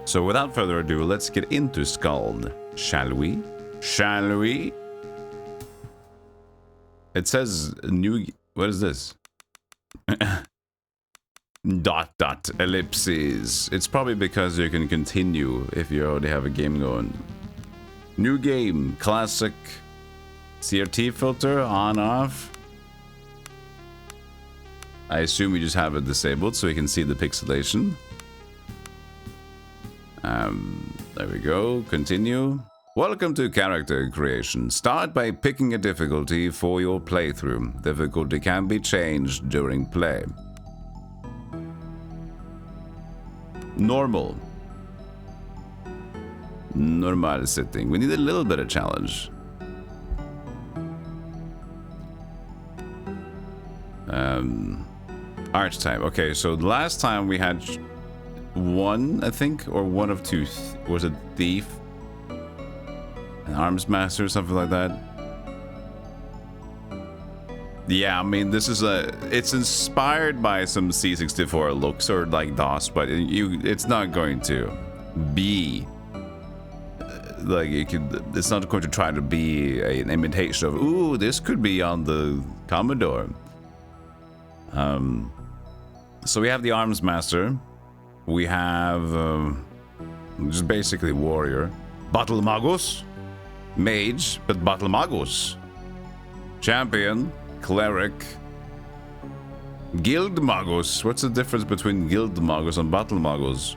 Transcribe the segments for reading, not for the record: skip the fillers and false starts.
So without further ado, let's get into SKALD, shall we? Shall we? It says new... What is this? dot ellipses. It's probably because you can continue if you already have a game going. New game, classic. CRT filter, on, off. I assume we just have it disabled so we can see the pixelation. There we go, continue. Welcome to character creation. Start by picking a difficulty for your playthrough. Difficulty can be changed during play. Normal. Normal setting. We need a little bit of challenge. Archetype. Okay, so the last time we had one, I think, or one of two. Was it thief? An arms master, something like that. Yeah, I mean, this is it's inspired by some C64 looks or like DOS, but it's not going to be like it's not going to try to be an imitation of, ooh, this could be on the Commodore. So we have the arms master. We have just basically warrior, battle magus, mage, but battle magus, champion, cleric, guild magus. What's the difference between guild magus and battle magus?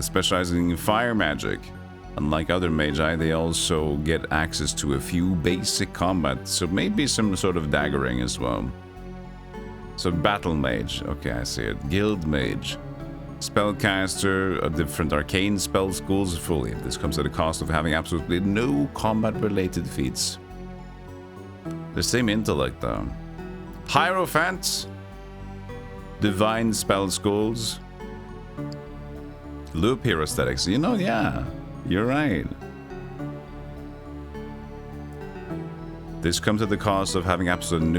Specializing in fire magic. Unlike other magi, they also get access to a few basic combat, so maybe some sort of daggering as well. So battle mage, okay, I see it. Guild mage. Spellcaster, a different arcane spell schools fully. This comes at the cost of having absolutely no combat-related feats. The same intellect, though. Hierophant. Divine spell schools. Loop hero aesthetics. You know, yeah, you're right. This comes at the cost of having absolutely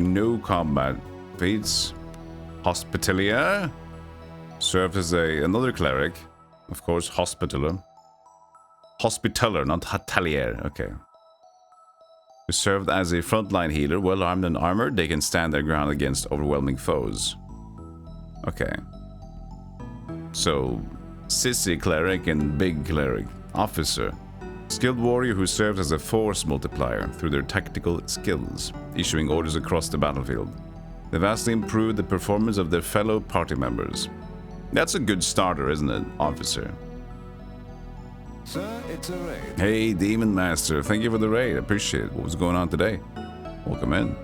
no combat feats. Hospitalier. Served as another cleric. Of course, Hospitaller. Hospitaller, not Hotelier. Okay. Who served as a frontline healer, well armed and armored, they can stand their ground against overwhelming foes. Okay. So, sissy cleric and big cleric. Officer. Skilled warrior who serves as a force multiplier through their tactical skills, issuing orders across the battlefield. They vastly improve the performance of their fellow party members. That's a good starter, isn't it, officer? Sir, it's a raid. Hey, Demon Master. Thank you for the raid. Appreciate it. What was going on today? Welcome in.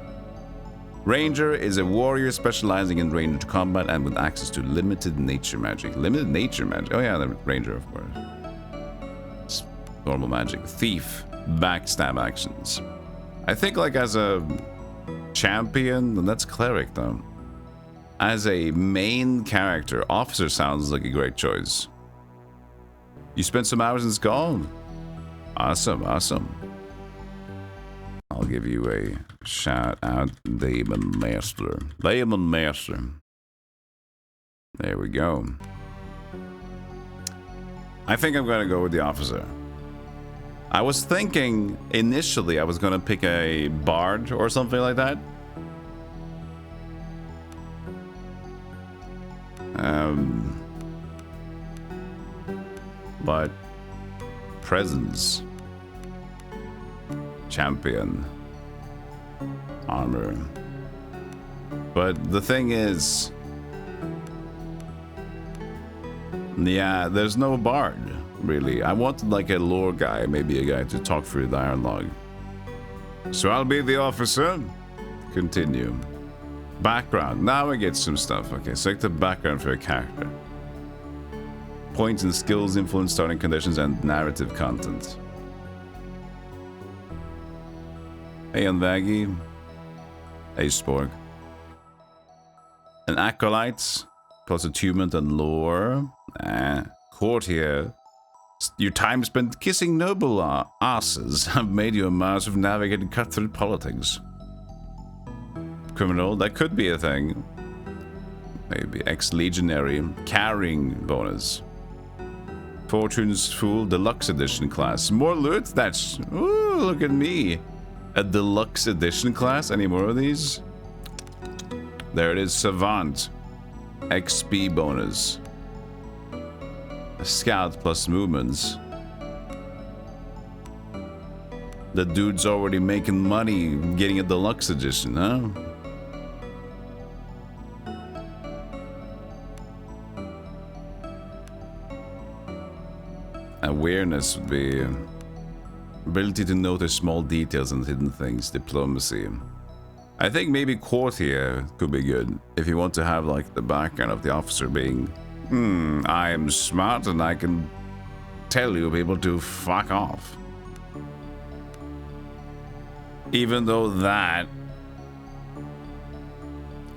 Ranger is a warrior specializing in ranged combat and with access to limited nature magic. Limited nature magic? Oh yeah, the Ranger, of course. It's normal magic. Thief. Backstab actions. I think like as a champion, and that's cleric though. As a main character, officer sounds like a great choice. You spent some hours in SKALD? Awesome, awesome. I'll give you a shout out, Demon Master. Demon Master. There we go. I think I'm gonna go with the officer. I was thinking initially I was gonna pick a bard or something like that. But presence, champion, armor. But the thing is, yeah, there's no bard really. I wanted like a lore guy, maybe a guy to talk through the iron log. So I'll be the officer. Continue. Background. Now we get some stuff. Okay, select the background for a character. Points and skills, influence, starting conditions, and narrative content. Hey, Unvaggy. Hey, Spork. An acolyte, plus attunement and lore. Courtier. Your time spent kissing noble asses have made you a master of navigating cut-through politics. Criminal, that could be a thing. Maybe ex-legionary, carrying bonus. Fortune's Fool Deluxe Edition class. More loot? That's... Ooh, look at me. A Deluxe Edition class? Any more of these? There it is. Savant. XP bonus. Scout plus movements. The dude's already making money getting a Deluxe Edition, huh? Awareness would be ability to notice small details and hidden things. Diplomacy. I think maybe courtier could be good if you want to have like the background of the officer being, I am smart and I can tell you people to fuck off. Even though that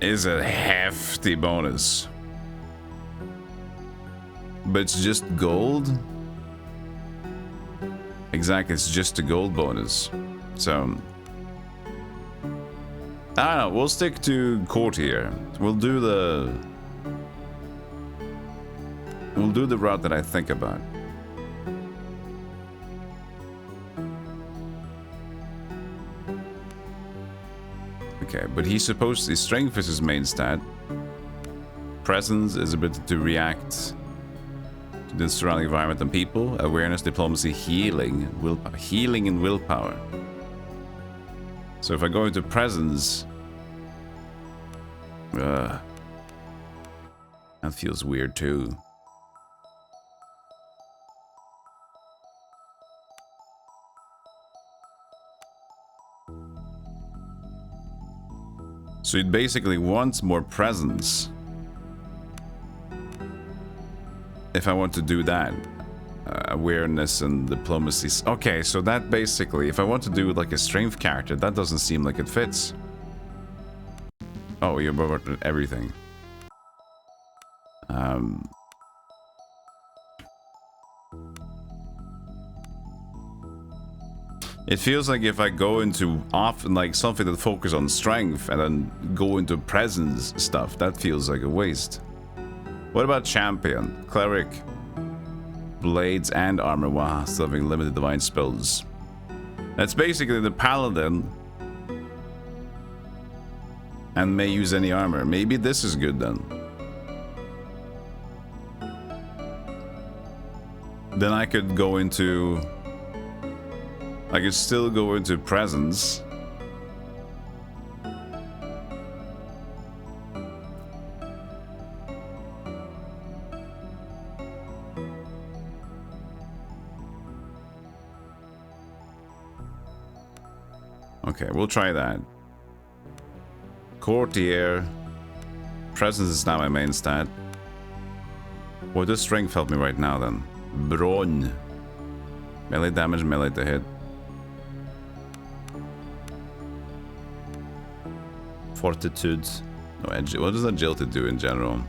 is a hefty bonus, but it's just gold. Exactly, it's just a gold bonus. So, I don't know, we'll stick to courtier. We'll do the route that I think about. Okay, but he's supposed to, strength is his main stat. Presence is ability to react to the surrounding environment and people. Awareness, diplomacy, healing, willpower, healing and willpower. So if I go into presence, that feels weird too. So it basically wants more presence. If I want to do that, awareness and diplomacy. Okay, so that basically, if I want to do like a strength character, that doesn't seem like it fits. Oh, you're about everything. It feels like if I go into like something that focuses on strength and then go into presence stuff, that feels like a waste. What about champion, cleric, blades and armor? Wow, still having limited divine spells. That's basically the paladin and may use any armor. Maybe this is good then. Then I could go into... I could still go into presence. Okay, we'll try that. Courtier. Presence is now my main stat. What does strength help me right now then? Brawn. Melee damage, melee to hit. Fortitude. No, what does agility do in general?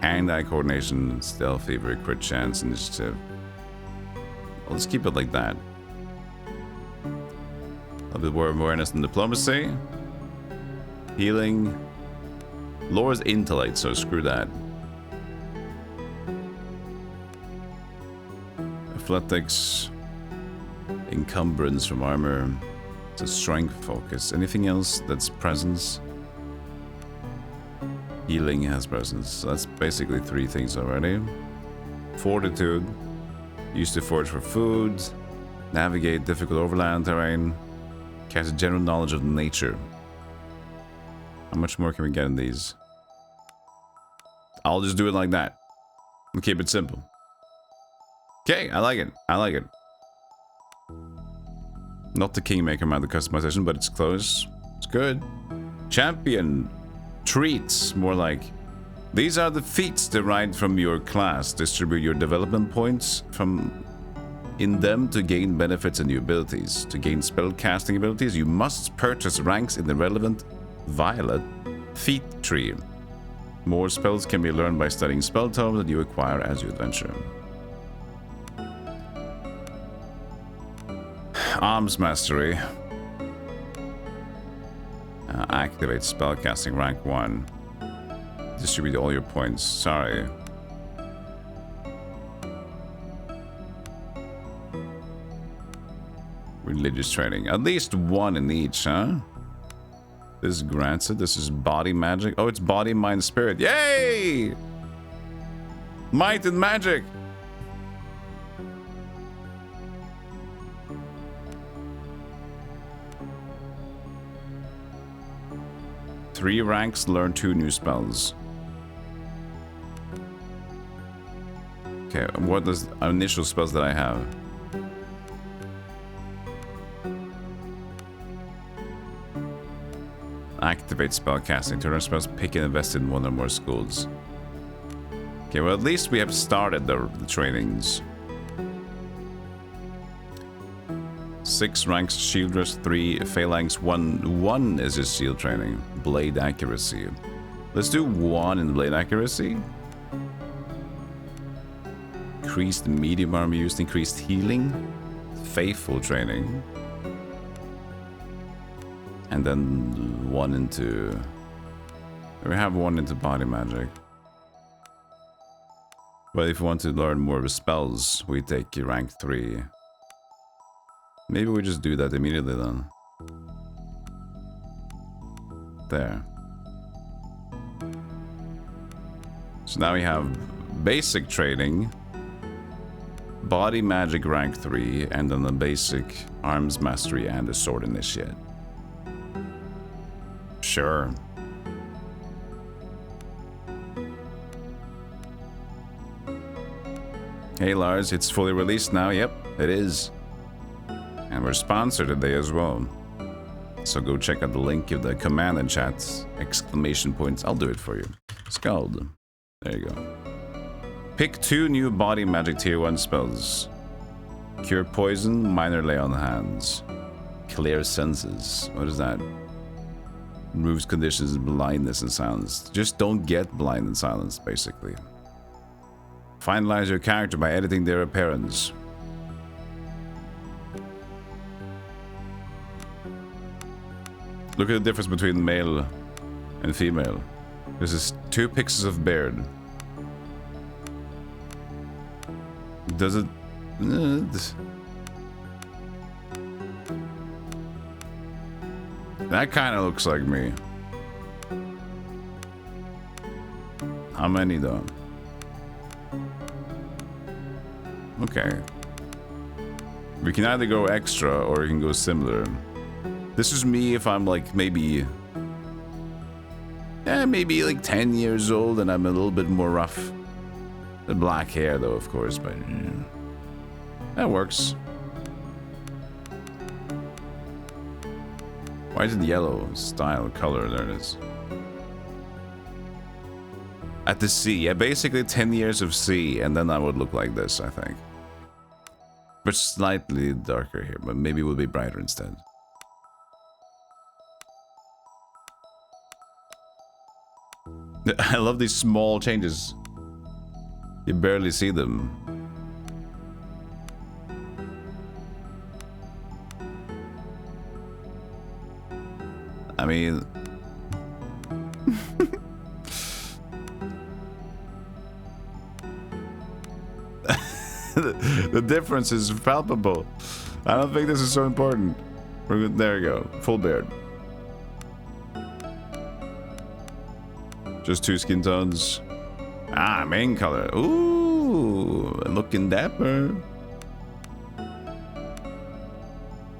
Hand-eye coordination, stealth, fever, crit chance, initiative. Well, let's keep it like that. A bit more awareness and diplomacy. Healing. Lowers intellect, so screw that. Athletics. Encumbrance from armor. It's a strength focus. Anything else that's presence? Healing has presence. So that's basically 3 things already. Fortitude. Used to forage for food. Navigate difficult overland terrain. Cast a general knowledge of nature. How much more can we get in these? I'll just do it like that. And keep it simple. Okay, I like it. I like it. Not the Kingmaker amount of customization, but it's close. It's good. Champion. Treats. More like... These are the feats derived from your class. Distribute your development points from... in them to gain benefits and new abilities. To gain spell casting abilities, you must purchase ranks in the relevant violet feat tree. More spells can be learned by studying spell tomes that you acquire as you adventure. Arms mastery. Activate spellcasting rank 1. Distribute all your points. Sorry. Religious training. At least one in each, huh? This grants it. This is body magic. Oh, it's body, mind, spirit. Yay! Might and magic. Three ranks, learn 2 new spells. Okay, what does initial spells that I have? Activate spellcasting. Turn on spells, pick and invest in one or more schools. Okay, well at least we have started the trainings. 6 ranks, shield rest, 3 phalanx, 1 is his shield training. Blade accuracy. Let's do 1 in blade accuracy. Increased medium armor used, increased healing. Faithful training. And then 1 into... We have 1 into body magic. But if we want to learn more of the spells, we take rank 3. Maybe we just do that immediately then. There. So now we have basic training, body magic rank 3, and then the basic arms mastery and the sword initiate. Sure. Hey Lars, it's fully released now. Yep, it is. And we're sponsored today as well. So go check out the link in the command and chat. Exclamation points. I'll do it for you. SKALD. There you go. Pick 2 new body magic tier 1 spells. Cure poison, minor lay on hands. Clear senses. What is that? Removes conditions of blindness and silence. Just don't get blind and silence, basically. Finalize your character by editing their appearance. Look at the difference between male and female. This is 2 pixels of beard. Does it... That kind of looks like me. How many though? Okay. We can either go extra or we can go similar. This is me if I'm like maybe like 10 years old and I'm a little bit more rough. The black hair though, of course, but yeah. That works. Why is it yellow? Style, color, there it is. At the C, yeah, basically 10 years of C, and then I would look like this, I think. But slightly darker here, but maybe it will be brighter instead. I love these small changes. You barely see them. I mean... the difference is palpable. I don't think this is so important. We're good. There you go. Full beard. Just 2 skin tones. Ah, main color. Ooh, looking dapper.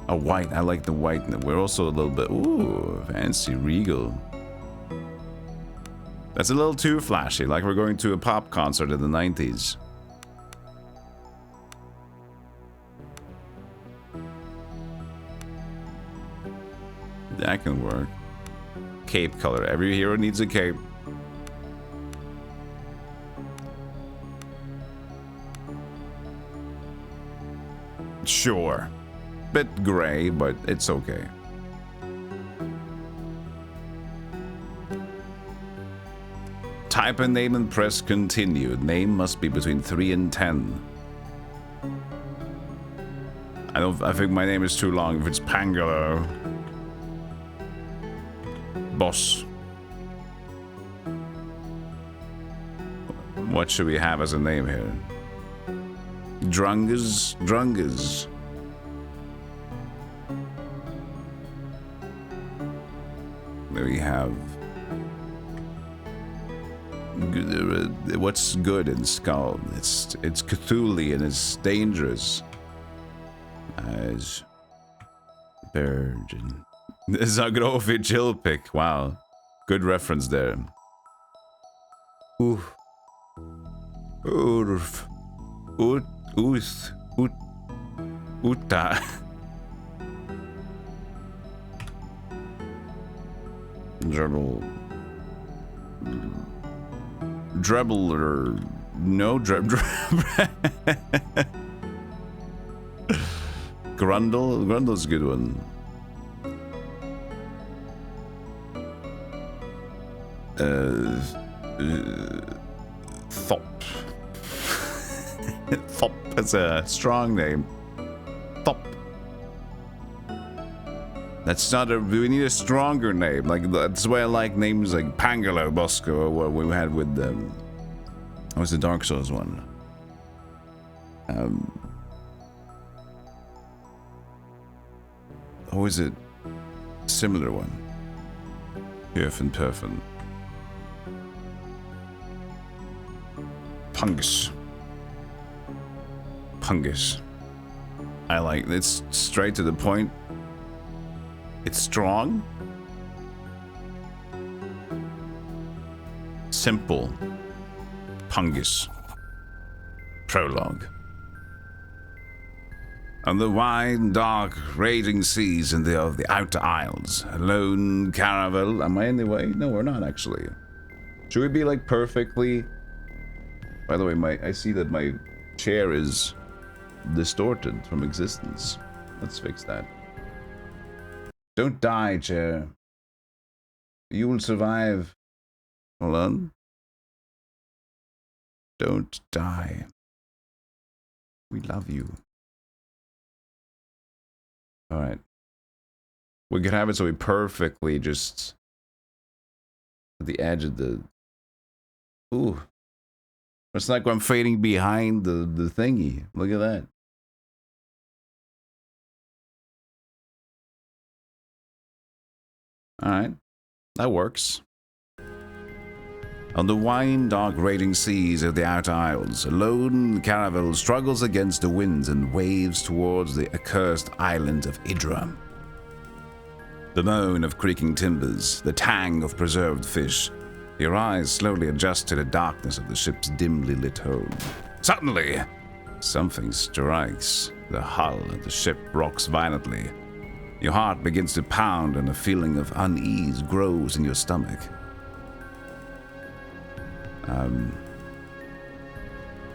A white. I like the white. We're also a little bit, ooh, fancy, regal. That's a little too flashy, like we're going to a pop concert in the 90s. That can work. Cape color. Every hero needs a cape. Sure. Bit gray, but it's okay. Type a name and press continue. Name must be between 3 and 10. I think my name is too long if it's Pangolo. Boss. What should we have as a name here? Drungus? Drungus. We have... What's good in SKALD? It's Cthulhu and it's dangerous. As... Virgin. Zagrofi chill pick. Wow. Good reference there. Ooh. Urf. Ut. Uth. Ut. Uta. Dribble. Dribble or no Grundle? Grundle's a good one. Thop. Thop is a strong name. Thop. That's not a... We need a stronger name. Like, that's why I like names like Pangalo, Bosco, or what we had with what was the Dark Souls one? Or was it similar one? Perf and Perfin. Pungus. Pungus. I like it's straight to the point. It's strong. Simple. Pungus. Prologue. On the wide, dark, raging seas of the Outer Isles, a lone caravel. Am I in the way? No, we're not actually. Should we be like perfectly? By the way, I see that my chair is distorted from existence. Let's fix that. Don't die, chair. You will survive. Hold on. Don't die. We love you. Alright. We could have it so we perfectly just... at the edge of the... Ooh. It's like I'm fading behind the thingy. Look at that. Alright. That works. On the wide, dark, raging seas of the Outer Isles, a lone caravel struggles against the winds and waves towards the accursed island of Idra. The moan of creaking timbers, the tang of preserved fish. Your eyes slowly adjust to the darkness of the ship's dimly lit hold. Suddenly, something strikes. The hull of the ship rocks violently. Your heart begins to pound and a feeling of unease grows in your stomach.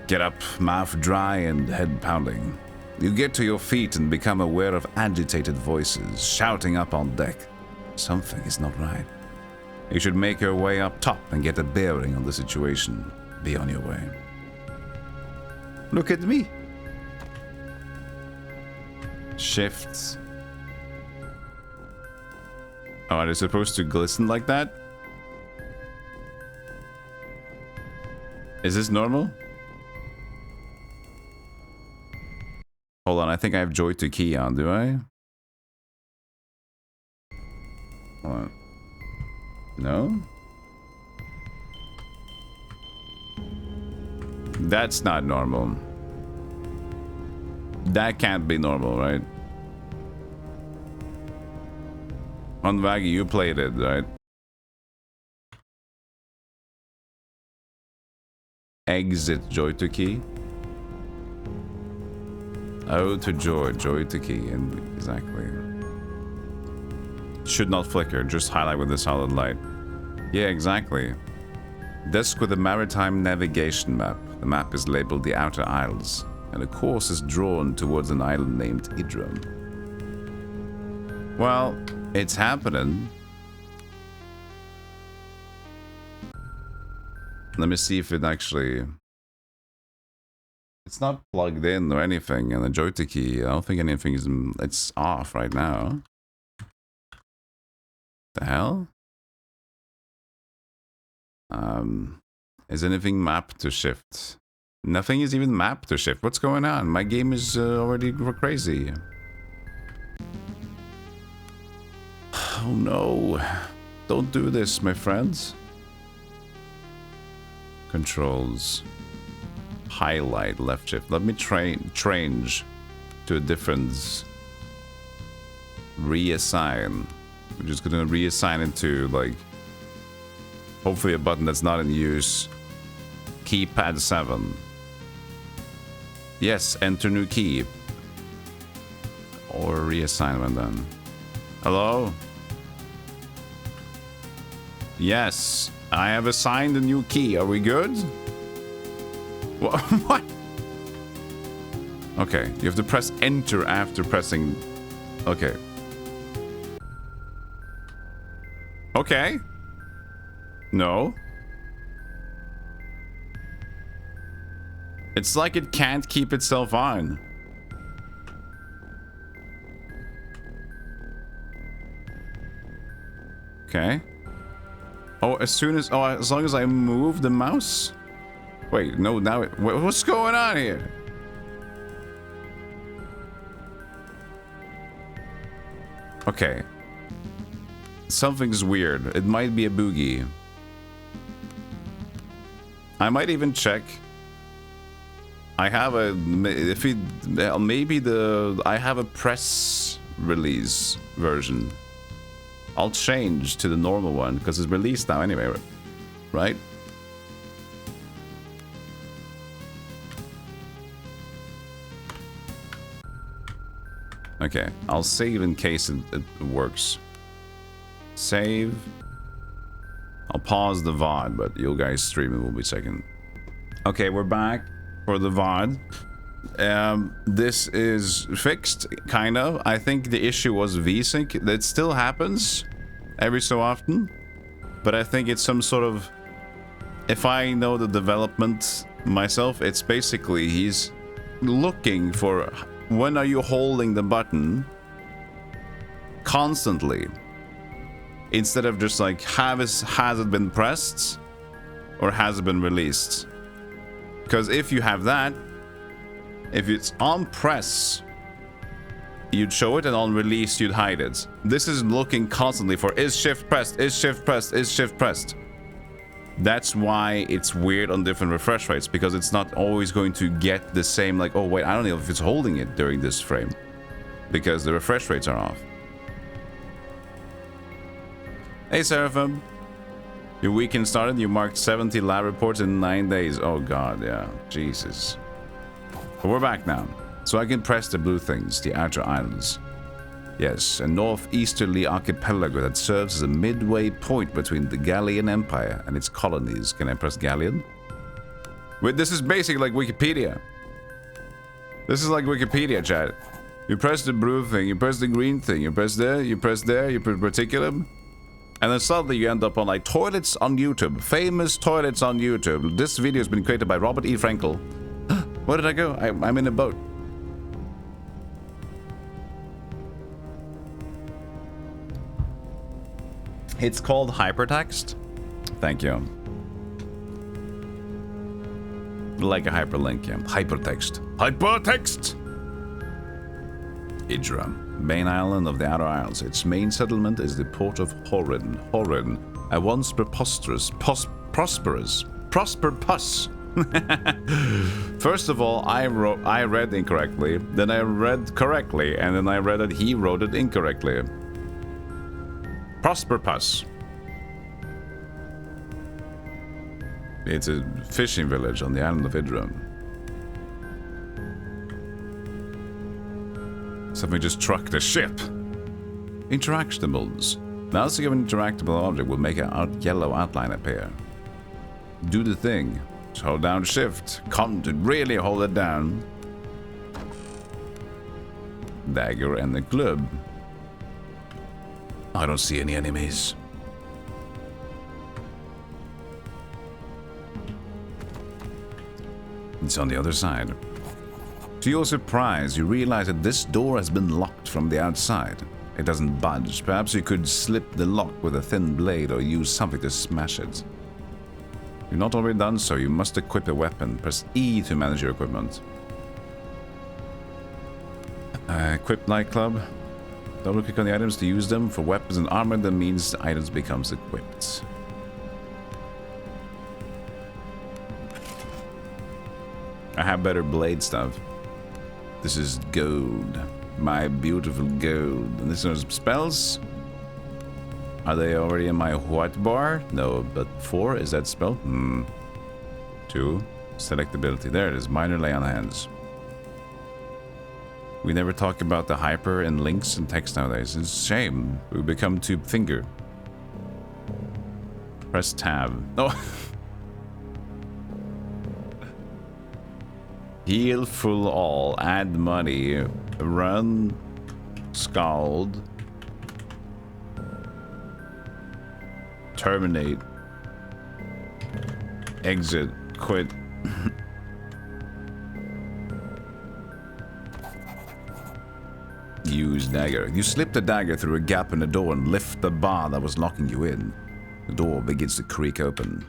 Get up, mouth dry and head pounding. You get to your feet and become aware of agitated voices shouting up on deck. Something is not right. You should make your way up top and get a bearing on the situation. Be on your way. Look at me. Shifts. Oh, are they supposed to glisten like that? Is this normal? Hold on, I think I have joy to key on, do I? Hold on. No? That's not normal. That can't be normal, right? Unvaggy, you played it, right? Exit joy to key. Oh, to joy, joy to key, and exactly. Should not flicker, just highlight with a solid light. Yeah, exactly. Desk with a maritime navigation map. The map is labeled the Outer Isles, and a course is drawn towards an island named Idra. Well, it's happening. Let me see if it actually... It's not plugged in or anything, and the joystick key, I don't think anything is... It's off right now. The hell? Is anything mapped to shift? Nothing is even mapped to shift. What's going on? My game is already crazy. Oh no. Don't do this, my friends. Controls. Highlight, left shift. Let me change to a different. Reassign. We're just gonna reassign it to, like, hopefully a button that's not in use. Keypad 7. Yes, enter new key. Or reassignment then. Hello? Yes, I have assigned a new key. Are we good? What? Okay, you have to press enter after pressing... Okay. Okay. No. It's like it can't keep itself on. Okay. Oh, as long as I move the mouse? Wait, no, now what's going on here? Okay. Something's weird. It might be a boogie. I might even check. I have a I have a press release version. I'll change to the normal one because it's released now anyway, right? Okay, I'll save in case it works. Save. I'll pause the VOD, but you guys streaming will be second. Okay, we're back for the VOD. This is fixed, kind of. I think the issue was VSync. That still happens every so often, but I think it's some sort of... If I know the development myself, it's basically he's looking for when are you holding the button constantly, instead of just like has it been pressed or has it been released? Because if you have that, if it's on press, you'd show it, and on release, you'd hide it. This is looking constantly for is shift pressed, is shift pressed, is shift pressed. That's why it's weird on different refresh rates, because it's not always going to get the same, like, oh wait, I don't know if it's holding it during this frame, because the refresh rates are off. Hey Seraphim. Your weekend started, you marked 70 lab reports in 9 days. Oh god, yeah, Jesus. But we're back now, so I can press the blue things, the outer islands. Yes, a northeasterly archipelago that serves as a midway point between the Gallian Empire and its colonies. Can I press Gallian? Wait, this is basically like Wikipedia. This is like Wikipedia, chat. You press the blue thing, you press the green thing, you press there, you press reticulum. And then suddenly you end up on like toilets on YouTube. Famous toilets on YouTube. This video has been created by Robert E. Frankel. Where did I go? I'm in a boat. It's called hypertext. Thank you. Like a hyperlink, yeah. Hypertext. Hypertext! Idra, main island of the Outer Isles. Its main settlement is the port of Horin. Horin, a once prosperous First of all, I read incorrectly, then I read correctly, and then I read that he wrote it incorrectly. Prosperpus. It's a fishing village on the island of Idra. Something just struck the ship. Interactables. Mousing of an interactable object will make a yellow outline appear. Do the thing. Just hold down shift. Come to really hold it down. Dagger and the club. I don't see any enemies. It's on the other side. To your surprise, you realize that this door has been locked from the outside. It doesn't budge. Perhaps you could slip the lock with a thin blade or use something to smash it. You've not already done so. You must equip a weapon. Press E to manage your equipment. Equip nightclub. Double click on the items to use them for weapons and armor. That means the items becomes equipped. I have better blade stuff. This is gold. My beautiful gold. And this is spells. Are they already in my white bar? No, but 4, is that spell? 2. Select ability. There it is. Minor lay on hands. We never talk about the hyper and links and text nowadays. It's a shame. We become too finger. Press tab. Oh. Heal full all. Add money. Run. SKALD. Terminate. Exit. Quit. Use dagger. You slip the dagger through a gap in the door and lift the bar that was locking you in. The door begins to creak open.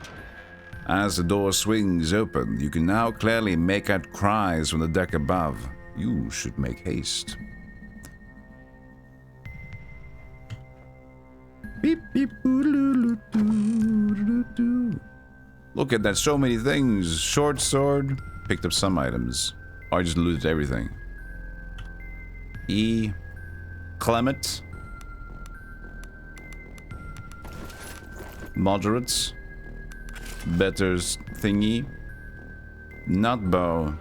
As the door swings open, you can now clearly make out cries from the deck above. You should make haste. Beep, beep, look at that, so many things. Short sword. Picked up some items. I just looted everything. E. Clement. Moderates. Better's thingy. Not bow.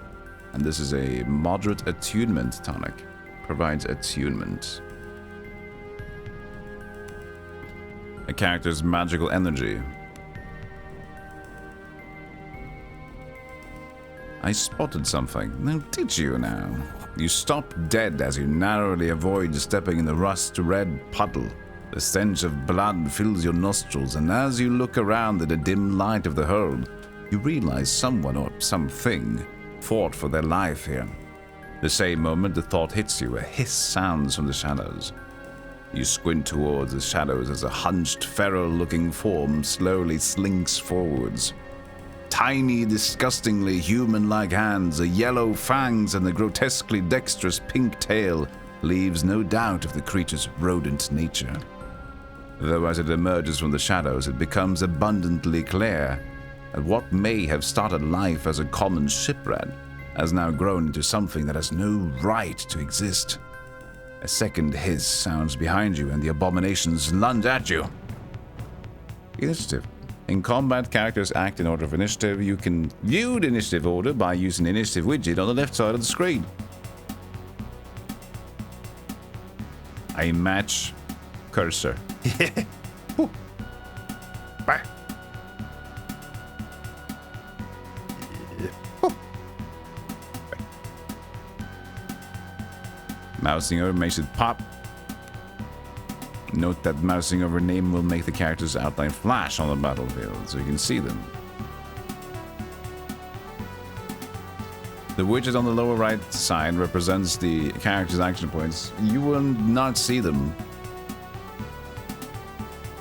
And this is a moderate attunement tonic. Provides attunement. A character's magical energy. I spotted something. Now did you now? You stop dead as you narrowly avoid stepping in the rust-red puddle. The stench of blood fills your nostrils, and as you look around in the dim light of the hold, you realize someone or something fought for their life here. The same moment the thought hits you, a hiss sounds from the shadows. You squint towards the shadows as a hunched, feral-looking form slowly slinks forwards. Tiny, disgustingly human-like hands, the yellow fangs, and the grotesquely dexterous pink tail leaves no doubt of the creature's rodent nature. Though as it emerges from the shadows, it becomes abundantly clear that what may have started life as a common shipwreck has now grown into something that has no right to exist. A second hiss sounds behind you, and the abominations lunge at you. Initiative. In combat, characters act in order of initiative. You can view the initiative order by using the initiative widget on the left side of the screen. I match cursor. Bye. Mousing over makes it pop. Note that mousing over name will make the character's outline flash on the battlefield, so you can see them. The widget on the lower right side represents the character's action points. You will not see them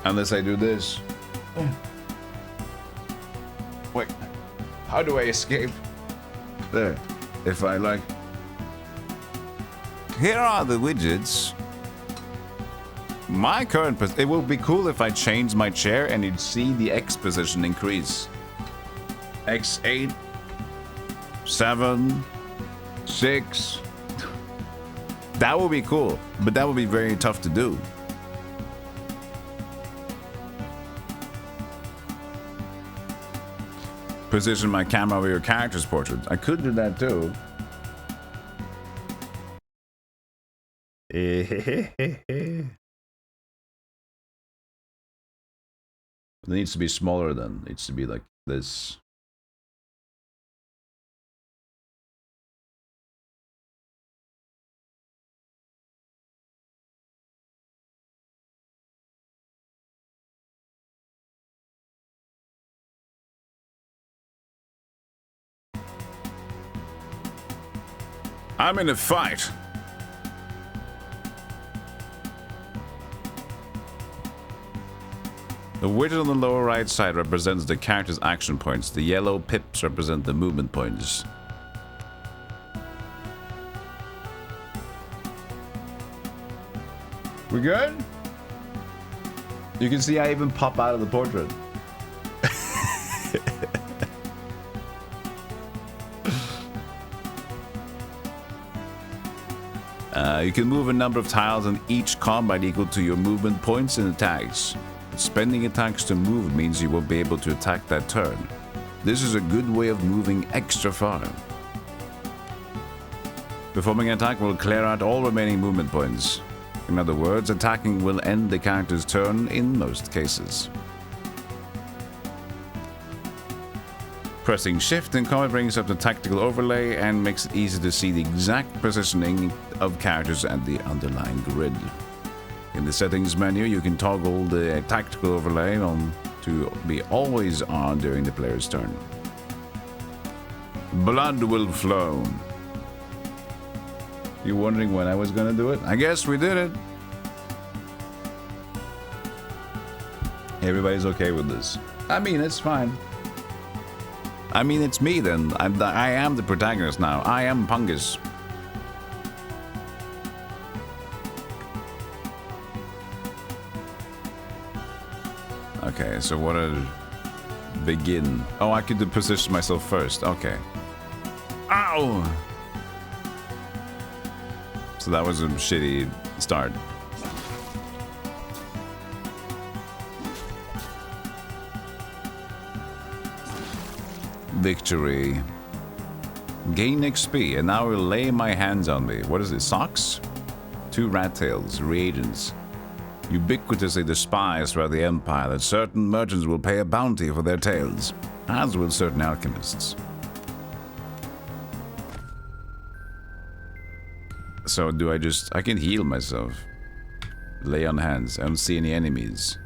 unless I do this. Wait, how do I escape? There, if I like. Here are the widgets. My current position. It would be cool if I changed my chair and you'd see the X position increase. X8, 7, 6. That would be cool, but that would be very tough to do. Position my camera over your character's portrait. I could do that too. It needs to be smaller then. It needs to be like this. I'm in a fight. The widget on the lower right side represents the character's action points. The yellow pips represent the movement points. We good? You can see I even pop out of the portrait. You can move a number of tiles on each combat equal to your movement points and attacks. Spending attacks to move means you won't be able to attack that turn. This is a good way of moving extra far. Performing an attack will clear out all remaining movement points. In other words, attacking will end the character's turn in most cases. Pressing shift in combat brings up the tactical overlay and makes it easy to see the exact positioning of characters and the underlying grid. In the settings menu, you can toggle the tactical overlay on to be always on during the player's turn. Blood will flow. You wondering when I was gonna do it? I guess we did it. Everybody's okay with this. I mean, it's fine. I mean, it's me then. I am the protagonist now. I am Pungus. Okay, so what a begin. Oh, I could position myself first. Okay. Ow! So that was a shitty start. Victory. Gain XP, and now will lay my hands on me. What is it? Socks? 2 rat tails. Reagents. Ubiquitously despised throughout the Empire that certain merchants will pay a bounty for their tails, as will certain alchemists. So do I can heal myself. Lay on hands. I don't see any enemies.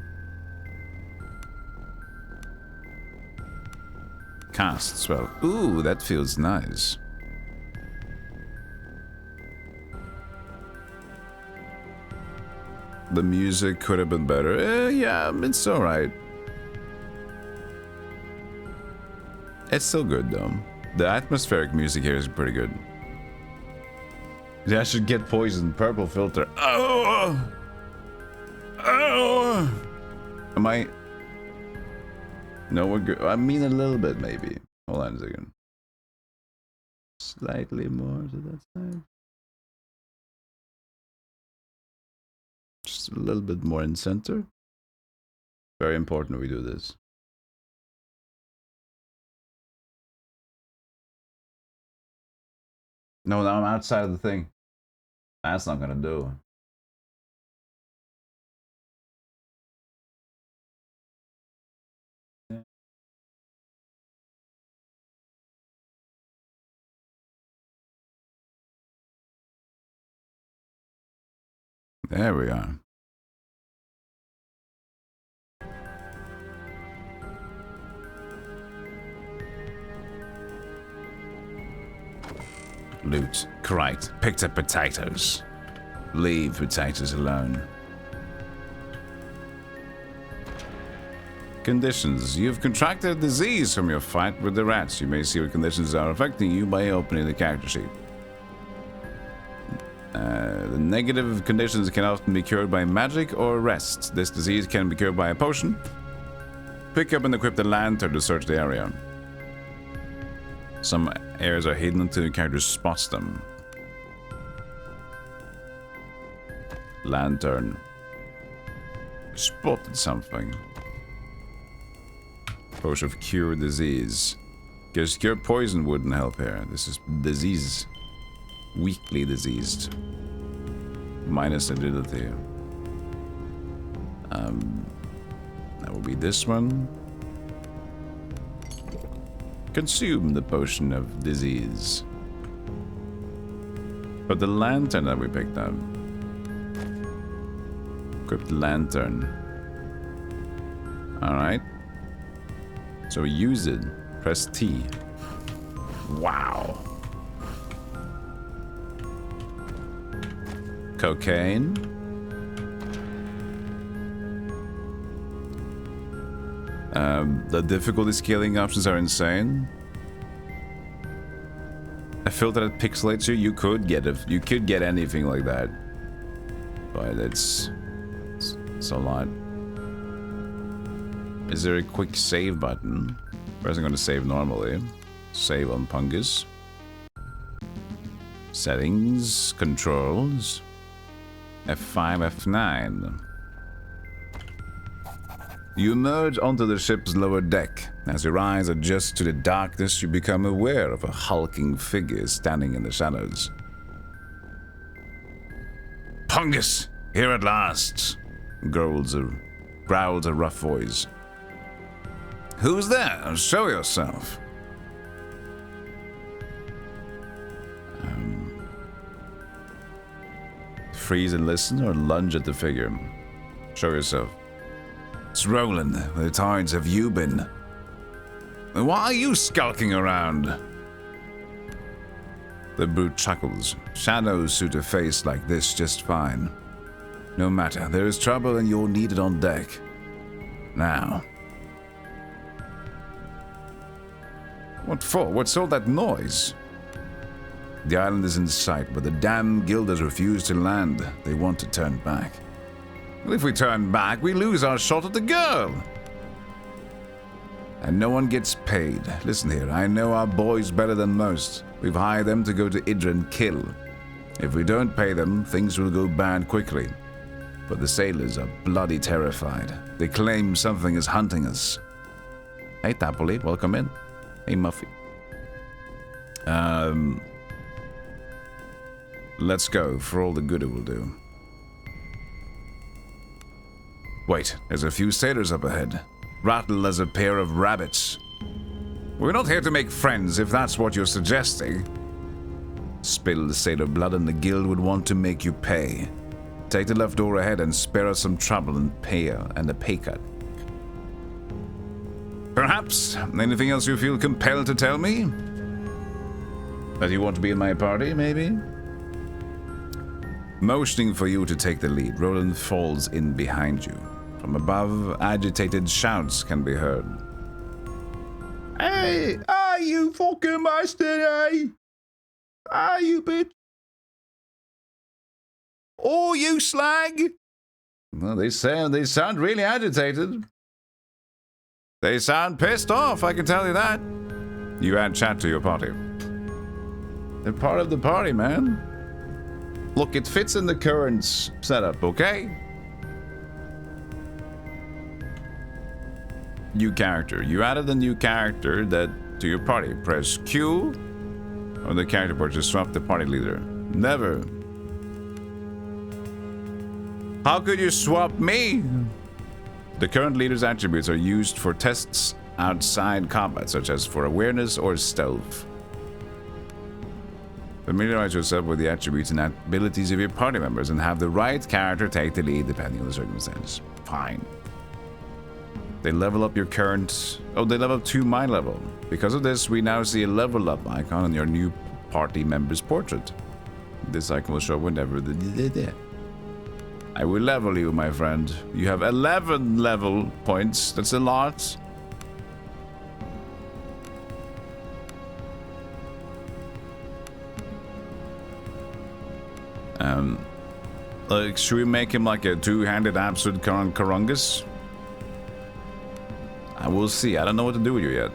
Cast spell. Ooh, that feels nice. The music could have been better. Yeah, it's alright. It's still good though. The atmospheric music here is pretty good. Yeah, I should get poisoned. Purple filter. Oh! Oh! Am I... No, we're good. I mean a little bit, maybe. Hold on a second. Slightly more to that side. Just a little bit more in center. Very important we do this. No, now I'm outside of the thing. That's not gonna do. There we are. Loot. Correct. Picked up potatoes. Leave potatoes alone. Conditions. You've contracted a disease from your fight with the rats. You may see what conditions are affecting you by opening the character sheet. The negative conditions can often be cured by magic or rest. This disease can be cured by a potion. Pick up and equip the lantern to search the area. Some areas are hidden until the character spots them. Lantern. Spotted something. Potion of cure disease. Because cure poison wouldn't help here. This is disease. Weakly diseased. Minus agility. That will be this one. Consume the potion of disease. But the lantern that we picked up. Equip the lantern. Alright. So use it. Press T. Wow. Cocaine. The difficulty scaling options are insane. I feel that it pixelates you. You could get anything like that, but it's It's a lot. Is there a quick save button? First I'm going to save normally. Save on Pungus. Settings, controls. F5, F9. You emerge onto the ship's lower deck. As your eyes adjust to the darkness, you become aware of a hulking figure standing in the shadows. Pungus! Here at last! Growls a rough voice. Who's there? Show yourself. Freeze and listen or lunge at the figure. Show yourself. It's Roland. Where the tides have you been? Why are you skulking around? The brute chuckles. Shadows suit a face like this just fine. No matter, there is trouble and you're needed on deck. Now. What for? What's all that noise? The island is in sight, but the damn guilders refuse to land. They want to turn back. Well, if we turn back, we lose our shot at the girl. And no one gets paid. Listen here, I know our boys better than most. We've hired them to go to Idra and kill. If we don't pay them, things will go bad quickly. But the sailors are bloody terrified. They claim something is hunting us. Hey, Tapoli, welcome in. Hey, Muffy. Let's go, for all the good it will do. Wait, there's a few sailors up ahead. Rattle as a pair of rabbits. We're not here to make friends, if that's what you're suggesting. Spill the sailor blood and the guild would want to make you pay. Take the left door ahead and spare us some trouble and a pay cut. Perhaps. Anything else you feel compelled to tell me? That you want to be in my party, maybe? Motioning for you to take the lead, Roland falls in behind you. From above, agitated shouts can be heard. Hey, are you fucking bastard, eh? Are you bitch? Oh, you slag! Well, they sound really agitated. They sound pissed off, I can tell you that. You add chat to your party. They're part of the party, man. Look, it fits in the current setup, okay? New character. You added a new character to your party. Press Q on the character board to swap the party leader. Never. How could you swap me? The current leader's attributes are used for tests outside combat, such as for awareness or stealth. Familiarize yourself with the attributes and abilities of your party members and have the right character take the lead depending on the circumstance. Fine. They level up your current... Oh, they level up to my level. Because of this, we now see a level up icon on your new party member's portrait. This icon will show whenever I will level you, my friend. You have 11 level points. That's a lot. Like, should we make him like a two-handed absolute Karungus? I will see. I don't know what to do with you yet.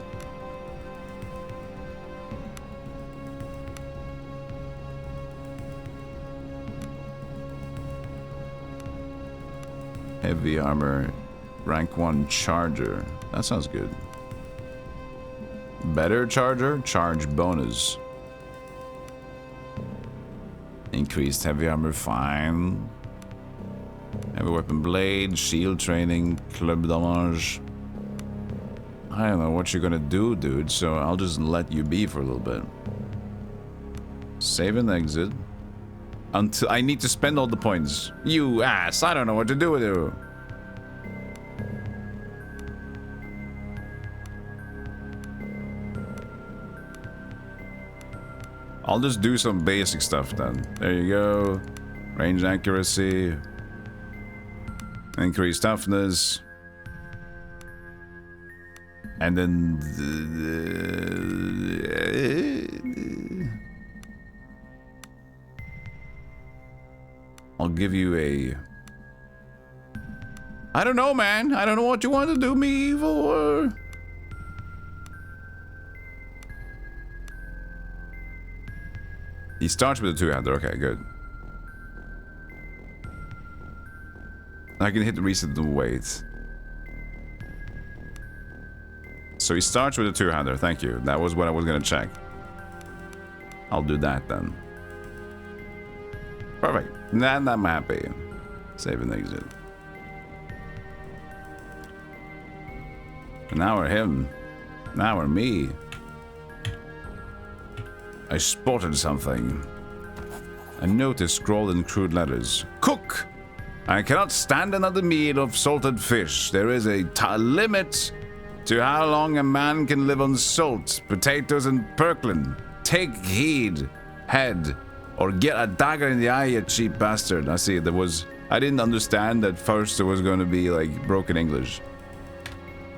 Heavy armor, rank 1 charger. That sounds good. Better charger, charge bonus. Increased heavy armor, fine. Heavy weapon blade, shield training, club damage. I don't know what you're gonna do, dude, so I'll just let you be for a little bit. Save and exit. Until I need to spend all the points. You ass, I don't know what to do with you. I'll just do some basic stuff then. There you go. Range accuracy. Increased toughness. And then... I'll give you a I don't know, man. I don't know what you want to do me for. He starts with a two-hander. Okay, good. I can hit reset the weight. So he starts with a two-hander. Thank you. That was what I was going to check. I'll do that then. Perfect. Then I'm happy. Save and exit. Now we're him. Now we're me. I spotted something. A notice scrawled in crude letters. Cook! I cannot stand another meal of salted fish. There is a limit to how long a man can live on salt, potatoes, and Perkland. Take heed, head, or get a dagger in the eye, you cheap bastard. I see, I didn't understand at first there was going to be like broken English.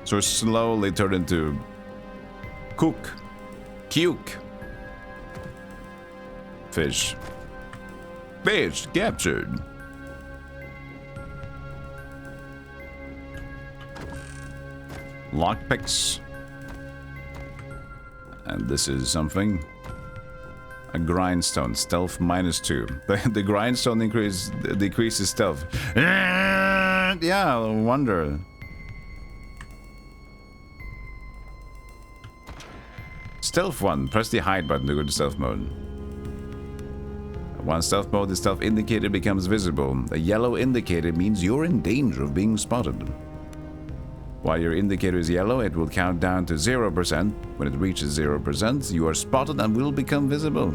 So it slowly turned into cook, cuke, fish, fish captured. Lockpicks. And this is something. A grindstone. Stealth -2. The grindstone decreases stealth. Yeah, I wonder. Stealth 1. Press the hide button to go to stealth mode. Once stealth mode, the stealth indicator becomes visible. A yellow indicator means you're in danger of being spotted. While your indicator is yellow, it will count down to 0%. When it reaches 0%, you are spotted and will become visible.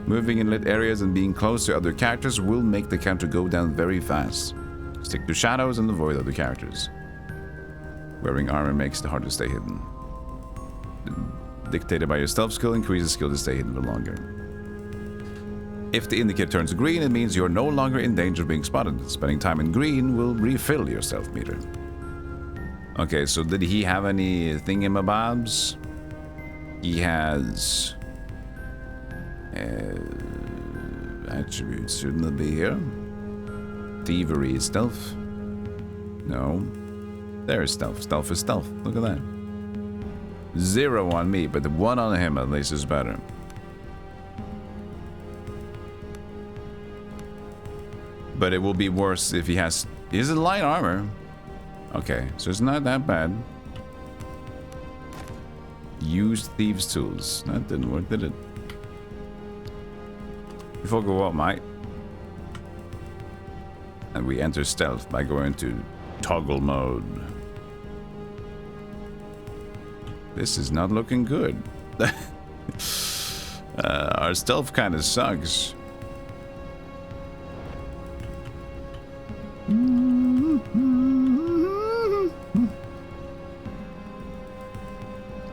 Moving in lit areas and being close to other characters will make the counter go down very fast. Stick to shadows and avoid other characters. Wearing armor makes it hard to stay hidden. Dictated by your stealth skill, increases skill to stay hidden for longer. If the indicator turns green, it means you're no longer in danger of being spotted. Spending time in green will refill your stealth meter. Okay, so did he have any thingamabobs? He has... attributes. Shouldn't it be here? Thievery is stealth. No. There is stealth. Stealth is stealth. Look at that. 0 on me, but the 1 on him at least is better. But it will be worse if he has... Is it light armor? Okay, so it's not that bad. Use thieves' tools. That didn't work, did it? Before go up, mate. And we enter stealth by going to toggle mode. This is not looking good. Our stealth kind of sucks.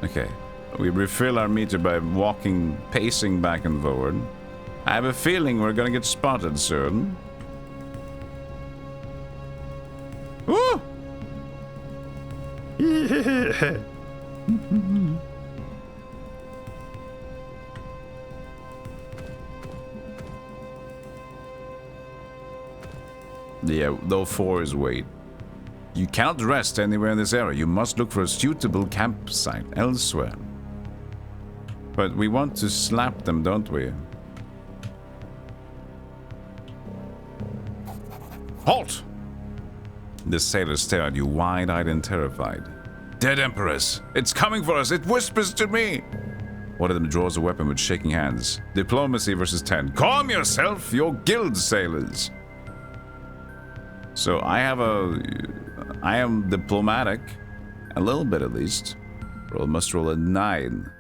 Okay, we refill our meter by pacing back and forward. I have a feeling we're gonna get spotted soon. Woo! Yeah, though 4 is weight. You cannot rest anywhere in this area. You must look for a suitable campsite elsewhere. But we want to slap them, don't we? Halt! The sailors stare at you, wide-eyed and terrified. Dead Empress! It's coming for us! It whispers to me! One of them draws a weapon with shaking hands. Diplomacy versus 10. Calm yourself! You're guild sailors! So I am diplomatic. A little bit at least. Must roll a 9.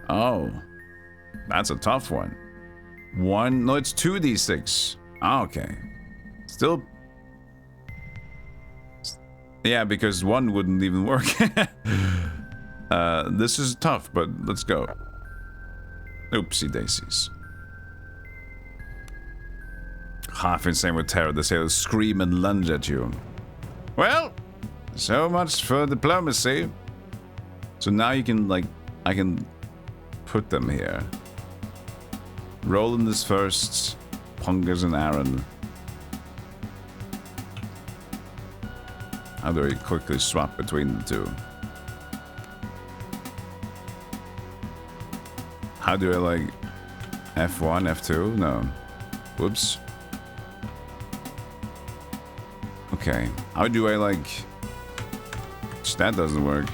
Oh. That's a tough one. 1. No, it's 2d6. Oh, okay. Still. Yeah, because 1 wouldn't even work. This is tough, but let's go. Oopsie daisies. Half insane with terror, the sailors scream and lunge at you. Well, so much for diplomacy. So now you can, like, I can put them here. Roland is first, Pungers and Aaron. How do I quickly swap between the two? How do I like F1, F2? No. Whoops. Okay. How do I like... That doesn't work.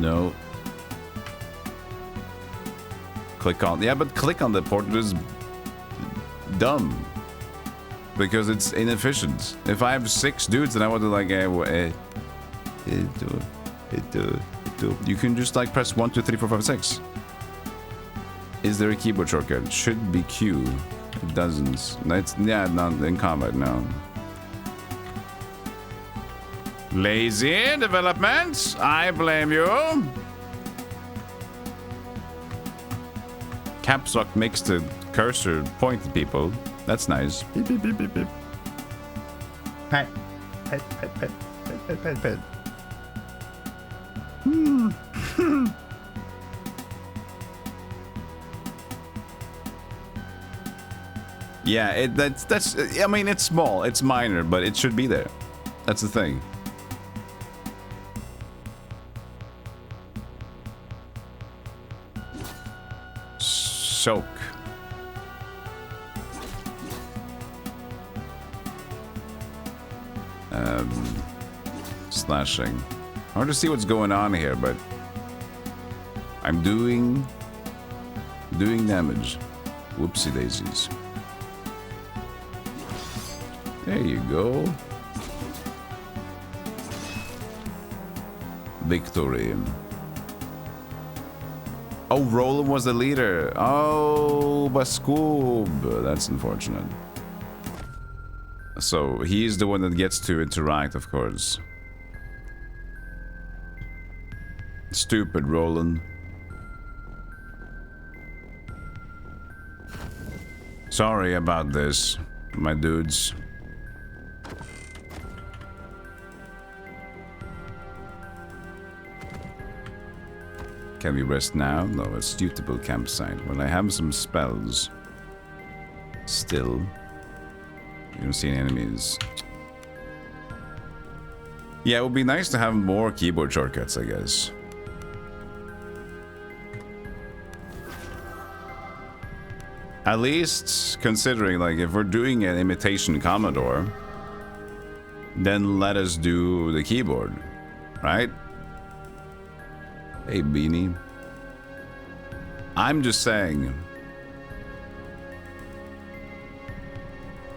No. Click on... Yeah, but click on the portrait is dumb. Because it's inefficient. If I have 6 dudes and I want to like... you can just like press 1, 2, 3, 4, 5, 6. Is there a keyboard shortcut? It should be Q. It doesn't. It's, yeah, not in combat, no. Lazy development. I blame you. Caps lock makes the cursor point at people. That's nice. Beep, beep, beep, beep, beep. Pet. Pet, pet, pet, pet, pet, pet, pet. Yeah, that's. I mean, it's small, it's minor, but it should be there. That's the thing. Soak. Slashing. Hard to see what's going on here, but I'm doing damage. Whoopsie daisies. There you go. Victory. Oh, Roland was the leader. Oh, Baskoob. That's unfortunate. So he's the one that gets to interact, of course. Stupid Roland. Sorry about this, my dudes. Can we rest now? No, a suitable campsite. Well, I have some spells. Still. You don't see any enemies. Yeah, it would be nice to have more keyboard shortcuts, I guess. At least considering, like, if we're doing an imitation Commodore, then let us do the keyboard, right? Hey, Beanie. I'm just saying.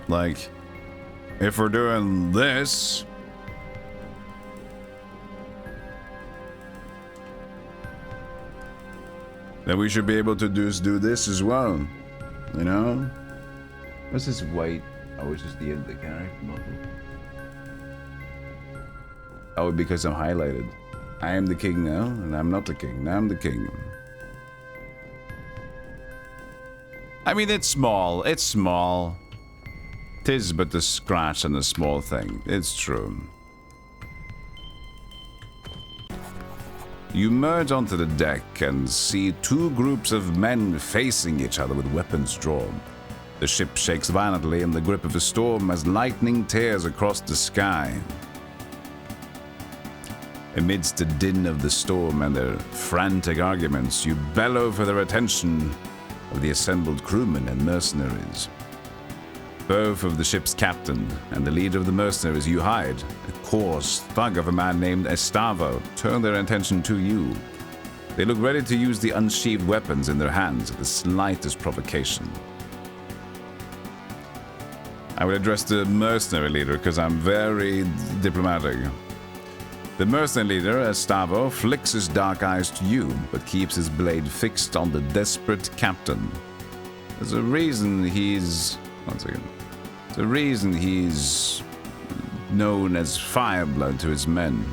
Like, if we're doing this, then we should be able to do this as well. You know? What's this white? Oh, it's just the end of the character model. Oh, because I'm highlighted. I am the king now, and I'm not the king. Now I'm the king. I mean, it's small. It's small. 'Tis but a scratch and a small thing. It's true. You merge onto the deck and see 2 groups of men facing each other with weapons drawn. The ship shakes violently in the grip of a storm as lightning tears across the sky. Amidst the din of the storm and their frantic arguments, you bellow for the attention of the assembled crewmen and mercenaries. Both of the ship's captain and the leader of the mercenaries you hide, a coarse thug of a man named Estavo, turn their attention to you. They look ready to use the unsheathed weapons in their hands at the slightest provocation. I will address the mercenary leader because I'm very diplomatic. The mercenary leader, Estavo, flicks his dark eyes to you, but keeps his blade fixed on the desperate captain. There's a reason he's... One second. There's a reason he's known as Fireblood to his men.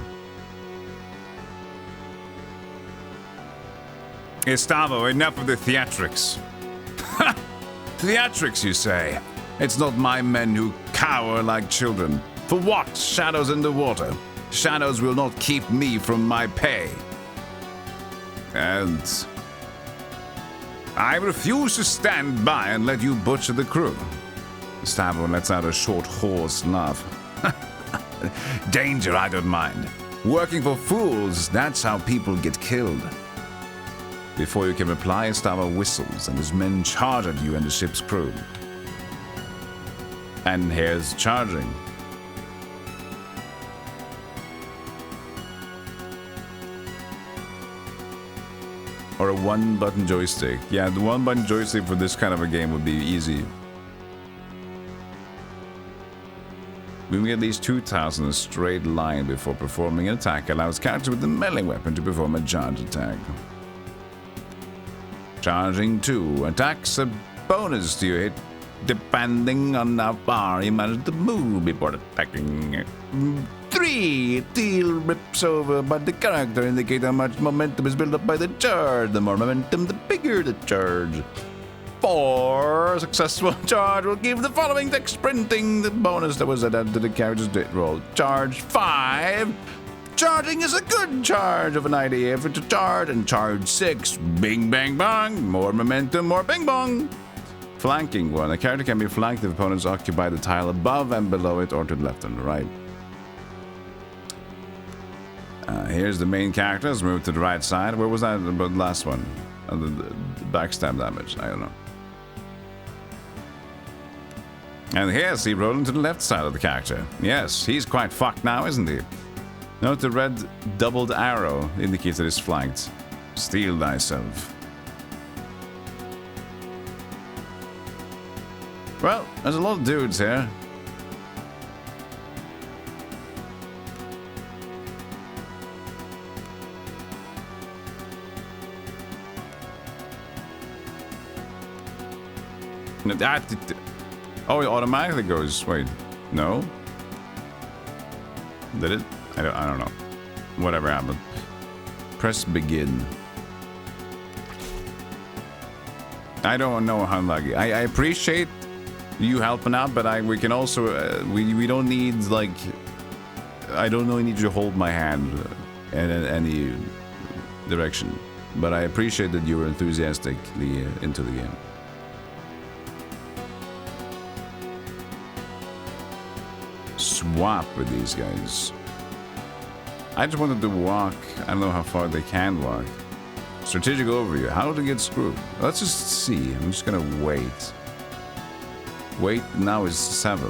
Estavo, enough of the theatrics. Ha! Theatrics, you say? It's not my men who cower like children. For what? Shadows in the water. Shadows will not keep me from my pay. And I refuse to stand by and let you butcher the crew. Stavro lets out a short, hoarse laugh. Danger, I don't mind. Working for fools, that's how people get killed. Before you can reply, Stavro whistles and his men charge at you and the ship's crew. And here's charging. Or a one-button joystick. Yeah, the one-button joystick for this kind of a game would be easy. Moving at least 2,000 in a straight line before performing an attack allows characters with a melee weapon to perform a charge attack. Charging 2 attacks a bonus to your hit depending on how far you manage to move before attacking. 3. Deal rips over by the character, indicate how much momentum is built up by the charge. The more momentum, the bigger the charge. 4. Successful charge will give the following text sprinting, the bonus that was added to the character's hit roll. Charge 5. Charging is a good charge of an idea for to charge. And charge 6. Bing bang bang. More momentum, more bing bong. Flanking 1. A character can be flanked if opponents occupy the tile above and below it or to the left and the right. Here's the main character. Let's move to the right side. Where was that about the last one? The backstab damage. I don't know. And here's he rolling to the left side of the character. Yes, he's quite fucked now, isn't he? Note the red doubled arrow indicates that he's flanked. Steel thyself. Well, there's a lot of dudes here. Oh, it automatically goes. Wait, no? Did it? I don't know. Whatever happened. Press begin. I don't know how lucky. I appreciate you helping out, but we can also we don't need like I don't really need you to hold my hand in any direction. But I appreciate that you were enthusiastically into the game. Swap with these guys. I just wanted to walk. I don't know how far they can walk. Strategic overview. How to get screwed. Let's just see. I'm just gonna wait. Wait now is 7.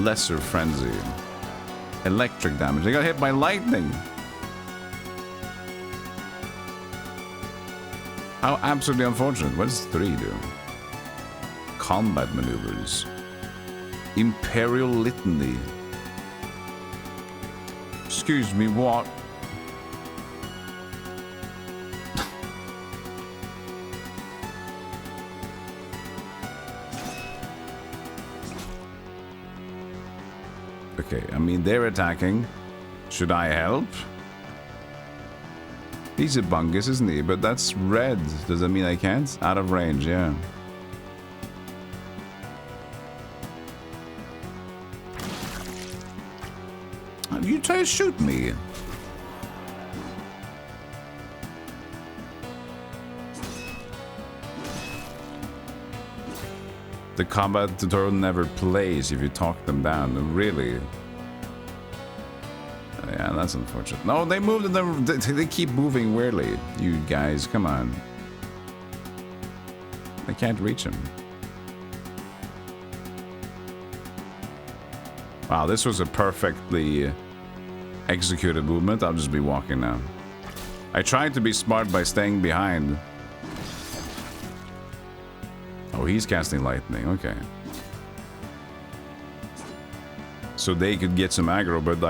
Lesser frenzy. Electric damage. They got hit by lightning. How absolutely unfortunate. What does 3 do? Combat maneuvers. Imperial Litany. Excuse me, what? Okay, I mean, they're attacking. Should I help? He's a bungus, isn't he? But that's red. Does that mean I can't? Out of range, yeah. You try to shoot me. The combat tutorial never plays if you talk them down. Really? Yeah, that's unfortunate. No, they moved and they keep moving weirdly. You guys, come on. I can't reach him. Wow, this was a perfectly executed movement. I'll just be walking now. I tried to be smart by staying behind. Oh, he's casting lightning. Okay. So they could get some aggro, but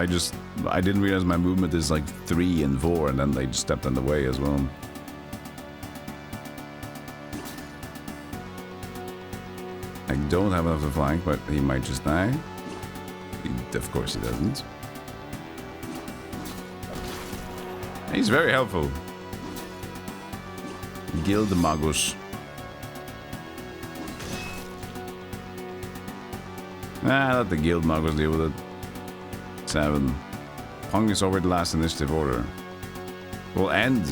I didn't realize my movement is like 3 and 4, and then they just stepped in the way as well. I don't have enough to flank, but he might just die. Of course he doesn't. He's very helpful. Guild Magus. Let the Guild Magus deal with it. 7. Pong is over the last initiative order. Will end.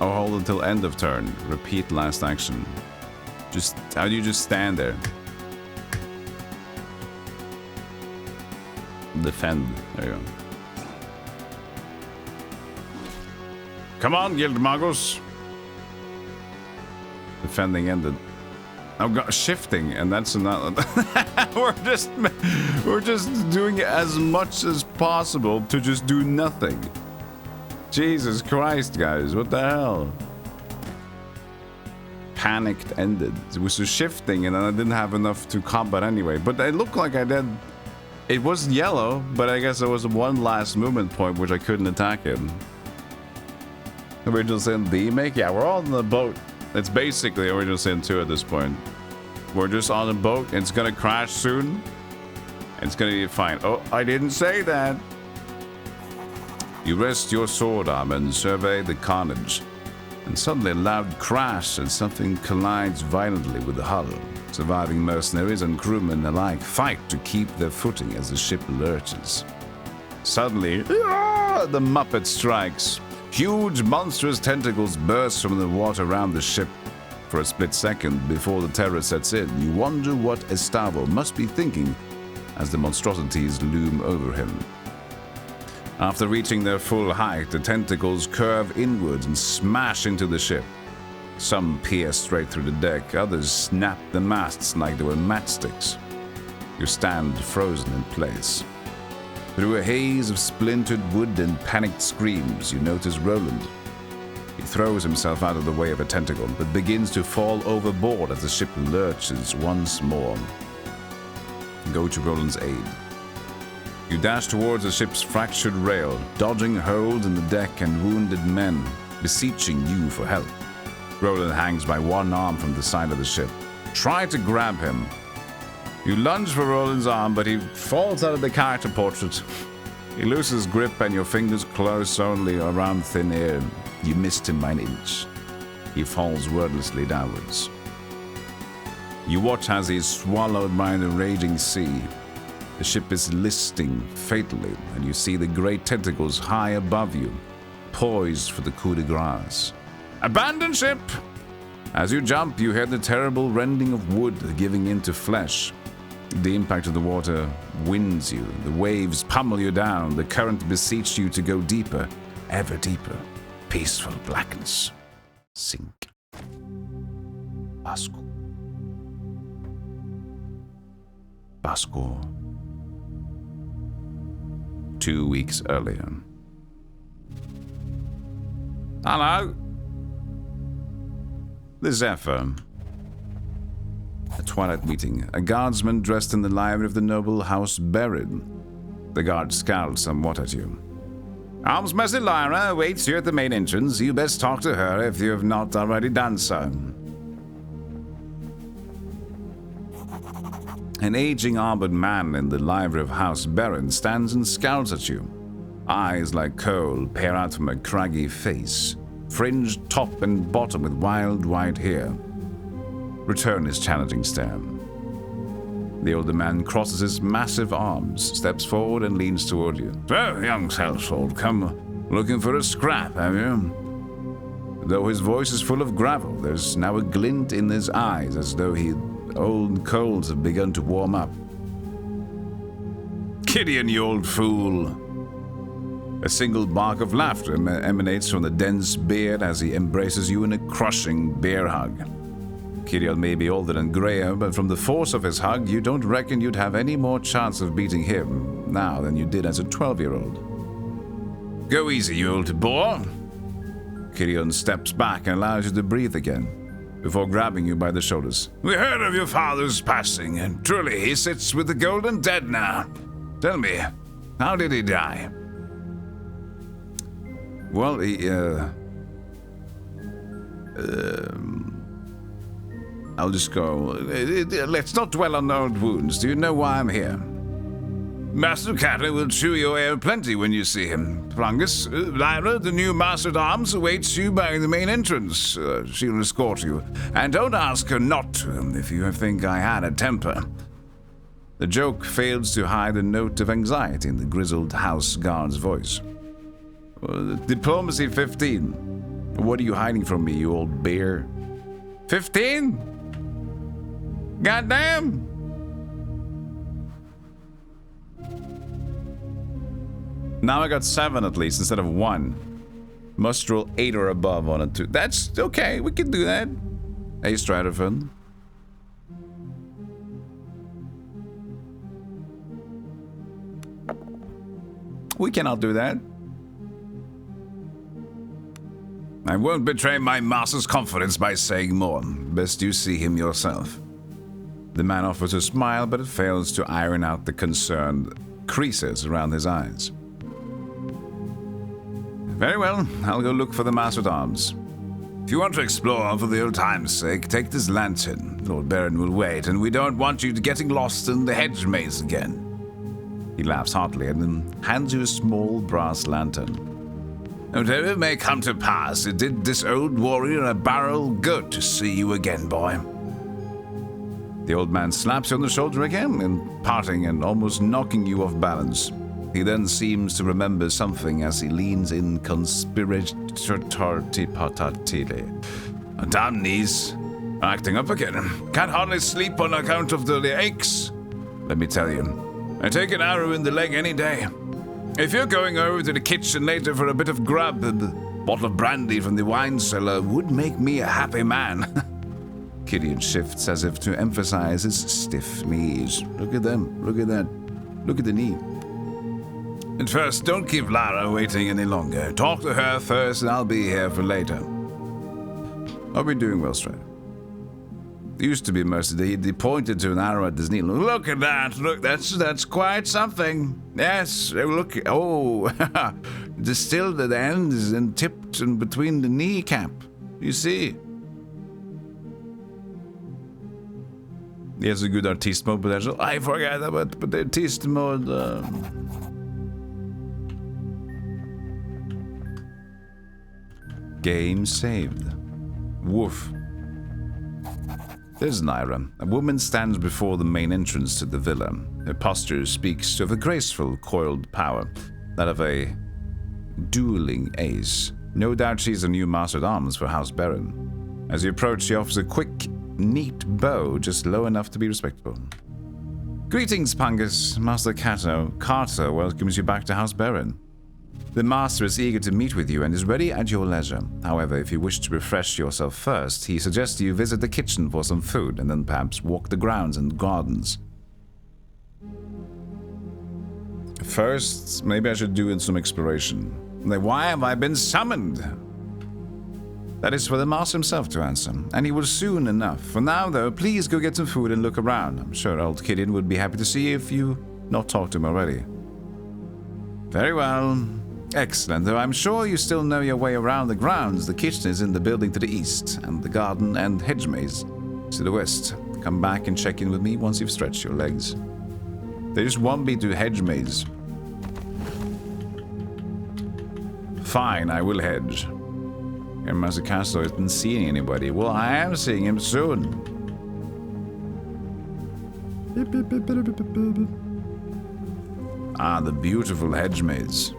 Oh, hold until end of turn. Repeat last action. How do you just stand there? Defend. There you go. Come on, Guildmagos. Defending ended. I've got shifting, and that's another. we're just doing as much as possible to just do nothing. Jesus Christ, guys, what the hell? Panicked ended. It was just shifting, and then I didn't have enough to combat anyway. But it looked like I did. It was yellow, but I guess there was one last movement point which I couldn't attack him. Original Sin D make? Yeah, we're all on the boat. It's basically Original Sin 2 at this point. We're just on a boat. It's gonna crash soon. It's gonna be fine. Oh, I didn't say that. You rest your sword arm and survey the carnage. And suddenly a loud crash and something collides violently with the hull. Surviving mercenaries and crewmen alike fight to keep their footing as the ship lurches. Suddenly, the Muppet strikes. Huge, monstrous tentacles burst from the water around the ship. For a split second before the terror sets in, you wonder what Estavo must be thinking as the monstrosities loom over him. After reaching their full height, the tentacles curve inwards and smash into the ship. Some pierce straight through the deck, others snap the masts like they were matchsticks. You stand frozen in place. Through a haze of splintered wood and panicked screams, you notice Roland. He throws himself out of the way of a tentacle, but begins to fall overboard as the ship lurches once more. Go to Roland's aid. You dash towards the ship's fractured rail, dodging holes in the deck and wounded men, beseeching you for help. Roland hangs by one arm from the side of the ship. Try to grab him. You lunge for Roland's arm, but he falls out of the character portrait. He loses grip and your fingers close only around thin air. You missed him by an inch. He falls wordlessly downwards. You watch as he is swallowed by the raging sea. The ship is listing fatally, and you see the great tentacles high above you, poised for the coup de grace. Abandon ship! As you jump, you hear the terrible rending of wood giving into flesh. The impact of the water winds you. The waves pummel you down. The current beseech you to go deeper, ever deeper. Peaceful blackness. Sink. Basco. Basco. 2 weeks earlier. Hello. The Zephyr. A twilight meeting. A guardsman dressed in the livery of the noble house Berin. The guard scowled somewhat at you. Almsmaster Lyra awaits you at the main entrance. You best talk to her if you have not already done so. An aging armored man in the livery of House Berin stands and scowls at you. Eyes like coal peer out from a craggy face, fringed top and bottom with wild white hair. Return his challenging stare. The older man crosses his massive arms, steps forward and leans toward you. So, young sellsword, come looking for a scrap, have you? Though his voice is full of gravel, there's now a glint in his eyes as though old coals have begun to warm up. Gideon, you old fool! A single bark of laughter emanates from the dense beard as he embraces you in a crushing bear hug. Kirill may be older than grayer, but from the force of his hug, you don't reckon you'd have any more chance of beating him now than you did as a 12-year-old. Go easy, you old boar! Kirill steps back and allows you to breathe again, before grabbing you by the shoulders. We heard of your father's passing, and truly he sits with the golden dead now. Tell me, how did he die? Well, I'll just go. Let's not dwell on old wounds. Do you know why I'm here? Master Catler will chew your ear plenty when you see him. Plungus, Lyra, the new Master at Arms, awaits you by the main entrance. She'll escort you. And don't ask her not to if you think I had a temper. The joke fails to hide a note of anxiety in the grizzled house guard's voice. Diplomacy 15. What are you hiding from me, you old bear? 15? Goddamn! Now I got 7 at least instead of 1. Must roll 8 or above on it too. That's okay, we can do that. Hey, Stratofan. We cannot do that. I won't betray my master's confidence by saying more. Best you see him yourself. The man offers a smile, but it fails to iron out the concerned creases around his eyes. Very well, I'll go look for the Master-at-Arms. If you want to explore for the old time's sake, take this lantern. Lord Baron will wait, and we don't want you getting lost in the hedge maze again. He laughs heartily and then hands you a small brass lantern. Whatever may come to pass, it did this old warrior a barrel good to see you again, boy. The old man slaps you on the shoulder again, in parting and almost knocking you off balance. He then seems to remember something as he leans in conspiratorily. Damn knees. Acting up again. Can't hardly sleep on account of the aches. Let me tell you, I take an arrow in the leg any day. If you're going over to the kitchen later for a bit of grub, a bottle of brandy from the wine cellar would make me a happy man. Gideon shifts as if to emphasize his stiff knees. Look at them. Look at that. Look at the knee. And first, don't keep Lara waiting any longer. Talk to her first, and I'll be here for later. I've been doing well, Strad. Used to be Mercy. He pointed to an arrow at his knee. Look at that. Look, that's quite something. Yes, look. Oh, the end is tipped in between the kneecap. You see? He has a good artist mode potential. I forgot about the artist mode. Game saved. Woof. There's Naira. A woman stands before the main entrance to the villa. Her posture speaks of a graceful, coiled power, that of a dueling ace. No doubt she's a new master-at-arms for House Baron. As you approach, she offers a quick, neat bow, just low enough to be respectful. Greetings, Pungus. Master Carter welcomes you back to House Baron. The master is eager to meet with you and is ready at your leisure. However, if you wish to refresh yourself first, he suggests you visit the kitchen for some food and then perhaps walk the grounds and gardens. First, maybe I should do some exploration. Why have I been summoned? That is for the master himself to answer, and he will soon enough. For now, though, please go get some food and look around. I'm sure old Gideon would be happy to see you if you not talked to him already. Very well. Excellent, though I'm sure you still know your way around the grounds. The kitchen is in the building to the east, and the garden and hedge maze to the west. Come back and check in with me once you've stretched your legs. There just won't be to hedge maze. Fine, I will hedge. And Master Castle isn't seeing anybody. Well, I am seeing him soon. Ah, the beautiful hedge maze.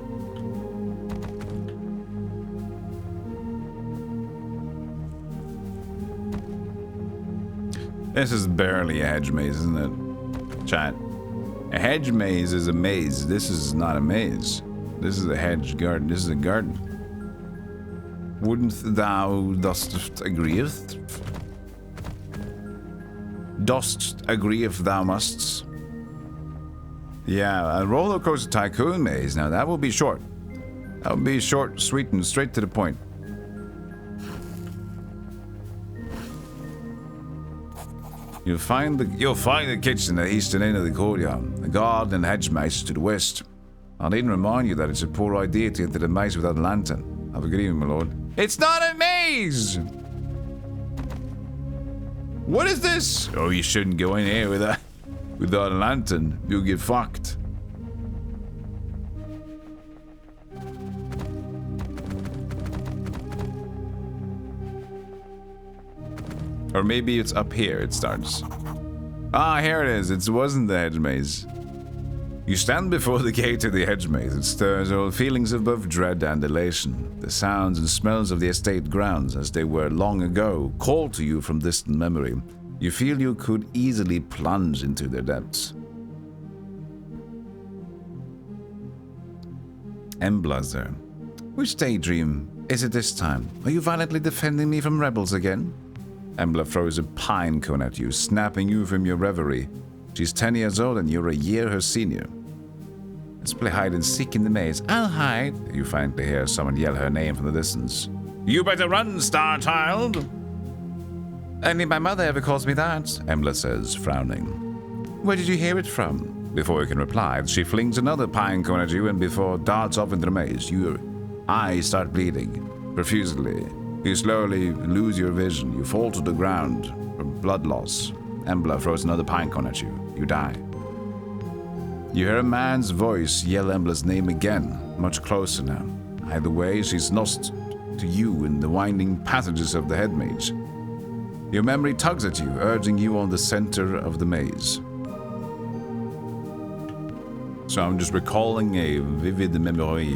This is barely a hedge maze, isn't it? Chat. A hedge maze is a maze. This is not a maze. This is a hedge garden. This is a garden. Wouldn't thou dost agree if? Dost agree if thou musts? Yeah, a roller coaster tycoon maze. Now that will be short. That will be short, sweet, and straight to the point. You'll find the kitchen at the eastern end of the courtyard, the garden and hedge maze to the west. I needn't remind you that it's a poor idea to enter the maze without a lantern. Have a good evening, my lord. It's not a maze! What is this? Oh, you shouldn't go in here without a lantern. You'll get fucked. Or maybe it's up here it starts. Ah, here it is. It wasn't the hedge maze. You stand before the gate of the hedge maze. It stirs all feelings of both dread and elation. The sounds and smells of the estate grounds, as they were long ago, call to you from distant memory. You feel you could easily plunge into their depths. Emblazer. Which daydream is it this time? Are you violently defending me from rebels again? Embla throws a pine cone at you, snapping you from your reverie. She's 10 years old and you're a year her senior. Let's play hide and seek in the maze. I'll hide. You finally hear someone yell her name from the distance. You better run, star child! Only my mother ever calls me that, Embla says, frowning. Where did you hear it from? Before you can reply, she flings another pine cone at you and before darts off into the maze, your eyes start bleeding profusely. You slowly lose your vision. You fall to the ground from blood loss. Embla throws another pine cone at you. You die. You hear a man's voice yell Embla's name again, much closer now. Either way, she's lost to you in the winding passages of the head mage. Your memory tugs at you, urging you on the center of the maze. So I'm just recalling a vivid memory.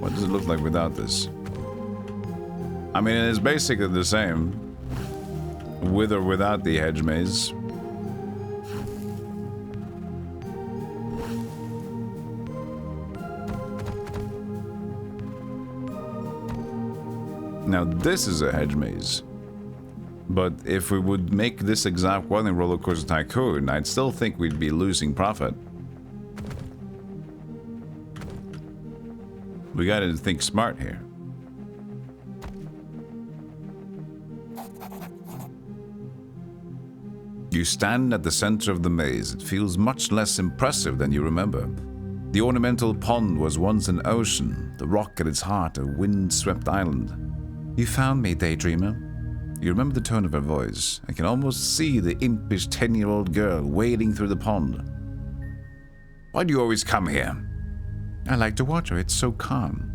What does it look like without this? I mean, it's basically the same, with or without the hedge maze. Now this is a hedge maze. But if we would make this exact one in Roller Coaster Tycoon, I'd still think we'd be losing profit. We gotta think smart here. You stand at the center of the maze. It feels much less impressive than you remember. The ornamental pond was once an ocean, the rock at its heart a wind-swept island. You found me, daydreamer. You remember the tone of her voice. I can almost see the impish 10-year-old girl wading through the pond. Why do you always come here? I like to watch her, it's so calm.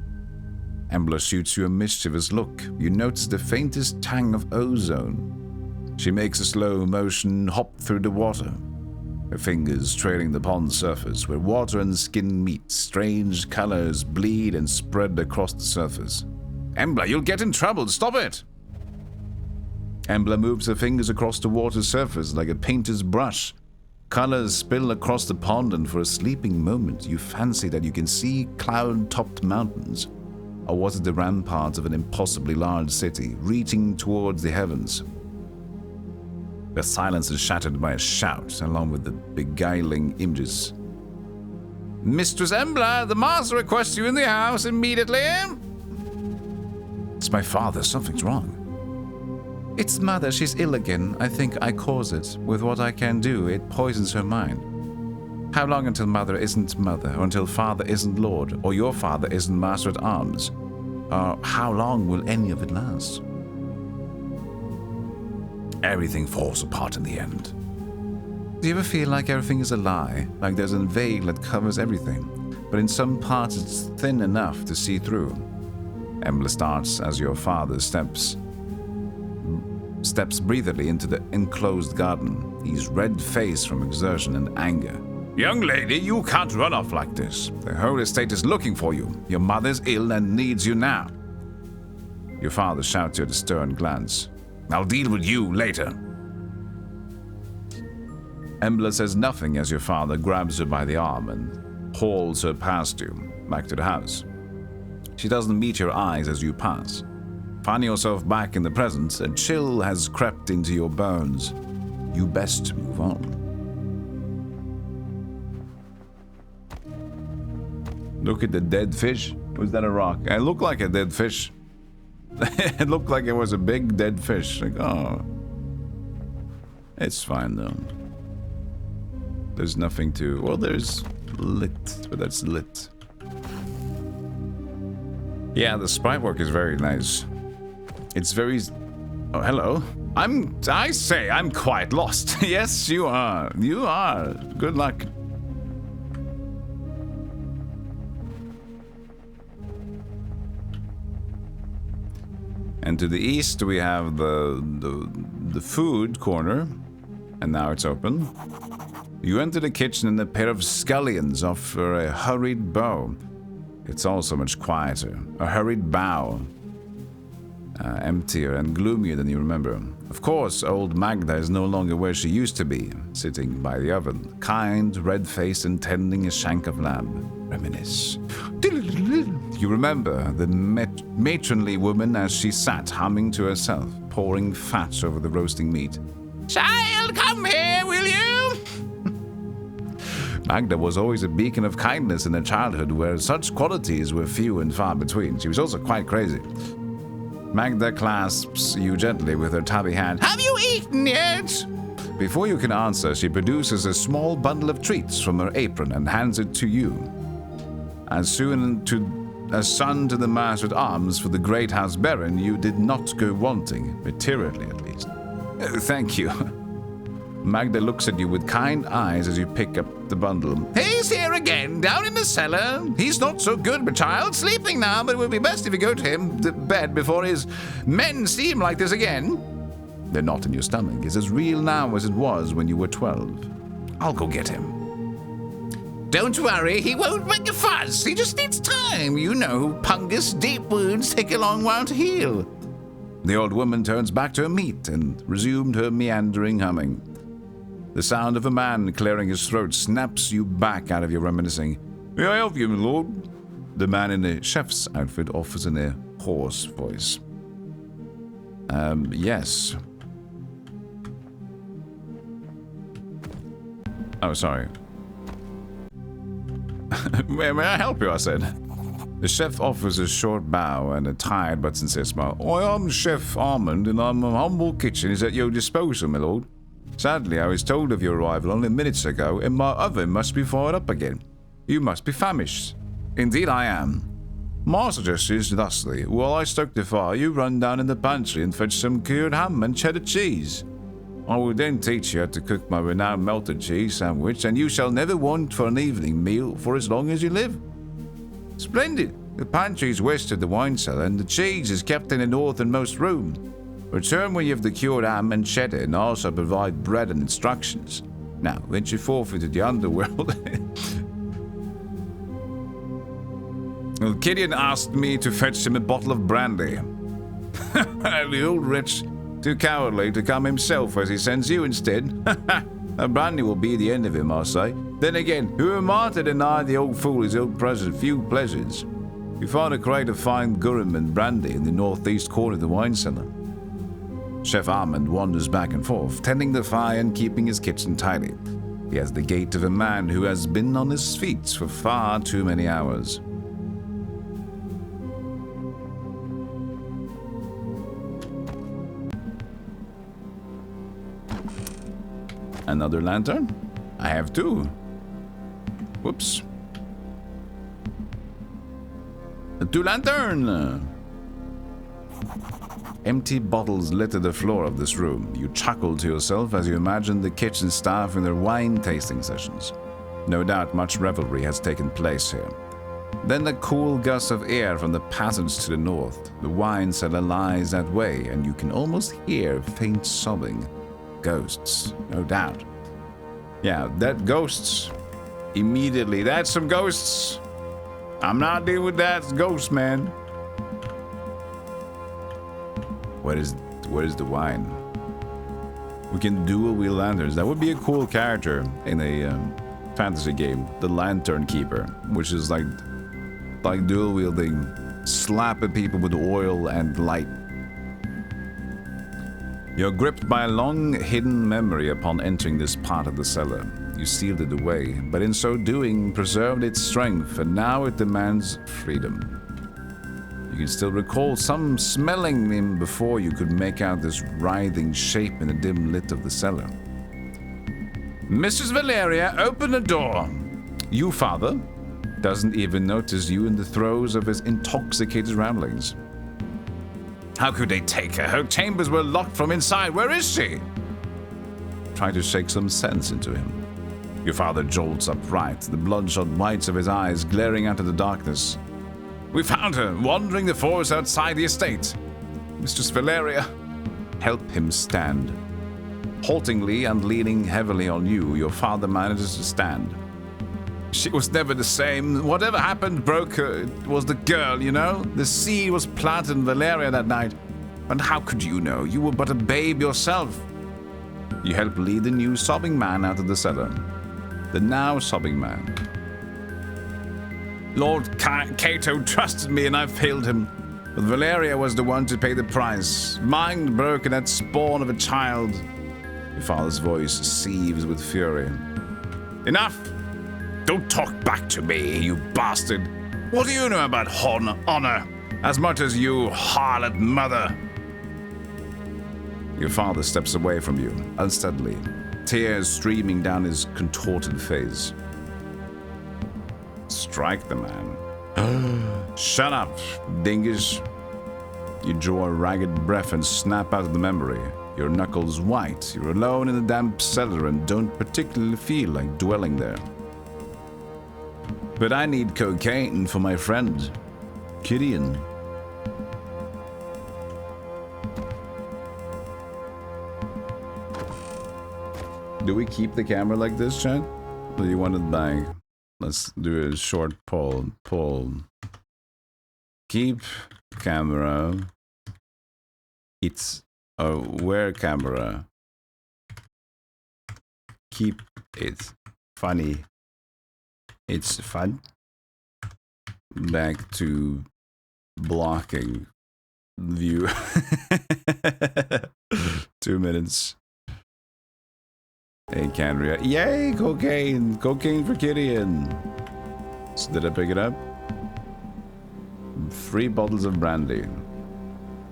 Embla shoots you a mischievous look. You notice the faintest tang of ozone. She makes a slow motion hop through the water. Her fingers trailing the pond's surface, where water and skin meet. Strange colors bleed and spread across the surface. Embla, you'll get in trouble, stop it! Embla moves her fingers across the water's surface like a painter's brush. Colors spill across the pond, and for a sleeping moment, you fancy that you can see cloud-topped mountains. Or was it the ramparts of an impossibly large city, reaching towards the heavens? The silence is shattered by a shout, along with the beguiling images. Mistress Embla, the master requests you in the house immediately. It's my father, something's wrong. It's mother, she's ill again. I think I cause it. With what I can do, it poisons her mind. How long until mother isn't mother, or until father isn't lord, or your father isn't master at arms? Or how long will any of it last? Everything falls apart in the end. Do you ever feel like everything is a lie? Like there's a veil that covers everything, but in some parts it's thin enough to see through? Embla starts as your father steps breathedly into the enclosed garden, his red face from exertion and anger. Young lady, you can't run off like this. The whole estate is looking for you. Your mother's ill and needs you now. Your father shouts you with a stern glance. I'll deal with you later. Embla says nothing as your father grabs her by the arm and hauls her past you, back to the house. She doesn't meet your eyes as you pass. Finding yourself back in the present, a chill has crept into your bones. You best move on. Look at the dead fish. Was that a rock? It looked like a dead fish. It looked like it was a big dead fish. Like, oh. It's fine though. There's nothing to... Well, there's lit, but that's lit. Yeah, the sprite work is very nice. It's very... Oh, hello. I say I'm quite lost. Yes, you are. You are. Good luck. And to the east we have the food corner, and now it's open. You enter the kitchen and a pair of scullions offer a hurried bow. It's all so much quieter. A hurried bow. emptier and gloomier than you remember. Of course, old Magda is no longer where she used to be, sitting by the oven, kind, red-faced and tending a shank of lamb. Reminisce. You remember the matronly woman as she sat humming to herself, pouring fat over the roasting meat. Child, come here, will you? Magda was always a beacon of kindness in her childhood, where such qualities were few and far between. She was also quite crazy. Magda clasps you gently with her tubby hand. Have you eaten yet? Before you can answer, she produces a small bundle of treats from her apron and hands it to you. As son to the master at arms for the great house baron, you did not go wanting, materially at least. Thank you. Magda looks at you with kind eyes as you pick up the bundle. He's here again, down in the cellar. He's not so good, my child. Sleeping now, but it would be best if you go to him to bed before his men see him like this again. The knot in your stomach is as real now as it was when you were 12. I'll go get him. Don't worry, he won't make a fuss. He just needs time. You know, pungus, deep wounds take a long while to heal. The old woman turns back to her meat and resumed her meandering humming. The sound of a man clearing his throat snaps you back out of your reminiscing. May I help you, my lord? The man in the chef's outfit offers in a hoarse voice. Yes. Oh, sorry. May I help you, I said. The chef offers a short bow and a tired but sincere smile. I am Chef Armand, and my humble kitchen is at your disposal, my lord. Sadly, I was told of your arrival only minutes ago, and my oven must be fired up again. You must be famished. Indeed I am. My suggestion is thusly, while I stoke the fire, you run down in the pantry and fetch some cured ham and cheddar cheese. I will then teach you how to cook my renowned melted cheese sandwich, and you shall never want for an evening meal for as long as you live. Splendid! The pantry is west of the wine cellar, and the cheese is kept in the northernmost room. Return when you have the cured ham and cheddar, and also provide bread and instructions. Now, venture forth into the underworld. Well, Gideon asked me to fetch him a bottle of brandy. The old wretch, too cowardly to come himself, as he sends you instead. A brandy will be the end of him, I say. Then again, who am I to deny the old fool his old present few pleasures? You find a crate of fine garum and brandy in the northeast corner of the wine cellar. Chef Armand wanders back and forth, tending the fire and keeping his kitchen tidy. He has the gait of a man who has been on his feet for far too many hours. Another lantern? I have two. Whoops. Two lantern! Empty bottles litter the floor of this room. You chuckle to yourself as you imagine the kitchen staff in their wine tasting sessions. No doubt much revelry has taken place here. Then the cool gust of air from the passage to the north. The wine cellar lies that way, and you can almost hear faint sobbing. Ghosts, no doubt. Yeah, that ghosts. Immediately, that's some ghosts. I'm not dealing with that ghost, man. Where is the wine? We can dual wield lanterns. That would be a cool character in a fantasy game. The Lantern Keeper, which is like dual wielding, slapping people with oil and light. You're gripped by a long hidden memory upon entering this part of the cellar. You sealed it away, but in so doing preserved its strength, and now it demands freedom. You can still recall some smelling him before you could make out this writhing shape in the dim lit of the cellar. Mrs. Valeria, open the door. You, father, doesn't even notice you in the throes of his intoxicated ramblings. How could they take her? Her chambers were locked from inside. Where is she? Try to shake some sense into him. Your father jolts upright, the bloodshot whites of his eyes glaring out of the darkness. We found her, wandering the forest outside the estate. Mistress Valeria, help him stand. Haltingly and leaning heavily on you, your father manages to stand. She was never the same. Whatever happened broke her. It was the girl, you know? The seed was planted in Valeria that night. And how could you know? You were but a babe yourself. You helped lead the new sobbing man out of the cellar. The now sobbing man. Lord Cato trusted me and I failed him. But Valeria was the one to pay the price. Mind broken at spawn of a child. Your father's voice seethes with fury. Enough! Don't talk back to me, you bastard! What do you know about honor? As much as you, harlot mother! Your father steps away from you, unsteadily, tears streaming down his contorted face. Strike the man. Shut up, dingus. You draw a ragged breath and snap out of the memory. Your knuckles white. You're alone in a damp cellar and don't particularly feel like dwelling there. But I need cocaine for my friend, Gideon. Do we keep the camera like this, chat? Or do you want it back? Let's do a short poll. Keep camera. It's where camera. Keep it funny. It's fun. Back to blocking view. 2 minutes. Hey, Candria. Yay, cocaine! Cocaine for Gideon! So did I pick it up? 3 bottles of brandy.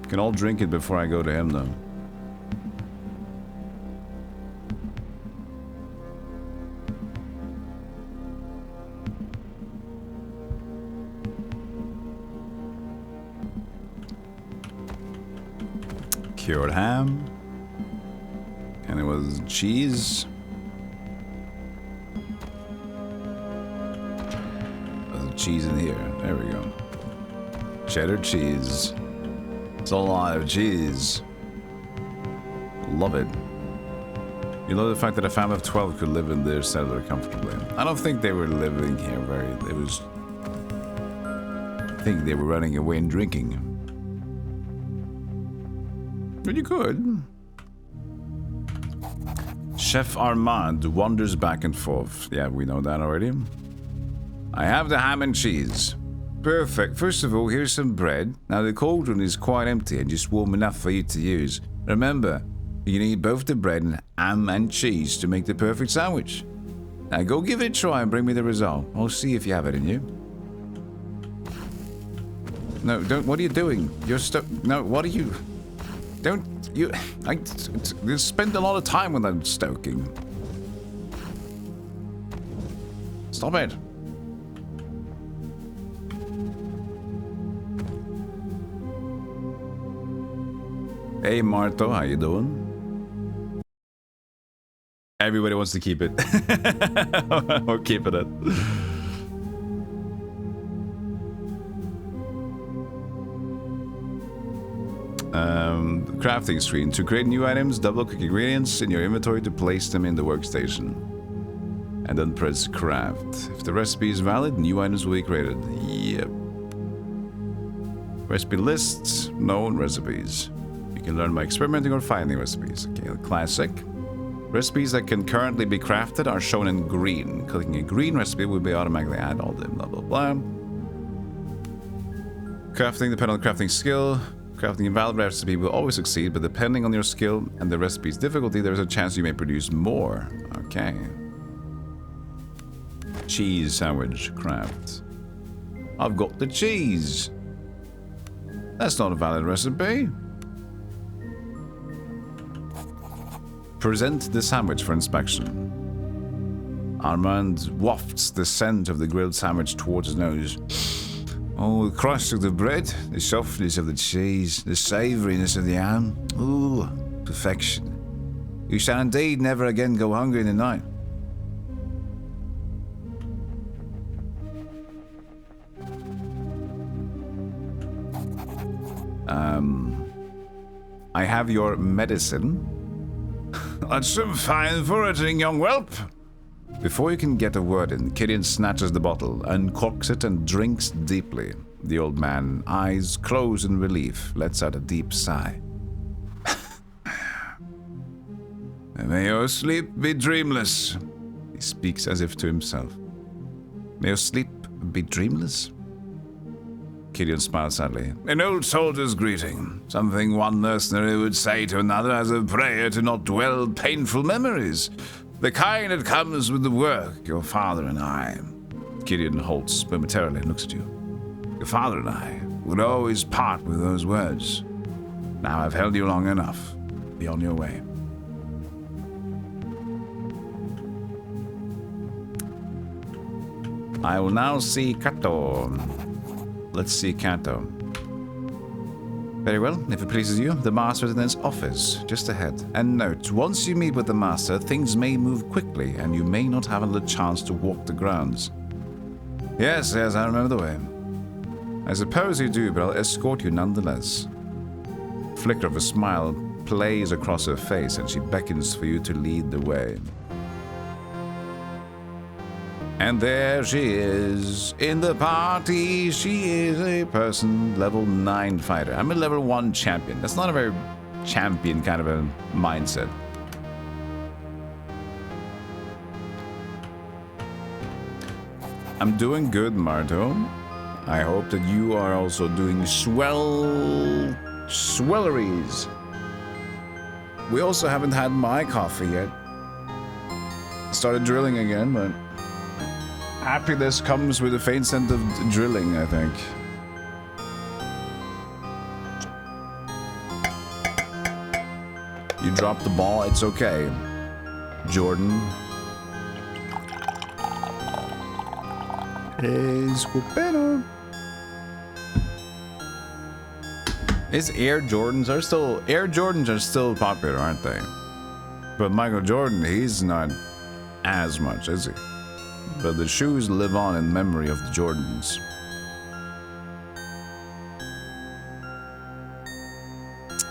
Can all drink it before I go to him, though. Cured ham. And it was cheese. There's cheese in here. There we go. Cheddar cheese. It's a lot of cheese. Love it. You know the fact that a family of 12 could live in their cellar comfortably. I don't think they were living here very... It was... I think they were running away and drinking. But you could. Chef Armand wanders back and forth. Yeah, we know that already. I have the ham and cheese. Perfect. First of all, here's some bread. Now, the cauldron is quite empty and just warm enough for you to use. Remember, you need both the bread and ham and cheese to make the perfect sandwich. Now, go give it a try and bring me the result. I'll see if you have it in you. No, don't. What are you doing? You're stuck. No, what are you... Don't you... I spend a lot of time when I'm stoking. Stop it. Hey Marto, how you doing? Everybody wants to keep it. We're keeping it. Crafting screen. To create new items, double-click ingredients in your inventory to place them in the workstation. And then press craft. If the recipe is valid, new items will be created. Yep. Recipe lists, known recipes. You can learn by experimenting or finding recipes. Okay, classic. Recipes that can currently be crafted are shown in green. Clicking a green recipe will be automatically add all the blah blah blah. Crafting depends on the crafting skill. Crafting a valid recipe will always succeed, but depending on your skill and the recipe's difficulty, there's a chance you may produce more. Okay. Cheese sandwich craft. I've got the cheese. That's not a valid recipe. Present the sandwich for inspection. Armand wafts the scent of the grilled sandwich towards his nose. Oh, the crust of the bread, the softness of the cheese, the savouriness of the ham. Ooh, perfection. You shall indeed never again go hungry in the night. I have your medicine. That's some fine foraging, young whelp. Before you can get a word in, Gideon snatches the bottle, uncorks it, and drinks deeply. The old man, eyes closed in relief, lets out a deep sigh. May your sleep be dreamless. He speaks as if to himself. May your sleep be dreamless? Gideon smiled sadly. An old soldier's greeting. Something one mercenary would say to another as a prayer to not dwell painful memories. The kind that comes with the work, your father and I. Gideon halts momentarily and looks at you. Your father and I would always part with those words. Now I've held you long enough. Be on your way. I will now see Kato. Let's see Kato. Very well, if it pleases you, the master is in his office, just ahead. And note, once you meet with the master, things may move quickly, and you may not have another chance to walk the grounds. Yes, I remember the way. I suppose you do, but I'll escort you nonetheless. Flicker of a smile plays across her face, and she beckons for you to lead the way. And there she is, in the party. She is a person, level 9 fighter. I'm a level 1 champion. That's not a very champion kind of a mindset. I'm doing good, Marto. I hope that you are also doing swelleries. We also haven't had my coffee yet. Started drilling again, but happiness comes with a faint scent of drilling, I think. You dropped the ball, it's okay. Jordan. Es bueno. Air Jordans are still popular, aren't they? But Michael Jordan, he's not as much, is he? But the shoes live on in memory of the Jordans.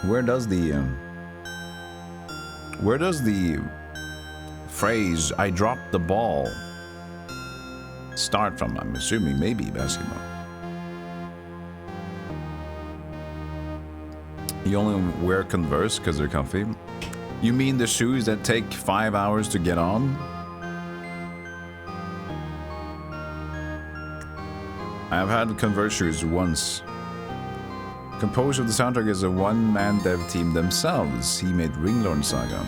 Where does the phrase "I dropped the ball" start from? I'm assuming maybe basketball. You only wear Converse because they're comfy? You mean the shoes that take 5 hours to get on? I've had Converse shoes once. Composer of the soundtrack is a one-man dev team themselves. He made Ringlorn Saga.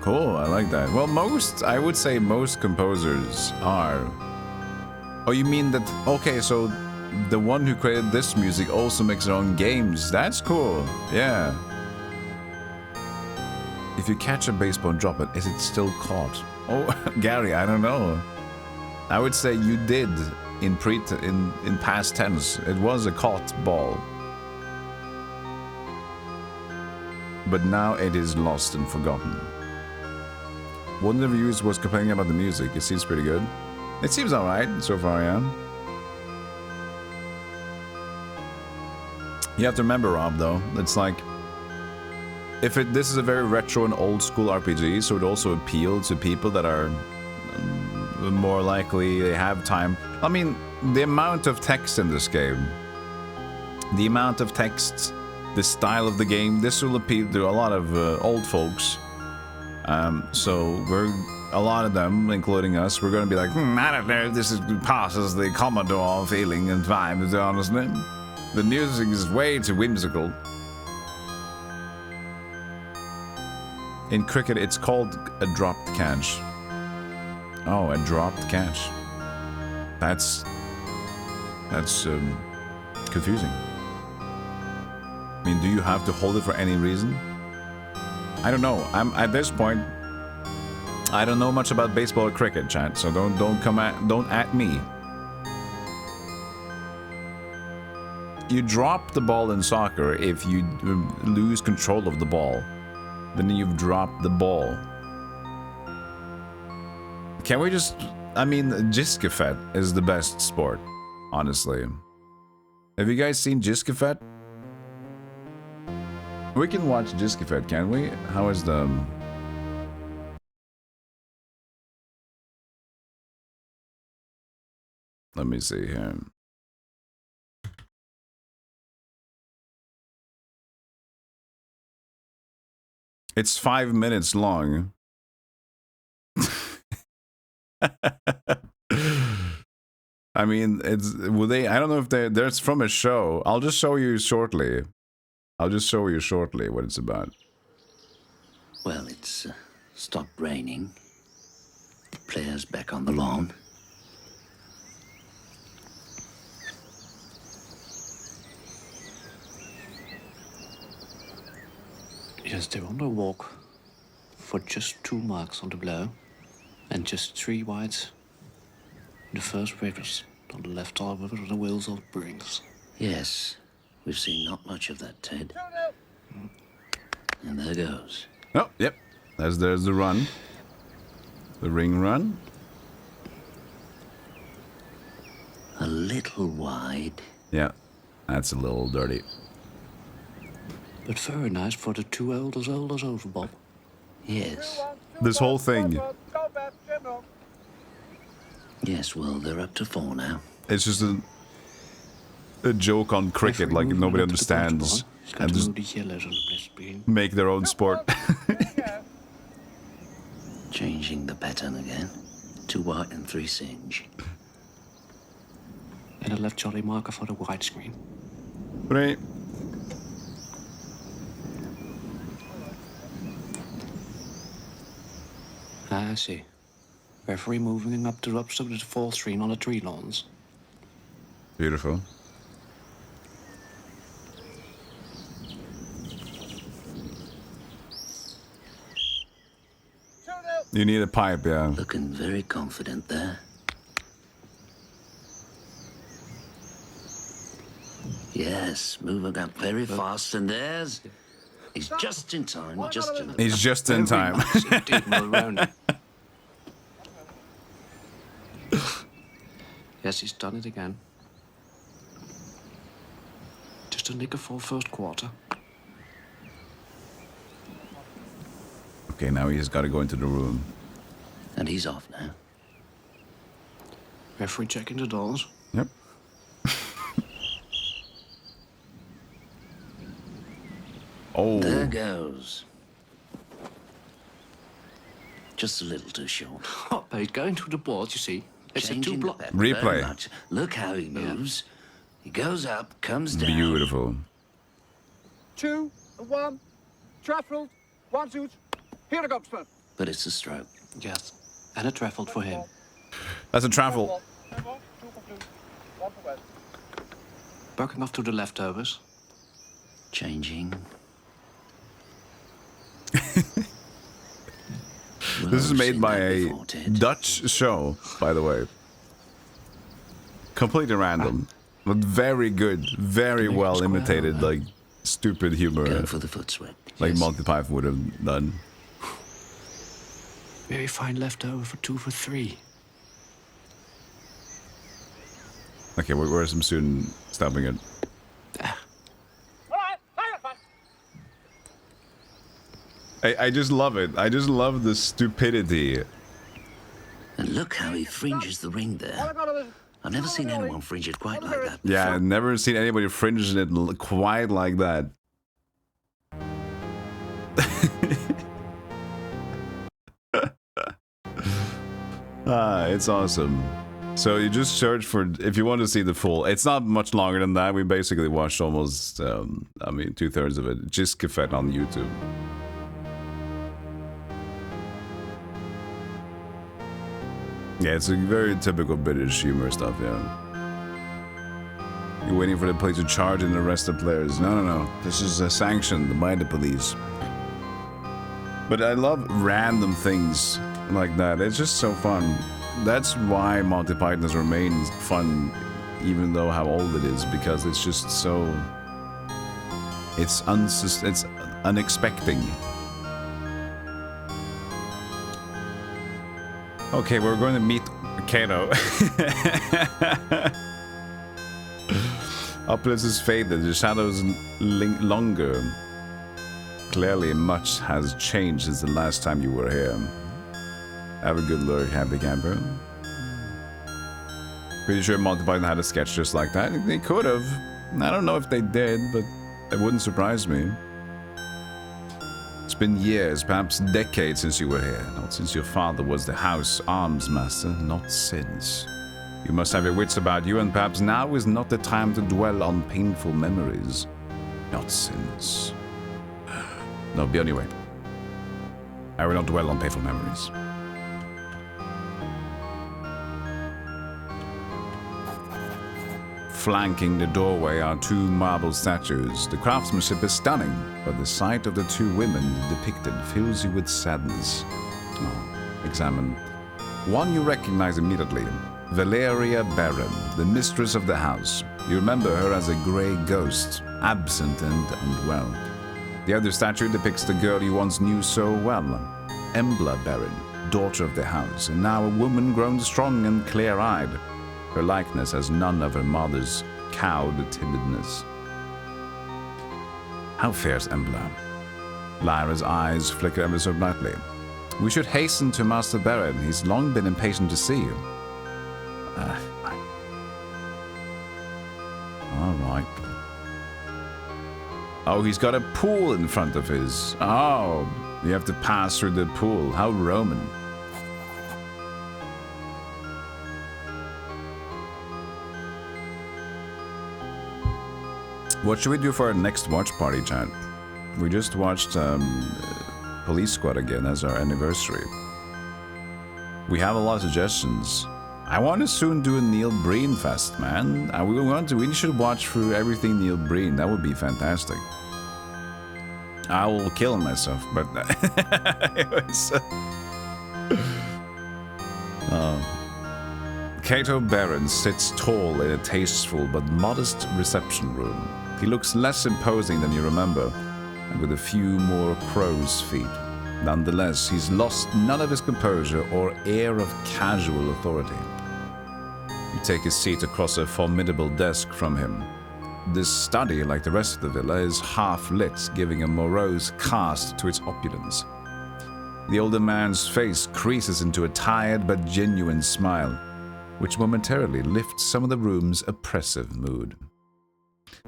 Cool, I like that. Well, I would say most composers are. Oh, you mean that? Okay, so the one who created this music also makes their own games. That's cool. Yeah. If you catch a baseball and drop it, is it still caught? Oh, Gary, I don't know. I would say you did in past tense. It was a caught ball. But now it is lost and forgotten. One of the reviews was complaining about the music. It seems pretty good. It seems alright so far, yeah. You have to remember, Rob, though, it's like, this is a very retro and old school RPG, so it also appeals to people that are more likely they have time. I mean, the amount of text in this game, the amount of text, the style of the game, this will appeal to a lot of old folks. So a lot of them, including us, we're going to be like, I don't know if this passes the Commodore feeling and vibe, honestly. The music is way too whimsical. In cricket, it's called a dropped catch. Oh, a dropped catch. That's confusing. I mean, do you have to hold it for any reason? I don't know. At this point, I don't know much about baseball or cricket, chat. So don't at me. You drop the ball in soccer if you lose control of the ball. Then you've dropped the ball. Can we just... I mean, Jiskafet is the best sport, honestly. Have you guys seen Jiskafet? We can watch Jiskafet, can we? How is the... Let me see here. It's 5 minutes long. I mean, it's will they? I don't know if there's from a show. I'll just show you shortly. I'll just show you shortly what it's about. Well, it's stopped raining. The players back on the lawn. Yes, they're on the walk for just 2 marks on the blow and just 3 wides. The first rivers on the left side of the wheels of brings. Yes, we've seen not much of that, Ted. And there goes. Oh, yep. There's the run. The ring run. A little wide. Yeah, that's a little dirty. But very nice for the 2 elders over, Bob. Yes. This whole thing. Yes, well, they're up to 4 now. It's just a joke on cricket, like nobody understands, and just make their own sport. Changing the pattern again. 2 white and 3 singe. And a left jolly marker for the wide screen. Right. I see. Referee moving up to the full screen on the 3 lawns. Beautiful. You need a pipe, yeah. Looking very confident there. Yes, moving up very fast, and there's... He's just in time, just in time. He's just in time. Yes, he's done it again. Just a nick for first quarter. Okay, now he's got to go into the room. And he's off now. Referee checking the doors. Yep. Oh. There goes. Just a little too short. Oh, but he's going to the board, you see. It's Changing a 2 block. the Replay. pattern very much. Look how he moves. He goes up, comes down. Beautiful. 2, 1, Trafford, 1 suit, here comes first. But it's a stroke. Yes, and a traveled for him. That's a travel. Bucking off to the leftovers. Changing. This is made by a Dutch show, by the way. Completely random, but very good, very well imitated, like stupid humor, Going for the foot sweep. like Yes. Monty Python would have done. Very fine leftover for 2 for 3. Okay, where's some student stopping it? I just love it. I just love the stupidity. And look how he fringes the ring there. I've never seen anyone fringe it quite like that. Yeah, I've never seen anybody fringing it quite like that. It's awesome. So you just search for, if you want to see the full, it's not much longer than that. We basically watched almost, I mean, 2/3 of it. Just Kefet on YouTube. Yeah, it's a very typical British humor stuff, yeah. You're waiting for the police to charge and arrest the players. No. This is sanctioned by the police. But I love random things like that. It's just so fun. That's why Monty Python's remains fun, even though how old it is, because it's just so... It's unexpected. Okay, we're going to meet Kato. Uplands is faded, the shadows longer. Clearly much has changed since the last time you were here. Have a good look, happy camper. Pretty sure Monty Python had a sketch just like that. They could have. I don't know if they did, but it wouldn't surprise me. It's been years, perhaps decades since you were here. Not since your father was the house arms master, not since. You must have your wits about you, and perhaps now is not the time to dwell on painful memories. Not since. No, be anyway. I will not dwell on painful memories. Flanking the doorway are two marble statues. The craftsmanship is stunning, but the sight of the two women depicted fills you with sadness. Oh, examine. One you recognize immediately. Valeria Baron, the mistress of the house. You remember her as a grey ghost, absent and unwell. The other statue depicts the girl you once knew so well, Embla Baron, daughter of the house, and now a woman grown strong and clear-eyed. Her likeness has none of her mother's cowed timidness. How fares Embla? Lyra's eyes flicker ever so brightly. We should hasten to Master Baron. He's long been impatient to see you. All right. Oh, he's got a pool in front of his. Oh, you have to pass through the pool. How Roman. What should we do for our next watch party, chat? We just watched Police Squad again as our anniversary. We have a lot of suggestions. I want to soon do a Neil Breen fest, man. We should watch through everything Neil Breen. That would be fantastic. I will kill myself, but it was, Cato Baron sits tall in a tasteful but modest reception room. He looks less imposing than you remember, and with a few more crow's feet. Nonetheless, he's lost none of his composure or air of casual authority. You take his seat across a formidable desk from him. This study, like the rest of the villa, is half-lit, giving a morose cast to its opulence. The older man's face creases into a tired but genuine smile, which momentarily lifts some of the room's oppressive mood.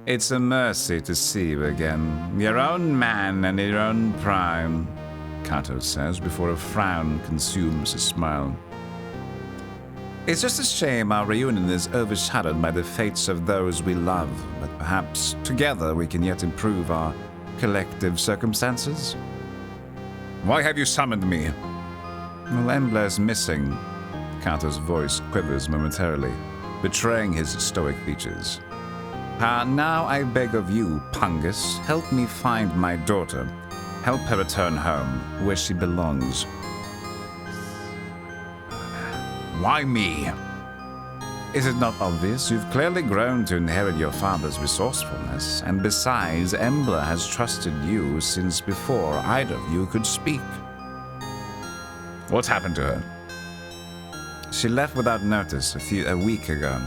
It's a mercy to see you again. Your own man and your own prime, Cato says before a frown consumes his smile. It's just a shame our reunion is overshadowed by the fates of those we love, but perhaps together we can yet improve our collective circumstances. Why have you summoned me? Well, Embla is missing. Cato's voice quivers momentarily, betraying his stoic features. Now I beg of you, Pungus, help me find my daughter. Help her return home, where she belongs. Why me? Is it not obvious? You've clearly grown to inherit your father's resourcefulness, and besides, Embla has trusted you since before either of you could speak. What happened to her? She left without notice a week ago.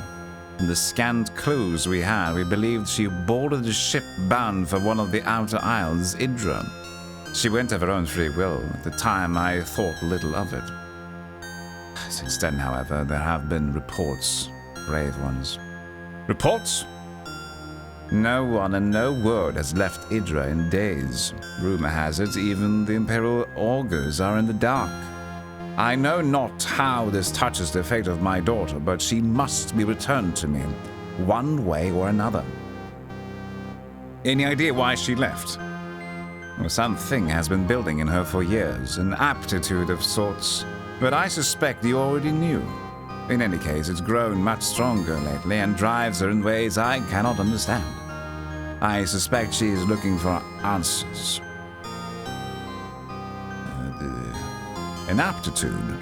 From the scant clues we had, we believed she boarded a ship bound for one of the outer isles, Idra. She went of her own free will. At the time, I thought little of it. Since then, however, there have been reports, brave ones. Reports? No one and no word has left Idra in days. Rumor has it even the Imperial augurs are in the dark. I know not how this touches the fate of my daughter, but she must be returned to me, one way or another. Any idea why she left? Well, something has been building in her for years, an aptitude of sorts, but I suspect you already knew. In any case, it's grown much stronger lately and drives her in ways I cannot understand. I suspect she is looking for answers. An aptitude.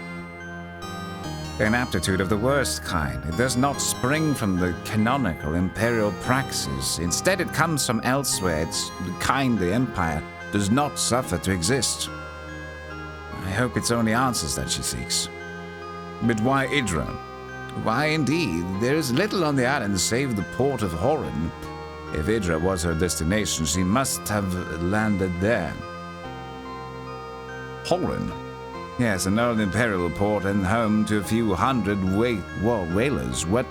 An aptitude of the worst kind. It does not spring from the canonical imperial praxis. Instead, it comes from elsewhere. It's the kind the Empire does not suffer to exist. I hope it's only answers that she seeks. But why Idra? Why indeed, there is little on the island save the port of Horin. If Idra was her destination, she must have landed there. Horin? Yes, an old imperial port and home to a few hundred whalers, home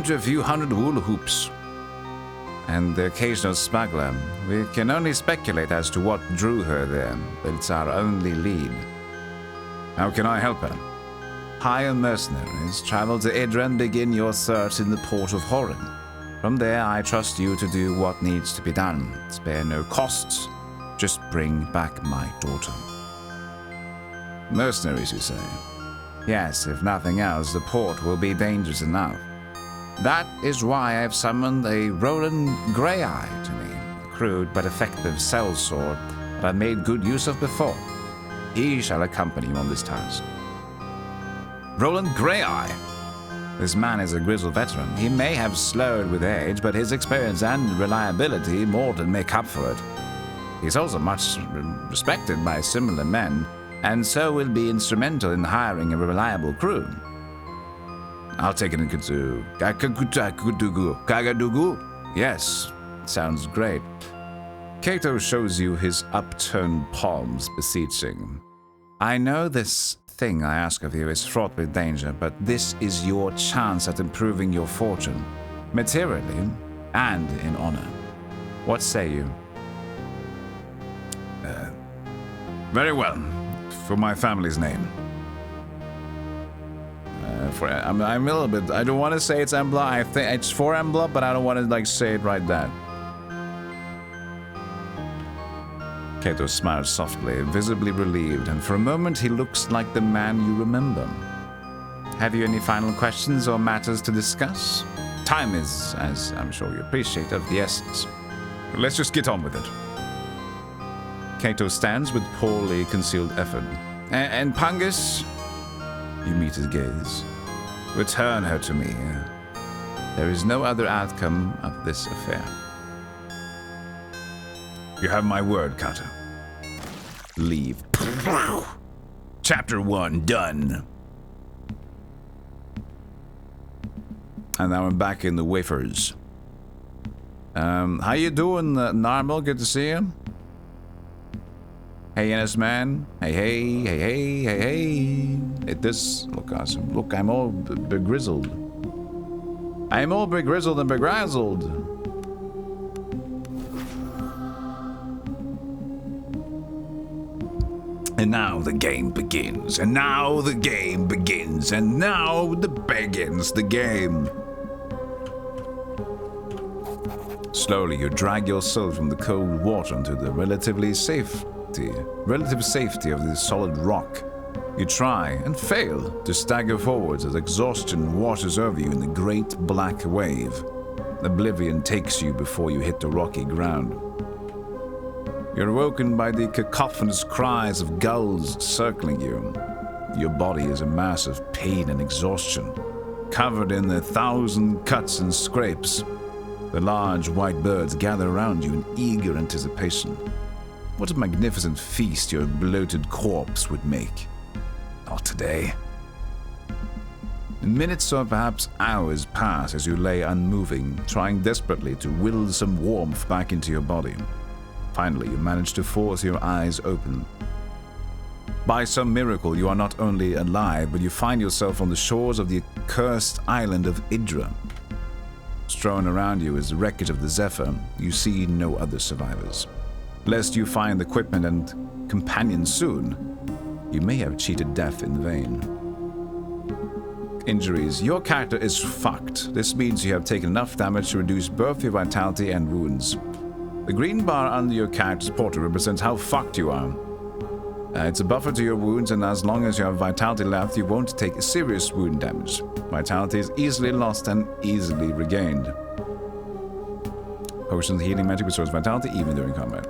to a few hundred hula hoops. and the occasional smuggler. We can only speculate as to what drew her there, but it's our only lead. How can I help her? Hire mercenaries, travel to Idra and begin your search in the port of Horin. From there, I trust you to do what needs to be done. Spare no costs. Just bring back my daughter. Mercenaries, you say? Yes, if nothing else, the port will be dangerous enough. That is why I have summoned a Roland Greyeye to me, a crude but effective sellsword that I made good use of before. He shall accompany you on this task. Roland Greyeye? This man is a grizzled veteran. He may have slowed with age, but his experience and reliability more than make up for it. He's also much respected by similar men, and so will be instrumental in hiring a reliable crew. I'll take it into Kagadugu. Yes, sounds great. Kato shows you his upturned palms, beseeching. I know this thing I ask of you is fraught with danger, but this is your chance at improving your fortune, materially and in honor. What say you? Very well. For my family's name. I'm a little bit. I don't want to say it's Embla. I think it's for Embla, but I don't want to say it right that. Kato smiles softly, visibly relieved, and for a moment he looks like the man you remember. Have you any final questions or matters to discuss? Time is, as I'm sure you appreciate, of the essence. Let's just get on with it. Kato stands with poorly concealed effort. And Pungus? You meet his gaze. Return her to me. There is no other outcome of this affair. You have my word, Kata. Leave. Chapter 1 done. And now I'm back in the wafers. How you doing, Narmal? Good to see you. Hey, Ennis man. Hey, hey, hey, hey, hey, hey. It this. Look, awesome. Look, I'm all begrizzled. I'm all begrizzled and begrazzled. And now the game begins. And now the game begins. And now begins the game. Slowly, you drag yourself from the cold water into the relative safety of the solid rock. You try and fail to stagger forwards as exhaustion washes over you in the great black wave. Oblivion takes you before you hit the rocky ground. You're awoken by the cacophonous cries of gulls circling you. Your body is a mass of pain and exhaustion, covered in 1,000 cuts and scrapes. The large white birds gather around you in eager anticipation. What a magnificent feast your bloated corpse would make. Not today. Minutes or perhaps hours pass as you lay unmoving, trying desperately to will some warmth back into your body. Finally, you manage to force your eyes open. By some miracle, you are not only alive, but you find yourself on the shores of the accursed island of Idra. Strewn around you is the wreckage of the Zephyr. You see no other survivors. Lest you find equipment and companions soon, you may have cheated death in vain. Injuries. Your character is fucked. This means you have taken enough damage to reduce both your vitality and wounds. The green bar under your character's portrait represents how fucked you are. It's a buffer to your wounds, and as long as you have vitality left, you won't take serious wound damage. Vitality is easily lost and easily regained. Potions healing magic restores vitality even during combat.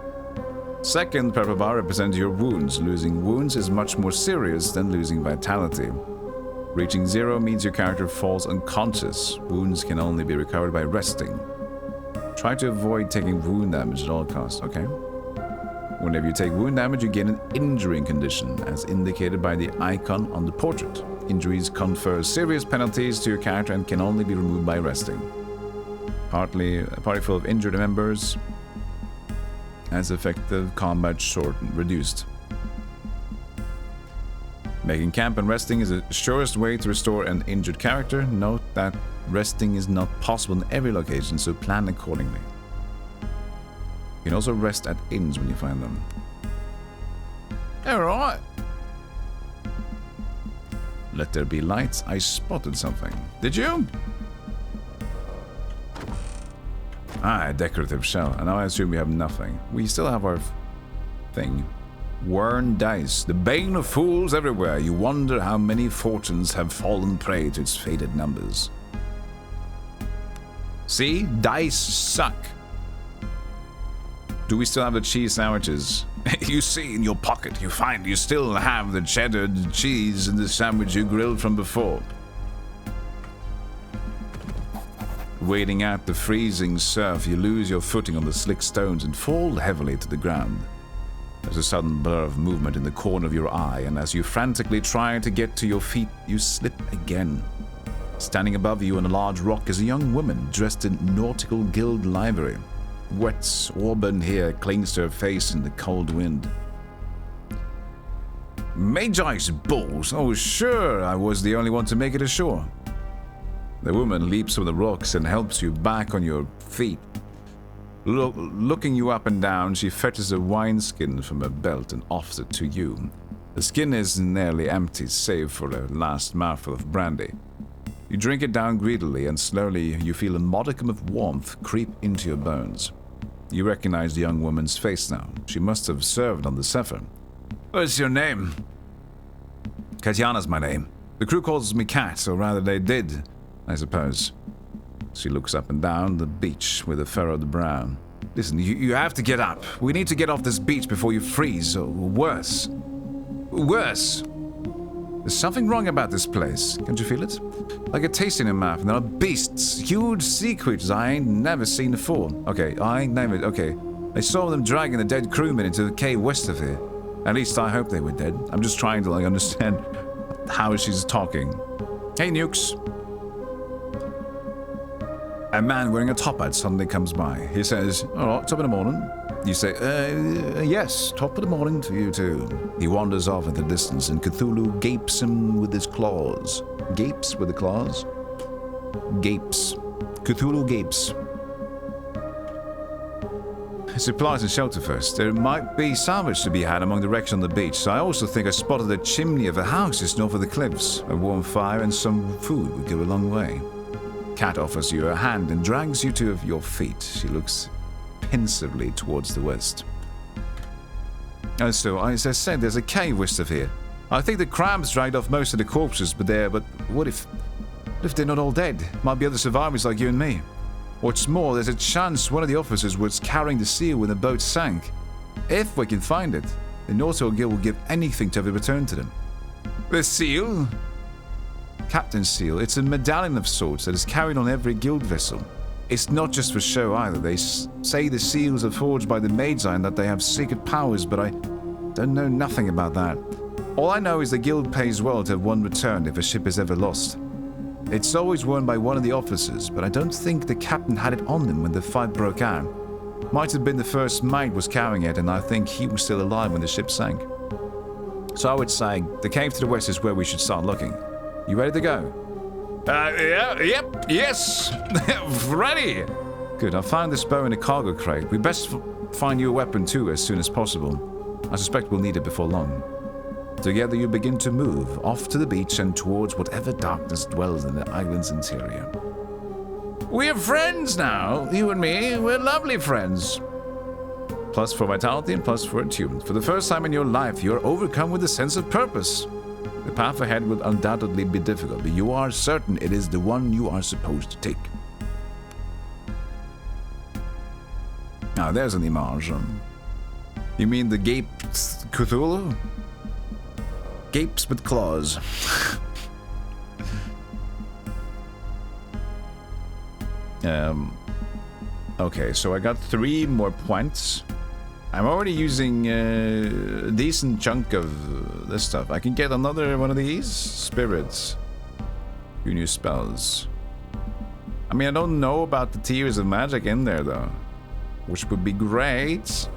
Second purple bar represents your wounds. Losing wounds is much more serious than losing vitality. Reaching 0 means your character falls unconscious. Wounds can only be recovered by resting. Try to avoid taking wound damage at all costs, okay? Whenever you take wound damage, you gain an injuring condition, as indicated by the icon on the portrait. Injuries confer serious penalties to your character and can only be removed by resting. A party full of injured members has effective combat shortened, reduced. Making camp and resting is the surest way to restore an injured character. Note that resting is not possible in every location, so plan accordingly. You can also rest at inns when you find them. Alright. Let there be lights. I spotted something. Did you? Ah, a decorative shell. And now I assume we have nothing. We still have our thing. Worn dice. The bane of fools everywhere. You wonder how many fortunes have fallen prey to its faded numbers. See? Dice suck. Do we still have the cheese sandwiches? You see in your pocket, you find you still have the cheddar cheese in the sandwich you grilled from before. Wading out the freezing surf, you lose your footing on the slick stones and fall heavily to the ground. There's a sudden blur of movement in the corner of your eye, and as you frantically try to get to your feet, you slip again. Standing above you on a large rock is a young woman dressed in nautical guild livery. Wet, auburn hair clings to her face in the cold wind. Magi's balls! Oh, sure, I was the only one to make it ashore. The woman leaps from the rocks and helps you back on your feet. Looking you up and down, she fetches a wineskin from her belt and offers it to you. The skin is nearly empty, save for a last mouthful of brandy. You drink it down greedily, and slowly you feel a modicum of warmth creep into your bones. You recognize the young woman's face now. She must have served on the Zephyr. What's your name? Katjana's my name. The crew calls me Kat, or rather they did, I suppose. She looks up and down the beach with a furrowed brow. Listen, you have to get up. We need to get off this beach before you freeze, or worse. Worse! There's something wrong about this place. Can't you feel it? Like a taste in your mouth, and there are beasts, huge sea creatures I ain't never seen before. Okay, I saw them dragging the dead crewmen into the cave west of here. At least I hope they were dead. I'm just trying to understand how she's talking. Hey, Nukes. A man wearing a top hat suddenly comes by. He says, alright, top of the morning. You say, yes, top of the morning to you too. He wanders off in the distance and Cthulhu gapes him with his claws. Gapes with the claws? Gapes. Cthulhu gapes. Supplies and shelter first. There might be salvage to be had among the wrecks on the beach, so I also think I spotted the chimney of a house just north of the cliffs. A warm fire and some food would go a long way. Kat offers you a hand and drags you to your feet. She looks pensively towards the west. So, as I said, there's a cave west of here. I think the crabs dragged off most of the corpses, but what if they're not all dead? Might be other survivors like you and me. What's more, there's a chance one of the officers was carrying the seal when the boat sank. If we can find it, the Nautical Guild will give anything to have it returned to them. The seal? Captain's seal. It's a medallion of sorts that is carried on every guild vessel. It's not just for show either. They say the seals are forged by the Magi and that they have secret powers, but I don't know nothing about that. All I know is the guild pays well to have one returned if a ship is ever lost. It's always worn by one of the officers, but I don't think the captain had it on him when the fight broke out. Might have been the first mate was carrying it, and I think he was still alive when the ship sank. So I would say the cave to the west is where we should start looking. You ready to go? Yes, ready. Good, I found this bow in a cargo crate. We best find you a weapon too as soon as possible. I suspect we'll need it before long. Together you begin to move, off to the beach and towards whatever darkness dwells in the island's interior. We're friends now, you and me. We're lovely friends. Plus for vitality and plus for attunement. For the first time in your life, you're overcome with a sense of purpose. The path ahead will undoubtedly be difficult, but you are certain it is the one you are supposed to take. Now, there's an image. You mean the gaped Cthulhu? Gapes with claws. Okay, so I got 3 more points. I'm already using a decent chunk of this stuff. I can get another one of these. Spirits. 2 new spells. I mean, I don't know about the tiers of magic in there, though. Which would be great.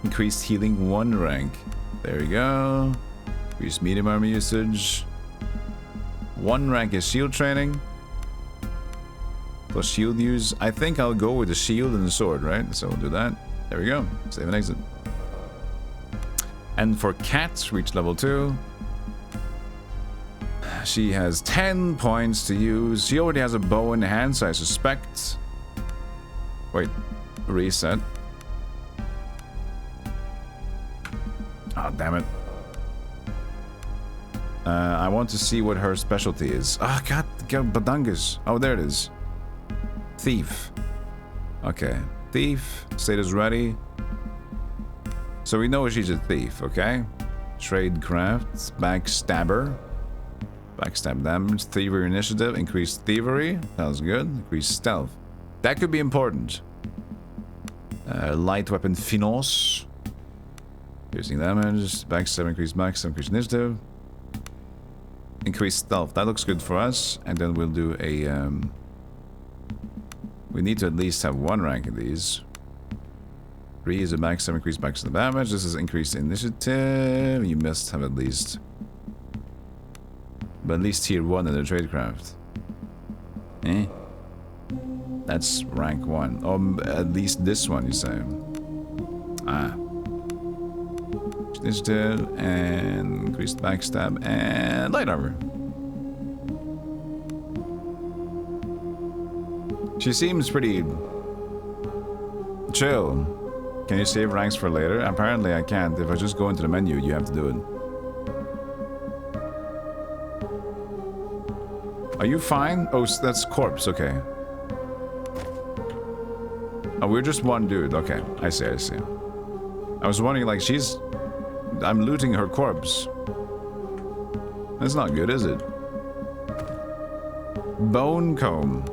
Increased healing 1 rank. There we go. Increased medium armor usage. 1 rank is shield training. Plus shield use. I think I'll go with the shield and the sword, right? So we'll do that. There we go. Save and exit. And for Cat, reach level 2. She has 10 points to use. She already has a bow in hand, so I suspect... Wait. Reset. Oh, damn it. I want to see what her specialty is. Ah, God, badungus. Oh, there it is. Thief. Okay. Thief. Status ready. So we know she's a thief, okay? Trade crafts. Backstabber. Backstab damage. Thievery initiative. Increased thievery. Sounds good. Increased stealth. That could be important. Light weapon finesse. Piercing damage. Backstab. Increased backstab. Increased initiative. Increased stealth. That looks good for us. And then we'll do a... we need to at least have 1 rank in these. 3 is a backstab. Increased backstab damage. This is increased initiative. You must have at least... But at least tier 1 in the tradecraft. Eh? That's rank 1. Or at least this one, you say. Ah. Initiative and increased backstab and light armor. She seems pretty chill. Can you save ranks for later? Apparently I can't. If I just go into the menu, you have to do it. Are you fine? Oh, that's corpse. Okay. Oh, we're just one dude. Okay, I see. I see. I was wondering, like, she's... I'm looting her corpse. That's not good, is it? Bone comb.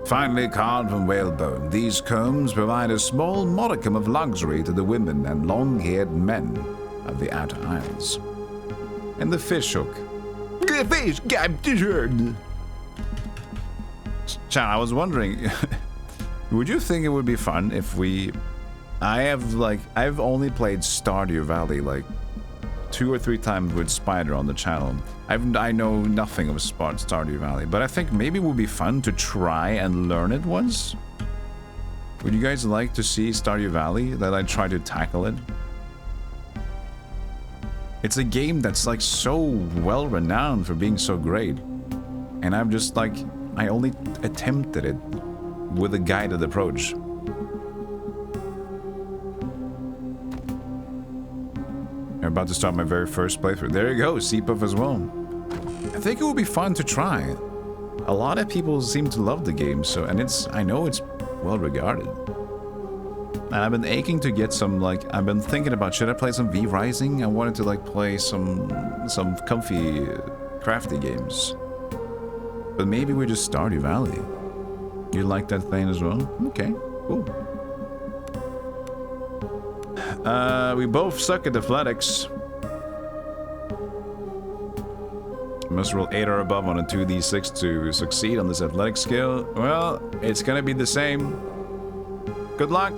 Finely carved from whalebone, these combs provide a small modicum of luxury to the women and long-haired men of the Outer Isles. And the fish hook. Fish captured! Chan, I was wondering, would you think it would be fun if we... I've only played Stardew Valley like 2 or 3 times with Spider on the channel. I know nothing of Stardew Valley, but I think maybe it would be fun to try and learn it once. Would you guys like to see Stardew Valley, that I try to tackle it? It's a game that's like so well renowned for being so great. And I'm just like, I only attempted it with a guided approach. I'm about to start my very first playthrough. There you go, CPUF as well. I think it would be fun to try. A lot of people seem to love the game, so I know it's well regarded. And I've been aching to get some, like, I've been thinking about, should I play some V Rising? I wanted to like play some comfy crafty games. But maybe we just Stardew Valley. You like that thing as well? Okay, cool. We both suck at athletics. Must roll 8 or above on a 2d6 to succeed on this athletic skill. Well, it's gonna be the same. Good luck.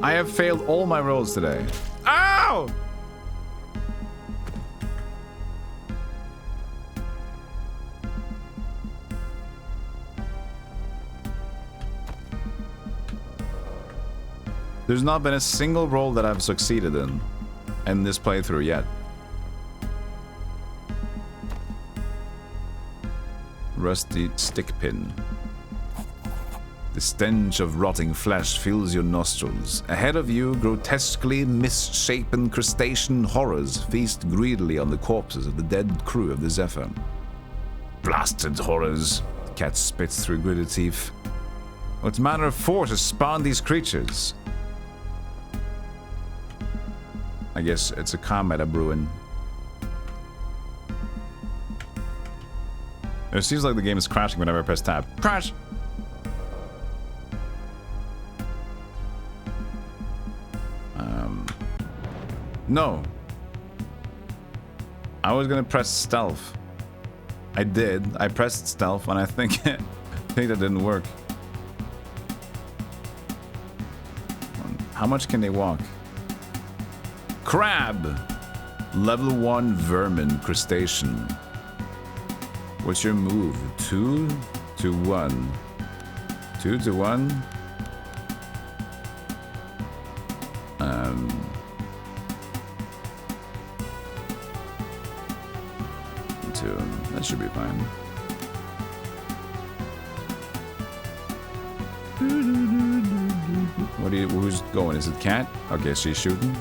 I have failed all my rolls today. Ow! There's not been a single roll that I've succeeded in this playthrough yet. Rusty stick pin. The stench of rotting flesh fills your nostrils. Ahead of you, grotesquely misshapen crustacean horrors feast greedily on the corpses of the dead crew of the Zephyr. Blasted horrors! The cat spits through gritted teeth. What manner of force has spawned these creatures? I guess it's a combat of brewing. It seems like the game is crashing whenever I press tab. Crash! No. I was gonna press stealth. I did. I pressed stealth and I think that didn't work. How much can they walk? Crab! Level 1 vermin crustacean. What's your move? 2? to 1. 2 to 1. 2. That should be fine. What do you? Who's going? Is it Cat? Okay, she's shooting.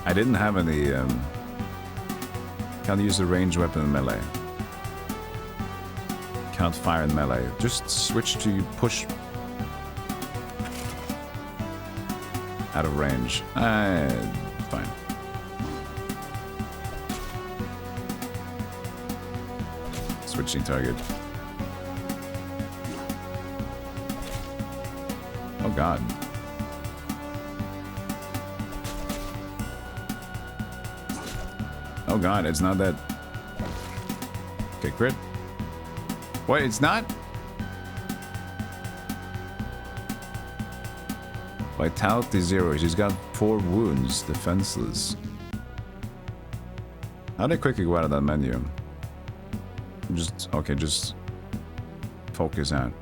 I didn't have any. Can't use a ranged weapon in melee. Can't fire in melee. Just switch to push. Out of range. Fine. Switching target. Oh god. Oh god, it's not that... Okay, crit. Wait, it's not? Vitality 0. She's got 4 wounds. Defenseless. How do I quickly go out of that menu? Just... Okay, just... Focus out.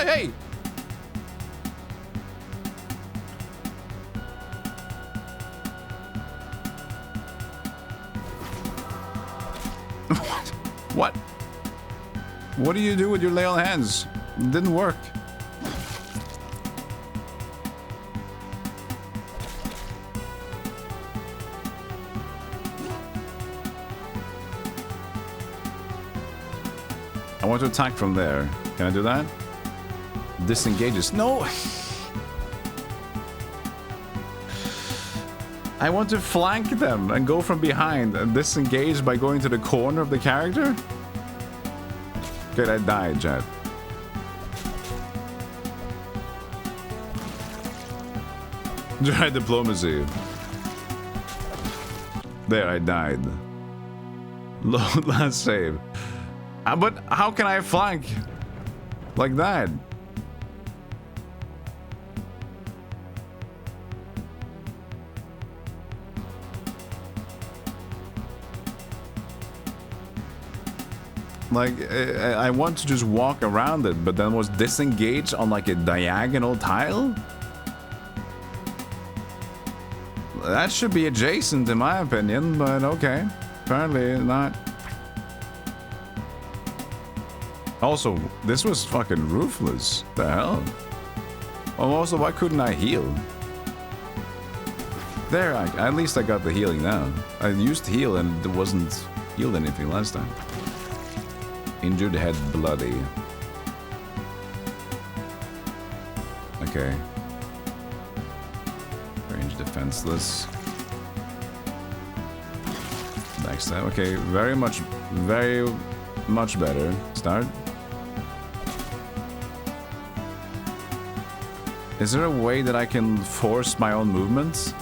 Hey! What? What do you do with your lay on hands? It didn't work. I want to attack from there. Can I do that? Disengages. No! I want to flank them and go from behind and disengage by going to the corner of the character? Okay, I died, chat. Try diplomacy. There, I died. Load last save. But how can I flank like that? Like, I want to just walk around it, but then was disengaged on like a diagonal tile? That should be adjacent in my opinion, but okay. Apparently not. Also, this was fucking ruthless. The hell? Well, also, why couldn't I heal? There, at least I got the healing now. I used heal and it wasn't healed anything last time. Injured head bloody. Okay. Range defenseless. Backstab. Okay, very much better. Start. Is there a way that I can force my own movements?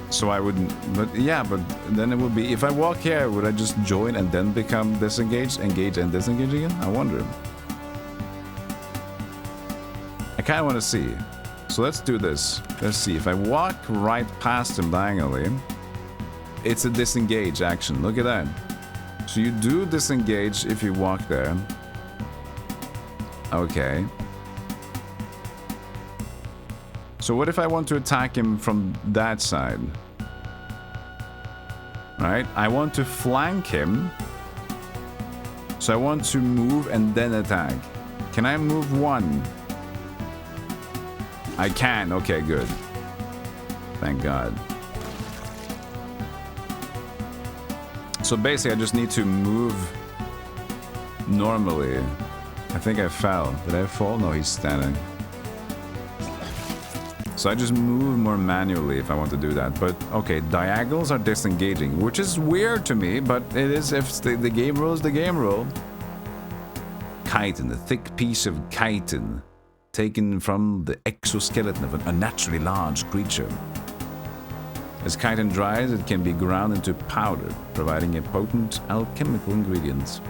So I wouldn't, but yeah, but then it would be, if I walk here, would I just join and then become disengaged, engage and disengage again? I wonder. I kind of want to see. So let's do this. Let's see, if I walk right past him diagonally, it's a disengage action. Look at that. So you do disengage if you walk there. Okay. So what if I want to attack him from that side? Right? I want to flank him. So I want to move and then attack. Can I move one? I can. Okay, good. Thank God. So basically, I just need to move normally. I think I fell. Did I fall? No, he's standing. So I just move more manually if I want to do that. But okay, diagonals are disengaging, which is weird to me, but it is if the game rule is the game rule. Chitin, a thick piece of chitin taken from the exoskeleton of an unnaturally large creature. As chitin dries, it can be ground into powder, providing a potent alchemical ingredient.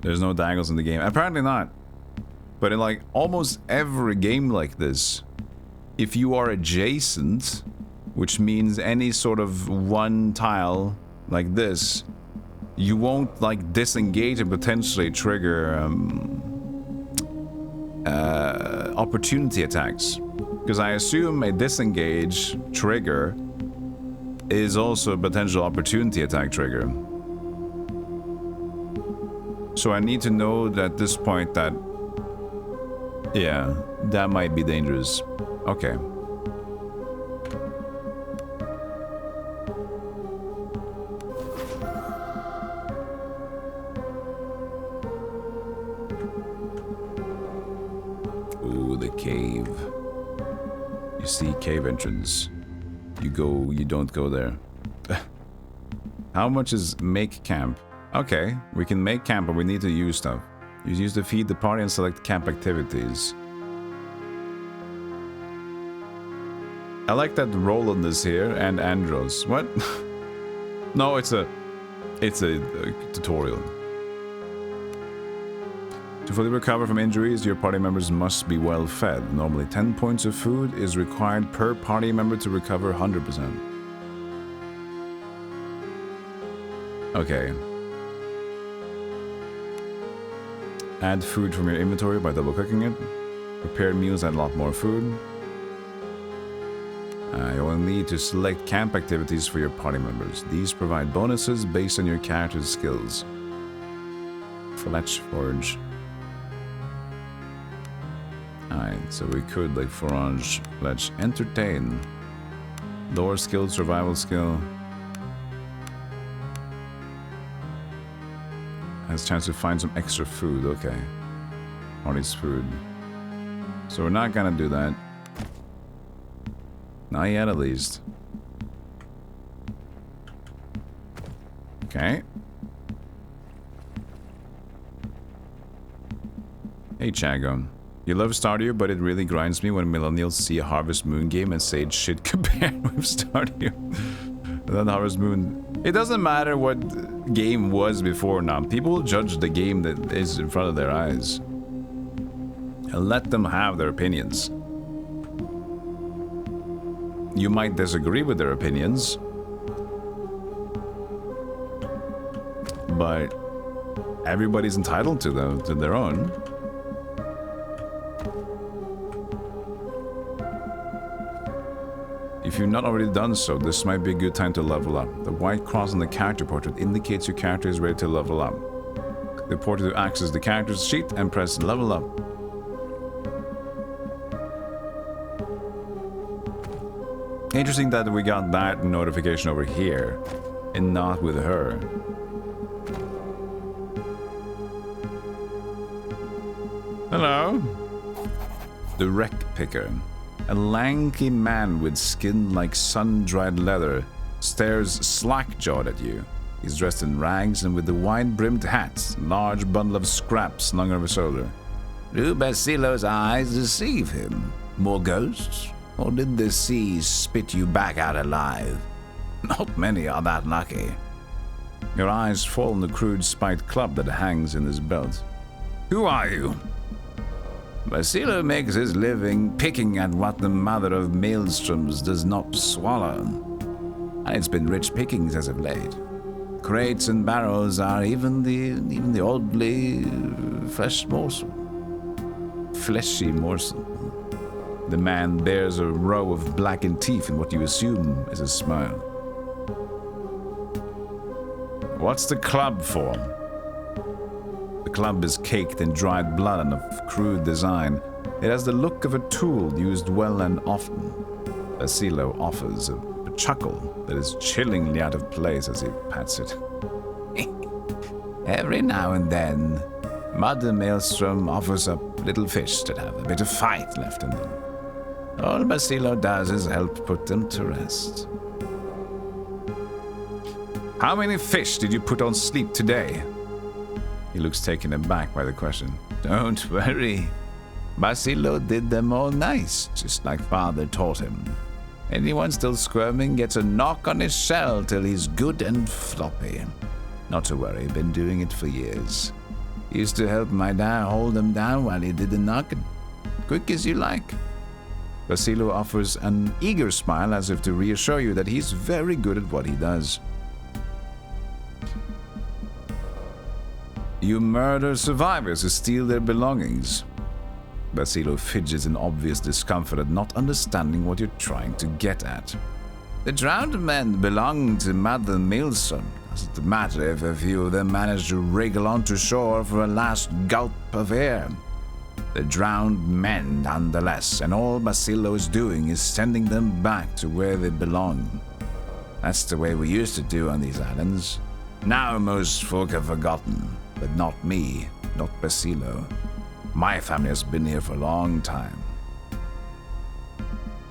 There's no dangles in the game. Apparently not. But in like almost every game like this, if you are adjacent, which means any sort of one tile like this, you won't like disengage and potentially trigger opportunity attacks. Because I assume a disengage trigger is also a potential opportunity attack trigger. So I need to know at this point that, yeah, that might be dangerous. Okay. Ooh, the cave. You see cave entrance. You don't go there. How much is make camp? Okay, we can make camp, but we need to use stuff. Use to feed the party and select camp activities. I like that Roland is here and Andros. What? No, it's a tutorial. To fully recover from injuries, your party members must be well fed. Normally 10 points of food is required per party member to recover 100%. Okay. Add food from your inventory by double clicking it. Prepared meals add a lot more food. You will need to select camp activities for your party members. These provide bonuses based on your character's skills. Fletch Forge. Alright, so we could like forage, fletch, entertain. Lower skill, survival skill. Has a chance to find some extra food, okay. Party's food. So we're not gonna do that. Not yet, at least. Okay. Hey, Chago. You love Stardew, but it really grinds me when millennials see a Harvest Moon game and say it's shit compared with Stardew. That Harvest Moon... It doesn't matter what game was before now. People will judge the game that is in front of their eyes. And let them have their opinions. You might disagree with their opinions, but everybody's entitled to them, to their own. If you've not already done so, this might be a good time to level up. The white cross on the character portrait indicates your character is ready to level up. The portrait to access the character's sheet and press level up. Interesting that we got that notification over here and not with her. Hello. The Wreck Picker. A lanky man with skin like sun-dried leather stares slack-jawed at you. He's dressed in rags and with a wide-brimmed hat, a large bundle of scraps slung over his shoulder. Do Basilo's eyes deceive him? More ghosts? Or did the sea spit you back out alive? Not many are that lucky. Your eyes fall on the crude spiked club that hangs in his belt. Who are you? Basilo makes his living picking at what the mother of maelstroms does not swallow. And it's been rich pickings as of late. Crates and barrels are even the oddly fleshy morsel. The man bears a row of blackened teeth in what you assume is a smile. What's the club for? The club is caked in dried blood and of crude design. It has the look of a tool used well and often. Basilo offers a chuckle that is chillingly out of place as he pats it. Every now and then, Mother Maelstrom offers up little fish that have a bit of fight left in them. All Basilo does is help put them to rest. How many fish did you put on sleep today? He looks taken aback by the question. Don't worry. Basilo did them all nice, just like Father taught him. Anyone still squirming gets a knock on his shell till he's good and floppy. Not to worry, been doing it for years. Used to help my dad hold them down while he did the knocking. Quick as you like. Basilo offers an eager smile as if to reassure you that he's very good at what he does. You murder survivors who steal their belongings. Basilo fidgets in obvious discomfort at not understanding what you're trying to get at. The drowned men belong to Mother Milson. Doesn't matter if a few of them manage to wriggle onto shore for a last gulp of air. The drowned men, nonetheless, and all Basilo is doing is sending them back to where they belong. That's the way we used to do on these islands. Now most folk have forgotten, but not me, not Basilo. My family has been here for a long time.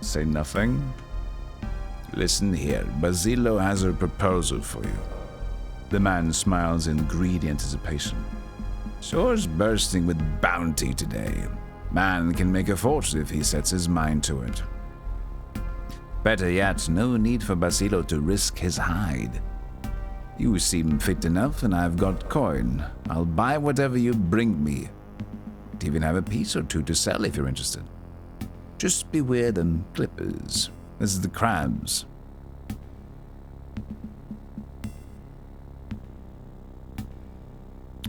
Say nothing? Listen here, Basilo has a proposal for you. The man smiles in greedy anticipation. Shore's bursting with bounty today. Man can make a fortune if he sets his mind to it. Better yet, no need for Basilo to risk his hide. You seem fit enough and I've got coin. I'll buy whatever you bring me. I'd even have a piece or two to sell if you're interested. Just beware them clippers. This is the crabs.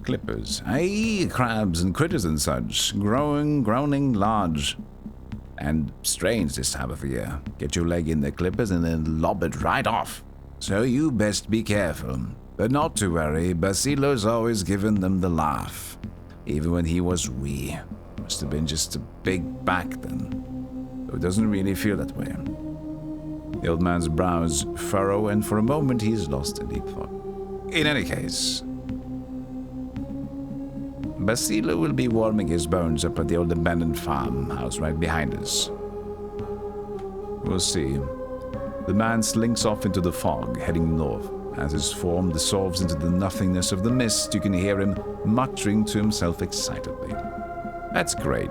Clippers. Aye, crabs and critters and such. Groaning large. And strange this time of year. Get your leg in the clippers and then lob it right off. So you best be careful. But not to worry, Basilo's always given them the laugh. Even when he was wee. Must have been just a big back then. Though it doesn't really feel that way. The old man's brows furrow and for a moment he's lost in deep thought. In any case, Basilo will be warming his bones up at the old abandoned farmhouse right behind us. We'll see. The man slinks off into the fog, heading north. As his form dissolves into the nothingness of the mist, you can hear him muttering to himself excitedly. That's great.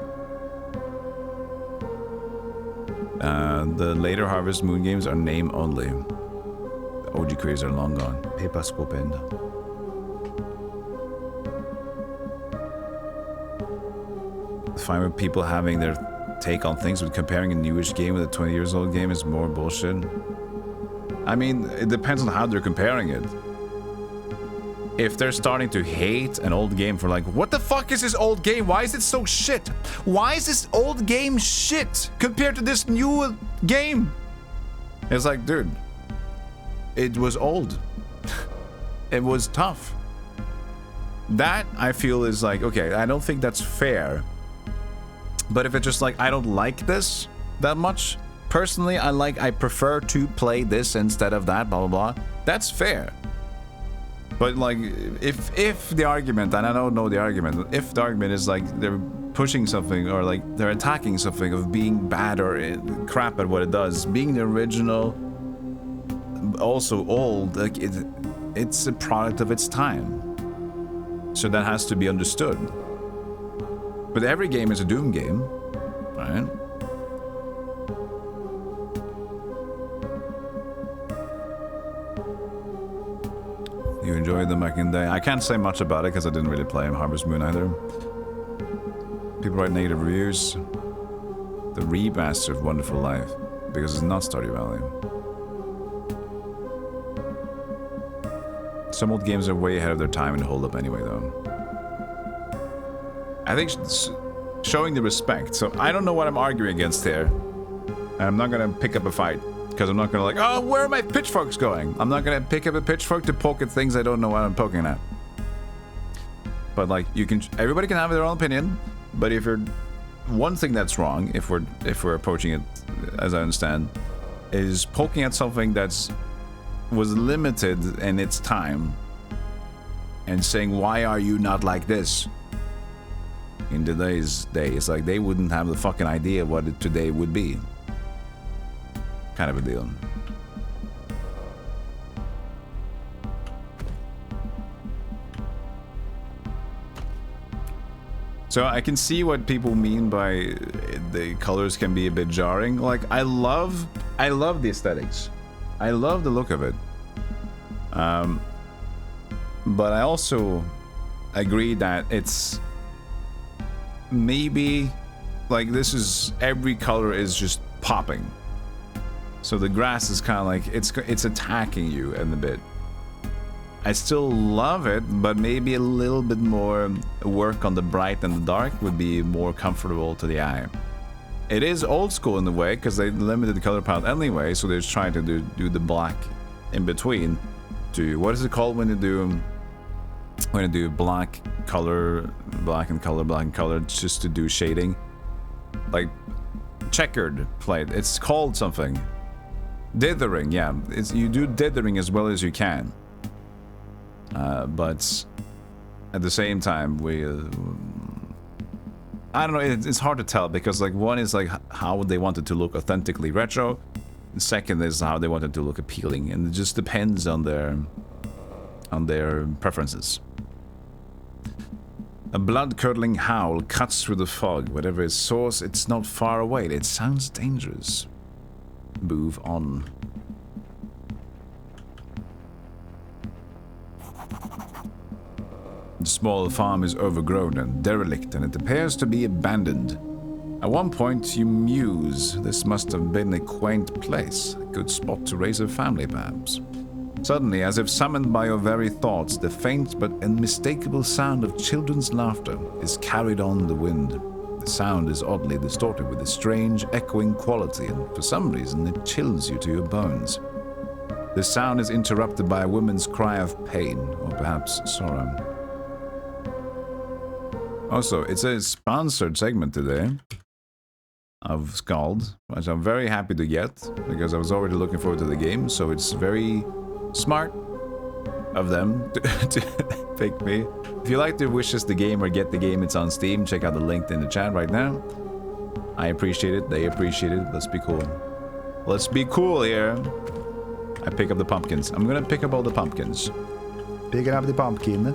The later Harvest Moon games are name only. The OG creators are long gone. Pepa Skopenda. Fine with people having their take on things, but comparing a newish game with a 20 years old game is more bullshit. I mean, it depends on how they're comparing it. If they're starting to hate an old game for like, what the fuck is this old game? Why is it so shit? Why is this old game shit compared to this new game? It's like, dude, it was old. It was tough. That, I feel, is like, okay, I don't think that's fair. But if it's just like, I don't like this that much, personally, I prefer to play this instead of that, blah, blah, blah. That's fair. But like, if the argument, and I don't know the argument, if the argument is like they're pushing something or like they're attacking something of being bad or crap at what it does, being the original, also old, like it's a product of its time. So that has to be understood. But every game is a Doom game, right? You enjoyed them back in the day. I can't say much about it because I didn't really play Harvest Moon either. People write negative reviews. The remaster of Wonderful Life, because it's not Stardew Valley. Some old games are way ahead of their time and hold up anyway, though. I think showing the respect. So I don't know what I'm arguing against here. And I'm not gonna pick up a fight. Because I'm not gonna like, oh, where are my pitchforks going? I'm not gonna pick up a pitchfork to poke at things I don't know what I'm poking at. But like, everybody can have their own opinion. But if you're, one thing that's wrong, if we're approaching it, as I understand, is poking at something was limited in its time, and saying, why are you not like this? In today's day, it's like they wouldn't have the fucking idea what it today would be. Kind of a deal. So I can see what people mean by the colors can be a bit jarring. Like, I love the aesthetics. I love the look of it. But I also agree that it's maybe like this is every color is just popping. So the grass is kind of like it's attacking you in a bit. I still love it, but maybe a little bit more work on the bright and the dark would be more comfortable to the eye. It is old school in a way because they limited the color palette anyway, so they're just trying to do the black in between. To what is it called when you do black and color, black and color, just to do shading, like checkered plate. It's called something. Dithering, yeah. You do dithering as well as you can. But at the same time, I don't know, it's hard to tell because like one is like how they want it to look authentically retro. The second is how they want it to look appealing, and it just depends on their preferences. A blood-curdling howl cuts through the fog. Whatever its source, it's not far away. It sounds dangerous. Move on. The small farm is overgrown and derelict, and it appears to be abandoned. At one point, you muse, this must have been a quaint place, a good spot to raise a family, perhaps. Suddenly, as if summoned by your very thoughts, the faint but unmistakable sound of children's laughter is carried on the wind. The sound is oddly distorted with a strange, echoing quality, and for some reason it chills you to your bones. The sound is interrupted by a woman's cry of pain, or perhaps sorrow. Also, it's a sponsored segment today of SKALD, which I'm very happy to get, because I was already looking forward to the game, so it's very smart of them to pick me. If you like to wish us the game or get the game, it's on Steam. Check out the link in the chat right now. I appreciate it. They appreciate it. Let's be cool. Let's be cool here. I pick up the pumpkins. I'm gonna pick up all the pumpkins. Picking up the pumpkin.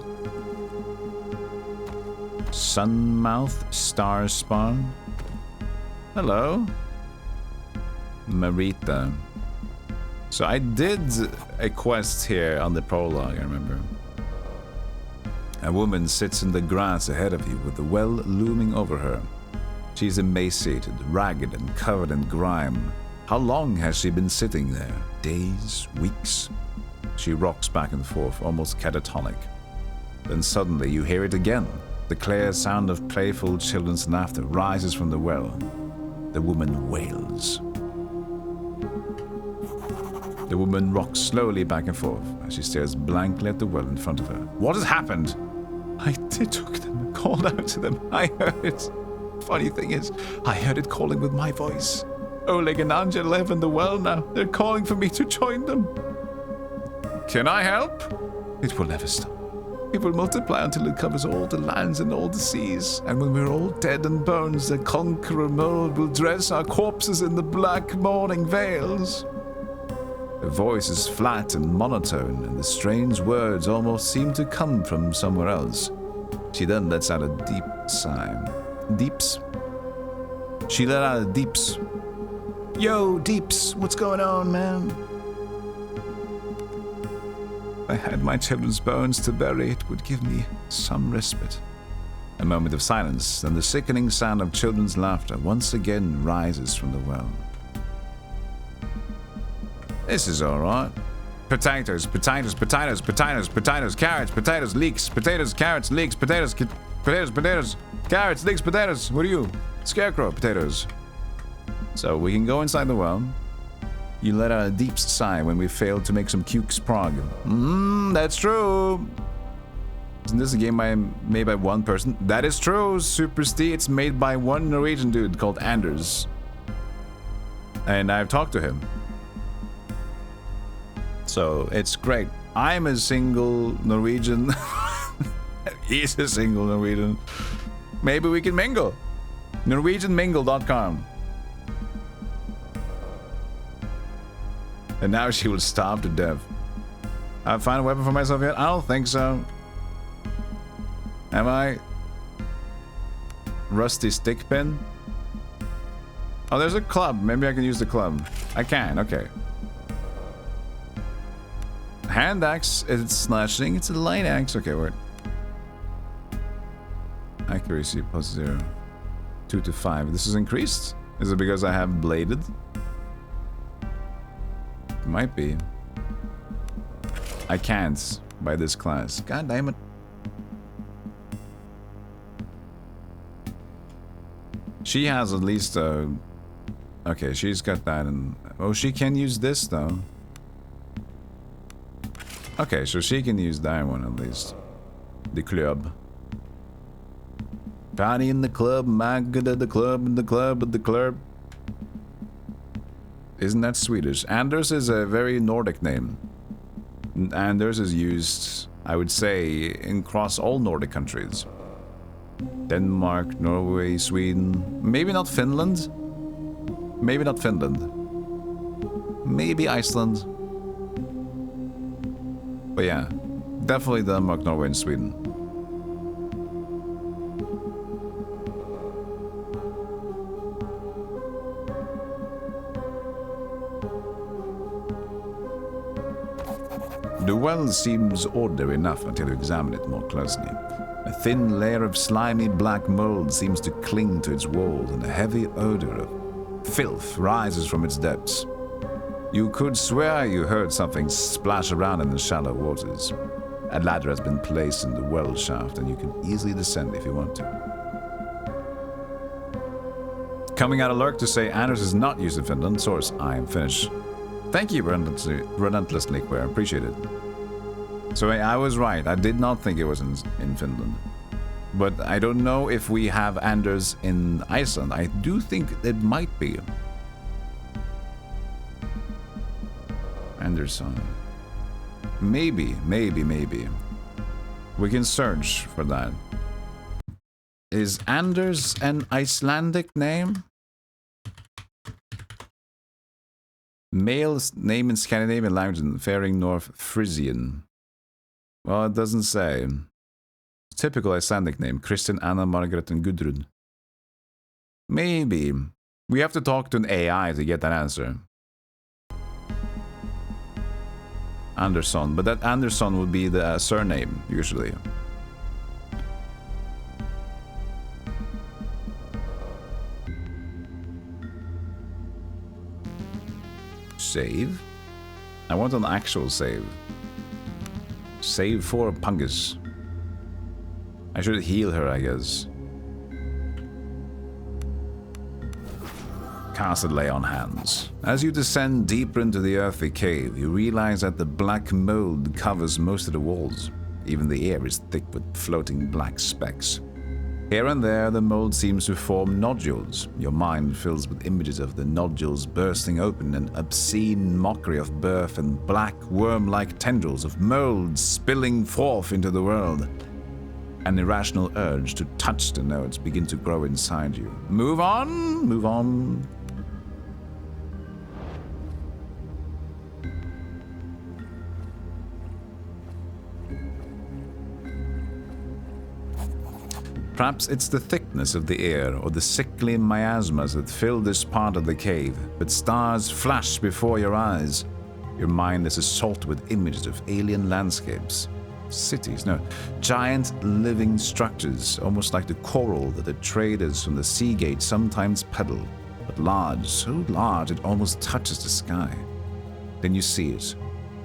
Sunmouth Star Spawn. Hello. Marita. So I did a quest here on the prologue, I remember. A woman sits in the grass ahead of you with the well looming over her. She's emaciated, ragged, and covered in grime. How long has she been sitting there? Days? Weeks? She rocks back and forth, almost catatonic. Then suddenly you hear it again. The clear sound of playful children's laughter rises from the well. The woman wails. The woman rocks slowly back and forth as she stares blankly at the well in front of her. What has happened? I took them and called out to them. I heard it. Funny thing is, I heard it calling with my voice. Oleg and Anja live in the well now. They're calling for me to join them. Can I help? It will never stop. It will multiply until it covers all the lands and all the seas. And when we're all dead and bones, the conqueror mold will dress our corpses in the black mourning veils. Her voice is flat and monotone, and the strange words almost seem to come from somewhere else. She then lets out a deep sigh. Deeps? She let out a deeps. Yo, Deeps, what's going on, man? If I had my children's bones to bury, it would give me some respite. A moment of silence, then the sickening sound of children's laughter once again rises from the well. This is alright. Potatoes, potatoes, potatoes, potatoes, potatoes, carrots, potatoes, leeks, potatoes, carrots, leeks, potatoes, potatoes, potatoes, carrots, leeks, potatoes. What are you? Scarecrow, potatoes. So we can go inside the well. You let out a deep sigh when we failed to make some cukes prog. That's true. Isn't this a game made by one person? That is true, Super Steve. It's made by one Norwegian dude called Anders. And I've talked to him. So it's great. I'm a single Norwegian. He's a single Norwegian. Maybe we can mingle. NorwegianMingle.com. And now she will starve to death. I've found a weapon for myself yet? I don't think so. Am I? Rusty stick pin? Oh, there's a club. Maybe I can use the club. I can, okay. Hand axe, it's slashing. It's a light axe. Okay, wait. Accuracy plus 0. 2 to 5. This is increased? Is it because I have bladed? Might be. I can't by this class. God damn it. She has at least a... Okay, she's got that and... Oh, she can use this though. Okay, so she can use that one at least. The club. Party in the club, my good at the club, in the club, at the club. Isn't that Swedish? Anders is a very Nordic name. Anders is used, I would say, across all Nordic countries. Denmark, Norway, Sweden. Maybe not Finland. Maybe not Finland. Maybe Iceland. But yeah, definitely Denmark, Norway, and Sweden. The well seems ordinary enough until you examine it more closely. A thin layer of slimy black mold seems to cling to its walls, and a heavy odor of filth rises from its depths. You could swear you heard something splash around in the shallow waters. A ladder has been placed in the well shaft, and you can easily descend if you want to. Coming out alert to say Anders is not used in Finland. Source, I am Finnish. Thank you, relentlessly queer. Appreciate it. So I was right. I did not think it was in Finland. But I don't know if we have Anders in Iceland. I do think it might be. Anderson. Maybe. We can search for that. Is Anders an Icelandic name? Male name in Scandinavian language and Faring North Frisian. Well, it doesn't say. Typical Icelandic name. Kristin, Anna, Margaret, and Gudrun. Maybe. We have to talk to an AI to get that answer. Anderson. But that Anderson would be the surname, usually. Save? I want an actual save. Save for Pungus. I should heal her, I guess. Cast Lay on Hands. As you descend deeper into the earthy cave, you realize that the black mold covers most of the walls. Even the air is thick with floating black specks. Here and there, the mold seems to form nodules. Your mind fills with images of the nodules bursting open, an obscene mockery of birth, and black worm-like tendrils of mold spilling forth into the world. An irrational urge to touch the nodes begin to grow inside you. Move on, move on. Perhaps it's the thickness of the air or the sickly miasmas that fill this part of the cave, but stars flash before your eyes. Your mind is assaulted with images of alien landscapes. Cities, no, giant living structures, almost like the coral that the traders from the Seagate sometimes peddle, but large, so large it almost touches the sky. Then you see it.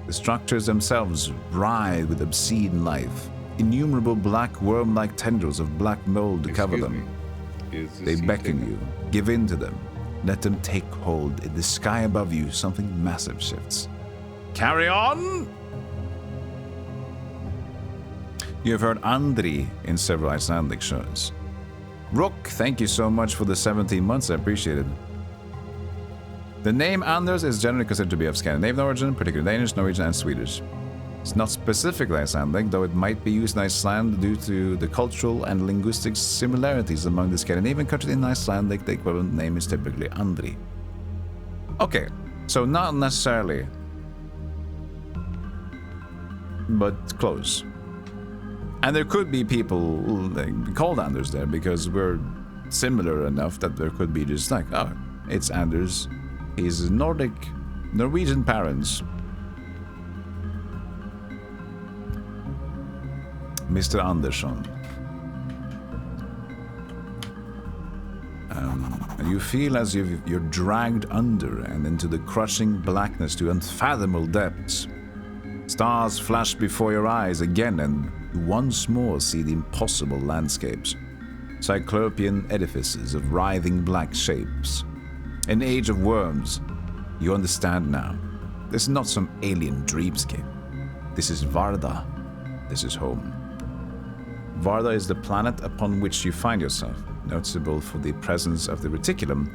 The structures themselves writhe with obscene life. Innumerable black worm-like tendrils of black mold cover them. They beckon you. Give in to them. Let them take hold. In the sky above you, something massive shifts. Carry on! You have heard Andri in several Icelandic shows. Rook, thank you so much for the 17 months. I appreciate it. The name Anders is generally considered to be of Scandinavian origin, particularly Danish, Norwegian, and Swedish. It's not specifically Icelandic, though it might be used in Iceland due to the cultural and linguistic similarities among the Scandinavian countries. In Icelandic, the equivalent name is typically Andri. Okay, so not necessarily, but close. And there could be people called Anders there because we're similar enough that there could be just like, oh, it's Anders. He's Norwegian parents. Mr. Andersson. and you feel as if you're dragged under and into the crushing blackness to unfathomable depths. Stars flash before your eyes again, and you once more see the impossible landscapes. Cyclopean edifices of writhing black shapes. An age of worms. You understand now. This is not some alien dreamscape. This is Varda. This is home. Varda is the planet upon which you find yourself, noticeable for the presence of the Reticulum.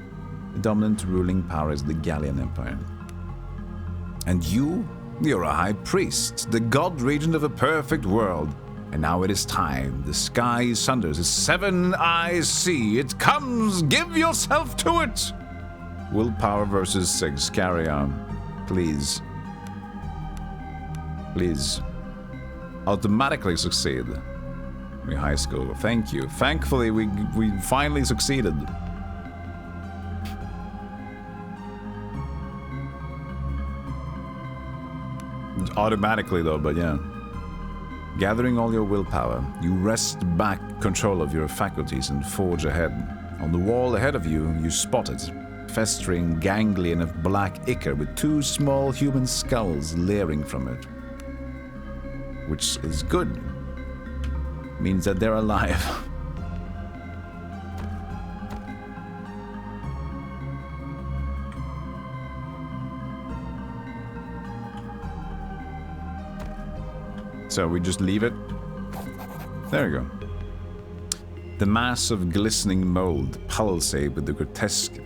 The dominant ruling power is the Gallian Empire. And you're a high priest, the god regent of a perfect world. And now it is time. The sky sunders, the seven eyes see. It comes! Give yourself to it! Willpower versus 6. Carry on. Please. Please. Automatically succeed. Your high school. Thank you. Thankfully, we finally succeeded. Automatically though, but yeah. Gathering all your willpower, you wrest back control of your faculties and forge ahead. On the wall ahead of you, you spot it. Festering ganglion of black ichor with 2 small human skulls leering from it. Which is good. Means that they're alive. So we just leave it. There you go. The mass of glistening mold pulsates with the grotesque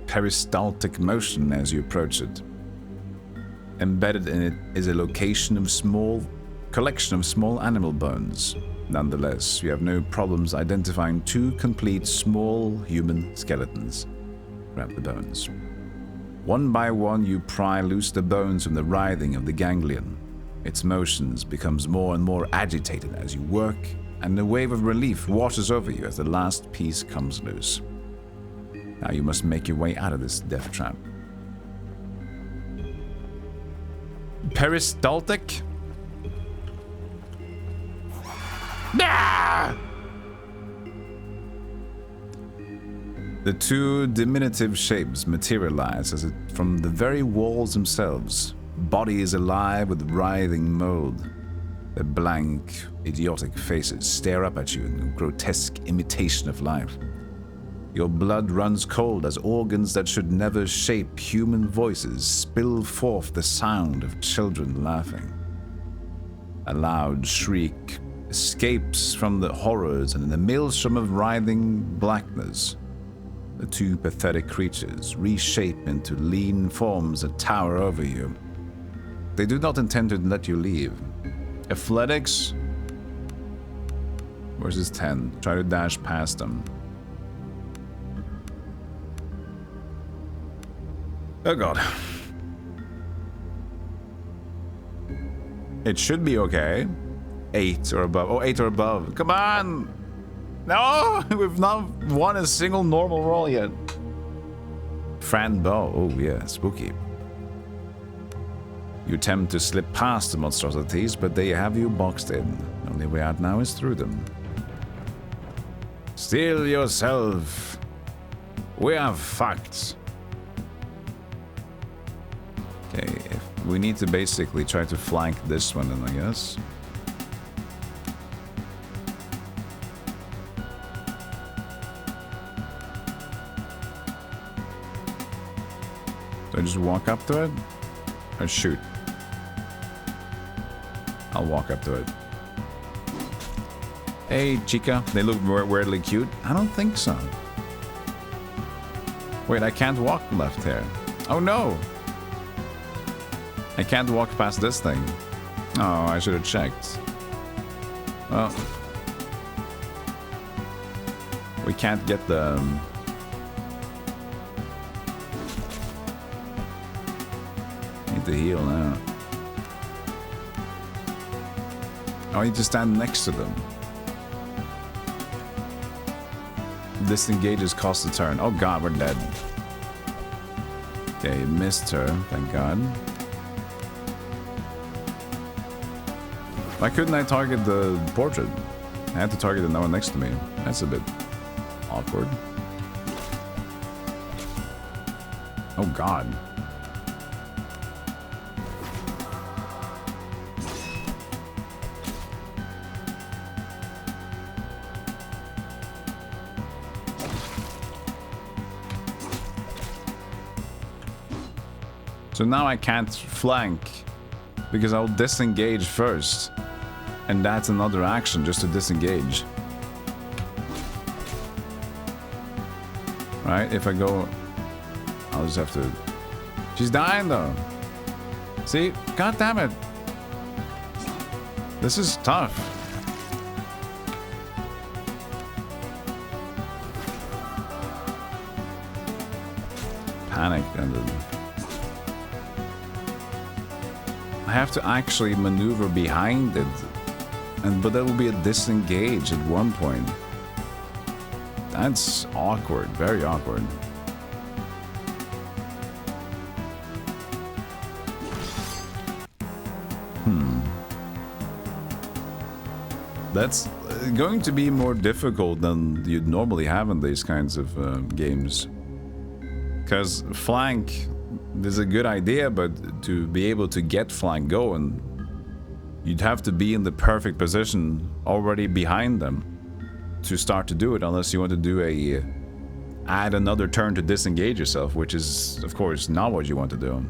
peristaltic motion as you approach it. Embedded in it is a collection of small animal bones. Nonetheless, you have no problems identifying 2 complete small human skeletons. Grab the bones. One by one, you pry loose the bones from the writhing of the ganglion. Its motions becomes more and more agitated as you work, and a wave of relief washes over you as the last piece comes loose. Now you must make your way out of this death trap. Peristaltic? Ah! The 2 diminutive shapes materialize as from the very walls themselves. Bodies alive with writhing mold. Their blank, idiotic faces stare up at you in a grotesque imitation of life. Your blood runs cold as organs that should never shape human voices spill forth the sound of children laughing. A loud shriek escapes from the horrors, and in the maelstrom of writhing blackness, the 2 pathetic creatures reshape into lean forms that tower over you. They do not intend to let you leave. Athletics versus 10. Try to dash past them. Oh god. It should be okay. 8 or above. Oh, 8 or above. Come on! No! We've not won a single normal roll yet. Fran bow. Oh yeah, spooky. You attempt to slip past the monstrosities, but they have you boxed in. The only way out now is through them. Steel yourself. We have facts. Okay, we need to basically try to flank this one, then I guess. Do I just walk up to it? Or shoot? I'll walk up to it. Hey, chica. They look weirdly cute. I don't think so. Wait, I can't walk left here. Oh no! I can't walk past this thing. Oh, I should have checked. Well, we can't get the... Need to heal now. Oh, I need to stand next to them. Disengages cost a turn. Oh god, we're dead. Okay, missed her, thank god. Why couldn't I target the portrait? I had to target the one next to me. That's a bit awkward. Oh god. So now I can't flank because I'll disengage first. And that's another action just to disengage. Right? If I go... I'll just have to... She's dying though. See? God damn it. This is tough. Panicked and I have to actually maneuver behind it. But that will be a disengage at one point. That's awkward, very awkward. That's going to be more difficult than you'd normally have in these kinds of games. Because flank is a good idea, but to be able to get flank going, you'd have to be in the perfect position already behind them to start to do it, unless you want to do a add another turn to disengage yourself, which is of course not what you want to do.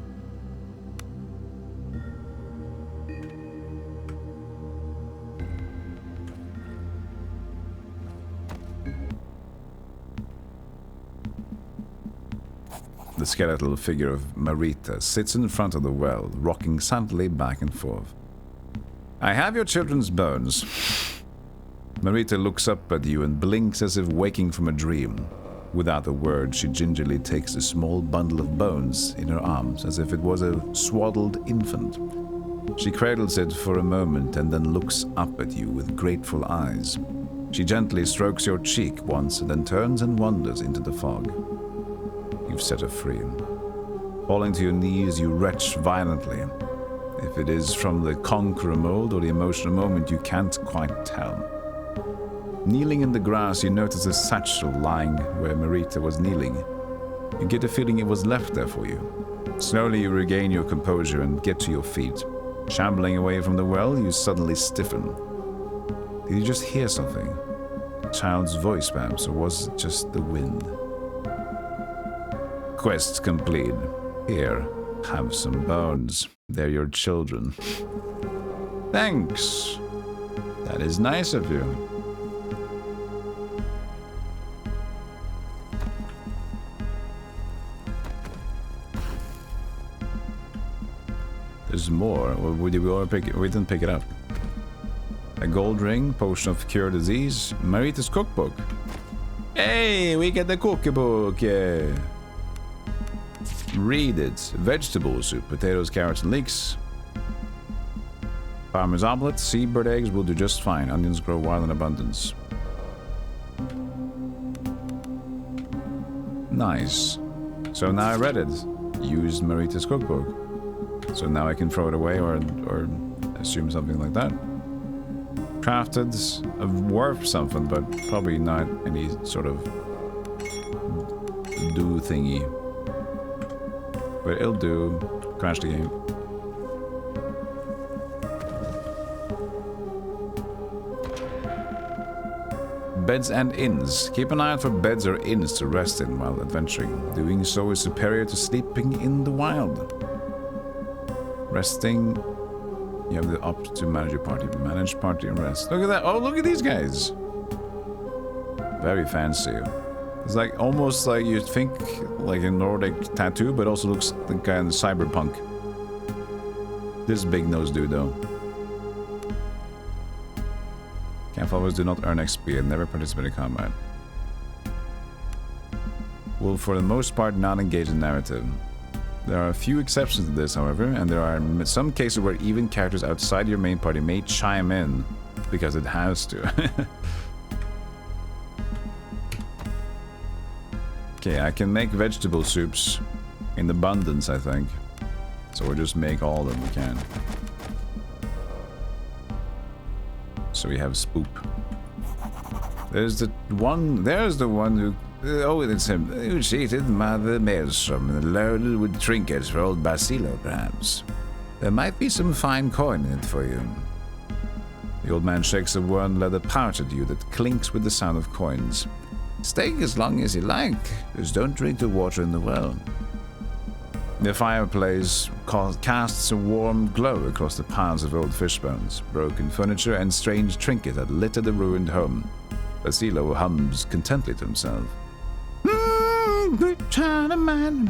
The skeletal figure of Marita sits in front of the well, rocking sadly back and forth. I have your children's bones. Marita looks up at you and blinks as if waking from a dream. Without a word, she gingerly takes a small bundle of bones in her arms as if it was a swaddled infant. She cradles it for a moment and then looks up at you with grateful eyes. She gently strokes your cheek once and then turns and wanders into the fog. You've set her free. Falling to your knees, you retch violently. If it is from the conqueror mode or the emotional moment, you can't quite tell. Kneeling in the grass, you notice a satchel lying where Marita was kneeling. You get a feeling it was left there for you. Slowly you regain your composure and get to your feet. Shambling away from the well, you suddenly stiffen. Did you just hear something? A child's voice, perhaps, or was it just the wind? Quest complete. Here, have some bones. They're your children. Thanks. That is nice of you. There's more. Or we didn't pick it up. A gold ring, potion of cure disease, Marita's cookbook. Hey, we get the cookbook. Yeah. Read it. Vegetable soup, potatoes, carrots, and leeks. Farmer's omelette, seabird eggs will do just fine. Onions grow wild in abundance. Nice. So now I read it. Used Marita's cookbook. So now I can throw it away or assume something like that. Crafted worth something, but probably not any sort of do thingy. But it'll do. Crash the game. Beds and inns. Keep an eye out for beds or inns to rest in while adventuring. Doing so is superior to sleeping in the wild. Resting. You have the option to manage your party. Manage party and rest. Look at that. Oh, look at these guys. Very fancy. It's like almost like you think like a Nordic tattoo, but also looks like kind of cyberpunk. This big nose dude though. Camp followers do not earn XP and never participate in combat. Will for the most part not engage in narrative. There are a few exceptions to this, however, and there are some cases where even characters outside your main party may chime in because it has to. Okay, I can make vegetable soups in abundance, I think. So we'll just make all of them we can. So we have Spoop. There's the one who Oh, it's him. You cheated Mother Maelstrom, loaded with trinkets for old Basilo, perhaps. There might be some fine coin in it for you. The old man shakes a worn leather pouch at you that clinks with the sound of coins. Stay as long as you like, just don't drink the water in the well. The fireplace casts a warm glow across the piles of old fish bones, broken furniture, and strange trinkets that litter the ruined home. Basilo hums contentedly to himself. Great China man,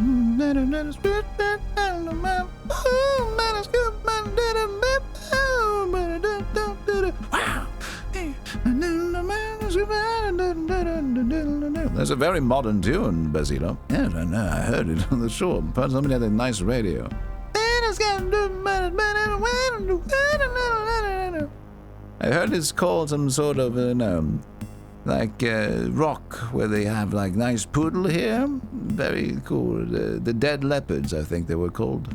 That's a very modern tune, Basilo. Yes, I know. I heard it on the shore. Somebody had a nice radio. I heard it's called some sort of, like rock, where they have like nice poodle here. Very cool. The dead leopards, I think they were called.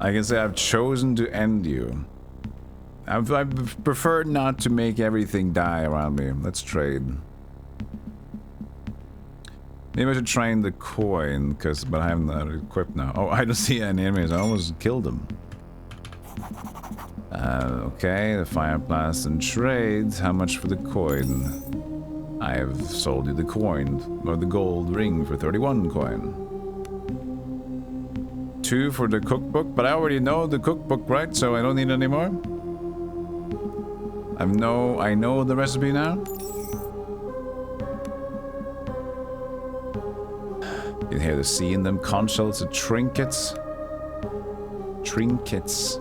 I can say I've chosen to end you. I prefer not to make everything die around me. Let's trade. Maybe I should train the coin, but I haven't that equipped now. Oh, I don't see any enemies. I almost killed them. Okay, the fire blast and trade. How much for the coin? I have sold you the coin, or the gold ring for 31 coin. 2 for the cookbook, but I already know the cookbook, right? So I don't need any more. I know the recipe now. You can hear the sea in them. Conch shells are trinkets. Trinkets.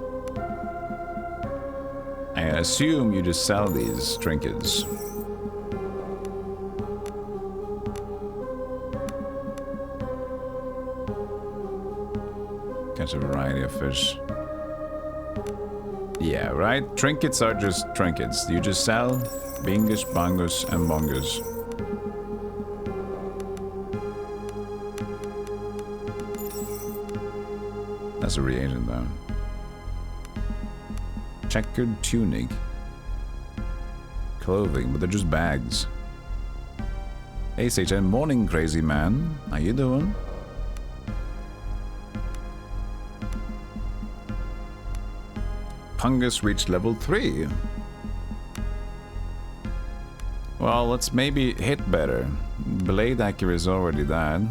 I assume you just sell these trinkets. Catch a variety of fish. Yeah, right? Trinkets are just trinkets. You just sell bingus, bongus, and bongus. That's a reagent, though. Checkered tunic. Clothing, but they're just bags. Hey, SHN, morning, crazy man. How you doing? Pungus reached level 3. Well, let's maybe hit better. Blade accuracy is already that.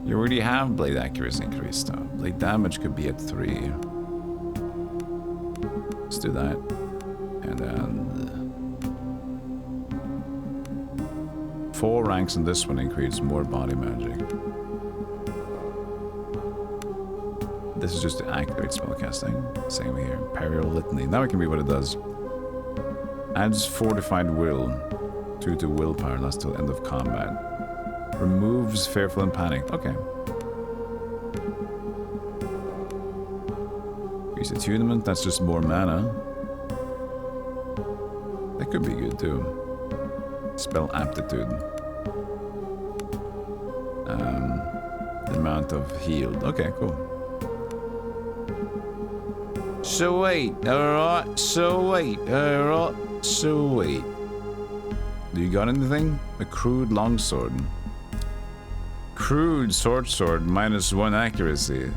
You already have blade accuracy increased though. Blade damage could be at 3. Let's do that. And then 4 ranks in this one increase more body magic. This is just to activate spellcasting. Same here. Imperial Litany. Now I can read what it does. Adds fortified will. 2 to willpower, lasts till end of combat. Removes fearful and panic. Okay. Use attunement, that's just more mana. That could be good too. Spell aptitude. The amount of healed. Okay, cool. Sweet, alright, sweet, alright, sweet. Do you got anything? A crude longsword. Crude sword, -1 accuracy.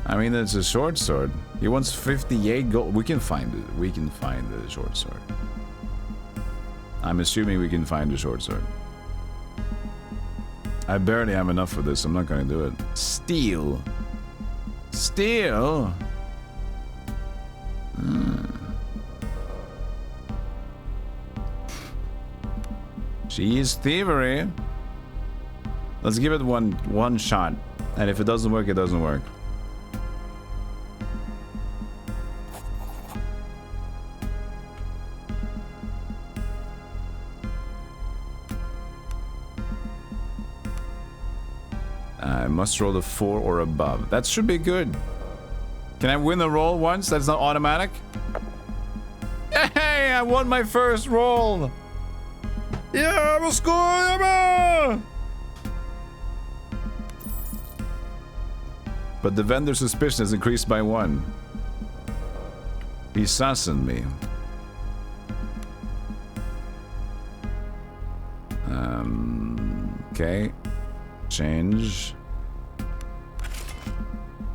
I mean, it's a short sword. He wants 58 gold. We can find it. We can find the short sword. I'm assuming we can find the short sword. I barely have enough for this. I'm not going to do it. Steel. Steel? She is thievery. Let's give it one shot. And if it doesn't work, it doesn't work. I must roll a 4 or above. That should be good. Can I win a roll once? That's not automatic? Hey, I won my first roll! Yeah, I'm a score! But the vendor's suspicion has increased by 1. He's sussing me. Okay. Change.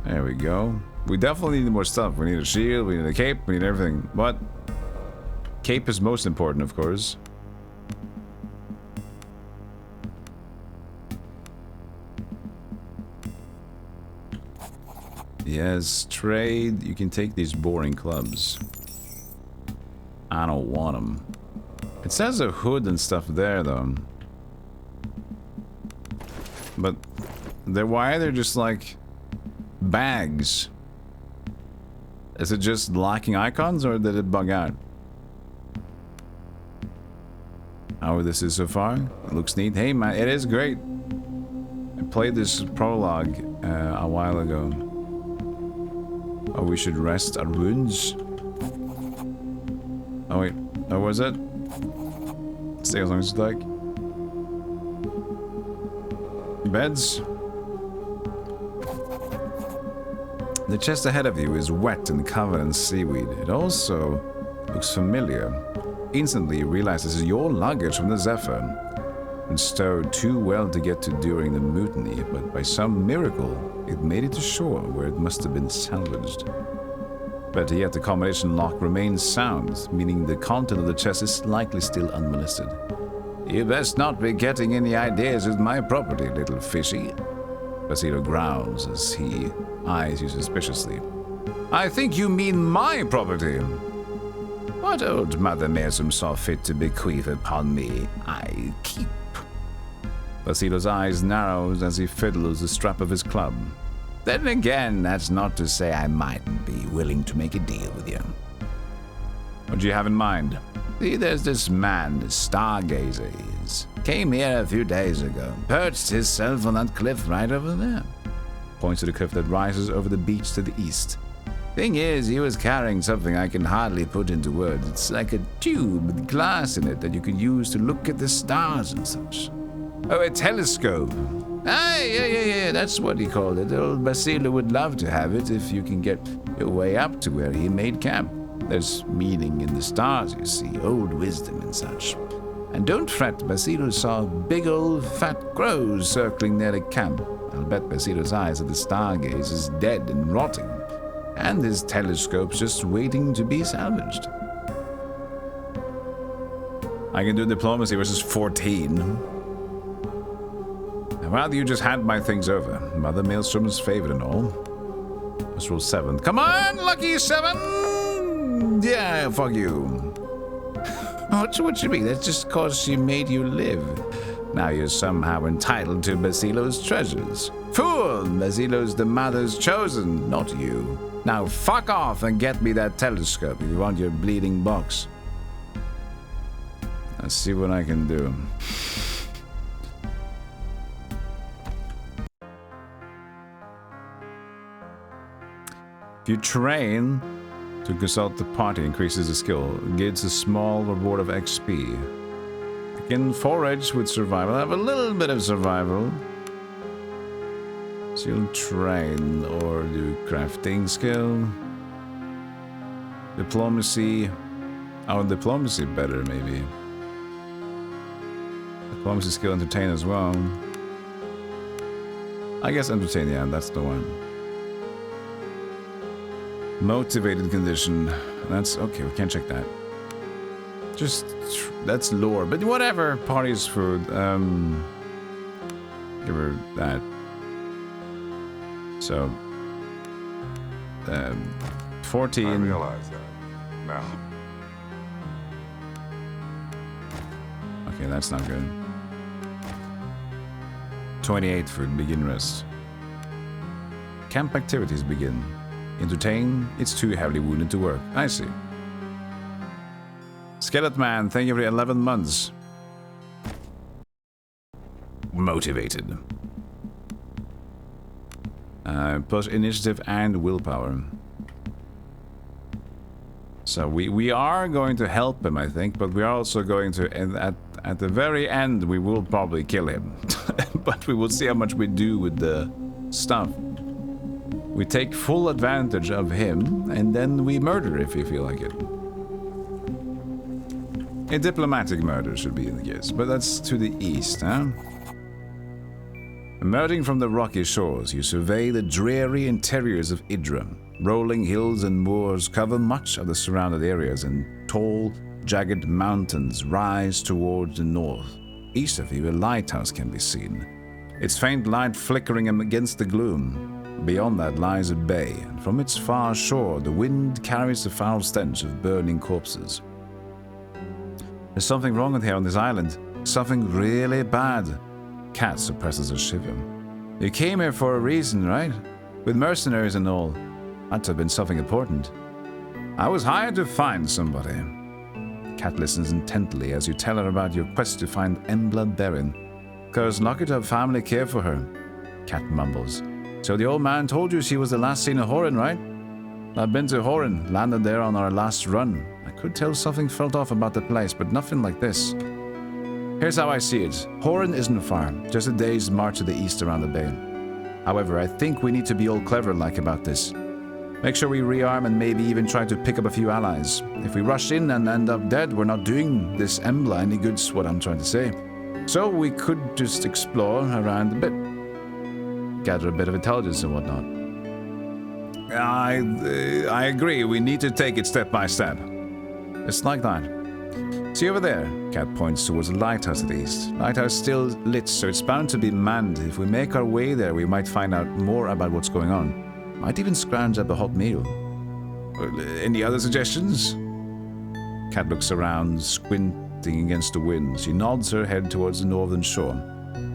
There we go. We definitely need more stuff. We need a shield, we need a cape, we need everything. But cape is most important, of course. Yes, trade. You can take these boring clubs. I don't want them. It says a hood and stuff there, though. But why are they just like bags? Is it just lacking icons, or did it bug out? How this is so far? It looks neat. Hey man, it is great. I played this prologue a while ago. Oh, we should rest our wounds. Oh wait, what was it? Stay as long as you like. Beds. The chest ahead of you is wet and covered in seaweed. It also looks familiar. Instantly you realize this is your luggage from the Zephyr, and stowed too well to get to during the mutiny, but by some miracle it made it to shore where it must have been salvaged. Better yet, the combination lock remains sound, meaning the content of the chest is likely still unmolested. You best not be getting any ideas with my property, little fishy. Basilio growls as he eyes you suspiciously. I think you mean my property. What old Mother Mersum saw fit to bequeath upon me, I keep. Basilio's eyes narrows as he fiddles the strap of his club. Then again, that's not to say I mightn't be willing to make a deal with you. What do you have in mind? See, there's this man, Stargazer is. Came here a few days ago, perched himself on that cliff right over there. Points to the cliff that rises over the beach to the east. Thing is, he was carrying something I can hardly put into words. It's like a tube with glass in it that you can use to look at the stars and such. Oh, a telescope. Ah, yeah, that's what he called it. Old Basilio would love to have it if you can get your way up to where he made camp. There's meaning in the stars, you see, old wisdom and such. And don't fret, Basilio saw big old fat crows circling near the camp. I'll bet Basilio's eyes at the stargaze is dead and rotting, and his telescope's just waiting to be salvaged. I can do diplomacy versus 14. I'd rather you just hand my things over. Mother Maelstrom's favorite and all. Let's roll 7. Come on, lucky 7! Yeah, fuck you. What you mean? That's just cause she made you live. Now you're somehow entitled to Basilio's treasures. Fool! Basilio's the mother's chosen, not you. Now fuck off and get me that telescope if you want your bleeding box. Let's see what I can do. If you train to consult the party, increases the skill, gives a small reward of XP. I can forage with survival. I have a little bit of survival. So you'll train or do crafting skill. Diplomacy. Oh, diplomacy better maybe. Diplomacy skill, entertain as well. I guess entertain, yeah, that's the one. Motivated condition. That's okay, we can't check that. Just that's lore, but whatever. Party's food. Give her that. So 14. I realize that now. Okay, that's not good. 28 for begin rest. Camp activities begin. Entertain, it's too heavily wounded to work. I see. Skeleton Man, thank you for 11 months. Motivated. Plus initiative and willpower. So we are going to help him, I think, but we are also going to, at the very end, we will probably kill him. But we will see how much we do with the stuff. We take full advantage of him, and then we murder if we feel like it. A diplomatic murder should be the case, but that's to the east, huh? Emerging from the rocky shores, you survey the dreary interiors of Idra. Rolling hills and moors cover much of the surrounded areas, and tall, jagged mountains rise towards the north. East of you, a lighthouse can be seen, its faint light flickering against the gloom. Beyond that lies a bay, and from its far shore the wind carries the foul stench of burning corpses. There's something wrong with here on this island. Something really bad. Cat suppresses a shiver. You came here for a reason, right? With mercenaries and all. Had to have been something important. I was hired to find somebody. Cat listens intently as you tell her about your quest to find Embla Berin. Cur's lucky to have family care for her. Cat mumbles. So the old man told you she was the last seen of Horin, right? I've been to Horin, landed there on our last run. I could tell something felt off about the place, but nothing like this. Here's how I see it. Horin isn't far, just a day's march to the east around the bay. However, I think we need to be all clever-like about this. Make sure we rearm and maybe even try to pick up a few allies. If we rush in and end up dead, we're not doing this Embla any good's what I'm trying to say. So we could just explore around a bit. Gather a bit of intelligence and whatnot. I agree, we need to take it step by step. It's like that. See over there? Cat points towards the lighthouse to the east. Lighthouse still lit, so it's bound to be manned. If we make our way there, we might find out more about what's going on. Might even scrounge up a hot meal. Any other suggestions? Cat looks around, squinting against the wind. She nods her head towards the northern shore.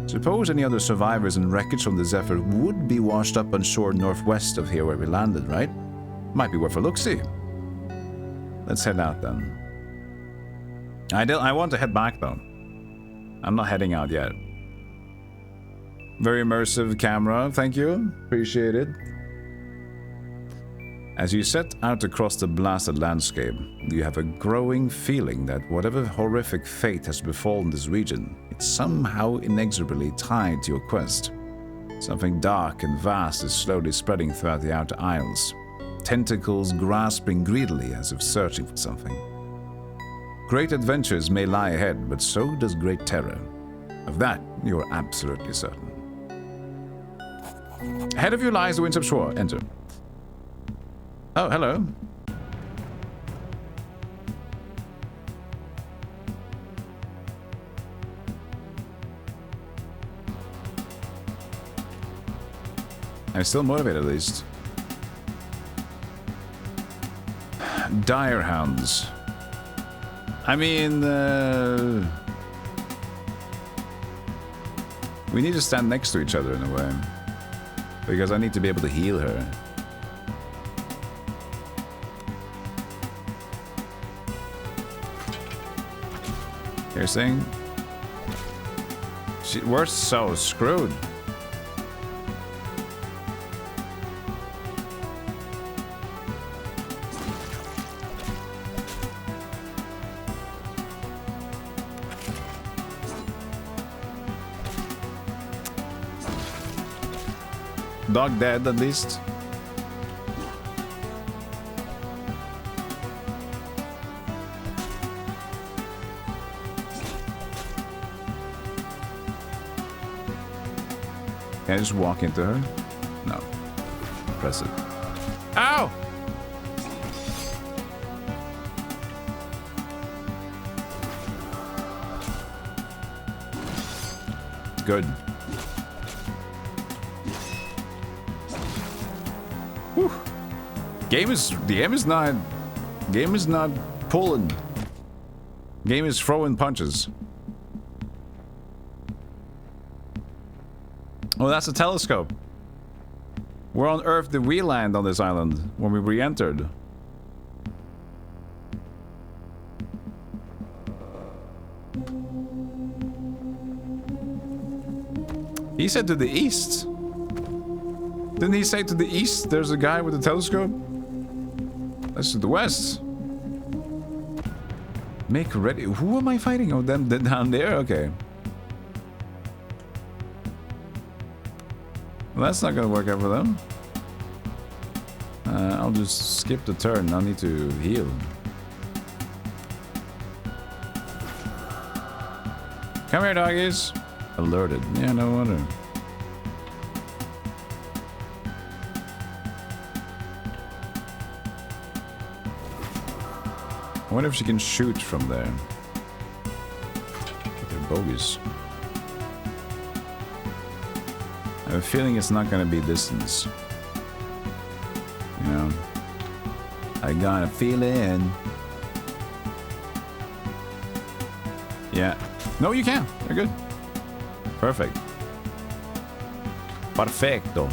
Suppose any other survivors and wreckage from the Zephyr would be washed up on shore northwest of here where we landed, right? Might be worth a look-see. Let's head out then. I want to head back though. I'm not heading out yet. Very immersive camera, thank you. Appreciate it. As you set out across the blasted landscape, you have a growing feeling that whatever horrific fate has befallen this region, it's somehow inexorably tied to your quest. Something dark and vast is slowly spreading throughout the outer isles, tentacles grasping greedily as if searching for something. Great adventures may lie ahead, but so does great terror. Of that, you are absolutely certain. Ahead of you lies the Windswept Shore. Enter. Oh, hello. I'm still motivated at least. Dire hounds. I mean, we need to stand next to each other in a way. Because I need to be able to heal her. You're saying? We're so screwed. Dog dead at least. Can I just walk into her? No. Press it. Ow! Good. Whew. The game is not pulling. Game is throwing punches. Oh, that's a telescope. Where on earth did we land on this island when we re-entered? He said to the east. Didn't he say to the east there's a guy with a telescope? That's to the west. Make ready. Who am I fighting? Oh, them down there? Okay. Well, that's not gonna work out for them. I'll just skip the turn. I need to heal. Come here, doggies. Alerted. Yeah, no wonder. I wonder if she can shoot from there. They're bogus. I have a feeling it's not gonna be distance. You know? I got a feeling. Yeah. No, you can. You're good. Perfect. Perfecto.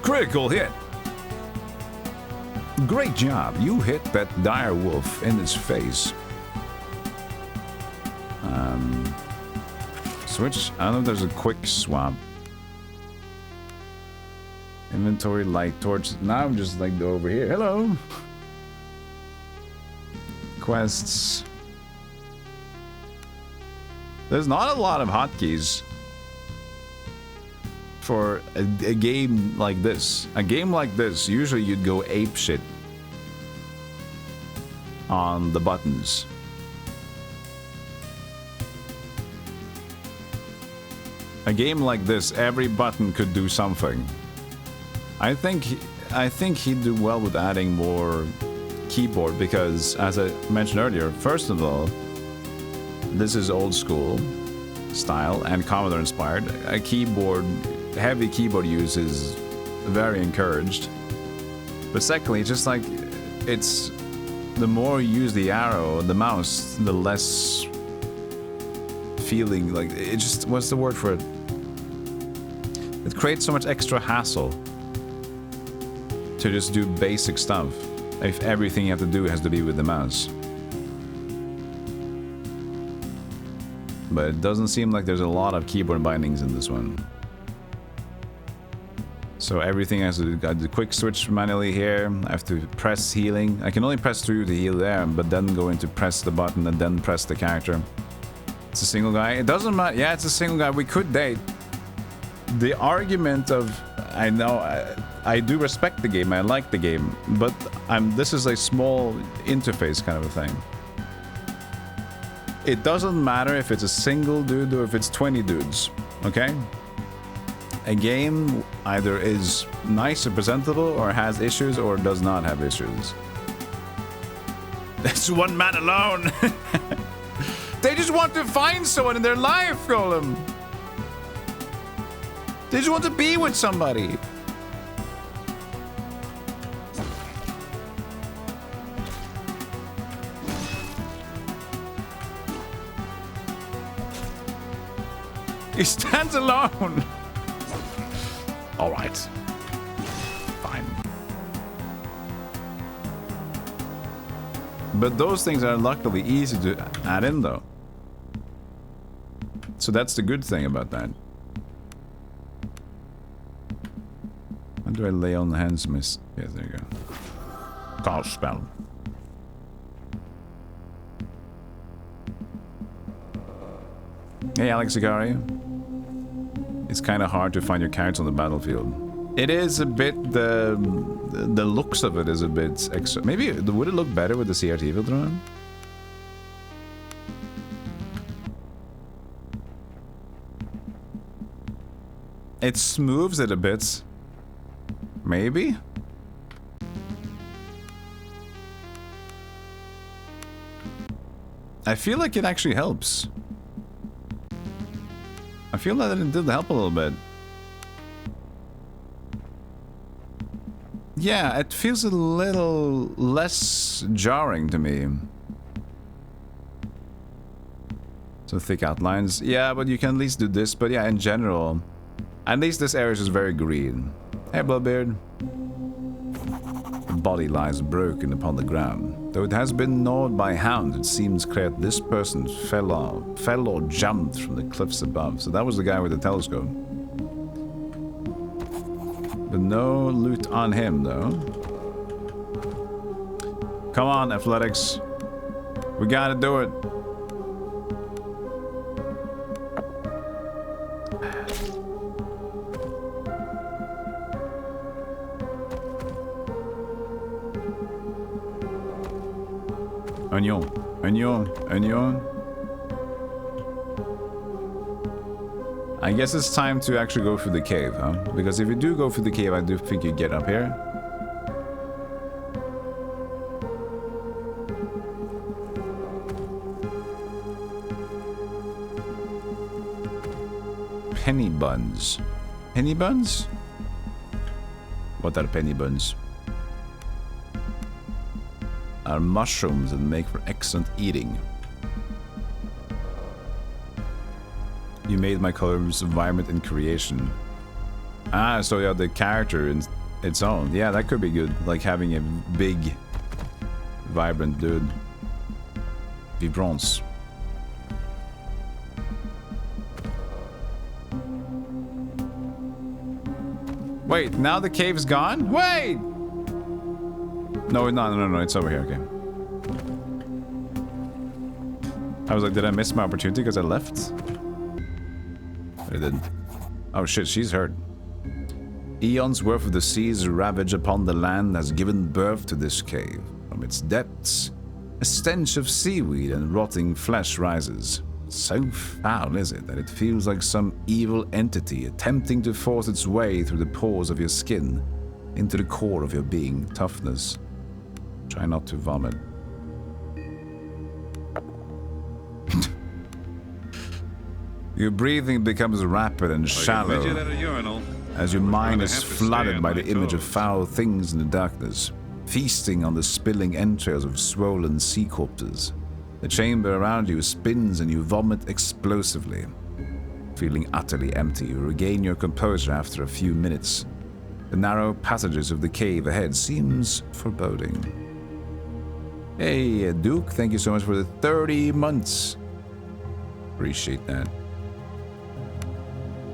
Critical hit. Great job. You hit that dire wolf in its face. Switch. I don't know if there's a quick swap. Inventory, light torch. Now I'm just like over here. Hello. Quests. There's not a lot of hotkeys for a game like this. A game like this, usually you'd go ape shit on the buttons. A game like this, every button could do something. I think he'd do well with adding more keyboard because, as I mentioned earlier, first of all, this is old school style and Commodore inspired. A keyboard, heavy keyboard use is very encouraged. But secondly, just like it's the more you use the arrow, the mouse, the less feeling like it just, what's the word for it? It creates so much extra hassle to just do basic stuff if everything you have to do has to be with the mouse. But it doesn't seem like there's a lot of keyboard bindings in this one. So everything has to do, I do quick switch manually here. I have to press healing. I can only press through to heal there, but then go into press the button and then press the character. It's a single guy. It doesn't matter. Yeah, it's a single guy. We could date. The argument of, I know, I do respect the game. I like the game, but this is a small interface kind of a thing. It doesn't matter if it's a single dude or if it's 20 dudes, okay? A game either is nice or presentable or has issues or does not have issues. That's one man alone. They just want to find someone in their life, Golem. They just want to be with somebody. He stands alone. All right. Fine. But those things are luckily easy to add in, though. So that's the good thing about that. How do I lay on the hands, miss? Yes, there you go. Cast spell. Hey, Alex Zagari. It's kind of hard to find your characters on the battlefield. It is a bit, the looks of it is a bit extra. Maybe, would it look better with the CRT filter on? It smooths it a bit. Maybe? I feel like it actually helps. I feel that it did help a little bit. Yeah, it feels a little less jarring to me. So thick outlines. Yeah, but you can at least do this. But yeah, in general, at least this area is just very green. Hey, Bloodbeard. The body lies broken upon the ground. Though it has been gnawed by hounds, it seems clear that this person fell or jumped from the cliffs above. So that was the guy with the telescope. But no loot on him, though. Come on, Athletics. We gotta do it. Onion. Onion. Onion. I guess it's time to actually go through the cave, huh? Because if you do go through the cave, I do think you get up here. Penny buns. Penny buns? What are penny buns? Are mushrooms that make for excellent eating. You made my colors vibrant in creation. Ah, so yeah, the character in its own. Yeah, that could be good. Like having a big, vibrant dude. Vibrance. Wait, now the cave's gone? Wait! No, it's over here, okay. I was like, did I miss my opportunity because I left? But I didn't. Oh shit, she's hurt. Eons worth of the sea's ravage upon the land has given birth to this cave. From its depths, a stench of seaweed and rotting flesh rises. So foul is it that it feels like some evil entity attempting to force its way through the pores of your skin into the core of your being. Toughness. Try not to vomit. Your breathing becomes rapid and shallow as your mind is flooded by the image of foul things in the darkness, feasting on the spilling entrails of swollen sea corpses. The chamber around you spins and you vomit explosively. Feeling utterly empty, you regain your composure after a few minutes. The narrow passages of the cave ahead seems foreboding. Hey, Duke, thank you so much for the 30 months. Appreciate that.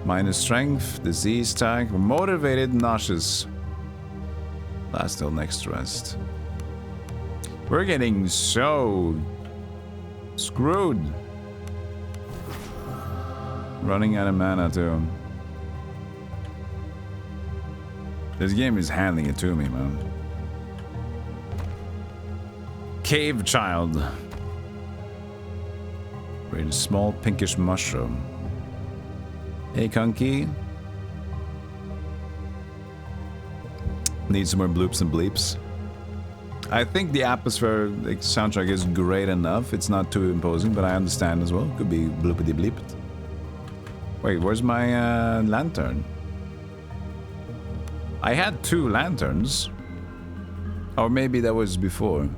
Minus strength, disease tag, motivated, nauseous. Last till next rest. We're getting so screwed. Running out of mana too. This game is handing it to me, man. Cave child. Raid a small pinkish mushroom. Hey, Kunky. Need some more bloops and bleeps. I think the atmosphere soundtrack is great enough. It's not too imposing, but I understand as well. Could be bloopity bleep. Wait, where's my lantern? I had 2 lanterns. Or maybe that was before.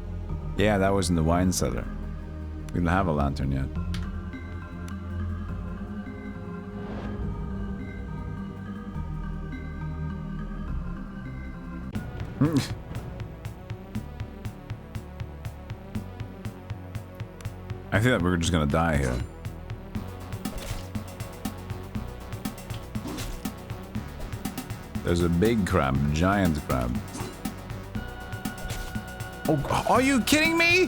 Yeah, that was in the wine cellar. We don't have a lantern yet. I think that we're just gonna die here. There's a big crab, giant crab. Oh, are you kidding me?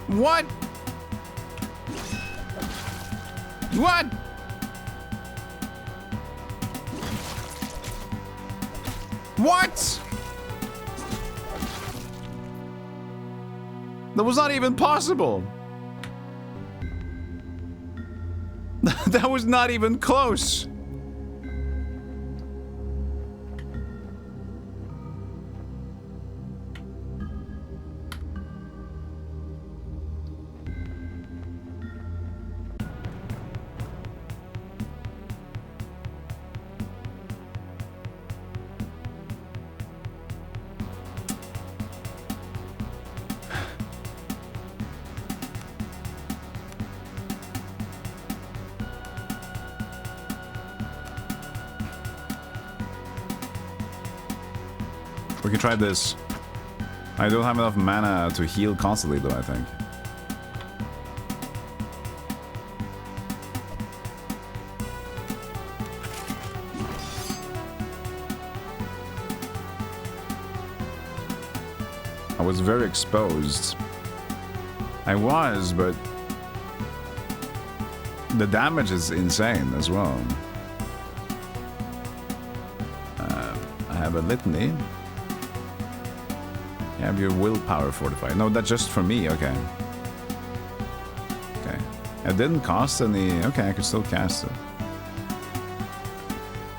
What? What? What? That was not even possible. That was not even close. We can try this. I don't have enough mana to heal constantly though, I think. I was very exposed. I was, but the damage is insane as well. I have a litany. You have your willpower fortified. No, that's just for me. Okay. Okay. It didn't cost any. Okay, I could still cast it.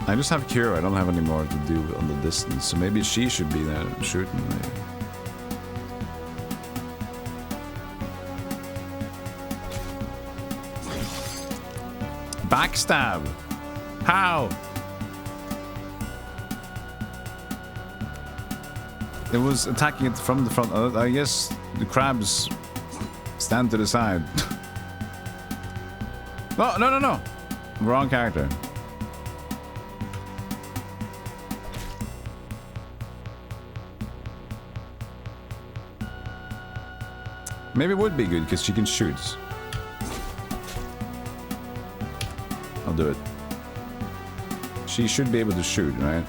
I just have Cure. I don't have any more to do on the distance. So maybe she should be there shooting. Maybe. Backstab. How? It was attacking it from the front. I guess the crabs stand to the side. No, no, no, no. Wrong character. Maybe it would be good because she can shoot. I'll do it. She should be able to shoot, right?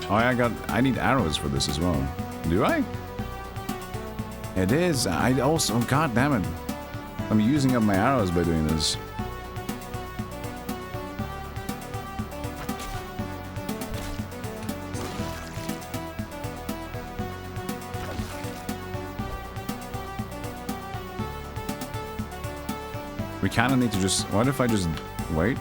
Oh, I need arrows for this as well. Do I? It is. I also. Oh, god damn it! I'm using up my arrows by doing this. We kind of need to just. What if I just wait?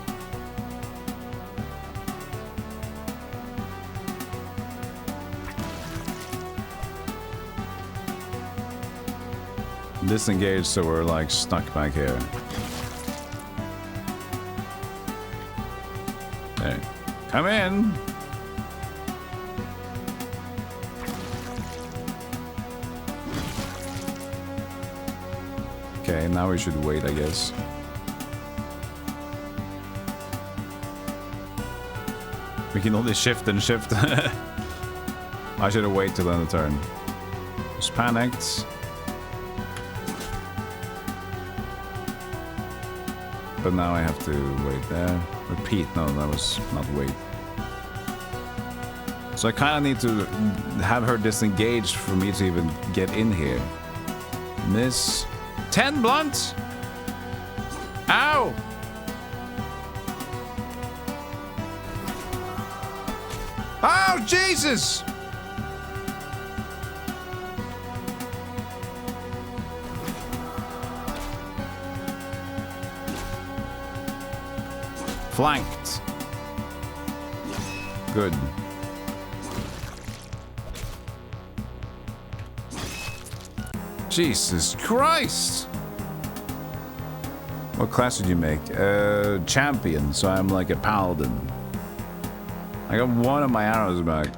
Disengage, so we're like stuck back here. Hey, come in. Okay, now we should wait, I guess. We can only shift and shift. I should have waited till end of the turn. Just panicked. But now I have to wait there. Repeat. No, that was not wait. So I kind of need to have her disengaged for me to even get in here. Miss. 10 blunt! Ow! Oh, Jesus! Flanked. Good. Jesus Christ! What class did you make? Champion, so I'm like a paladin. I got one of my arrows back.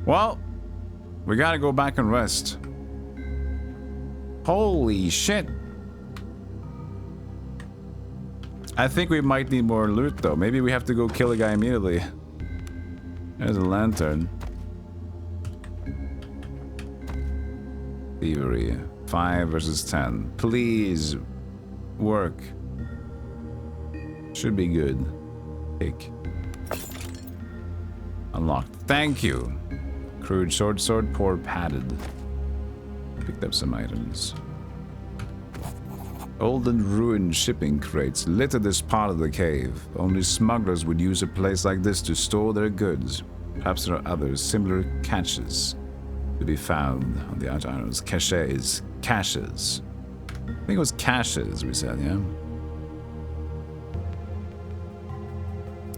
Well, we gotta go back and rest. Holy shit. I think we might need more loot though. Maybe we have to go kill a guy immediately. There's a lantern. Thievery. 5 versus 10. Please work. Should be good. Pick. Unlocked. Thank you. Crude sword, poor padded. Picked up some items. Old and ruined shipping crates litter this part of the cave. Only smugglers would use a place like this to store their goods. Perhaps there are other similar caches to be found on the outer islands. Caches. Caches. I think it was caches, we said, yeah?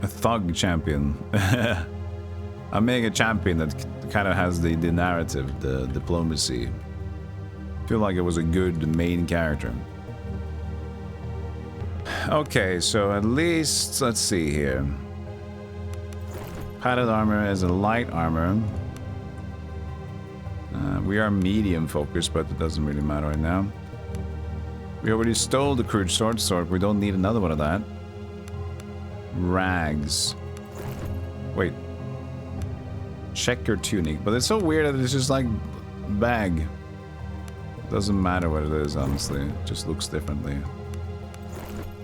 A thug champion. I'm making a champion that kind of has the narrative, the diplomacy. I feel like it was a good main character. Okay, so at least, let's see here. Padded armor is a light armor. We are medium focused, but it doesn't really matter right now. We already stole the crude sword. We don't need another one of that. Rags. Wait. Check your tunic. But it's so weird that it's just like bag. Doesn't matter what it is, honestly. It just looks differently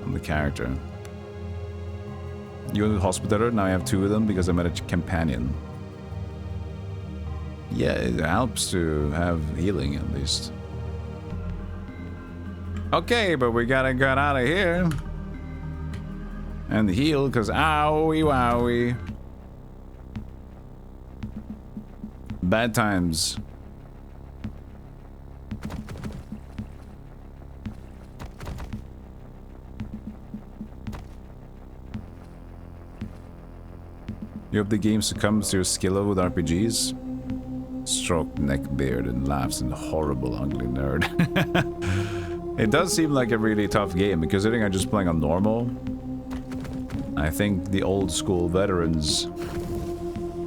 on the character. Unit Hospitaler. Now I have 2 of them because I met a companion. Yeah, it helps to have healing at least. Okay, but we gotta get out of here. And heal, because owie wowie. Bad times. You hope the game succumbs to your skill level with RPGs? Stroked neck beard and laughs in horrible, ugly nerd. It does seem like a really tough game, because considering I'm just playing on normal. I think the old school veterans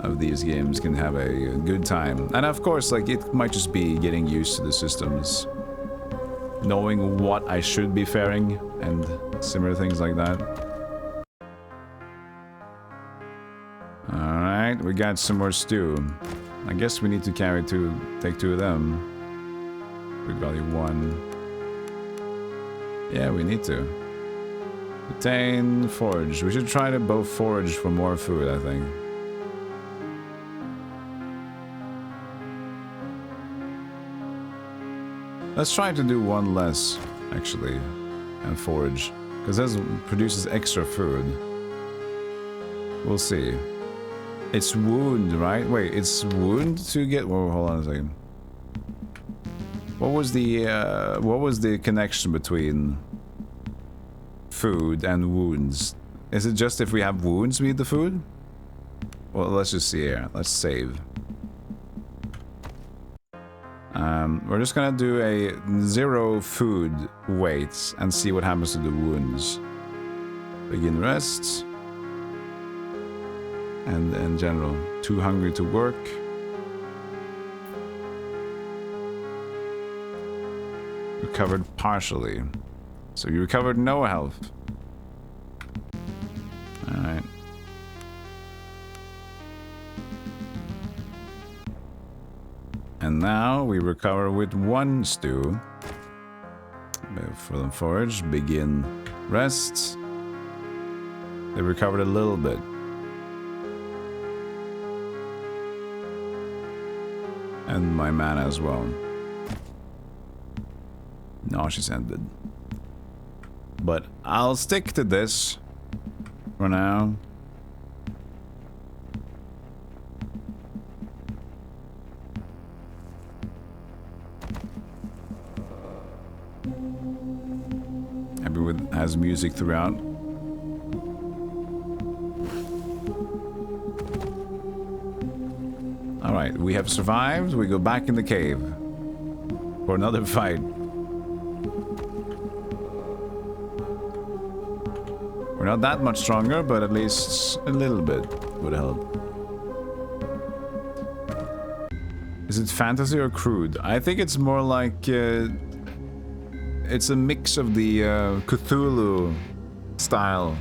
of these games can have a good time. And of course, like, it might just be getting used to the systems. Knowing what I should be faring and similar things like that. Alright, we got some more stew. I guess we need to take 2 of them. Food value 1. Yeah, we need to. Retain, forage. We should try to both forage for more food, I think. Let's try to do 1 less, actually, and forage. Because that produces extra food. We'll see. It's wound, right? Wait, it's wound to get... Whoa, hold on a second. What was the connection between food and wounds? Is it just if we have wounds we eat the food? Well, let's just see here. Let's save. We're just gonna do a 0 food weights and see what happens to the wounds. Begin rest. And in general, too hungry to work. Recovered partially. So you recovered no health. Alright. And now we recover with 1 stew. For them forage, begin rest. They recovered a little bit. And my mana as well. No, she's ended. But I'll stick to this for now. Everyone has music throughout. Alright, we have survived. We go back in the cave for another fight. We're not that much stronger, but at least a little bit would help. Is it fantasy or crude? I think it's more like... it's a mix of the Cthulhu style.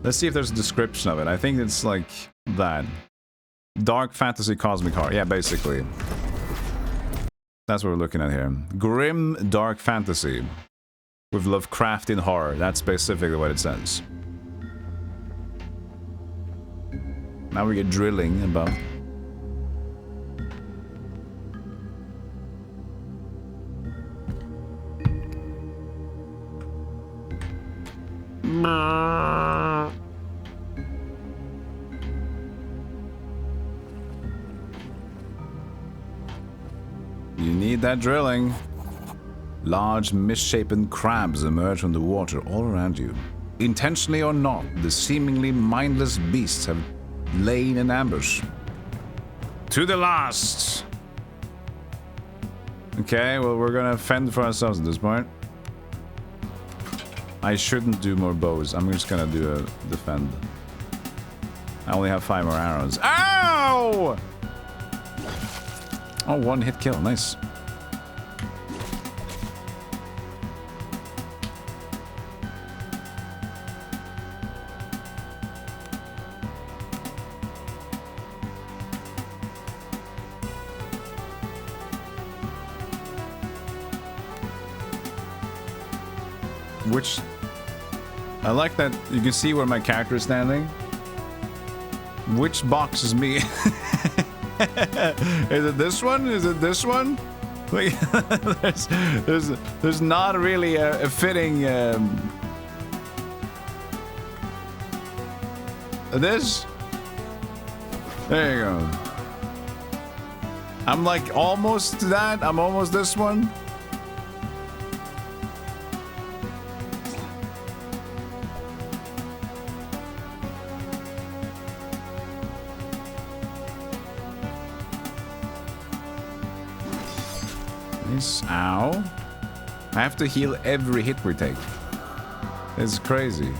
Let's see if there's a description of it. I think it's like that. Dark fantasy cosmic horror. Yeah, basically. That's what we're looking at here. Grim dark fantasy. With Lovecraftian horror. That's specifically what it says. Now we get drilling above. You need that drilling. Large, misshapen crabs emerge from the water all around you. Intentionally or not, the seemingly mindless beasts have lain in ambush. To the last! Okay, well, we're gonna fend for ourselves at this point. I shouldn't do more bows. I'm just gonna do a defend. I only have 5 more arrows. Ow! Oh, 1 hit kill. Nice. Which... I like that you can see where my character is standing. Which box is me? Is it this one? Is it this one? Like, there's not really a fitting this. There you go. I'm like almost that. I'm almost this one. Nice. Ow. I have to heal every hit we take. It's crazy.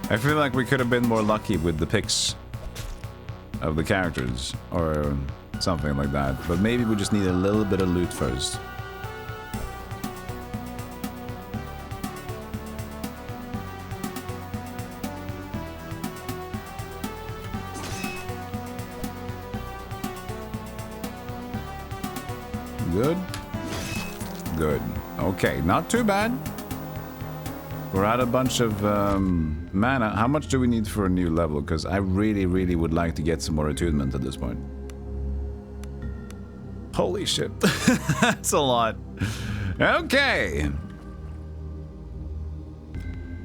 I feel like we could have been more lucky with the picks of the characters or something like that, but maybe we just need a little bit of loot first. Good. Good. Okay, not too bad. We're at a bunch of mana. How much do we need for a new level? Because I really, really would like to get some more attunement at this point. Holy shit. That's a lot. Okay.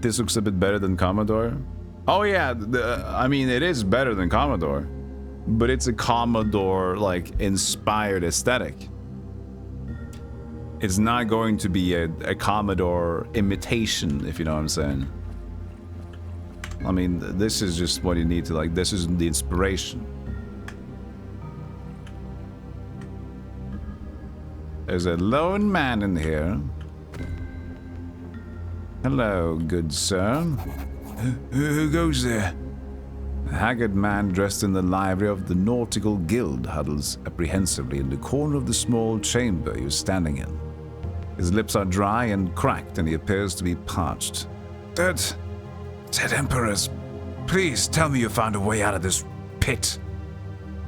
This looks a bit better than Commodore. Oh yeah, I mean, it is better than Commodore. But it's a Commodore, like, inspired aesthetic. It's not going to be a Commodore imitation, if you know what I'm saying. I mean, this is just what you need to, like, this is the inspiration. There's a lone man in here. Hello, good sir. Who goes there? A haggard man dressed in the livery of the Nautical Guild huddles apprehensively in the corner of the small chamber he was standing in. His lips are dry and cracked, and he appears to be parched. Dead Emperors, please tell me you found a way out of this pit.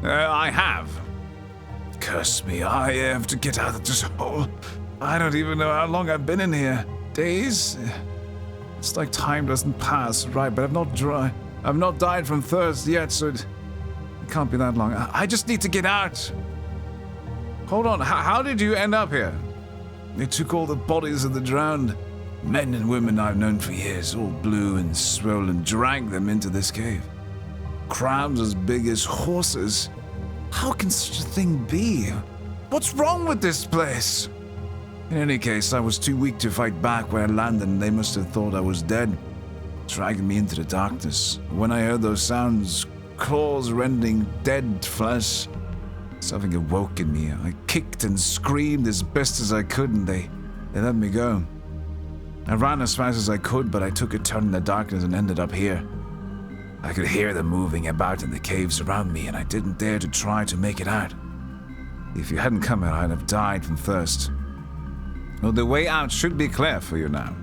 I have. Curse me, I have to get out of this hole. I don't even know how long I've been in here. Days? It's like time doesn't pass, right, but I've not died from thirst yet, so it can't be that long. I just need to get out. Hold on, how did you end up here? They took all the bodies of the drowned. Men and women I've known for years, all blue and swollen, dragged them into this cave. Crabs as big as horses. How can such a thing be? What's wrong with this place? In any case, I was too weak to fight back when I landed, and they must have thought I was dead, dragging me into the darkness. When I heard those sounds, claws rending dead flesh, something awoke in me. I kicked and screamed as best as I could, and they let me go. I ran as fast as I could, but I took a turn in the darkness and ended up here. I could hear them moving about in the caves around me, and I didn't dare to try to make it out. If you hadn't come here, I'd have died from thirst. Well, the way out should be clear for you now.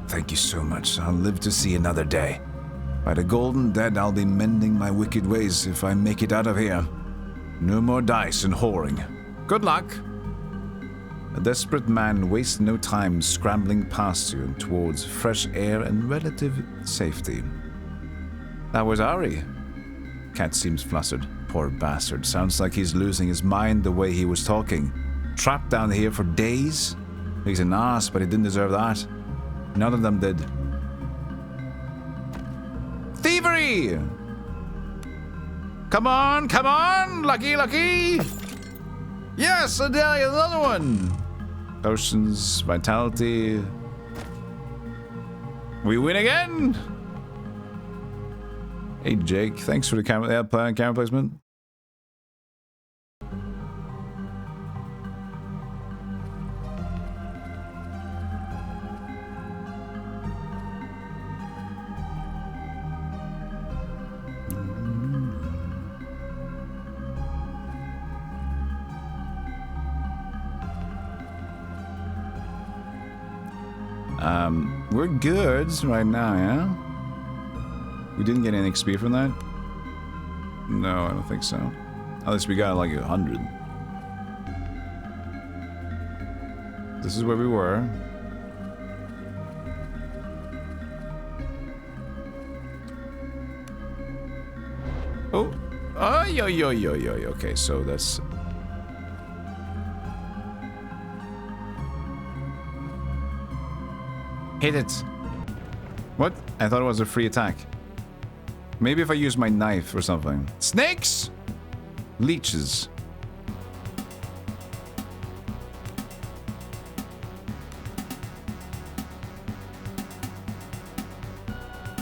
Thank you so much. I'll live to see another day. By the golden dead, I'll be mending my wicked ways if I make it out of here. No more dice and whoring. Good luck. A desperate man wastes no time scrambling past you and towards fresh air and relative safety. That was Ari. Cat seems flustered. Poor bastard. Sounds like he's losing his mind the way he was talking. Trapped down here for days? He's an ass, but he didn't deserve that. None of them did. Thievery! Come on, lucky, lucky! Yes, Adelia, another one! Potions, vitality. We win again! Hey, Jake, thanks for the camera placement. We're good right now, yeah? We didn't get any XP from that? No, I don't think so. At least we got like 100. This is where we were. Oh! Oh, yo. Okay, so that's... Hit it. What? I thought it was a free attack. Maybe if I use my knife or something. Snakes! Leeches.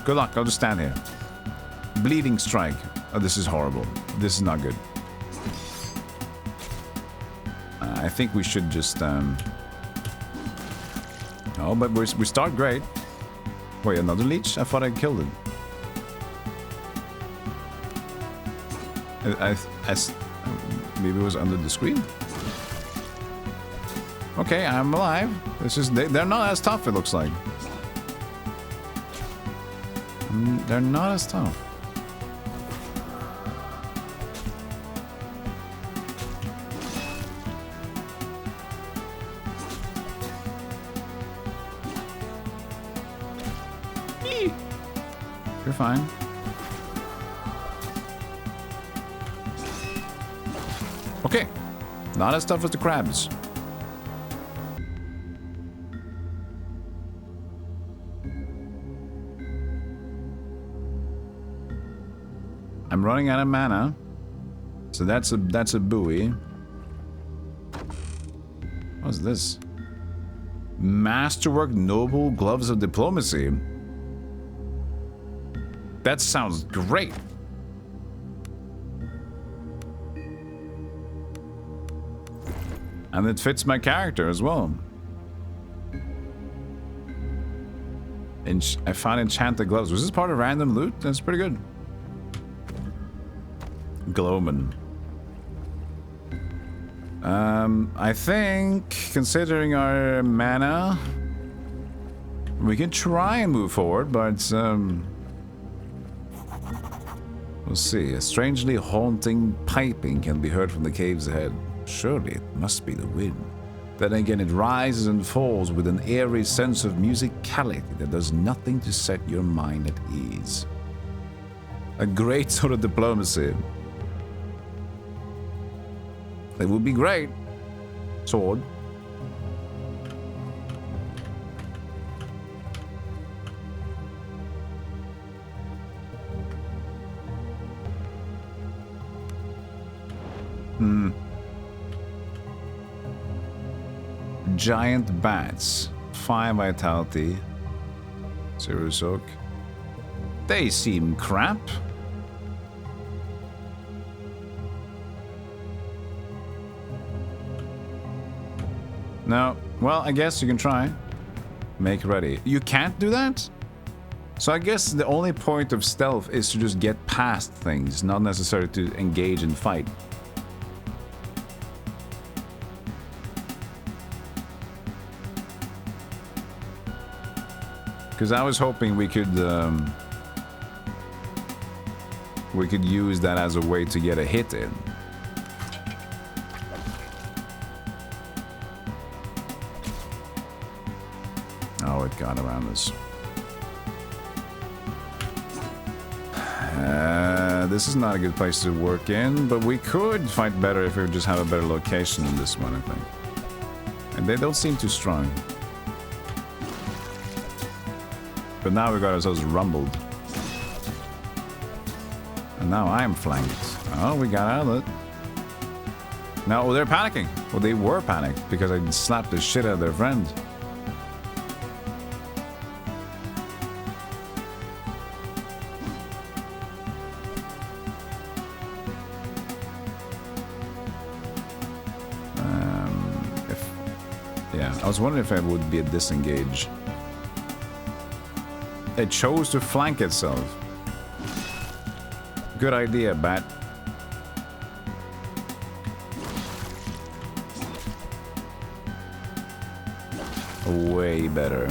Good luck. I'll just stand here. Bleeding strike. Oh, this is horrible. This is not good. I think we should just... Oh, but we start great. Wait, another leech? I thought I killed it. Maybe it was under the screen. Okay, I'm alive. This is they're not as tough. It looks like they're not as tough. You're fine. Okay, not as tough as the crabs. I'm running out of mana, so that's a buoy. What's this? Masterwork Noble Gloves of Diplomacy. That sounds great. And it fits my character as well. I found enchanted gloves. Was this part of random loot? That's pretty good. Glowman. I think, considering our mana, we can try and move forward, but we'll see. A strangely haunting piping can be heard from the caves ahead. Surely it must be the wind. Then again, it rises and falls with an eerie sense of musicality that does nothing to set your mind at ease. A great sort of diplomacy. It would be great. Sword. Giant bats. 5 vitality. 0 soak. They seem crap. No. Well, I guess you can try. Make ready. You can't do that? So I guess the only point of stealth is to just get past things, not necessarily to engage and fight. Because I was hoping we could use that as a way to get a hit in. Oh, it got around us. This is not a good place to work in, but we could fight better if we just have a better location in this one, I think. And they don't seem too strong. But now we got ourselves rumbled. And now I'm flanked. Oh, we got out of it. Now, oh, they're panicking. Well, they were panicked because I slapped the shit out of their friend. I was wondering if it would be a disengage. It chose to flank itself. Good idea, bat. Way better.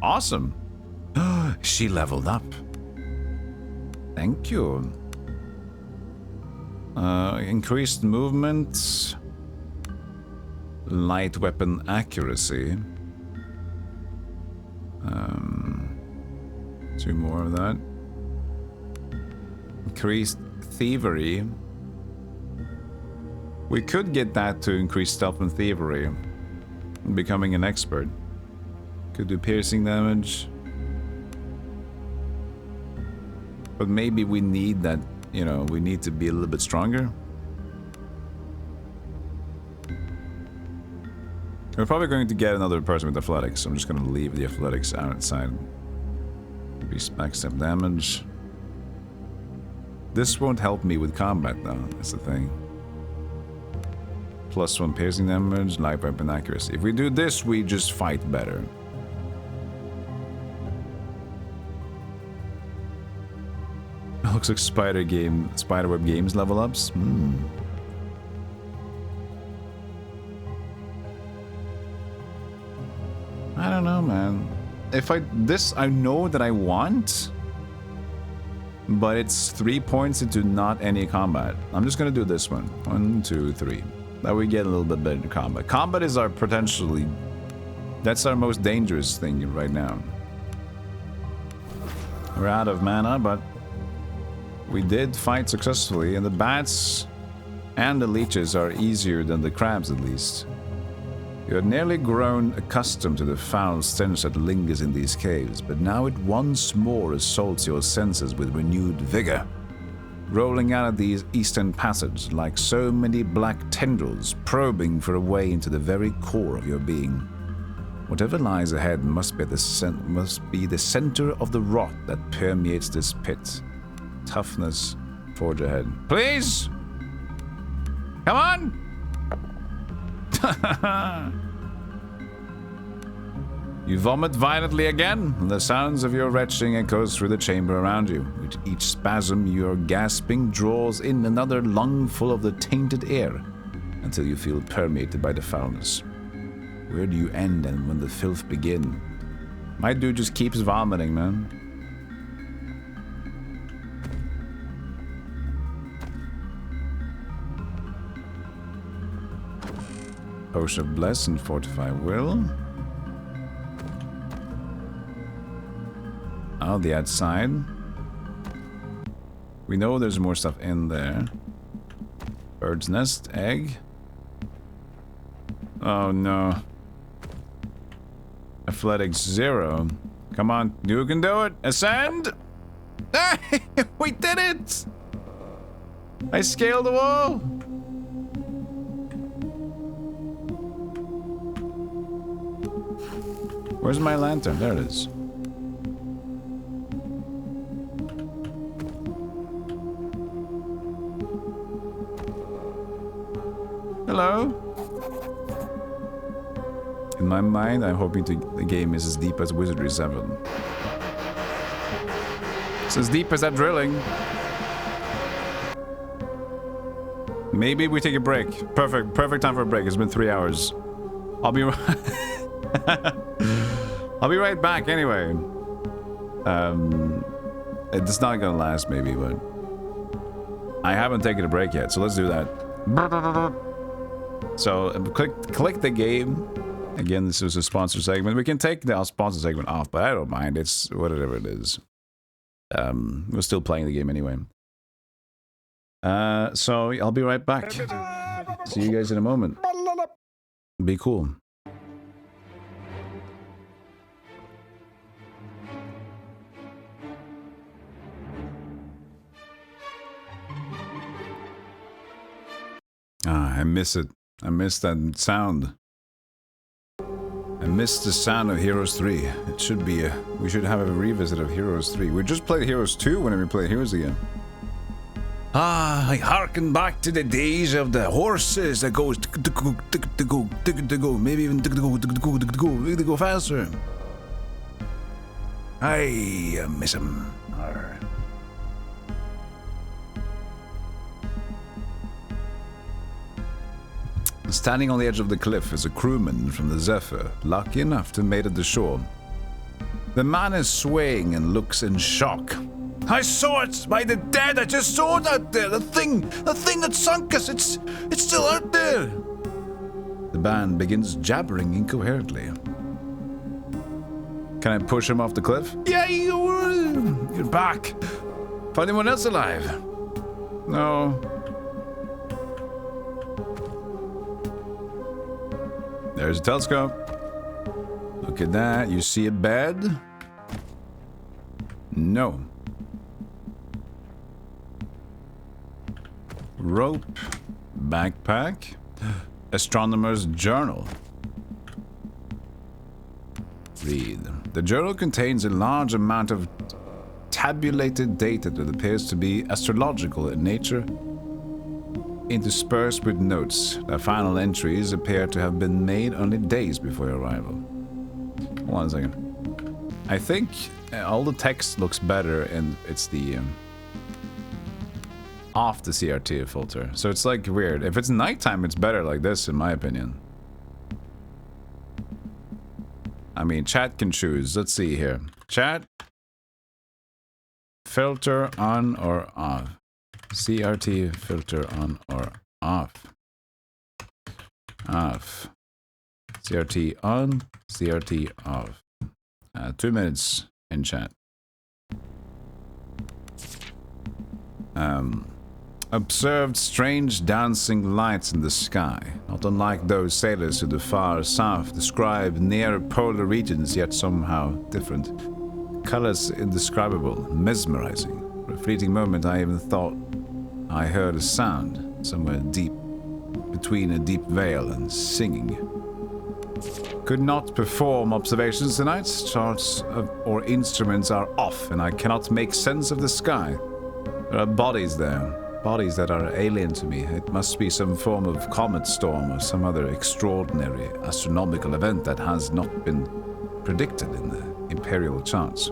Awesome. She leveled up. Thank you. Increased movement. Light weapon accuracy. 2 more of that. Increased thievery. We could get that to increase stealth and thievery. Becoming an expert. Could do piercing damage. But maybe we need that, you know, we need to be a little bit stronger. We're probably going to get another person with athletics, so I'm just going to leave the athletics outside. Be backstep damage. This won't help me with combat though, that's the thing. +1 piercing damage, light weapon accuracy. If we do this, we just fight better. Looks like Spiderweb Games level ups. I don't know, man. If I know that I want, but it's 3 points into not any combat. I'm just gonna do this one. 1, 2, 3. That we get a little bit better combat. Combat is our that's our most dangerous thing right now. We're out of mana, but we did fight successfully, and the bats and the leeches are easier than the crabs at least. You had nearly grown accustomed to the foul stench that lingers in these caves, but now it once more assaults your senses with renewed vigor, rolling out of these eastern passages like so many black tendrils probing for a way into the very core of your being. Whatever lies ahead must be the center of the rot that permeates this pit. Toughness, forge ahead. Please! Come on! You vomit violently again, and the sounds of your retching echoes through the chamber around you. With each spasm, your gasping draws in another lungful of the tainted air, until you feel permeated by the foulness. Where do you end and when the filth begin? My dude just keeps vomiting, man. Potion of Bless and Fortify Will. Oh, the outside. We know there's more stuff in there. Bird's nest, egg. Oh no. Athletics 0. Come on, you can do it. Ascend! We did it! I scaled the wall! Where's my lantern? There it is. Hello? In my mind, I'm hoping the game is as deep as Wizardry 7. It's as deep as that drilling. Maybe we take a break. Perfect time for a break. It's been 3 hours. I'll be I'll be right back anyway. It's not gonna last maybe, but I haven't taken a break yet, so let's do that. So click the game. Again, this is a sponsor segment. We can take the sponsor segment off, but I don't mind. It's whatever it is. We're still playing the game anyway. So I'll be right back. See you guys in a moment. Be cool. I miss it. I miss that sound. I miss the sound of Heroes 3. It should be we should have a revisit of Heroes 3. We just played Heroes 2 whenever we play Heroes again. I harken back to the days of the horses that goes to go, maybe even to go faster. I miss him. Standing on the edge of the cliff is a crewman from the Zephyr, lucky enough to have made it to shore. The man is swaying and looks in shock. I saw it! By the dead, I just saw it out there! The thing that sunk us! It's still out there! The band begins jabbering incoherently. Can I push him off the cliff? Yeah, you're back! Find anyone else alive? No. There's a telescope. Look at that. You see a bed? No. Rope. Backpack. Astronomer's journal. Read. The journal contains a large amount of tabulated data that appears to be astrological in nature, interspersed with notes. The final entries appear to have been made only days before your arrival. Hold on a second. I think all the text looks better and it's the off the CRT filter. So it's like weird. If it's nighttime, it's better like this in my opinion. I mean, chat can choose. Let's see here. Chat. Filter on or off. CRT filter on or off. Off. CRT on, CRT off. 2 minutes in chat. Observed strange dancing lights in the sky, not unlike those sailors to the far south describe near polar regions, yet somehow different. Colors indescribable, mesmerizing. For a fleeting moment I even thought I heard a sound somewhere deep between a deep veil and singing. Could not perform observations tonight. Charts or instruments are off and I cannot make sense of the sky. There are bodies there. Bodies that are alien to me. It must be some form of comet storm or some other extraordinary astronomical event that has not been predicted in the imperial charts.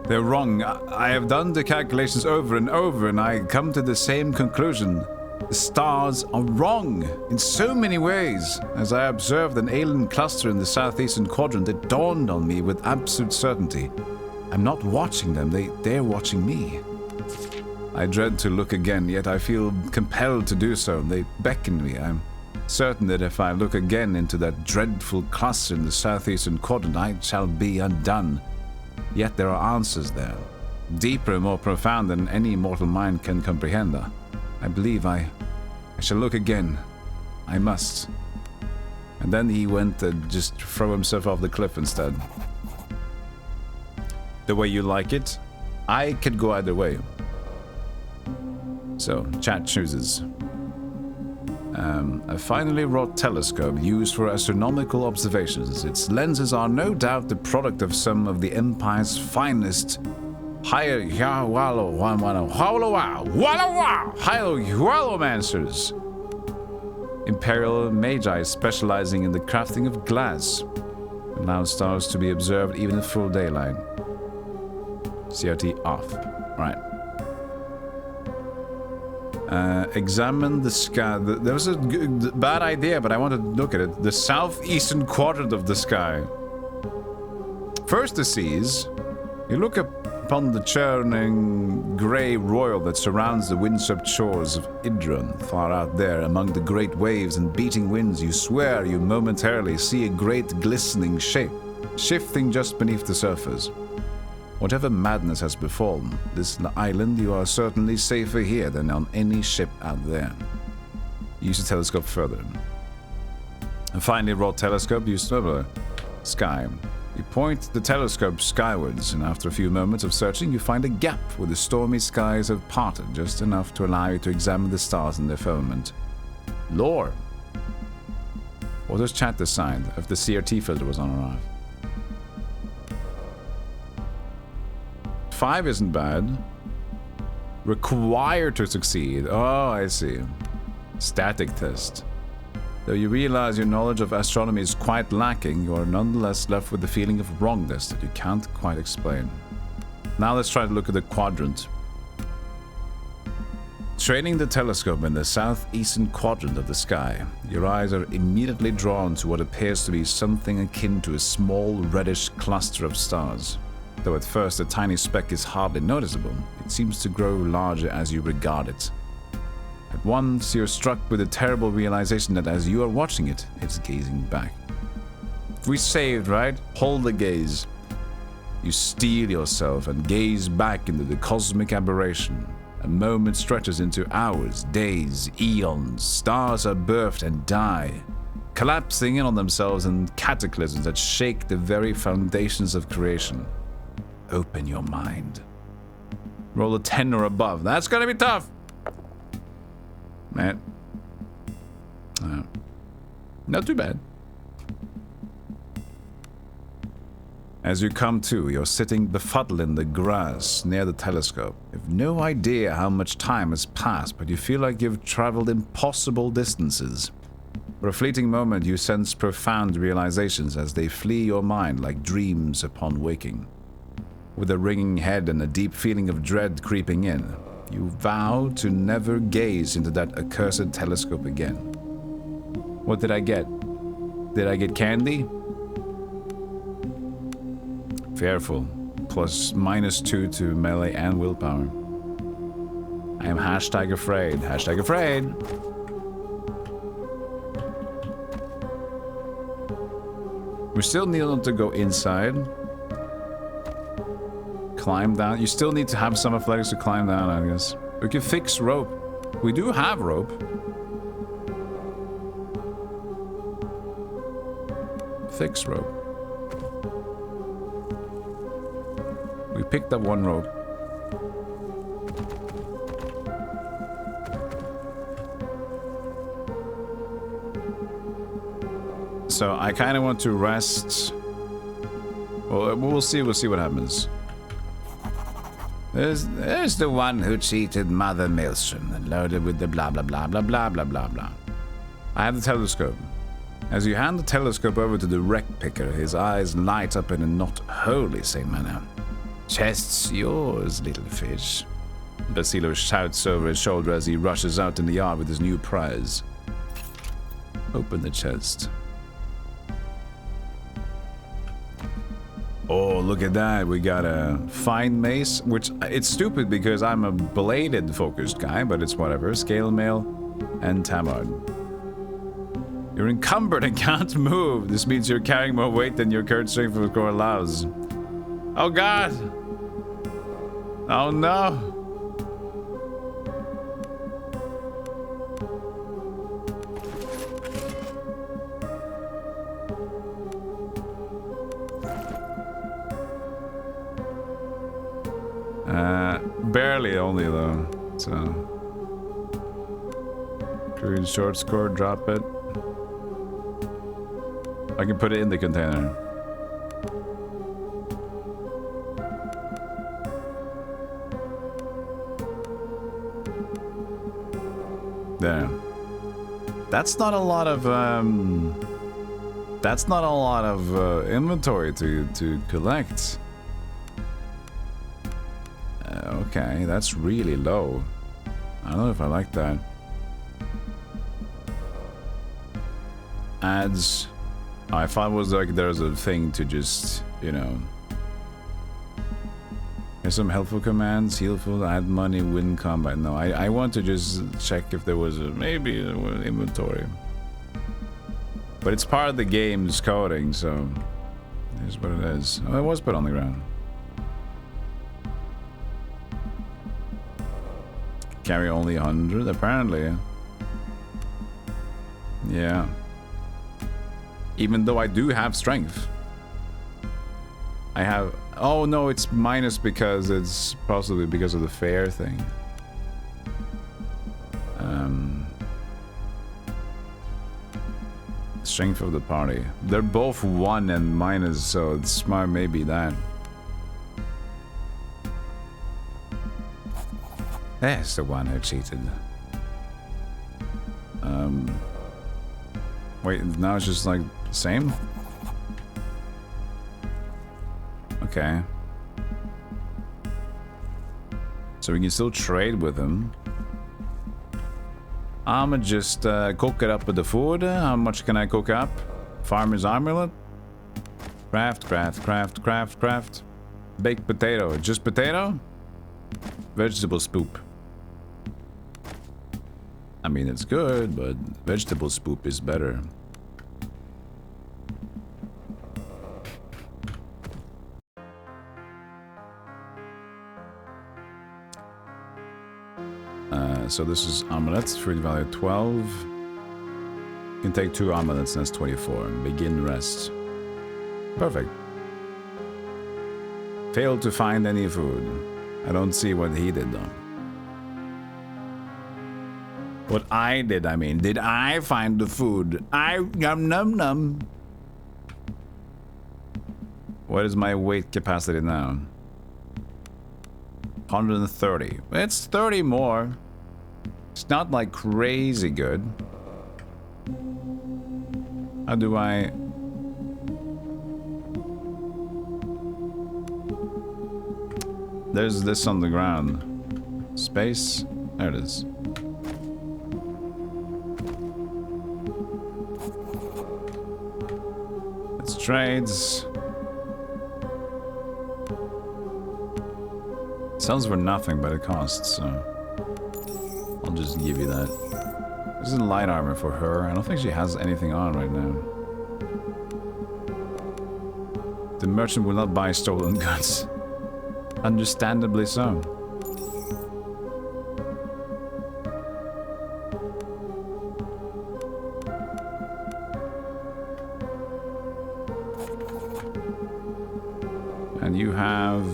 They're wrong. I have done the calculations over and over and I come to the same conclusion. The stars are wrong in so many ways. As I observed an alien cluster in the southeastern quadrant, it dawned on me with absolute certainty. I'm not watching them, they're watching me. I dread to look again, yet I feel compelled to do so. They beckon me. I'm certain that if I look again into that dreadful cluster in the southeastern quadrant, I shall be undone. Yet there are answers there, deeper and more profound than any mortal mind can comprehend. I believe I shall look again. I must. And then he went to just throw himself off the cliff instead. The way you like it, I could go either way. So, chat chooses. A finely wrought telescope used for astronomical observations. Its lenses are no doubt the product of some of the Empire's finest hieromancers. Imperial magi specializing in the crafting of glass. Allow stars to be observed even in full daylight. CRT off. Right. Examine the sky. There was a bad idea, but I wanted to look at it. The southeastern quadrant of the sky. First the seas. You look upon the churning grey royal that surrounds the windswept shores of Idron. Far out there, among the great waves and beating winds, you swear you momentarily see a great glistening shape, shifting just beneath the surface. Whatever madness has befallen this island, you are certainly safer here than on any ship out there. Use the telescope further. A finely wrought telescope used to sky. You point the telescope skywards, and after a few moments of searching, you find a gap where the stormy skies have parted just enough to allow you to examine the stars in their firmament. Lore! What does chat decide if the CRT filter was on or off? 5 isn't bad. Required to succeed. Oh, I see. Static test. Though you realize your knowledge of astronomy is quite lacking, you are nonetheless left with the feeling of wrongness that you can't quite explain. Now let's try to look at the quadrant. Training the telescope in the southeastern quadrant of the sky, your eyes are immediately drawn to what appears to be something akin to a small reddish cluster of stars. Though at first a tiny speck is hardly noticeable, it seems to grow larger as you regard it. At once, you're struck with the terrible realization that as you are watching it, it's gazing back. We saved, right? Hold the gaze. You steel yourself and gaze back into the cosmic aberration. A moment stretches into hours, days, eons. Stars are birthed and die, collapsing in on themselves in cataclysms that shake the very foundations of creation. Open your mind. Roll a 10 or above. That's gonna be tough. Man. Not too bad. As you come to, you're sitting befuddled in the grass near the telescope. You've no idea how much time has passed, but you feel like you've traveled impossible distances. For a fleeting moment, you sense profound realizations as they flee your mind like dreams upon waking. With a ringing head and a deep feeling of dread creeping in, you vow to never gaze into that accursed telescope again. What did I get? Did I get candy? Fearful. +2 to melee and willpower. I am #afraid. #afraid. We still need to go inside. Climb down. You still need to have some athletics to climb down, I guess. We can fix rope. We do have rope. Fix rope. We picked up one rope. So I kind of want to rest. Well, we'll see what happens. There's the one who cheated Mother Maelstrom and loaded with the blah blah blah blah blah blah blah blah. I have the telescope. As you hand the telescope over to the wreck picker, his eyes light up in a not wholly sane manner. Chest's yours, little fish. Basilo shouts over his shoulder as he rushes out in the yard with his new prize. Open the chest. Oh, look at that. We got a fine mace, which it's stupid because I'm a bladed focused guy, but it's whatever. Scale mail and tabard. You're encumbered and can't move. This means you're carrying more weight than your current strength of core allows. Oh god! Oh no! Barely only though. So green short score, drop it. I can put it in the container. There. That's not a lot of inventory to collect. Okay, that's really low. I don't know if I like that. Adds. I thought it was like there's a thing to just, you know. There's some helpful commands, healful, add money, win combat. No, I want to just check if there was maybe an inventory. But it's part of the game's coding, so here's what it is. Oh, it was put on the ground. Carry only 100, apparently. Yeah. Even though I do have strength. I have... Oh no, it's minus because it's possibly because of the fair thing. Strength of the party. They're both 1 and minus, so it's smart maybe that. There's the one who cheated. Wait, now it's just like the same? Okay. So we can still trade with him. I'ma just cook it up with the food. How much can I cook up? Farmer's amulet? Craft, craft, craft, craft, craft. Baked potato. Just potato? Vegetable spoop. I mean, it's good, but vegetable spoop is better. So this is omelets, food value 12. You can take 2 omelets, that's 24. Begin rest. Perfect. Failed to find any food. I don't see what he did though. What I did, I mean. Did I find the food? Yum num num. What is my weight capacity now? 130. It's 30 more. It's not like crazy good. How do I... There's this on the ground. Space. There it is. It's trades. Sells for nothing, but it costs, so I'll just give you that. This is light armor for her. I don't think she has anything on right now. The merchant will not buy stolen goods. Understandably so. And you have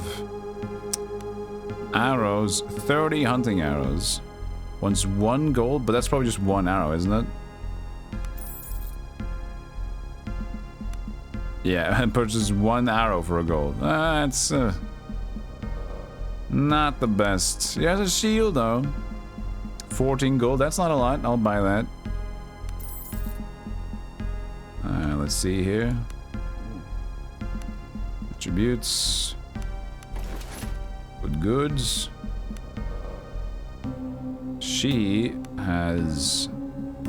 arrows, 30 hunting arrows. Wants 1 gold, but that's probably just 1 arrow, isn't it? Yeah, and purchases 1 arrow for a gold. That's not the best. He has a shield though. 14 gold, that's not a lot. I'll buy that. Let's see here. Attributes. Good goods. She has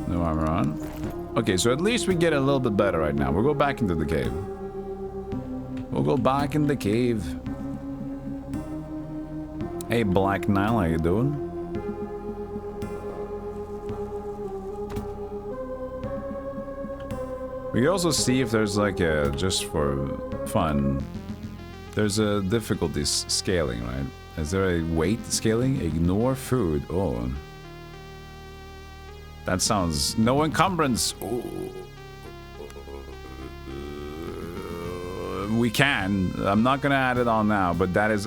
no armor on. Okay, so at least we get a little bit better right now. We'll go back into the cave. We'll go back in the cave. Hey, Black Nile, how you doing? We can also see if there's like a, just for fun, there's a difficulty scaling, right? Is there a weight scaling? Ignore food. Oh. That sounds... No encumbrance. Oh. We can. I'm not gonna add it on now, but that is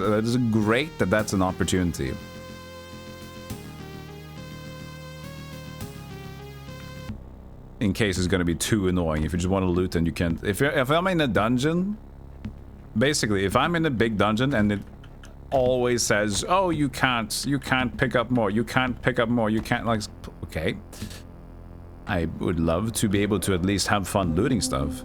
great that that's an opportunity. In case it's gonna be too annoying. If you just want to loot and you can't... If I'm in a dungeon... Basically, if I'm in a big dungeon and it always says, oh, you can't pick up more, you can't pick up more, you can't, like... Okay. I would love to be able to at least have fun looting stuff.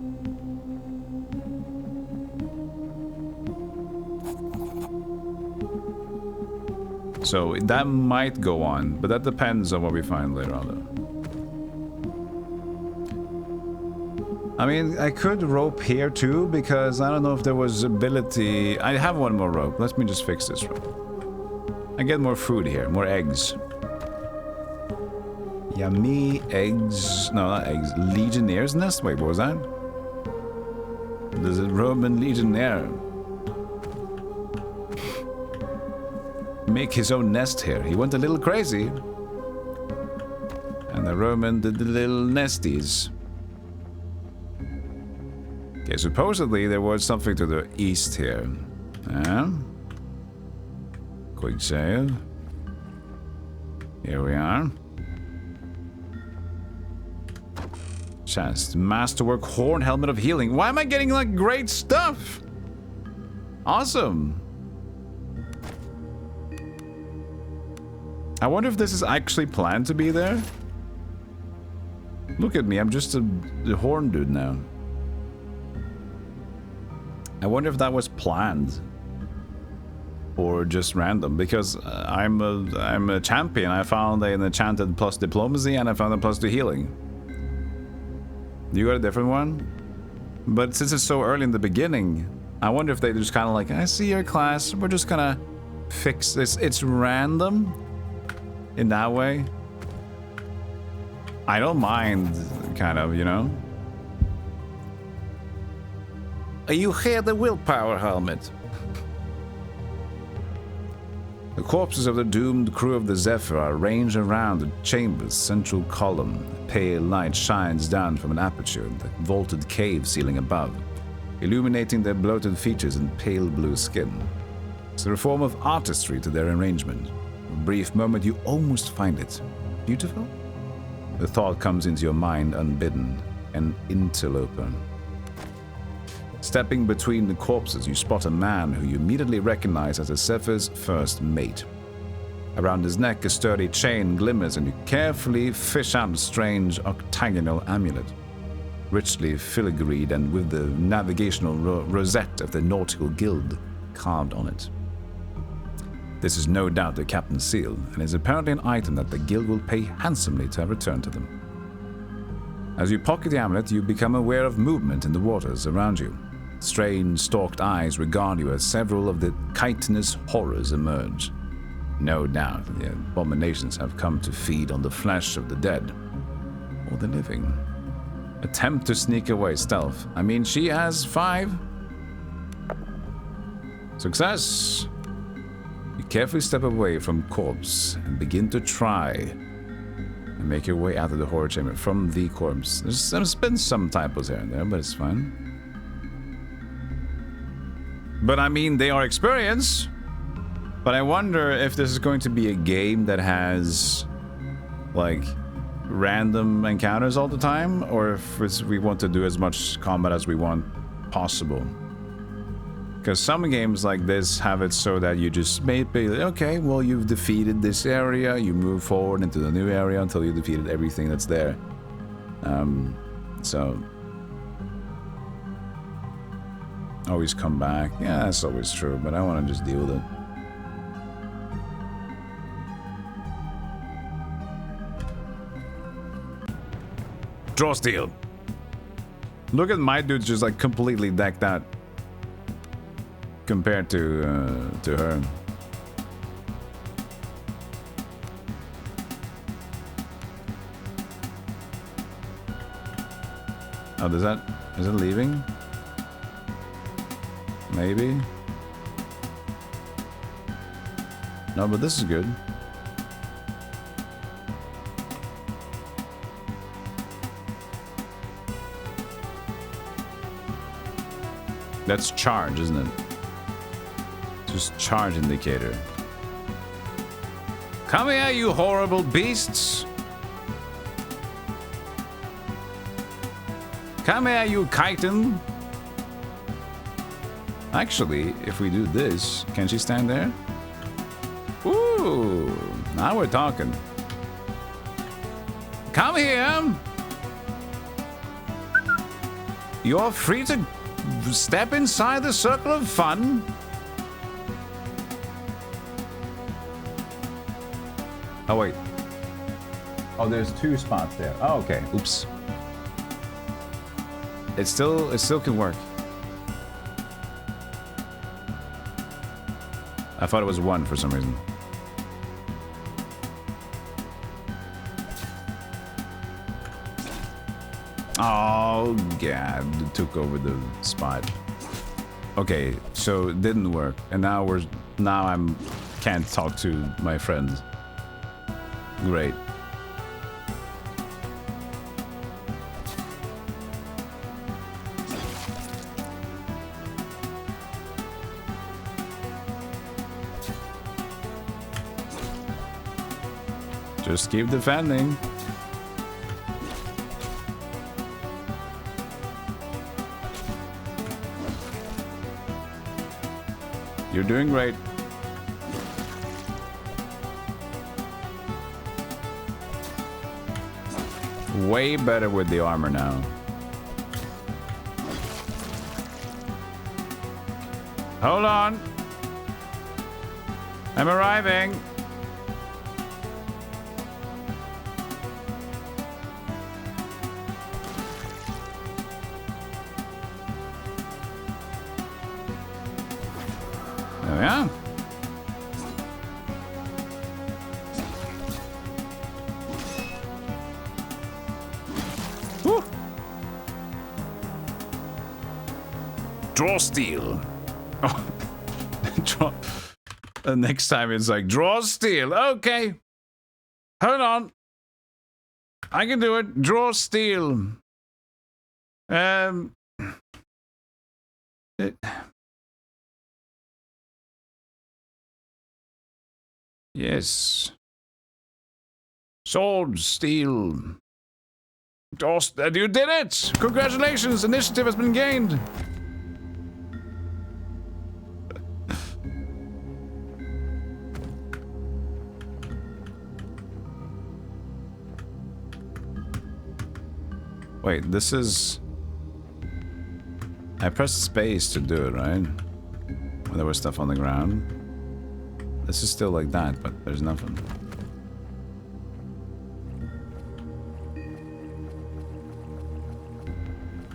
So that might go on, but that depends on what we find later on though. I mean, I could rope here too, because I don't know if there was ability... I have 1 more rope. Let me just fix this rope. I get more food here, more eggs. Yummy eggs... No, not eggs. Legionnaire's nest? Wait, what was that? There's a Roman legionnaire. Make his own nest here. He went a little crazy. And the Roman did the little nesties. Okay, supposedly there was something to the east here. Yeah. Quick save. Here we are. Chest. Masterwork Horn Helmet of Healing. Why am I getting like great stuff? Awesome. I wonder if this is actually planned to be there. Look at me, I'm just a horn dude now. I wonder if that was planned or just random, because I'm a champion. I found an enchanted plus diplomacy and I found a plus to healing. You got a different one? But since it's so early in the beginning, I wonder if they just kind of like, I see your class, we're just gonna fix this. It's random in that way. I don't mind, kind of, you know? You hear the willpower helmet. The corpses of the doomed crew of the Zephyr are ranged around the chamber's central column. Pale light shines down from an aperture in the vaulted cave ceiling above, illuminating their bloated features and pale blue skin. It's a form of artistry to their arrangement. For a brief moment you almost find it beautiful. The thought comes into your mind unbidden, an interloper. Stepping between the corpses, you spot a man who you immediately recognize as Zephyrs' first mate. Around his neck, a sturdy chain glimmers, and you carefully fish out a strange octagonal amulet, richly filigreed and with the navigational rosette of the Nautical Guild carved on it. This is no doubt the captain's seal, and is apparently an item that the guild will pay handsomely to have returned to them. As you pocket the amulet, you become aware of movement in the waters around you. Strange, stalked eyes regard you as several of the chitinous horrors emerge. No doubt the abominations have come to feed on the flesh of the dead, or the living. Attempt to sneak away stealth. I mean, she has 5. Success! You carefully step away from corpse and begin to try and make your way out of the horror chamber from the corpse. There's been some typos here and there, but it's fine. But I mean, they are experience. But I wonder if this is going to be a game that has, like, random encounters all the time, or if we want to do as much combat as we want possible. Because some games like this have it so that you just maybe, okay, well, you've defeated this area, you move forward into the new area until you defeated everything that's there. So always come back. Yeah, that's always true, but I want to just deal with it. Draw steel. Look at my dude's just like completely decked out compared to her. Oh, is it leaving? Maybe. No, but this is good. That's charge, isn't it? Just charge indicator. Come here, you horrible beasts! Come here, you chitin! Actually, if we do this, can she stand there? Ooh, now we're talking. Come here! You're free to step inside the circle of fun. Oh, wait. Oh, there's 2 spots there. Oh, okay. Oops. It still can work. I thought it was 1 for some reason. Oh, God. It took over the spot. Okay, so it didn't work. And now I'm can't talk to my friends. Great. Just keep defending. You're doing great. Way better with the armor now. Hold on. I'm arriving. There we are. Woo. Draw steel. Oh. Draw. Next time it's like draw steel. Okay. Hold on. I can do it. Draw steel. Yes. Sword, steel. You did it! Congratulations! Initiative has been gained! Wait, this is... I pressed space to do it, right? When there was stuff on the ground. This is still like that, but there's nothing.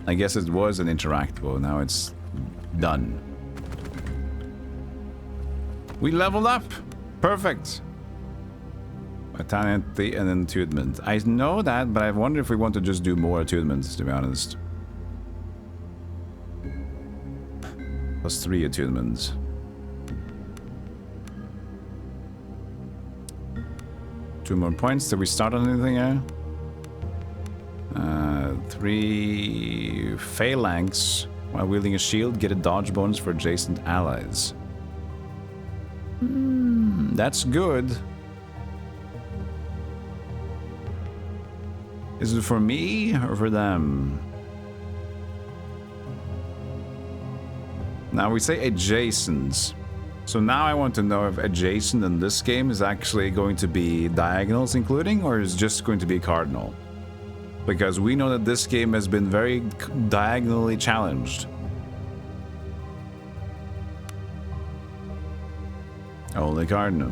I guess it was an interactable, now it's done. We leveled up! Perfect! Vitality and attunement. I know that, but I wonder if we want to just do more attunements, to be honest. Plus 3 attunements. Two more points. Did we start on anything here? 3 phalanx. While wielding a shield, get a dodge bonus for adjacent allies. That's good. Is it for me or for them? Now we say adjacent. So now I want to know if adjacent in this game is actually going to be diagonals including, or is just going to be cardinal? Because we know that this game has been very diagonally challenged. Only cardinal.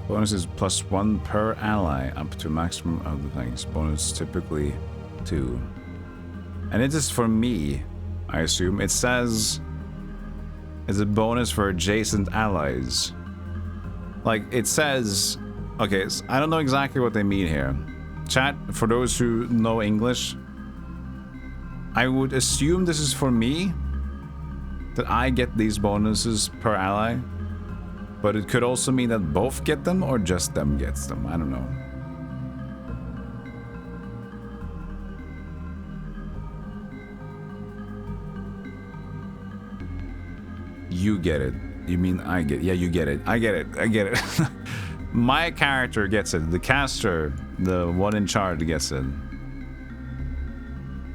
Bonus is +1 per ally up to maximum of the things. Bonus typically 2. And it is for me, I assume. It says it's a bonus for adjacent allies. Like, it says... Okay, so I don't know exactly what they mean here. Chat, for those who know English, I would assume this is for me, that I get these bonuses per ally. But it could also mean that both get them or just them gets them. I don't know. You get it. You mean I get it. Yeah, you get it. I get it. I get it. My character gets it. The caster, the one in charge, gets it.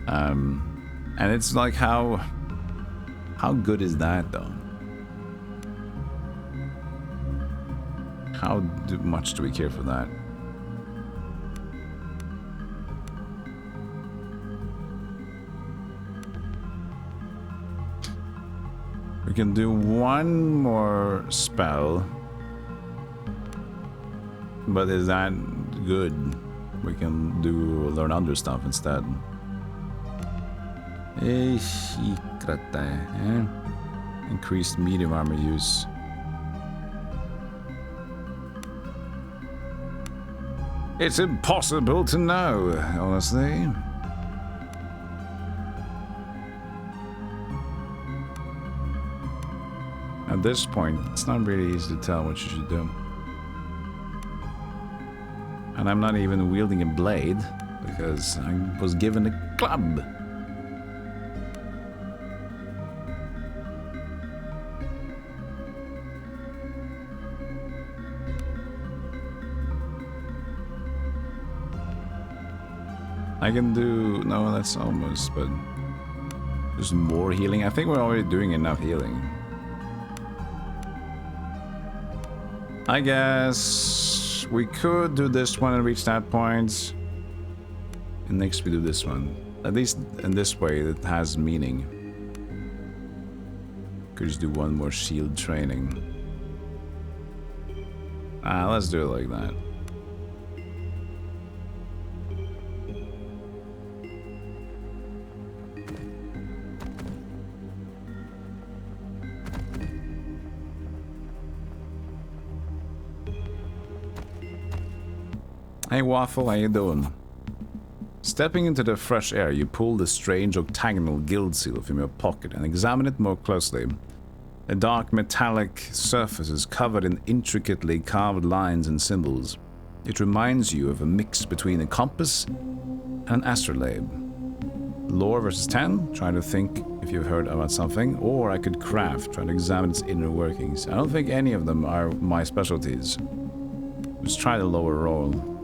And it's like how good is that though? How much do we care for that? We can do one more spell. But is that good? We can do learn other stuff instead. Increased medium armor use. It's impossible to know, honestly. At this point, it's not really easy to tell what you should do. And I'm not even wielding a blade, because I was given a club. I can do... No, that's almost, but... There's more healing. I think we're already doing enough healing. I guess... We could do this one and reach that point. And next we do this one. At least in this way it has meaning. Could just do one more shield training. Let's do it like that. Hey Waffle, how you doing? Stepping into the fresh air, you pull the strange octagonal guild seal from your pocket and examine it more closely. The dark metallic surface is covered in intricately carved lines and symbols. It reminds you of a mix between a compass and an astrolabe. Lore versus 10, trying to think if you've heard about something, or I could craft, trying to examine its inner workings. I don't think any of them are my specialties. Let's try the lower roll.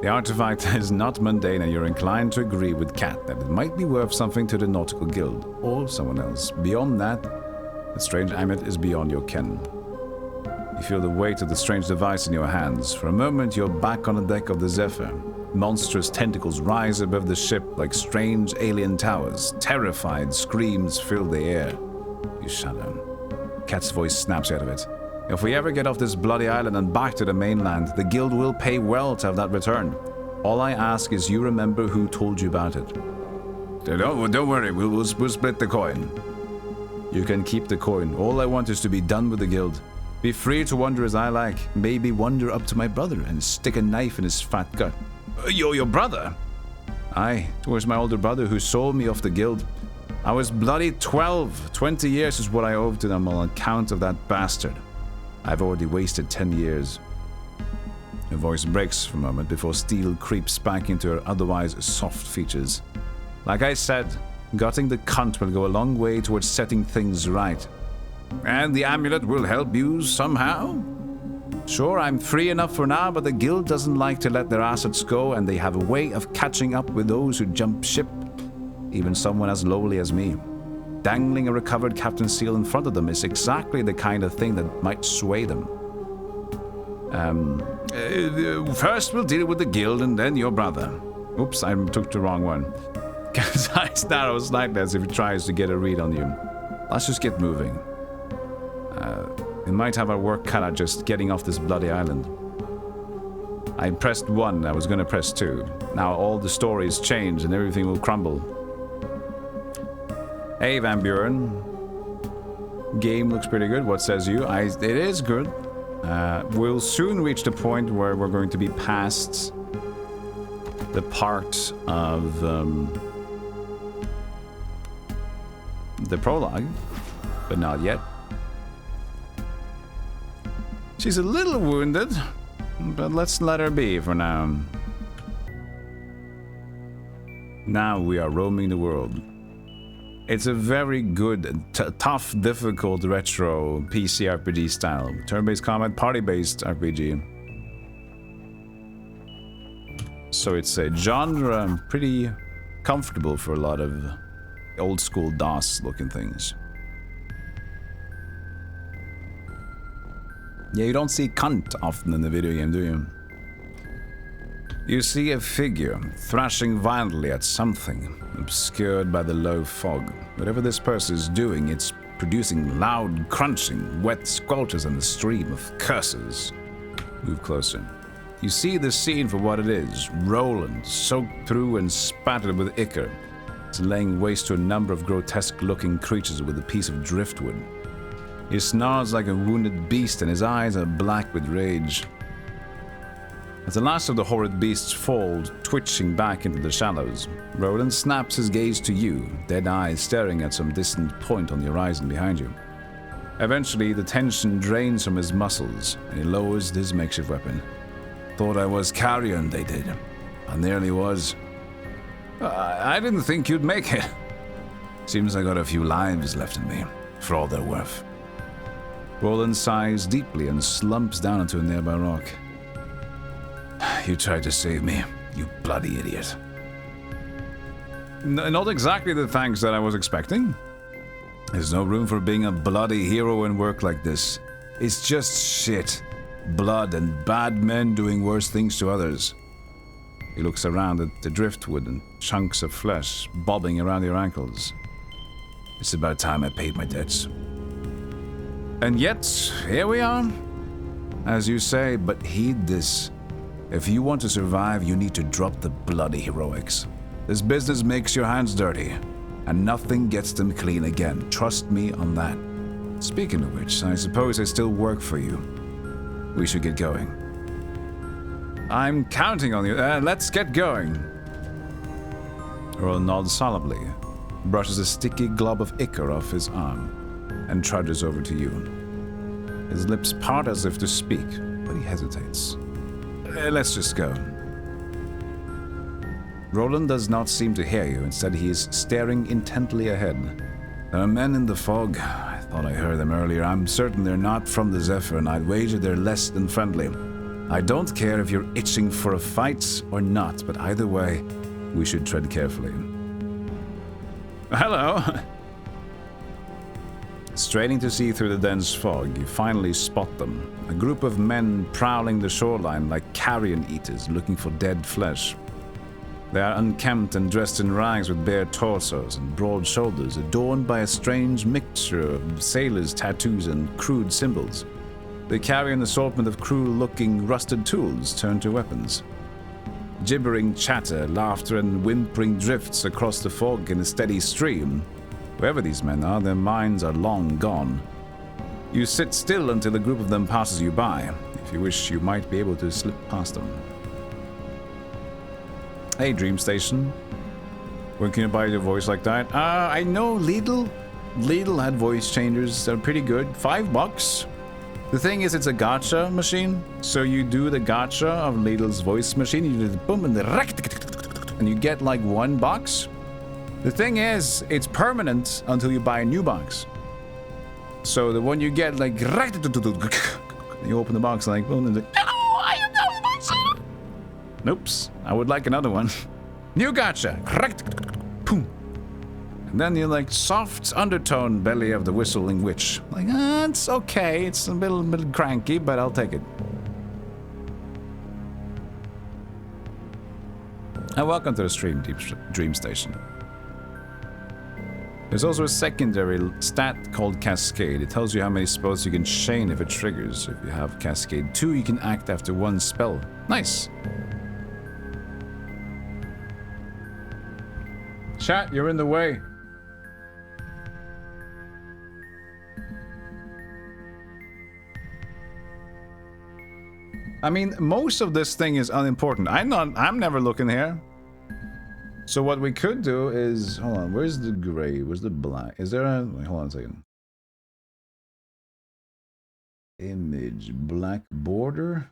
The artifact is not mundane, and you're inclined to agree with Kat that it might be worth something to the Nautical Guild, or someone else. Beyond that, the strange amulet is beyond your ken. You feel the weight of the strange device in your hands. For a moment, you're back on the deck of the Zephyr. Monstrous tentacles rise above the ship like strange alien towers. Terrified screams fill the air. You shudder. Kat's voice snaps out of it. If we ever get off this bloody island and back to the mainland, the guild will pay well to have that returned. All I ask is you remember who told you about it. Don't worry, we'll split the coin. You can keep the coin. All I want is to be done with the guild. Be free to wander as I like. Maybe wander up to my brother and stick a knife in his fat gut. Your brother? Aye, towards my older brother who sold me off the guild. I was bloody 12. 20 years is what I owe to them on account of that bastard. I've already wasted 10 years. Her voice breaks for a moment before steel creeps back into her otherwise soft features. Like I said, gutting the cunt will go a long way towards setting things right. And the amulet will help you somehow? Sure, I'm free enough for now, but the guild doesn't like to let their assets go, and they have a way of catching up with those who jump ship. Even someone as lowly as me. Dangling a recovered Captain Seal in front of them is exactly the kind of thing that might sway them. First we'll deal with the guild and then your brother. Oops, I took the wrong one. His eyes narrow slightly as if he tries to get a read on you. Let's just get moving. We might have our work cut out just getting off this bloody island. I pressed 1, I was gonna press 2. Now all the stories change and everything will crumble. Hey Van Buren. Game looks pretty good, what says you? It is good. We'll soon reach the point where we're going to be past the part of the prologue, but not yet. She's a little wounded, but let's let her be for now. Now we are roaming the world. It's a very good, tough, difficult, retro PC RPG style. Turn-based combat, party-based RPG. So it's a genre pretty comfortable for a lot of old-school DOS-looking things. Yeah, you don't see cunt often in the video game, do you? You see a figure thrashing violently at something, obscured by the low fog. Whatever this person is doing, it's producing loud crunching, wet squelches and a stream of curses. Move closer. You see the scene for what it is. Roland, soaked through and spattered with ichor. It's laying waste to a number of grotesque-looking creatures with a piece of driftwood. He snarls like a wounded beast and his eyes are black with rage. As the last of the horrid beasts fall, twitching back into the shallows, Roland snaps his gaze to you, dead eyes staring at some distant point on the horizon behind you. Eventually, the tension drains from his muscles, and he lowers his makeshift weapon. Thought I was carrion, they did. I nearly was. I didn't think you'd make it. Seems I got a few lives left in me, for all they're worth. Roland sighs deeply and slumps down into a nearby rock. You tried to save me, you bloody idiot. Not exactly the thanks that I was expecting. There's no room for being a bloody hero in work like this. It's just shit. Blood and bad men doing worse things to others. He looks around at the driftwood and chunks of flesh bobbing around your ankles. It's about time I paid my debts. And yet, here we are. As you say, but heed this. If you want to survive, you need to drop the bloody heroics. This business makes your hands dirty, and nothing gets them clean again. Trust me on that. Speaking of which, I suppose I still work for you. We should get going. I'm counting on you. Let's get going. Earl nods solemnly, brushes a sticky glob of ichor off his arm, and trudges over to you. His lips part as if to speak, but he hesitates. Let's just go. Roland does not seem to hear you. Instead, he is staring intently ahead. There are men in the fog. I thought I heard them earlier. I'm certain they're not from the Zephyr, and I'd wager they're less than friendly. I don't care if you're itching for a fight or not, but either way, we should tread carefully. Hello! Straining to see through the dense fog, you finally spot them. A group of men prowling the shoreline like carrion eaters looking for dead flesh. They are unkempt and dressed in rags with bare torsos and broad shoulders, adorned by a strange mixture of sailors' tattoos and crude symbols. They carry an assortment of cruel-looking rusted tools turned to weapons. Gibbering chatter, laughter, and whimpering drifts across the fog in a steady stream. Whoever these men are, their minds are long gone. You sit still until a group of them passes you by. If you wish, you might be able to slip past them. Hey, Dream Station. When can you buy your voice like that? I know Lidl. Lidl had voice changers that are pretty good. $5. The thing is, it's a gacha machine. So you do the gacha of Lidl's voice machine. You do the boom and you get like $1. The thing is, it's permanent until you buy a new box. So the one you get, like, you open the box, like, boom, and like, hello, I am now box. Noops, I would like another one. New gacha. Boom. And then you're like, soft undertone belly of the whistling witch. Like, it's okay, it's a little bit cranky, but I'll take it. And welcome to the stream, Dream Station. There's also a secondary stat called Cascade. It tells you how many spells you can chain if it triggers. If you have Cascade 2, you can act after one spell. Nice! Chat, you're in the way. I mean, most of this thing is unimportant. I'm never looking here. So what we could do is, hold on, where's the gray? Where's the black? Is there a, wait, hold on a second. Image, black border,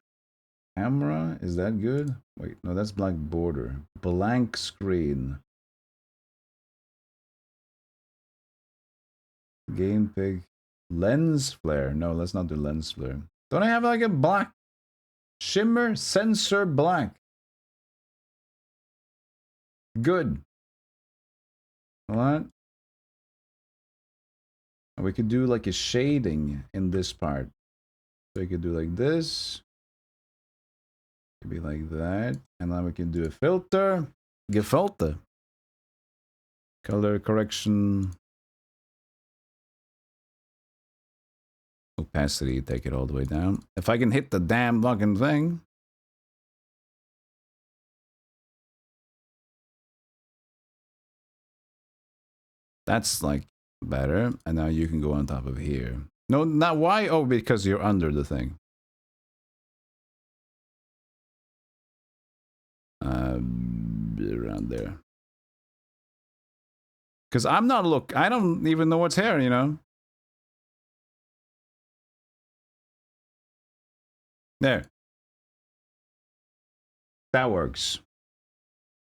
camera, is that good? Wait, no, that's black border. Blank screen. Game pick, lens flare. No, let's not do lens flare. Don't I have like a black shimmer sensor black? Good. What? We could do like a shading in this part. So we could do like this. Could be like that. And then we can do a filter. Gefilter. Color correction. Opacity, take it all the way down. If I can hit the damn fucking thing. That's like better. And now you can go on top of here. No, not why? Oh, because you're under the thing. Around there. Because I'm not I don't even know what's here, you know? There. That works.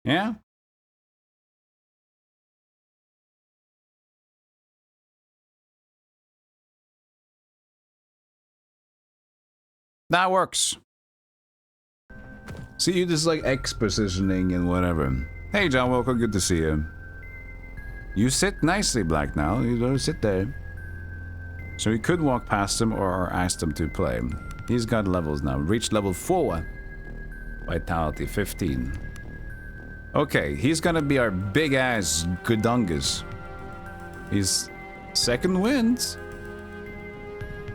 Yeah? That works. See, you just like X positioning and whatever. Hey, John, welcome. Good to see you. You sit nicely, Black, now. You don't sit there. So we could walk past him or ask him to play. He's got levels now. Reached level 4. Vitality 15. Okay, he's gonna be our big-ass Gudungus. He's second wind.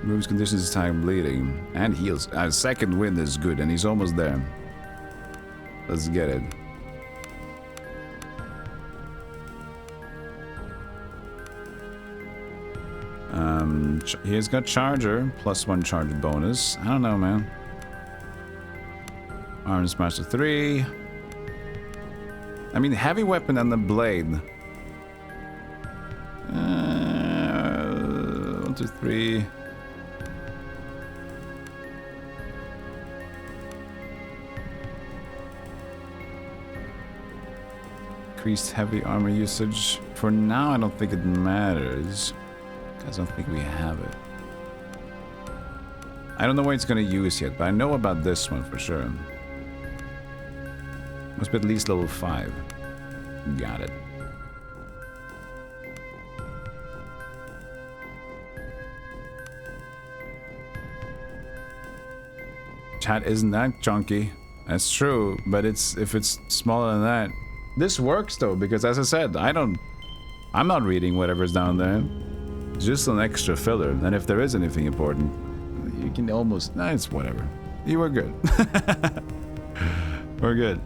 Removes conditions of time bleeding. And heals. Second wind is good, and he's almost there. Let's get it. He has got charger, +1 charge bonus. I don't know, man. Arm smash to 3. I mean, heavy weapon and the blade. 1, 2, 3. Increased heavy armor usage. For now, I don't think it matters. I don't think we have it. I don't know what it's gonna use yet, but I know about this one for sure. Must be at least level 5. Got it. Chat isn't that chunky. That's true, but if it's smaller than that. This works though, because as I said, I'm not reading whatever's down there. It's just an extra filler. And if there is anything important, you can almost, nah, it's whatever. You were good. We're good.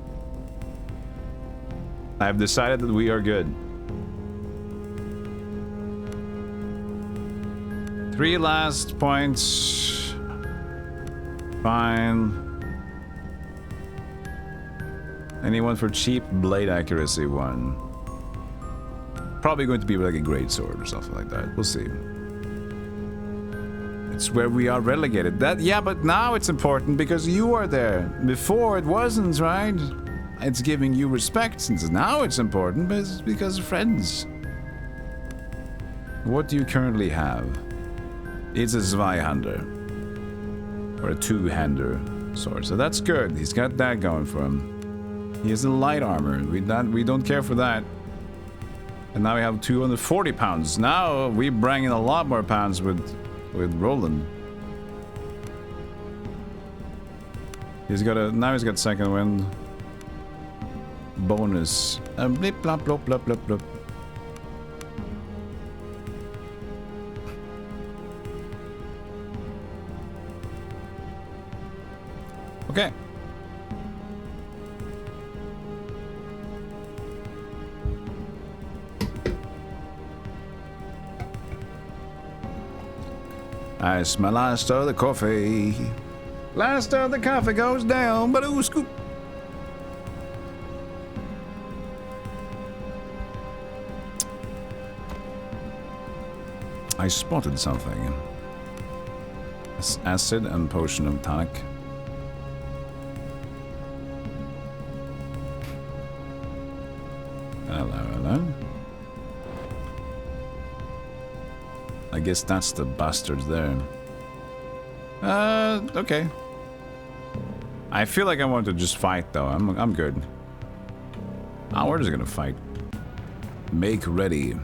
I've decided that we are good. 3 last points. Fine. Anyone for cheap blade accuracy 1? Probably going to be like a great sword or something like that. We'll see. It's where we are relegated. Yeah, but now it's important because you are there. Before it wasn't, right? It's giving you respect since now it's important, but it's because of friends. What do you currently have? It's a Zweihander. Or a 2-hander sword. So that's good. He's got that going for him. He has a light armor. We don't care for that. And now we have 240 pounds. Now we bring in a lot more pounds with Roland. Now he's got second wind. Bonus. Blip blop blop blop blop blop. Okay. I smell last of the coffee. Last of the coffee goes down, but ooh, scoop. I spotted something. Acid and potion of tonic. Hello. I guess that's the bastards there. Okay. I feel like I want to just fight though. I'm good. Oh, we're just gonna fight. Make ready.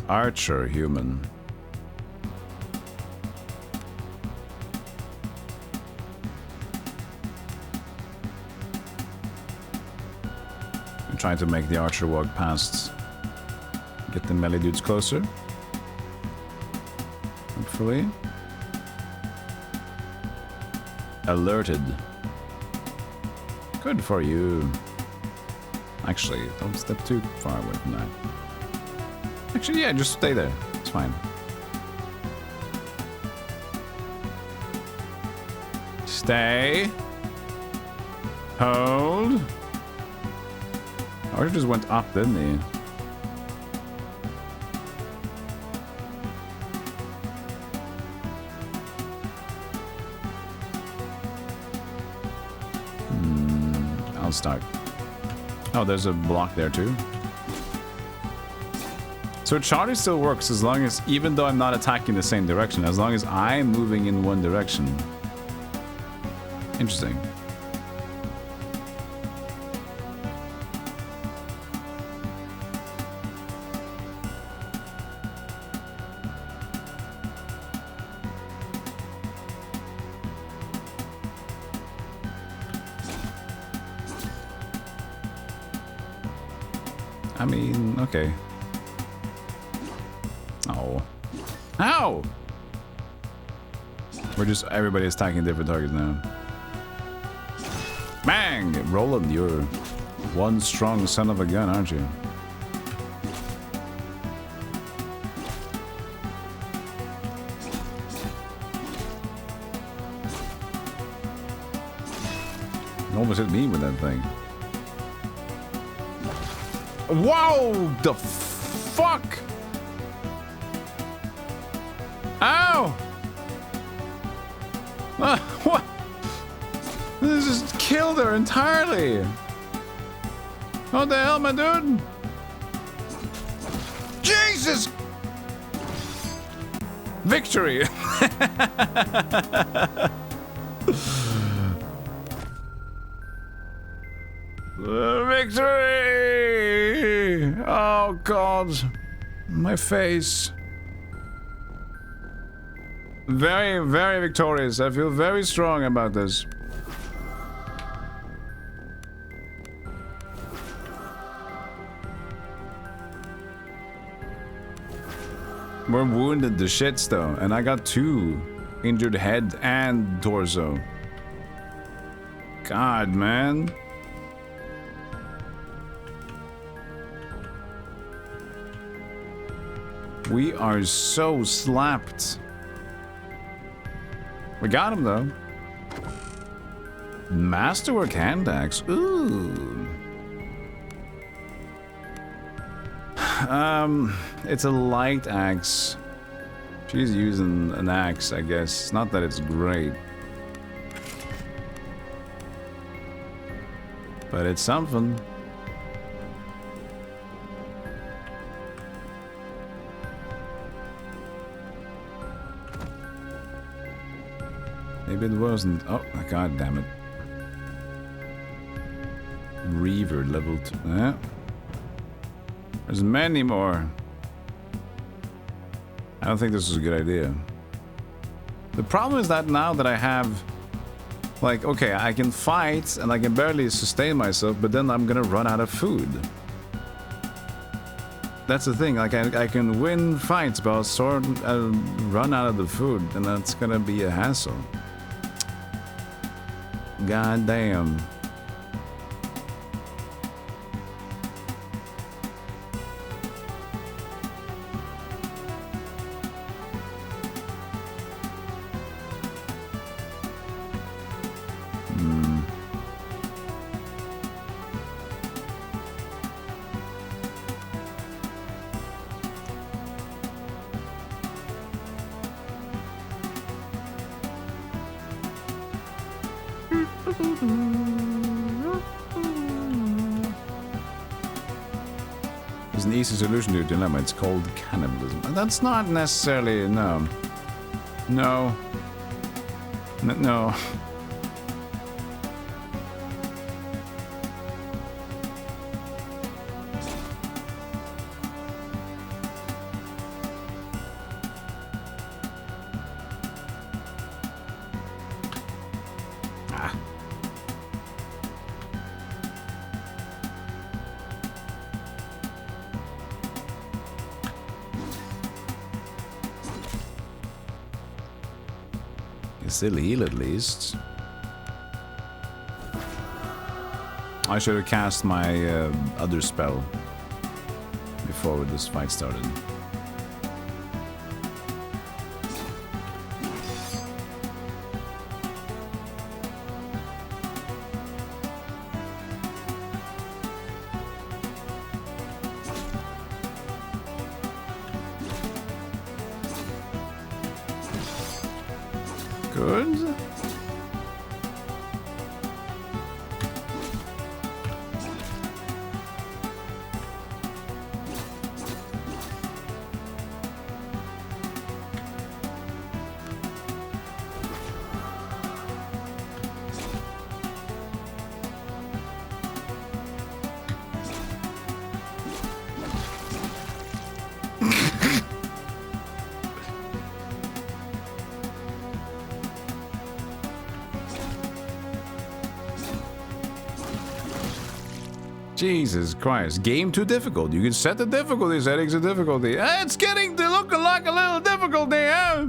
Archer, human. I'm trying to make the archer walk past. Get the melee dudes closer. Hopefully. Alerted. Good for you. Actually, don't step too far away from that. Actually, yeah, just stay there. It's fine. Stay. Hold. Archer just went up, didn't he? I'll start. Oh, there's a block there too. So charge still works as long as, even though I'm not attacking the same direction, as long as I'm moving in one direction. Interesting. I mean, okay. Oh. Ow! We're just, everybody's attacking different targets now. Bang! Roland, you're one strong son of a gun, aren't you? You almost hit me with that thing. Wow! The fuck? Ow! What? This just killed her entirely. What the hell, my dude? Jesus! Victory! Victory! Oh god. My face. Very, very victorious. I feel very strong about this. We're wounded the shits though, and I got 2 injured head and torso. God, man. We are so slapped. We got him though. Masterwork hand axe. Ooh. It's a light axe. She's using an axe, I guess. Not that it's great. But it's something. Maybe it wasn't. Oh, god damn it. Reaver level 2. Yeah. There's many more. I don't think this is a good idea. The problem is that now that I have... Like, okay, I can fight and I can barely sustain myself, but then I'm gonna run out of food. That's the thing, like I can win fights, but I'll run out of the food, and that's gonna be a hassle. God damn. There's an easy solution to your dilemma. It's called cannibalism. That's not necessarily... No. No. No. Still heal at least. I should have cast my other spell before this fight started. Good. Jesus Christ. Game too difficult. You can set the difficulty settings to difficulty. It's getting to look like a little difficulty, huh?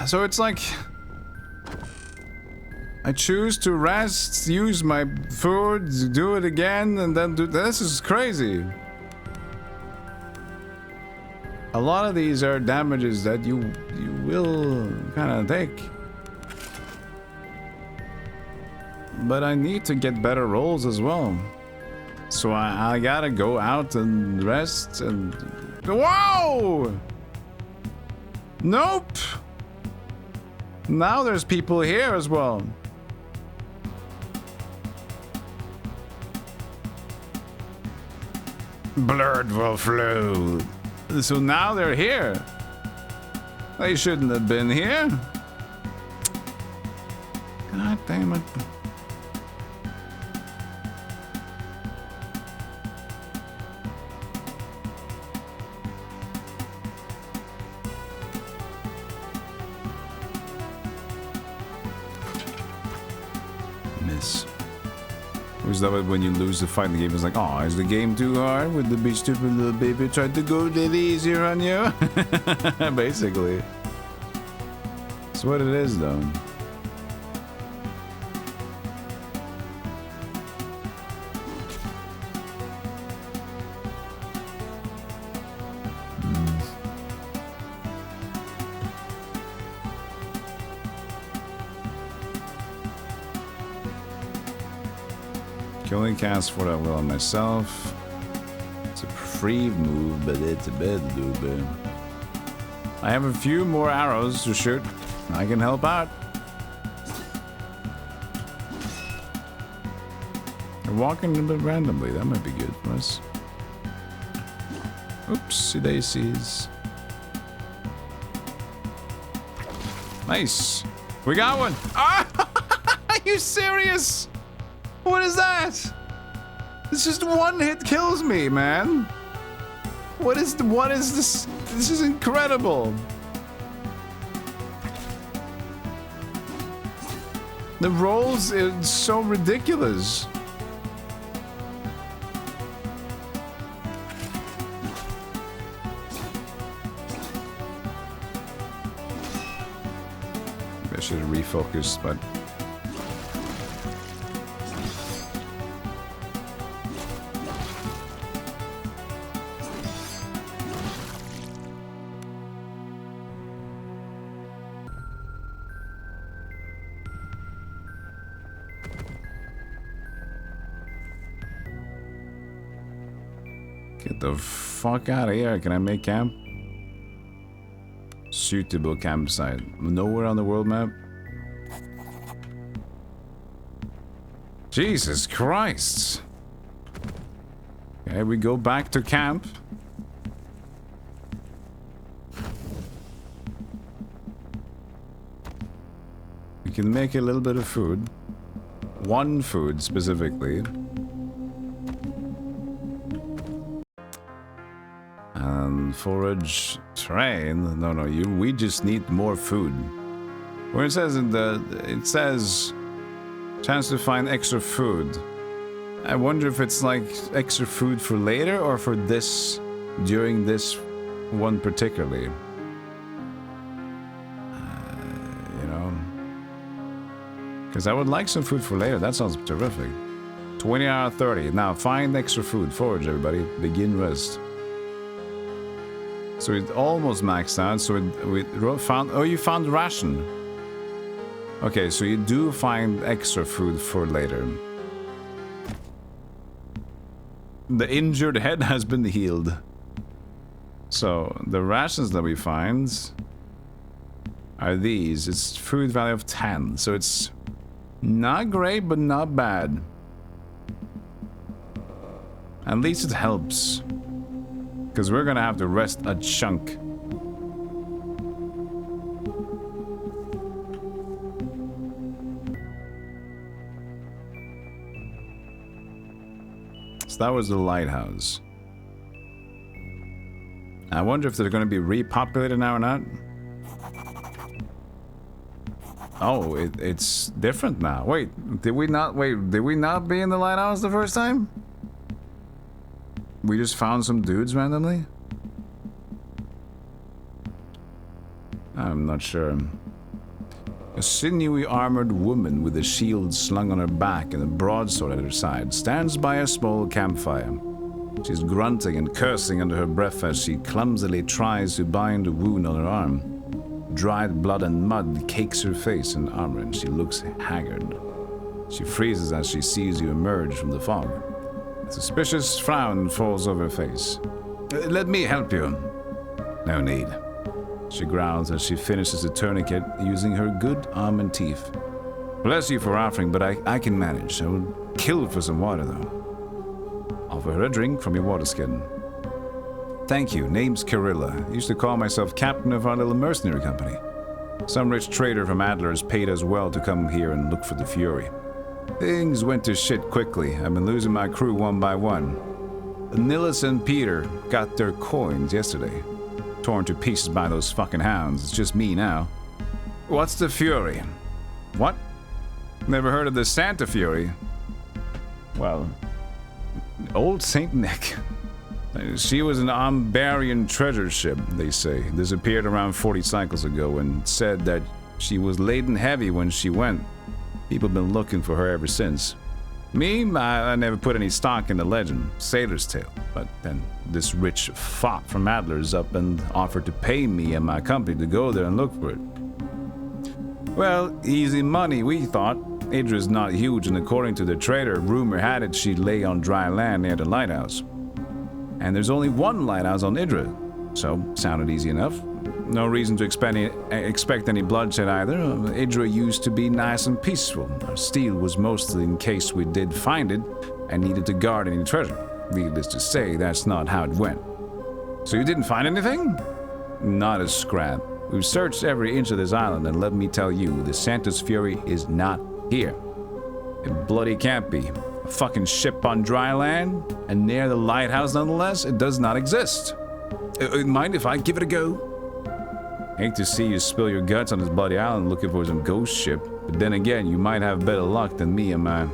So it's like... I choose to rest, use my food, do it again, and then do... This is crazy. A lot of these are damages that you will kind of take. But I need to get better rolls as well. So I gotta go out and rest and... Whoa! Nope! Now there's people here as well. Blood will flow. So now they're here. They shouldn't have been here. God damn it. Miss. Was that when you lose the fight in the game? It's like, oh, is the game too hard? Would the big stupid little baby try to go a little easier on you? Basically. That's what it is, though. Killing cast for that will on myself. It's a free move, but it's a bad move. I have a few more arrows to shoot. I can help out. They're walking a bit randomly. That might be good for us. Oopsie daisies. Nice. We got one. Ah! Are you serious? What is that? It's just one hit kills me, man. What is this? This is incredible. The rolls is so ridiculous. I should have refocused, but get the fuck out of here. Can I make camp? Suitable campsite. Nowhere on the world map. Jesus Christ. Okay, we go back to camp. We can make a little bit of food. One food specifically. And forage train. No, we just need more food. Where it says it says chance to find extra food. I wonder if it's like extra food for later or for this during this one particularly. You know, because I would like some food for later. That sounds terrific. 20 out of 30. Now find extra food. Forage, everybody. Begin rest. So it almost maxed out. So we found. Oh, you found ration. Okay, so you do find extra food for later. The injured head has been healed. So the rations that we find are these. It's food value of 10. So it's not great, but not bad. At least it helps. Because we're gonna have to rest a chunk. So that was the lighthouse. I wonder if they're gonna be repopulated now or not. Oh, it's different now. Wait, did we not be in the lighthouse the first time? We just found some dudes randomly? I'm not sure. A sinewy armored woman with a shield slung on her back and a broadsword at her side stands by a small campfire. She's grunting and cursing under her breath as she clumsily tries to bind a wound on her arm. Dried blood and mud cakes her face and armor and she looks haggard. She freezes as she sees you emerge from the fog. A suspicious frown falls over her face. Let me help you. No need. She growls as she finishes the tourniquet using her good arm and teeth. Bless you for offering, but I can manage. I would kill for some water, though. Offer her a drink from your water skin. Thank you. Name's Karilla. Used to call myself captain of our little mercenary company. Some rich trader from Adler's paid us well to come here and look for the Fury. Things went to shit quickly. I've been losing my crew one by one. Nillis and Peter got their coins yesterday. Torn to pieces by those fucking hounds. It's just me now. What's the Fury? What? Never heard of the Santa Fury? Well, old Saint Nick. She was an Umbarian treasure ship, they say. Disappeared around 40 cycles ago and said that she was laden heavy when she went. People have been looking for her ever since. Me, I never put any stock in the legend, sailor's tale. But then this rich fop from Adler's up and offered to pay me and my company to go there and look for it. Well, easy money, we thought. Idra's not huge, and according to the trader, rumor had it she'd lay on dry land near the lighthouse. And there's only one lighthouse on Idra, so sounded easy enough. No reason to expect any bloodshed either. Idra used to be nice and peaceful. Our steel was mostly in case we did find it and needed to guard any treasure. Needless to say, that's not how it went. So you didn't find anything? Not a scrap. We've searched every inch of this island, and let me tell you, the Santa's Fury is not here. It bloody can't be. A fucking ship on dry land, and near the lighthouse nonetheless, it does not exist. Mind if I give it a go? Hate to see you spill your guts on this bloody island looking for some ghost ship, but then again, you might have better luck than me and my...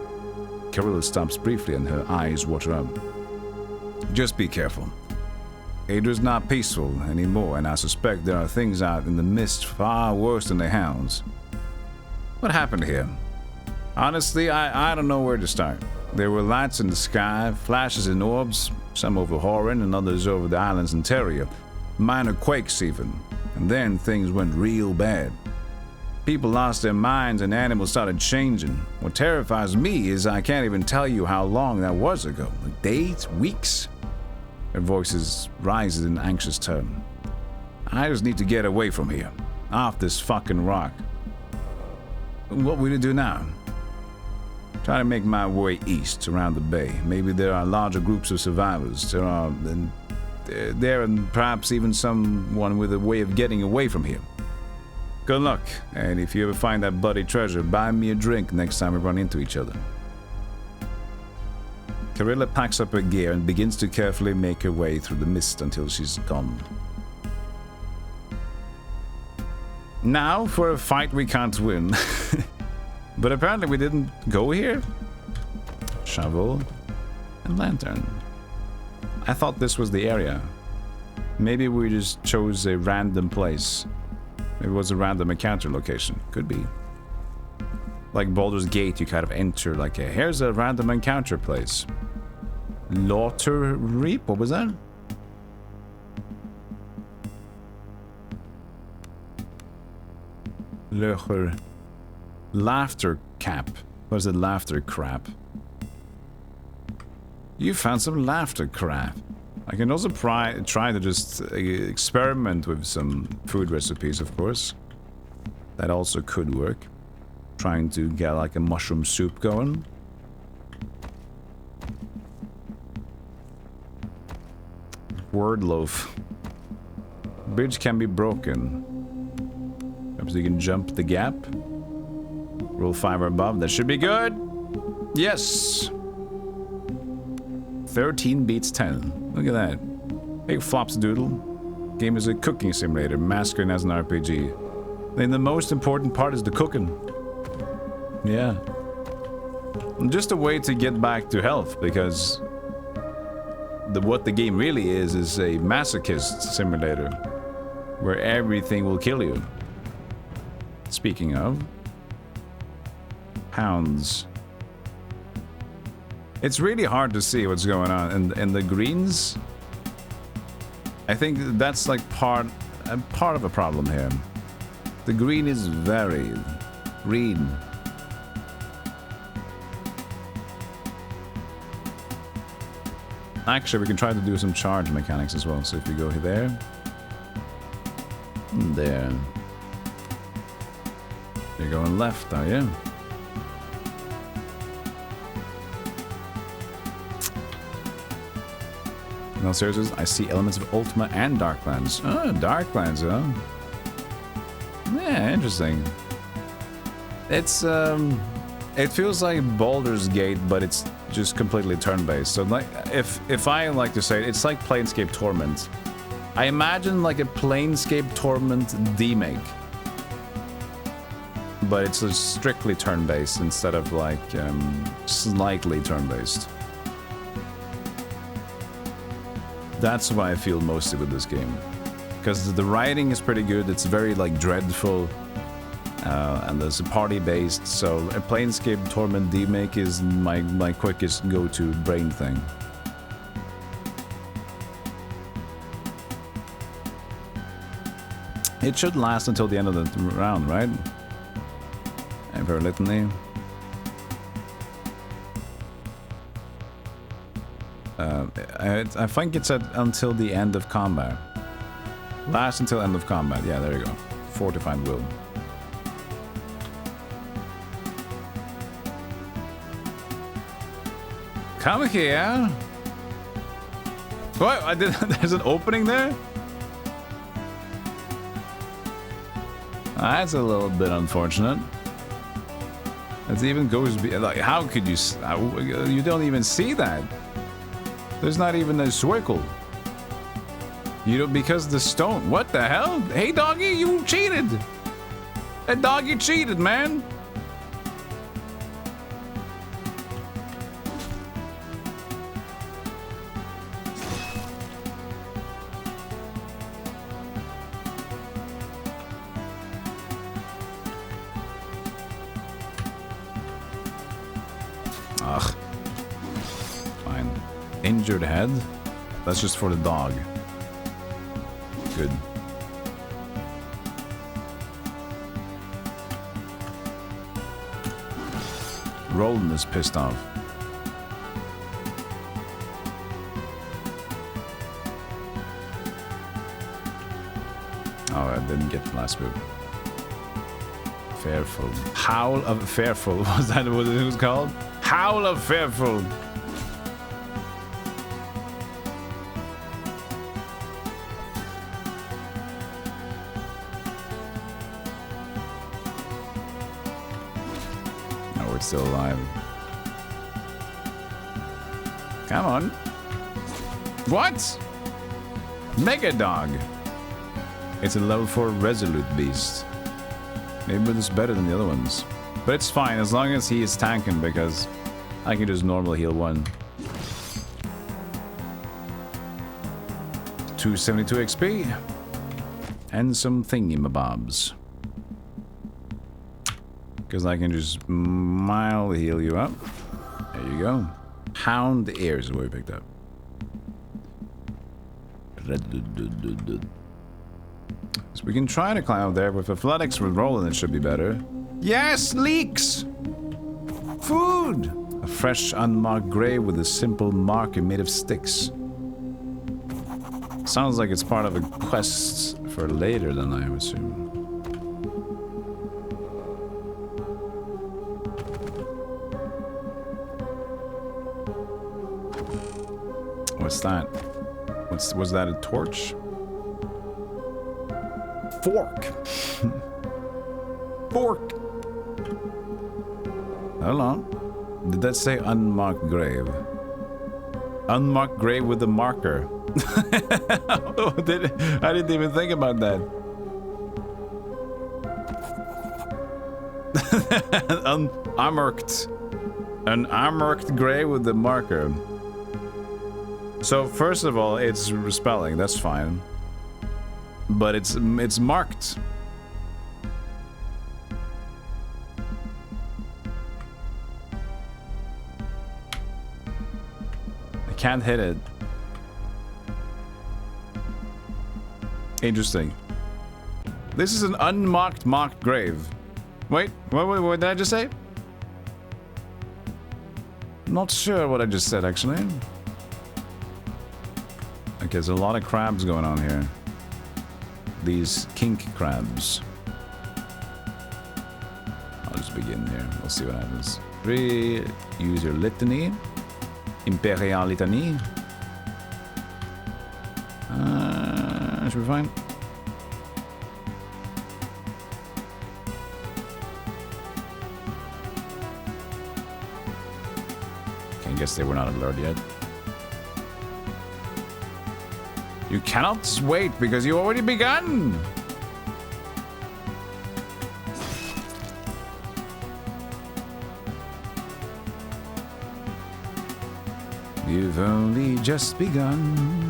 Karilla stops briefly and her eyes water up. Just be careful. Idra's not peaceful anymore, and I suspect there are things out in the mist far worse than the hounds. What happened here? Honestly, I don't know where to start. There were lights in the sky, flashes in orbs, some over Horan and others over the island's interior, minor quakes even, and then things went real bad. People lost their minds and animals started changing. What terrifies me is I can't even tell you how long that was ago. Like days? Weeks? Her voice rises in anxious tone. I just need to get away from here. Off this fucking rock. What will you do now? Try to make my way east around the bay. Maybe there are larger groups of survivors. There and perhaps even someone with a way of getting away from here. Good luck, and if you ever find that bloody treasure, buy me a drink next time we run into each other. Karilla packs up her gear and begins to carefully make her way through the mist until she's gone. Now for a fight we can't win. But apparently we didn't go here. Shovel and lantern. I thought this was the area. Maybe we just chose a random place. Maybe it was a random encounter location. Could be. Like Baldur's Gate, you kind of enter like here's a random encounter place. Laughter Reap? What was that? Laughter Cap. What is it? Laughter Crap. You found some laughter crap. I can also try to just experiment with some food recipes, of course. That also could work. Trying to get like a mushroom soup going. Word loaf. Bridge can be broken. Perhaps you can jump the gap. Roll 5 or above. That should be good. Yes. 13 beats 10. Look at that. Big flops doodle. Game is a cooking simulator, masquerading as an RPG. Then the most important part is the cooking. Yeah. Just a way to get back to health, because what the game really is a masochist simulator where everything will kill you. Speaking of hounds. It's really hard to see what's going on, and the greens, I think that's like part of a problem here. The green is very green. Actually, we can try to do some charge mechanics as well. So if you go there, there. You're going left, are you? No, seriously, I see elements of Ultima and Darklands. Oh, Darklands, huh? Yeah, interesting. It's, it feels like Baldur's Gate, but it's just completely turn-based. So, like, if I like to say it, it's like Planescape Torment. I imagine like a Planescape Torment demake. But it's just strictly turn-based instead of like, slightly turn-based. That's what I feel mostly with this game. Because the writing is pretty good, it's very like dreadful. And there's a party-based, so a Planescape Torment demake is my quickest go-to brain thing. It should last until the end of the round, right? Ever litany. I think it's until the end of combat. Last until end of combat. Yeah, there you go. Fortified will. Come here. What? There's an opening there? That's a little bit unfortunate. It even goes like, how could you? You don't even see that. There's not even a swirkle. You don't, because the stone. What the hell? Hey, doggy, you cheated. That doggy cheated, man. Ugh. Fine. Injured head? That's just for the dog. Good. Roland is pissed off. Oh, I didn't get the last move. Fearful. Howl of Fearful. Was that what it was called? Howl of Fearful. No, we're still alive. Come on. What? Mega Dog. It's a level 4 Resolute Beast. Maybe it's better than the other ones. But it's fine as long as he is tanking, because I can just normal heal 1. 272 XP. And some thingy-mabobs. Because I can just mild heal you up. There you go. Hound Ears is what we picked up. So we can try to climb up there with athletics with rolling, it should be better. Yes, leeks! Food! A fresh unmarked grave with a simple marker made of sticks. Sounds like it's part of a quest for later than I would assume. What's that? Was that a torch? Fork. Fork. Hold on. Did that say unmarked grave? Unmarked grave with a marker. I didn't even think about that. Unmarked. An unmarked grave with a marker. So first of all, it's spelling. That's fine. But it's marked. I can't hit it. Interesting. This is an unmarked marked grave. Wait, what did I just say? Not sure what I just said, actually. Okay, there's a lot of crabs going on here. These kink crabs. I'll just begin here. We'll see what happens. 3. Use your litany. Imperial litany. That should be fine. Okay, I guess they were not alerted yet. You cannot wait because you already begun! You've only just begun.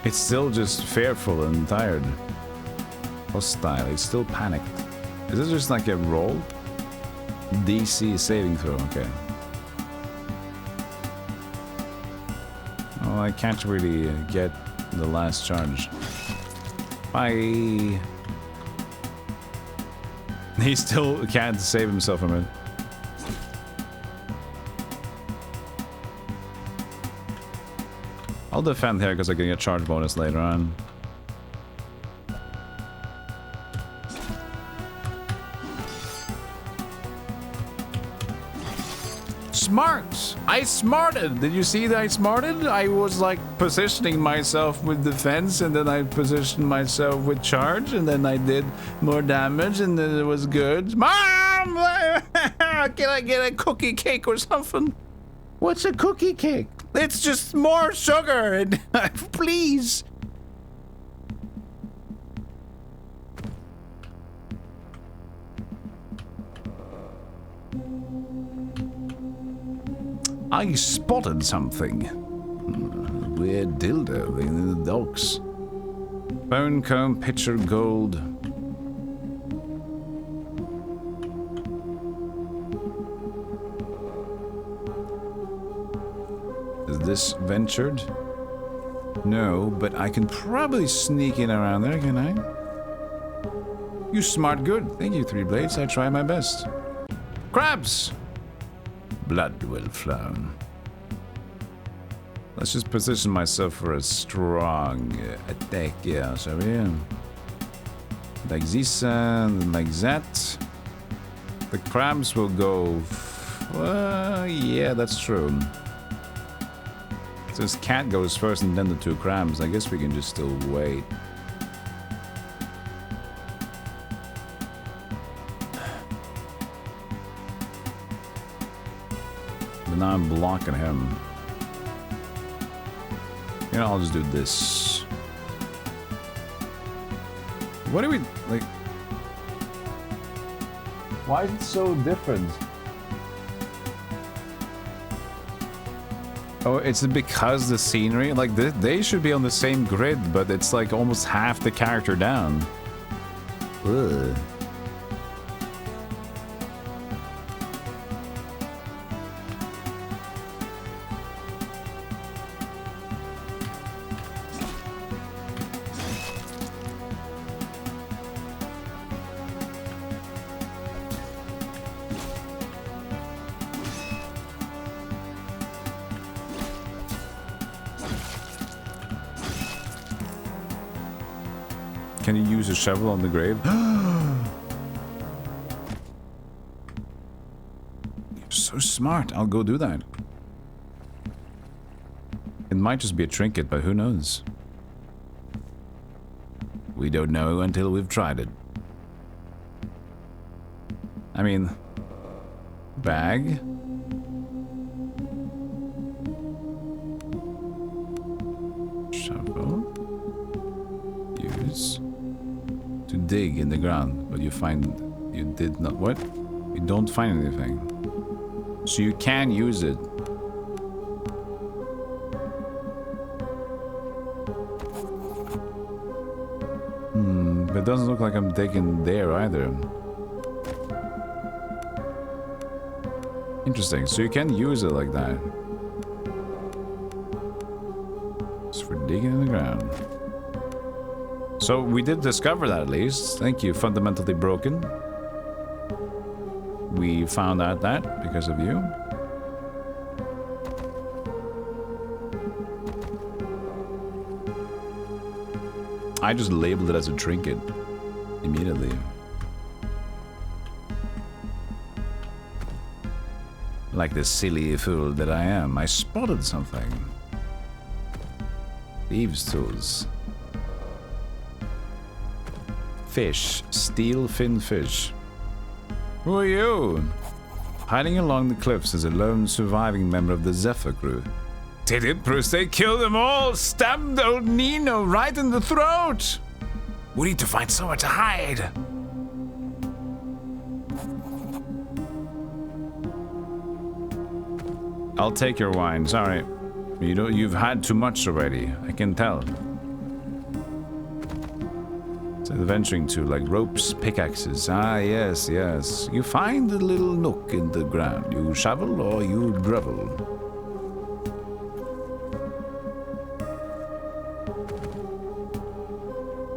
It's still just fearful and tired. Hostile, it's still panicked. Is this just like a roll? DC saving throw, okay. Oh, I can't really get the last charge. Bye. He still can't save himself from it. I'll defend here because I can get charge bonus later on. Smart! I smarted! Did you see that I smarted? I was like positioning myself with defense and then I positioned myself with charge and then I did more damage and then it was good. Mom! Can I get a cookie cake or something? What's a cookie cake? It's just more sugar and please. I spotted something. Weird dildo in the docks. Bone comb, pitcher, gold. Is this ventured? No, but I can probably sneak in around there, can I? You smart good. Thank you, Three Blades. I try my best. Crabs! Blood will flow. Let's just position myself for a strong attack, yeah, shall we? Like this and like that. The crabs will go... yeah, that's true. Since cat goes first and then the two crabs, I guess we can just still wait. But now I'm blocking him. You know, I'll just do this. What do we, like... Why is it so different? Oh, it's because the scenery, like, they should be on the same grid, but it's like almost half the character down. Ugh. Can you use a shovel on the grave? You're so smart. I'll go do that. It might just be a trinket, but who knows? We don't know until we've tried it. I mean... Bag? Shovel? Use... to dig in the ground, but you find you did not. What? You don't find anything. So you can use it. But it doesn't look like I'm digging there either. Interesting. So you can use it like that. It's for digging in the ground. So we did discover that at least. Thank you, Fundamentally Broken. We found out that because of you. I just labeled it as a trinket immediately. Like the silly fool that I am, I spotted something. Thieves' tools. Fish. Steel fin fish. Who are you? Hiding along the cliffs is a lone surviving member of the Zephyr crew. Did it, Bruce? They killed them all! Stabbed old Nino right in the throat! We need to find somewhere to hide! I'll take your wine, sorry. You've had too much already, I can tell. It's adventuring too, like ropes, pickaxes. Ah, yes, yes. You find a little nook in the ground. You shovel or you grovel.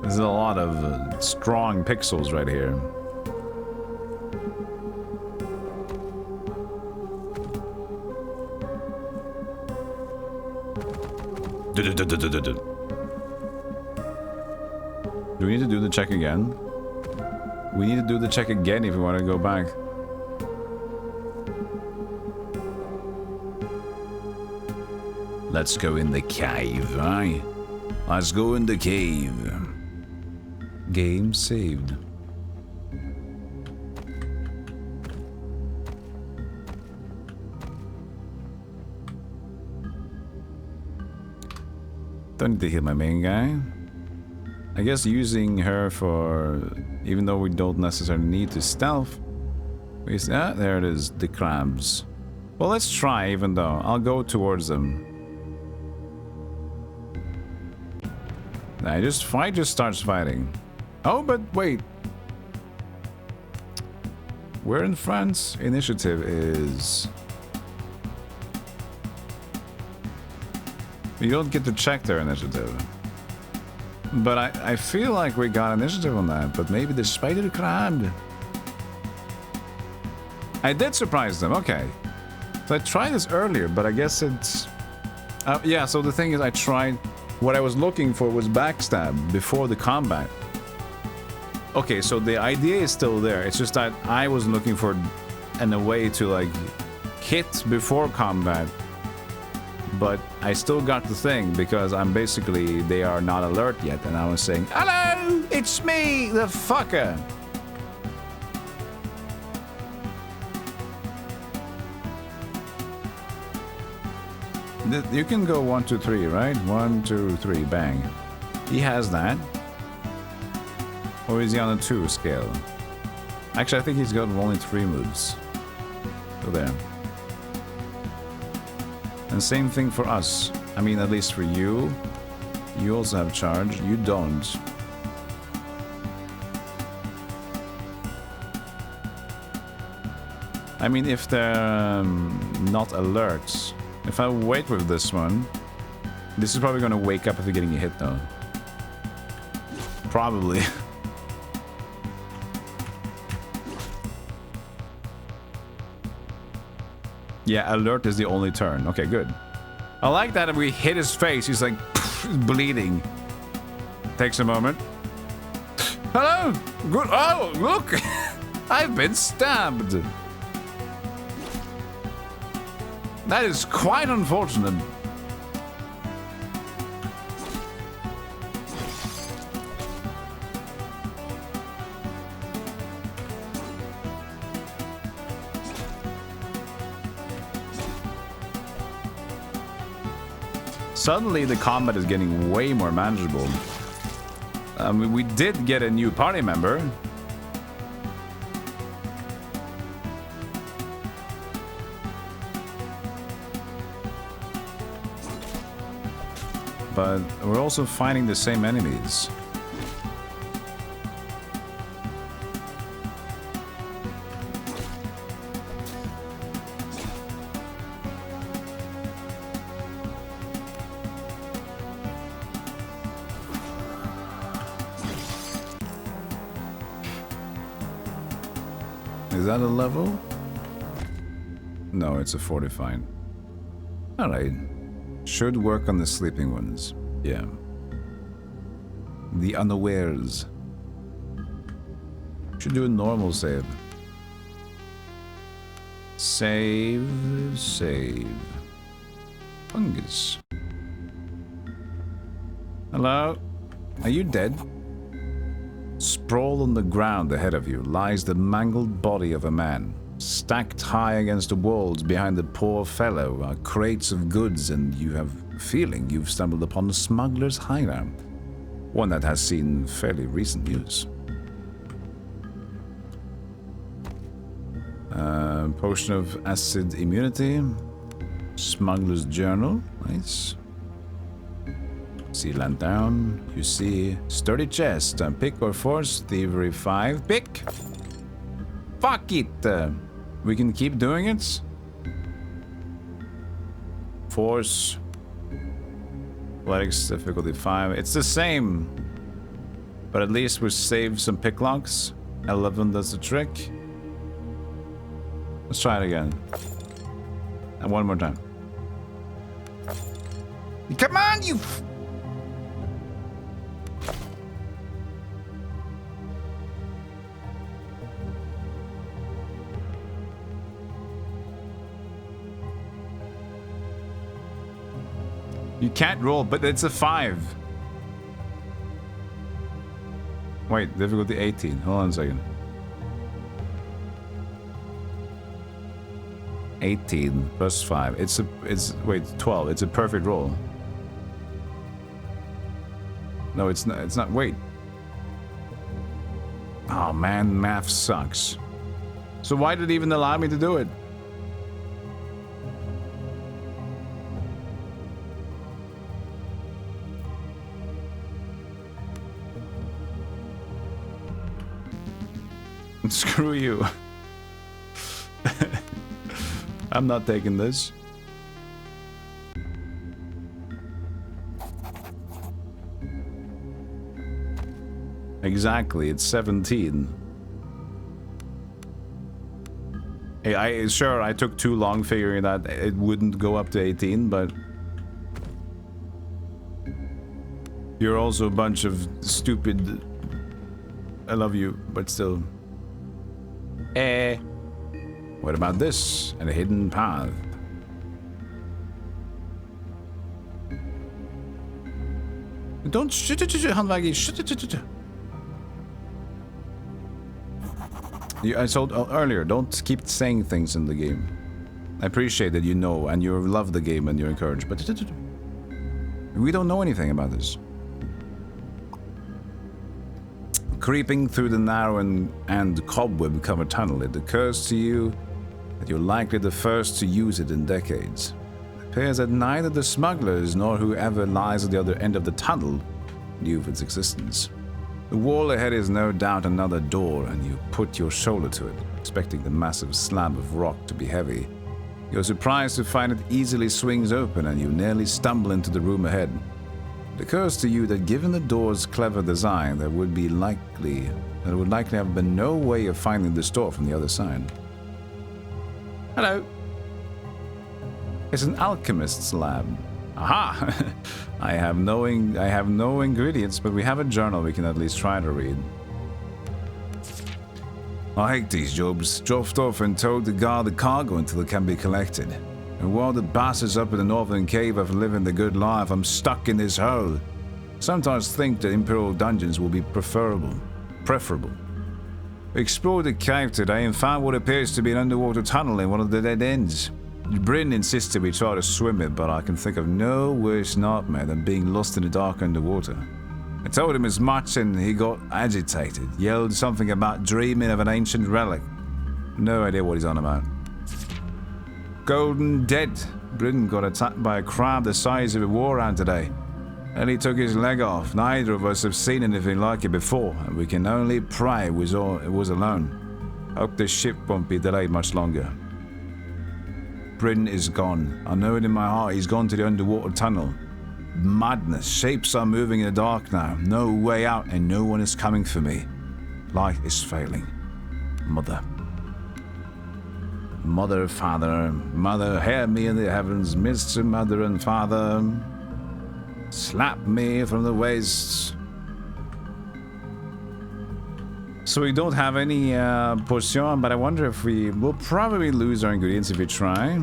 There's a lot of strong pixels right here. Do we need to do the check again? We need to do the check again if we want to go back. Let's go in the cave, aye? Let's go in the cave. Game saved. Don't need to heal my main guy. I guess using her for, even though we don't necessarily need to stealth. Ah, there it is, the crabs. Well, let's try, even though. I'll go towards them. Fight just starts fighting. Oh, but wait. Where in France? Initiative is... You don't get to check their initiative. But I feel like we got initiative on that, but maybe the spider crab. I did surprise them, okay. So I tried this earlier, but I guess it's... yeah, so the thing is I tried... What I was looking for was backstab before the combat. Okay, so the idea is still there. It's just that I was looking for a way to like hit before combat. But I still got the thing because I'm basically, they are not alert yet. And I was saying, hello, it's me, the fucker. You can go 1, 2, 3, right? 1, 2, 3, bang. He has that. Or is he on a 2 scale? Actually, I think he's got only 3 moves. So there. And same thing for us. I mean, at least for you. You also have charge. You don't. I mean, if they're not alert. If I wait with this one, this is probably going to wake up if you're getting a hit, though. Probably. Yeah, alert is the only turn. Okay, good. I like that if we hit his face, he's like bleeding. Takes a moment. Hello! Good. Oh, look! I've been stabbed. That is quite unfortunate. Suddenly the combat is getting way more manageable. We did get a new party member. But we're also fighting the same enemies. Is that a level? No, it's a fortified. Alright. Should work on the sleeping ones. Yeah. The unawares. Should do a normal save. Save, save. Fungus. Hello? Are you dead? Sprawled on the ground ahead of you lies the mangled body of a man. Stacked high against the walls behind the poor fellow are crates of goods, and you have a feeling you've stumbled upon a smuggler's hideout. One that has seen fairly recent use. Potion of acid immunity. Smuggler's journal. Nice. Seal down. You see sturdy chest. Pick or force. Thievery 5. Pick. Fuck it. We can keep doing it. Force. Athletics difficulty 5. It's the same. But at least we saved some picklocks. 11 does the trick. Let's try it again. And one more time. Come on, you... You can't roll, but it's a 5. Wait, difficulty 18. Hold on a second. 18 plus 5. Wait, 12. It's a perfect roll. No, it's not. Wait. Oh man, math sucks. So why did it even allow me to do it? Screw you. I'm not taking this. Exactly, it's 17. Hey, sure, I took too long figuring that it wouldn't go up to 18, but you're also a bunch of stupid... I love you, but still. What about this? And a hidden path. Don't I told earlier, don't keep saying things in the game. I appreciate that you know and you love the game and you're encouraged, but we don't know anything about this. Creeping through the narrow and cobweb-covered tunnel, it occurs to you that you're likely the first to use it in decades. It appears that neither the smugglers nor whoever lies at the other end of the tunnel knew of its existence. The wall ahead is no doubt another door, and you put your shoulder to it, expecting the massive slab of rock to be heavy. You're surprised to find it easily swings open, and you nearly stumble into the room ahead. It occurs to you that given the door's clever design, there would likely have been no way of finding this door from the other side. Hello. It's an alchemist's lab. Aha! I have no ingredients, but we have a journal we can at least try to read. I hate these jobs. Dropped off and told to guard the cargo until it can be collected. And while the bastards up in the northern cave are living the good life, I'm stuck in this hole. Sometimes think that Imperial dungeons will be preferable. We explored the cave today and found what appears to be an underwater tunnel in one of the dead ends. Bryn insisted we try to swim it, but I can think of no worse nightmare than being lost in the dark underwater. I told him as much and he got agitated, yelled something about dreaming of an ancient relic. No idea what he's on about. Golden dead. Bryn got attacked by a crab the size of a warhound today. And he took his leg off. Neither of us have seen anything like it before, and we can only pray it was alone. Hope this ship won't be delayed much longer. Bryn is gone. I know it in my heart. He's gone to the underwater tunnel. Madness. Shapes are moving in the dark now. No way out, and no one is coming for me. Life is failing. Mother. Mother, Father, Mother, hear me in the heavens, Mr. Mother and Father. Slap me from the waist. So we don't have any potion, but I wonder if we'll probably lose our ingredients if we try.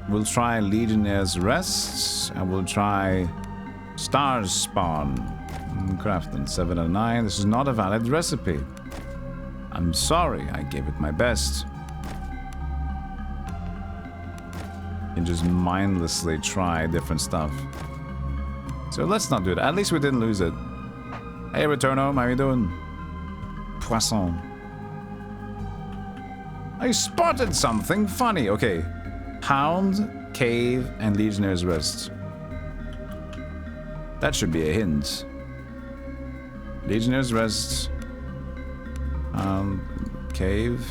We'll try Legionnaire's Rest, and we'll try Star's Spawn. Crafting 7 out of 9. This is not a valid recipe. I'm sorry, I gave it my best. And just mindlessly try different stuff. So let's not do it. At least we didn't lose it. Hey, Returno, how you doing? Poisson. I spotted something funny. Okay. Hound, Cave, and Legionnaire's Rest. That should be a hint. Legionnaire's Rest. Cave.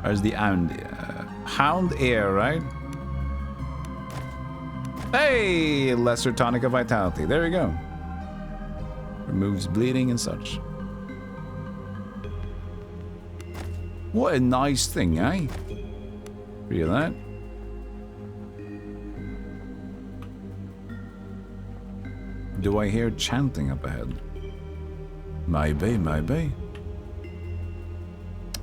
Where's the Hound? Hound Air, right? Hey! Lesser Tonic of Vitality. There we go. Removes bleeding and such. What a nice thing, eh? Feel that? Do I hear chanting up ahead? Maybe, maybe.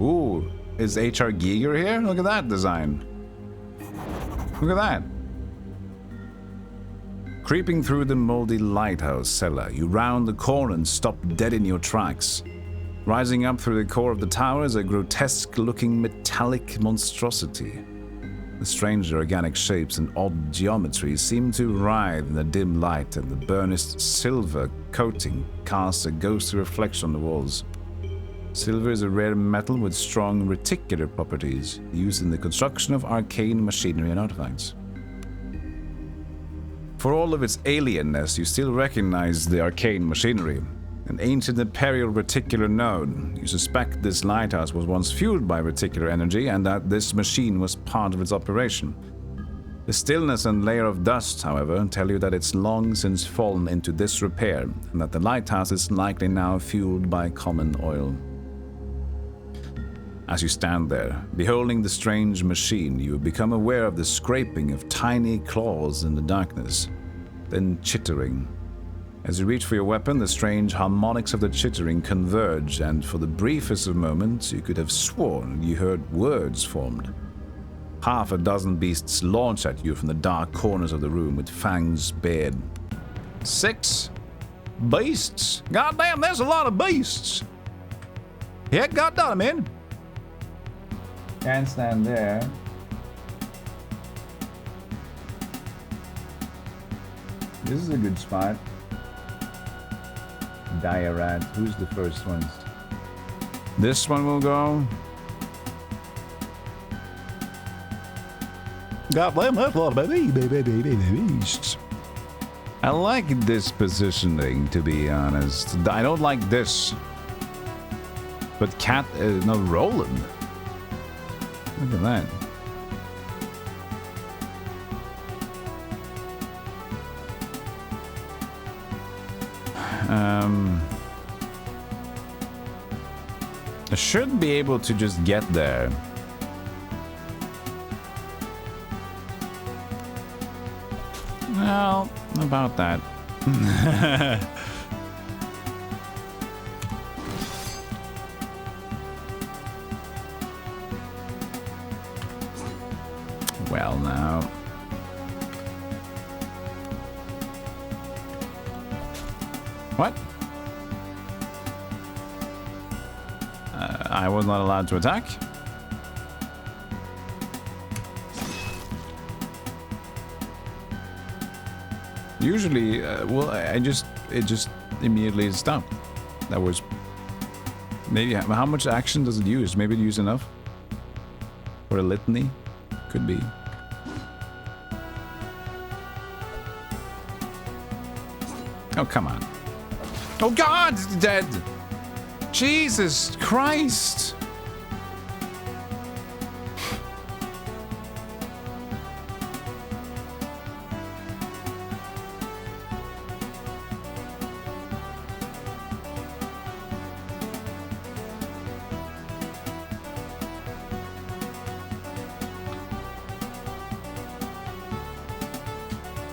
Ooh, is HR Giger here? Look at that design. Look at that. Creeping through the moldy lighthouse cellar, you round the corner and stop dead in your tracks. Rising up through the core of the tower is a grotesque-looking metallic monstrosity. The strange organic shapes and odd geometries seem to writhe in the dim light, and the burnished silver coating casts a ghostly reflection on the walls. Silver is a rare metal with strong reticular properties, used in the construction of arcane machinery and artifacts. For all of its alienness, you still recognize the arcane machinery. An ancient imperial reticular node. You suspect this lighthouse was once fueled by reticular energy and that this machine was part of its operation. The stillness and layer of dust, however, tell you that it's long since fallen into disrepair and that the lighthouse is likely now fueled by common oil. As you stand there, beholding the strange machine, you become aware of the scraping of tiny claws in the darkness, then chittering. As you reach for your weapon, the strange harmonics of the chittering converge, and for the briefest of moments, you could have sworn you heard words formed. Half a dozen beasts launch at you from the dark corners of the room with fangs bared. 6 beasts? Goddamn, there's a lot of beasts! Yeah, goddamn, man. Can't stand there. This is a good spot. Diarad. Who's the first one? This one will go. Goddamn, that's a lot of beasts. I like this positioning, to be honest. I don't like this. But cat is not rolling. Look at that. I should be able to just get there. Well, about that. Well, now. What? I was not allowed to attack? Usually, well, it just immediately stopped. That was maybe how much action does it use? Maybe it used enough for a litany. Could be. Oh, come on. Oh, God, it's dead. Jesus Christ.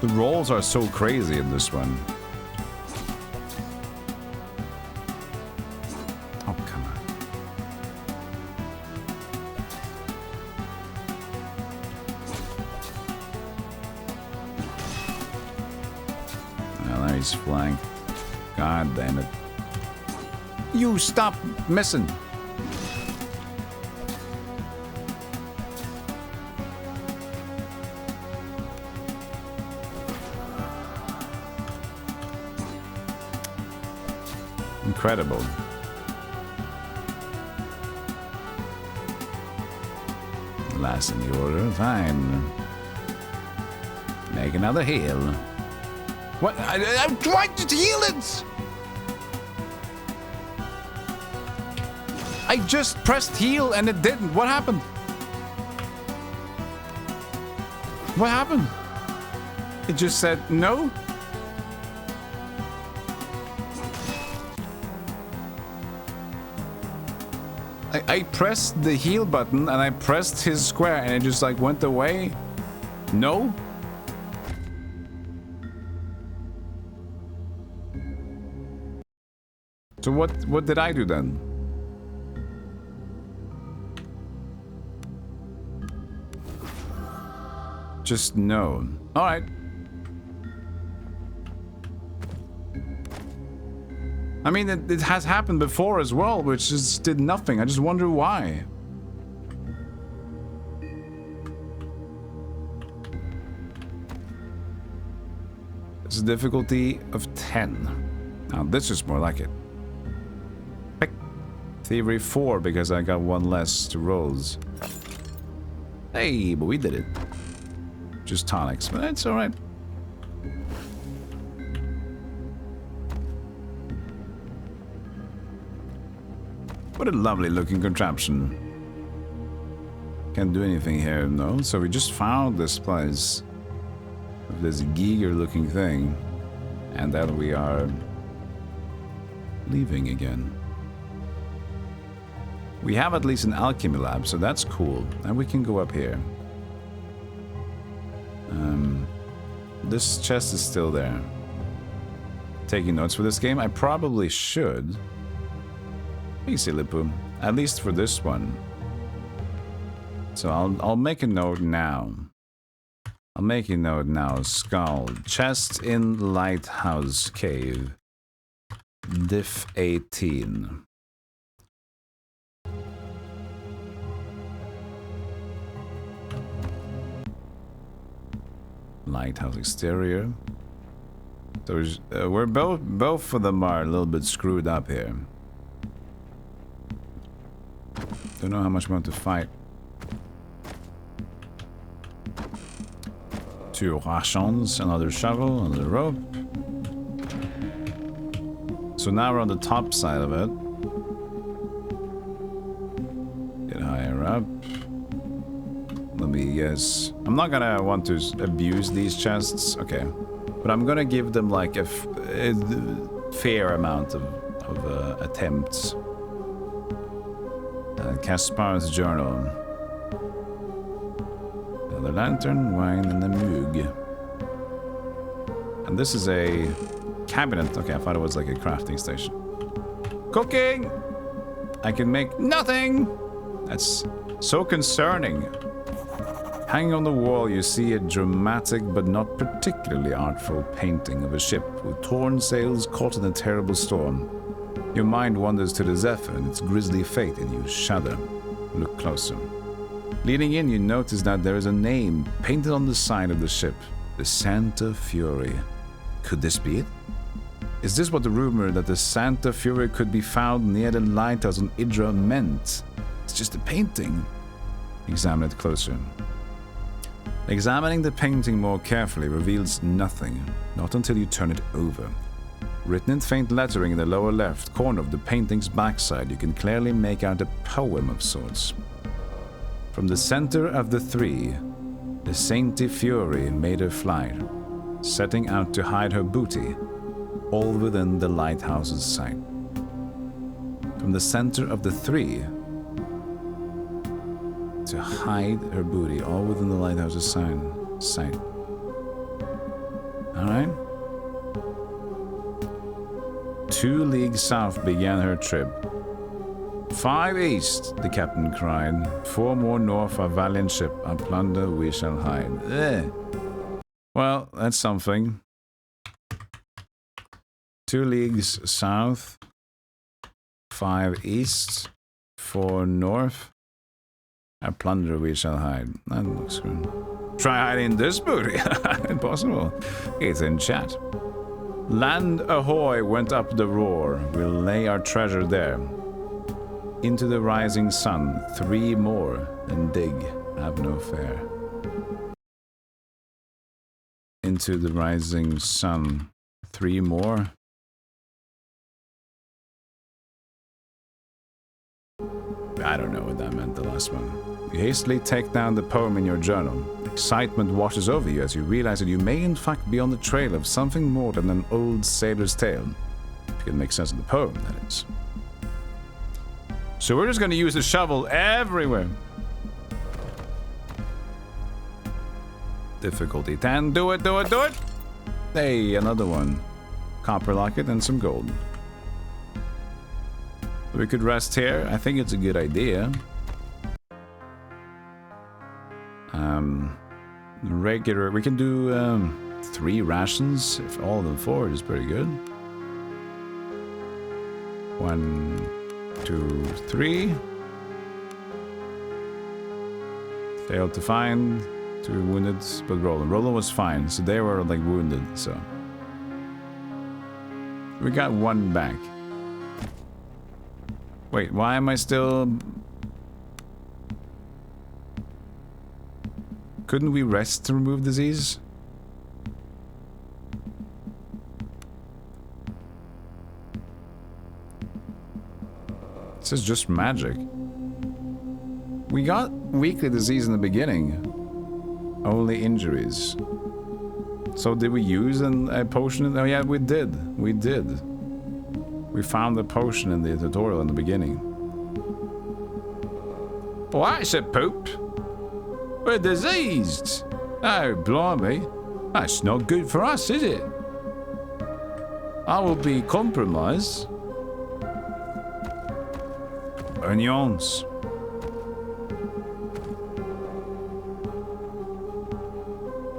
The rolls are so crazy in this one. Oh, come on. Well, now he's flanked. God damn it. You stop missing. Incredible. Last in the order, fine. Make another heal. What? I'm trying to heal it! I just pressed heal and it didn't. What happened? What happened? It just said no? I pressed the heal button and I pressed his square and it just like went away. No? So what did I do then? Just no. All right. I mean, it has happened before as well, which just did nothing. I just wonder why. It's a difficulty of 10. Now, this is more like it. Pick Thievery 4 because I got one less to rolls. Hey, but we did it. Just tonics, but it's all right. What a lovely looking contraption. Can't do anything here, no. So we just found this place. This Giger looking thing. And then we are leaving again. We have at least an alchemy lab, so that's cool. And we can go up here. This chest is still there. Taking notes for this game? I probably should. Hey, silly poo. At least for this one. So I'll make a note now. I'll make a note now. SKALD. Chest in Lighthouse Cave. Diff 18. Lighthouse exterior. So we're both of them are a little bit screwed up here. Don't know how much we want to fight. 2 rations, another shovel, another rope. So now we're on the top side of it. Get higher up. Let me guess. I'm not gonna want to abuse these chests, okay. But I'm gonna give them like a fair amount of attempts. Kaspar's journal. Another lantern, wine, and a mug. And this is a cabinet. Okay, I thought it was like a crafting station. Cooking! I can make nothing! That's so concerning. Hanging on the wall, you see a dramatic but not particularly artful painting of a ship with torn sails caught in a terrible storm. Your mind wanders to the Zephyr and its grisly fate, and you shudder. Look closer. Leaning in, you notice that there is a name painted on the side of the ship. The Santa Fury. Could this be it? Is this what the rumor that the Santa Fury could be found near the lighthouse on Idra meant? It's just a painting. Examine it closer. Examining the painting more carefully reveals nothing, not until you turn it over. Written in faint lettering in the lower left corner of the painting's backside, you can clearly make out a poem of sorts. From the center of the three, the sainty Fury made her flight, setting out to hide her booty, all within the lighthouse's sight. From the center of the three, to hide her booty, all within the lighthouse's sight. Alright. 2 leagues south began her trip. 5 east, the captain cried. 4 more north, our valiant ship. Our plunder we shall hide. Well, that's something. 2 leagues south. 5 east. 4 north. Our plunder we shall hide. That looks good. Try hiding this booty. Impossible. It's in chat. Land ahoy went up the roar. We'll lay our treasure there. Into the rising sun. 3 more and dig. Have no fear. Into the rising sun. 3 more. I don't know what that meant, the last one. You hastily take down the poem in your journal. Excitement washes over you as you realize that you may in fact be on the trail of something more than an old sailor's tale. If you can make sense of the poem, that is. So we're just gonna use the shovel everywhere. Difficulty 10. Do it, do it, do it! Hey, another one. Copper locket and some gold. We could rest here. I think it's a good idea. Regular. We can do 3 rations. If all of them 4 is pretty good. 1, 2, 3. Failed to find. 2 wounded, but Roland was fine, so they were like wounded. So we got 1 back. Wait, why am I still... Couldn't we rest to remove disease? This is just magic. We got weekly disease in the beginning. Only injuries. So did we use a potion? Oh yeah, we did. We did. We found the potion in the tutorial in the beginning. Why is it pooped? We're diseased. Oh, blimey. That's not good for us, is it? I will be compromised. Onions.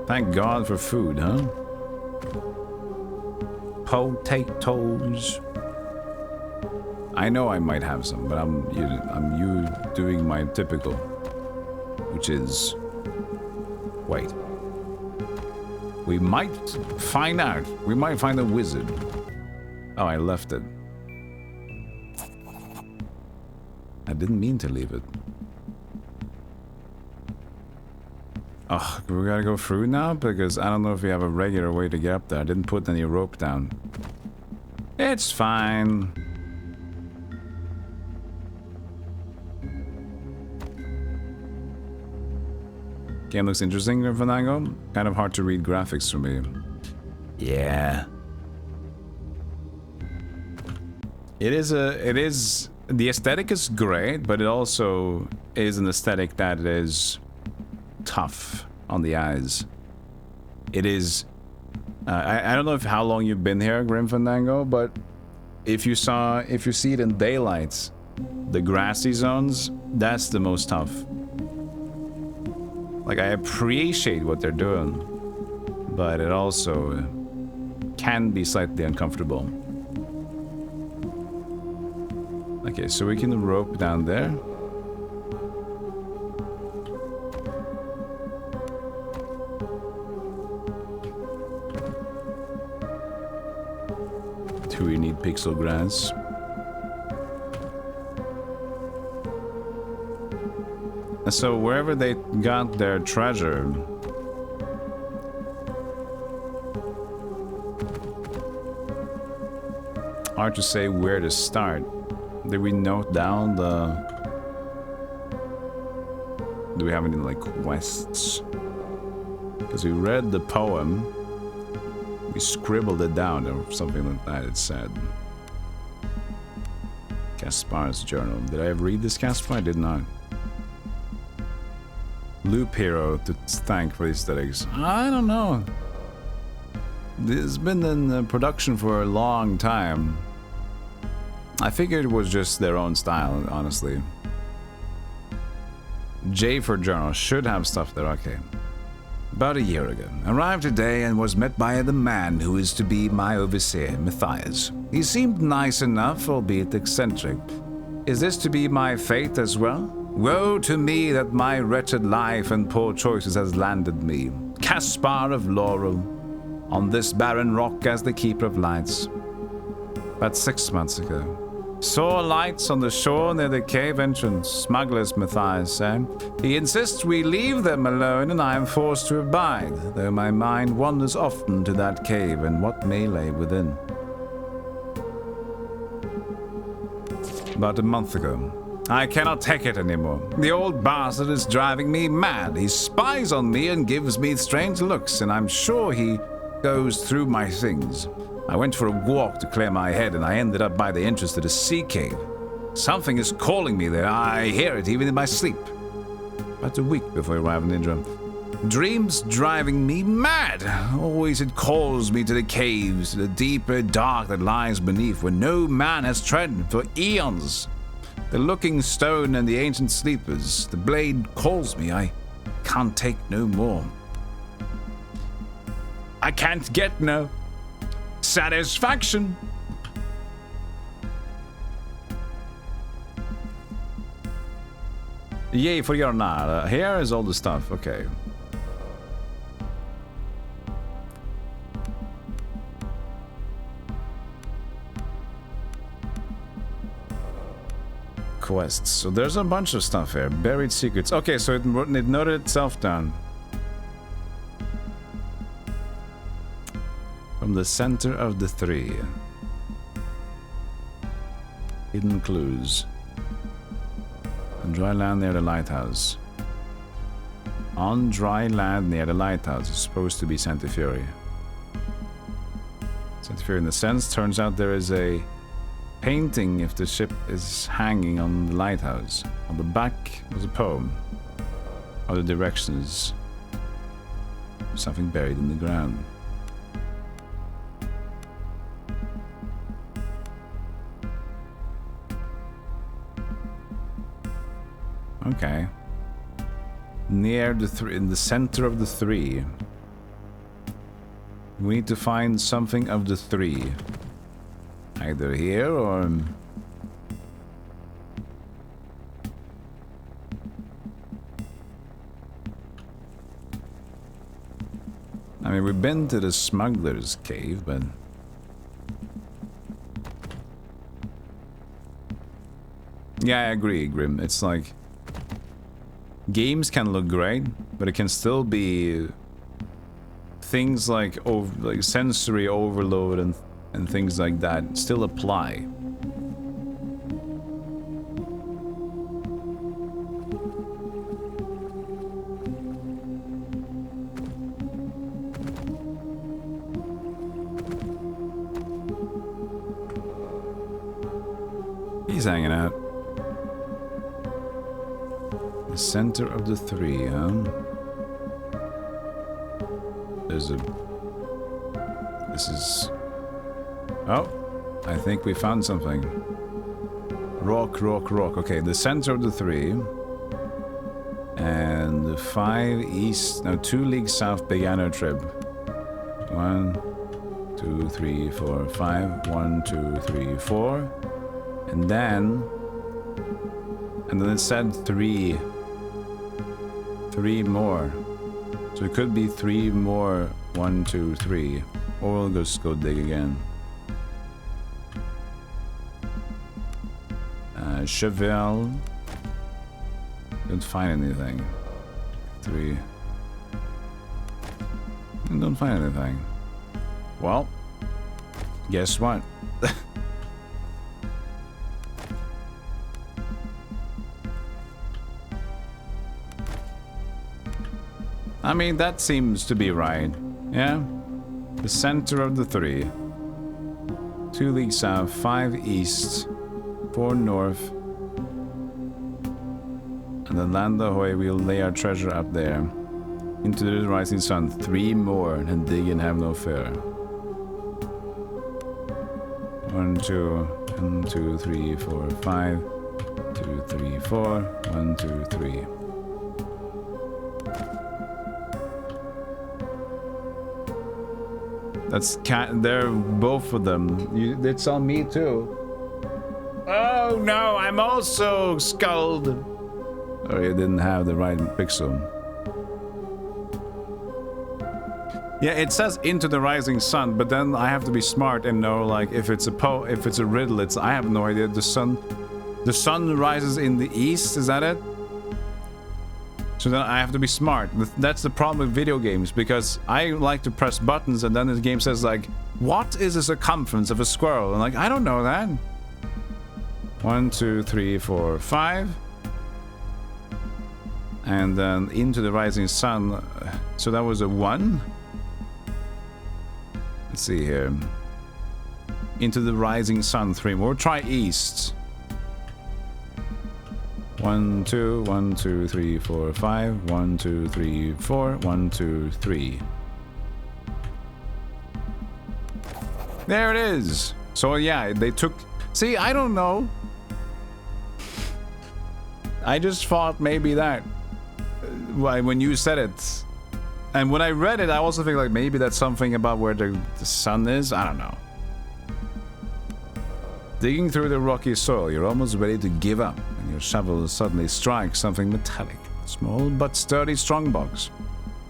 Thank God for food, huh? Potatoes. I know I might have some, but I'm doing my typical, which is wait. We might find out. We might find a wizard. Oh, I left it. I didn't mean to leave it. Oh, we gotta go through now because I don't know if we have a regular way to get up there. I didn't put any rope down. It's fine. Game looks interesting, Fandango. Kind of hard to read graphics for me. Yeah. It is the aesthetic is great, but it also is an aesthetic that is tough on the eyes. It is I don't know how long you've been here, Grim Fandango, but if you see it in daylight, the grassy zones, that's the most tough. Like, I appreciate what they're doing, but it also can be slightly uncomfortable. Okay, so we can rope down there. Do we need pixel grass? So wherever they got their treasure, hard to say where to start. Did we note down the... Do we have any like quests? Because we read the poem, we scribbled it down or something like that, it said. Caspar's journal. Did I ever read this, Caspar? I did not. Loop hero to thank for the aesthetics. I don't know. It's been in production for a long time. I figured it was just their own style, honestly. J for Journal should have stuff there, okay. About a year ago, arrived today and was met by the man who is to be my overseer, Matthias. He seemed nice enough, albeit eccentric. Is this to be my fate as well? Woe to me that my wretched life and poor choices has landed me, Caspar of Laurel, on this barren rock as the keeper of lights. About 6 months ago, saw lights on the shore near the cave entrance. Smugglers, Matthias said. He insists we leave them alone, and I am forced to abide, though my mind wanders often to that cave and what may lay within. About a month ago, I cannot take it anymore. The old bastard is driving me mad. He spies on me and gives me strange looks, and I'm sure he goes through my things. I went for a walk to clear my head, and I ended up by the entrance to the sea cave. Something is calling me there. I hear it even in my sleep. About a week before I arrived in Indra. Dreams driving me mad. Always it calls me to the caves, to the deeper dark that lies beneath, where no man has tread for eons. The looking stone and the ancient sleepers. The blade calls me. I can't take no more. I can't get no satisfaction. Yay for your nada. Here is all the stuff. Okay. Quests. So there's a bunch of stuff here. Buried secrets. Okay, so it noted itself down. From the center of the three. Hidden clues. On dry land near the lighthouse. On dry land near the lighthouse. It's supposed to be Santa Fury. Santa Fury in the sense. Turns out there is a painting if the ship is hanging on the lighthouse. On the back was a poem. Other directions. Something buried in the ground. Okay. Near the in the center of the three. We need to find something of the three. Either here or... I mean, we've been to the smuggler's cave, but... Yeah, I agree, Grim. It's like... Games can look great, but it can still be... Things like sensory overload and things like that still apply. He's hanging out. The center of the three, huh? There's a... This is... Oh, I think we found something. Rock, rock, rock. Okay, the center of the three. And the 5 east... No, 2 leagues south began our trip. 1, 2, 3, 4, 5. 1, 2, 3, 4. And then it said 3. 3 more. So it could be 3 more. 1, 2, 3. Or we'll just go dig again. Chevelle. Don't find anything. 3. Don't find anything. Well, guess what? I mean, that seems to be right. Yeah? The center of the three. 2 leagues south, 5 east, 4 north. And then land ahoy, we'll lay our treasure up there. Into the rising sun, 3 more, and dig and have no fear. 1, 2, 1, 2, 3, 4, 5. 2, 3, 4. 1, 2, 3. That's cat. They're both of them. It's on me too. Oh no! I'm also SKALD. Oh, you didn't have the right pixel. Yeah, it says into the rising sun, but then I have to be smart and know, like, if it's a riddle. I have no idea. The sun rises in the east. Is that it? So then I have to be smart. That's the problem with video games, because I like to press buttons and then the game says, like, what is the circumference of a squirrel? And like, I don't know that. 1, 2, 3, 4, 5. And then into the rising sun. So that was a 1. Let's see here. Into the rising sun 3 more. Try east. 1, 2, 1, 2, 3, 4, 5. 1, 2, 3, 4. 1, 2, 3. There it is. So yeah, they took. See, I don't know. I just thought maybe that when you said it, and when I read it, I also think like maybe that's something about where the sun is. I don't know. Digging through the rocky soil, you're almost ready to give up, and your shovel suddenly strikes something metallic. Small but sturdy strongbox.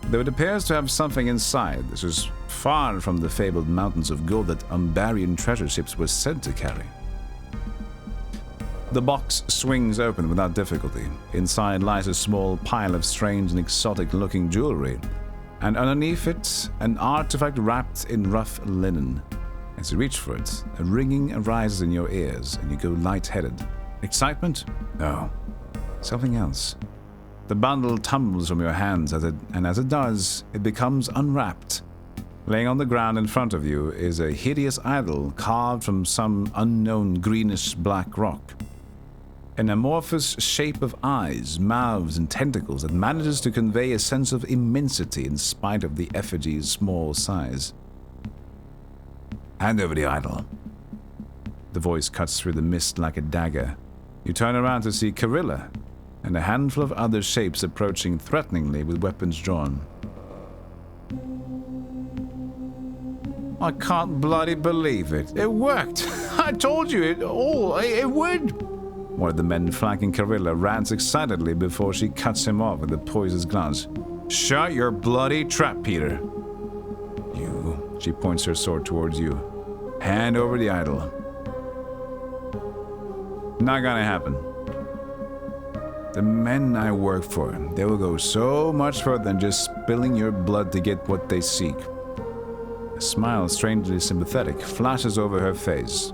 Though it appears to have something inside, this is far from the fabled mountains of gold that Umbarian treasure ships were said to carry. The box swings open without difficulty. Inside lies a small pile of strange and exotic-looking jewelry, and underneath it, an artifact wrapped in rough linen. As you reach for it, a ringing arises in your ears, and you go lightheaded. Excitement? No. Something else. The bundle tumbles from your hands, as it does, it becomes unwrapped. Laying on the ground in front of you is a hideous idol carved from some unknown greenish-black rock. An amorphous shape of eyes, mouths, and tentacles that manages to convey a sense of immensity in spite of the effigy's small size. Hand over the idol. The voice cuts through the mist like a dagger. You turn around to see Karilla and a handful of other shapes approaching threateningly with weapons drawn. I can't bloody believe it. It worked! I told you it would! One of the men flanking Karilla rants excitedly before she cuts him off with a poisonous glance. Shut your bloody trap, Peter. You. She points her sword towards you. Hand over the idol. Not gonna happen. The men I work for, they will go so much further than just spilling your blood to get what they seek. A smile, strangely sympathetic, flashes over her face.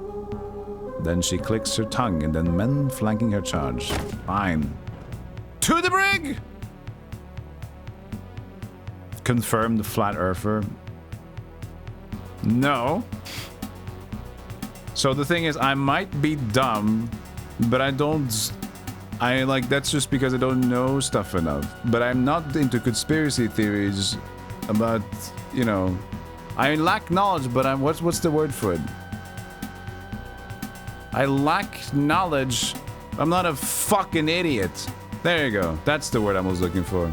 Then she clicks her tongue, and then men flanking her charge. Fine. To the brig! Confirmed flat earther. No. So the thing is, I might be dumb, but that's just because I don't know stuff enough. But I'm not into conspiracy theories about, you know, I lack knowledge, but what's the word for it? I lack knowledge. I'm not a fucking idiot. There you go. That's the word I was looking for.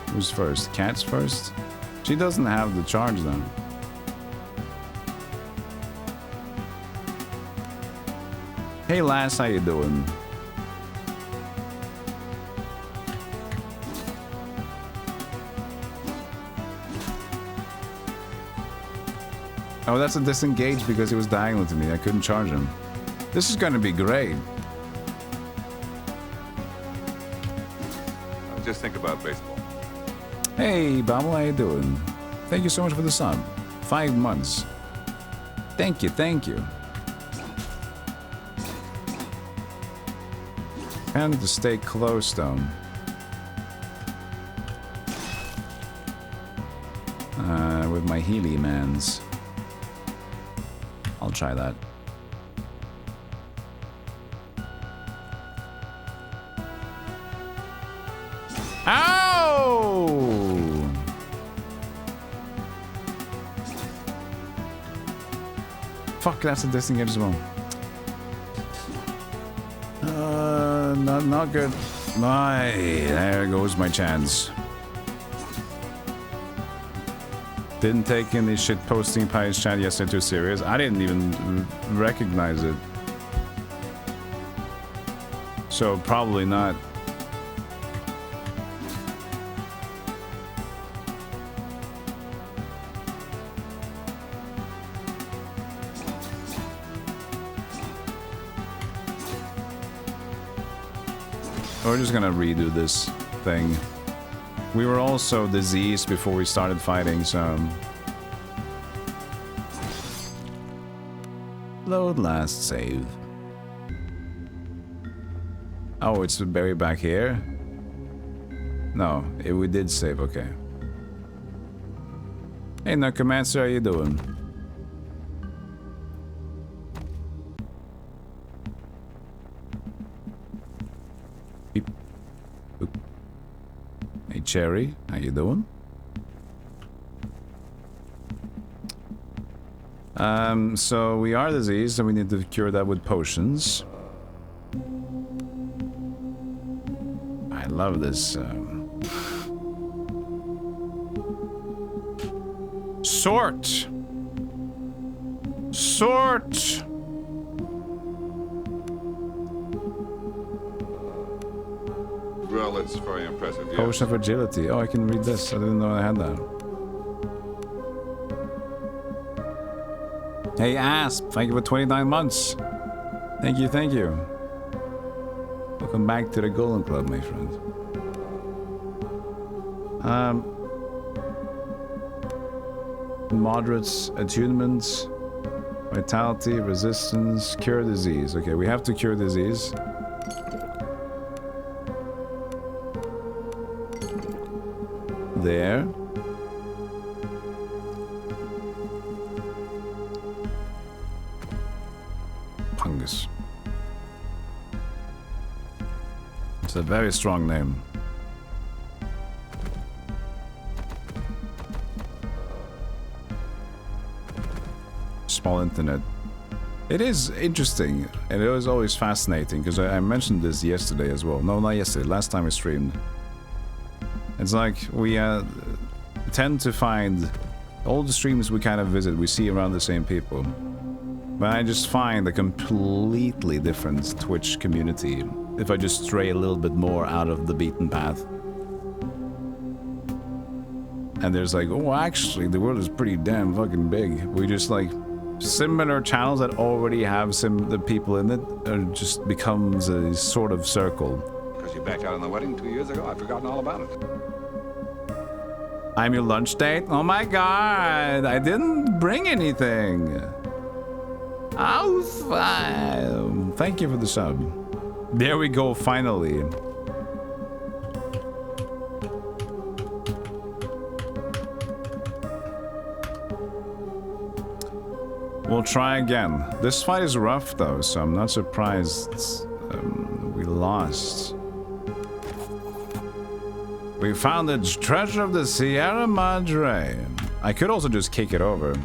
Who's first? Cat's first? She doesn't have the charge though. Hey lass, how you doing? Oh, that's a disengage because he was diagonal to me. I couldn't charge him. This is gonna be great. Just think about baseball. Hey, Babel, how you doing? Thank you so much for the sub. 5 months. Thank you, thank you. I need to stay close, though. With my Healy mans. I'll try that. that's a disengage as well. Not good. There goes my chance. Didn't take any shit posting Pie's chat yesterday too serious. I didn't even recognize it. So probably not. We're just gonna redo this thing. We were also diseased before we started fighting, so... Load last save. Oh, it's buried back here? No, we did save, okay. Hey, Necromancer, how you doing? Hey, Cherry, how you doing? So we are diseased, and we need to cure that with potions. I love this. Sort! Sort! Well, it's very impressive. Yes. Potion of agility. Oh, I can read this. I didn't know I had that. Hey, Asp, thank you for 29 months. Thank you, thank you. Welcome back to the Golden Club, my friend. Moderates, attunements, vitality, resistance, cure disease. Okay, we have to cure disease. There. Pungus. It's a very strong name. Small internet. It is interesting, and it was always fascinating, because I mentioned this yesterday as well. No, not yesterday, last time I streamed. It's like we tend to find all the streams we kind of visit, we see around the same people. But I just find a completely different Twitch community if I just stray a little bit more out of the beaten path. And there's like, oh, actually, the world is pretty damn fucking big. We just like similar channels that already have the people in it just becomes a sort of circle. Because you backed out on the wedding 2 years ago. I've forgotten all about it. I'm your lunch date? Oh my god, I didn't bring anything. Oh, fine. Thank you for the sub. There we go, finally. We'll try again. This fight is rough though, so I'm not surprised we lost. We found the treasure of the Sierra Madre. I could also just kick it over.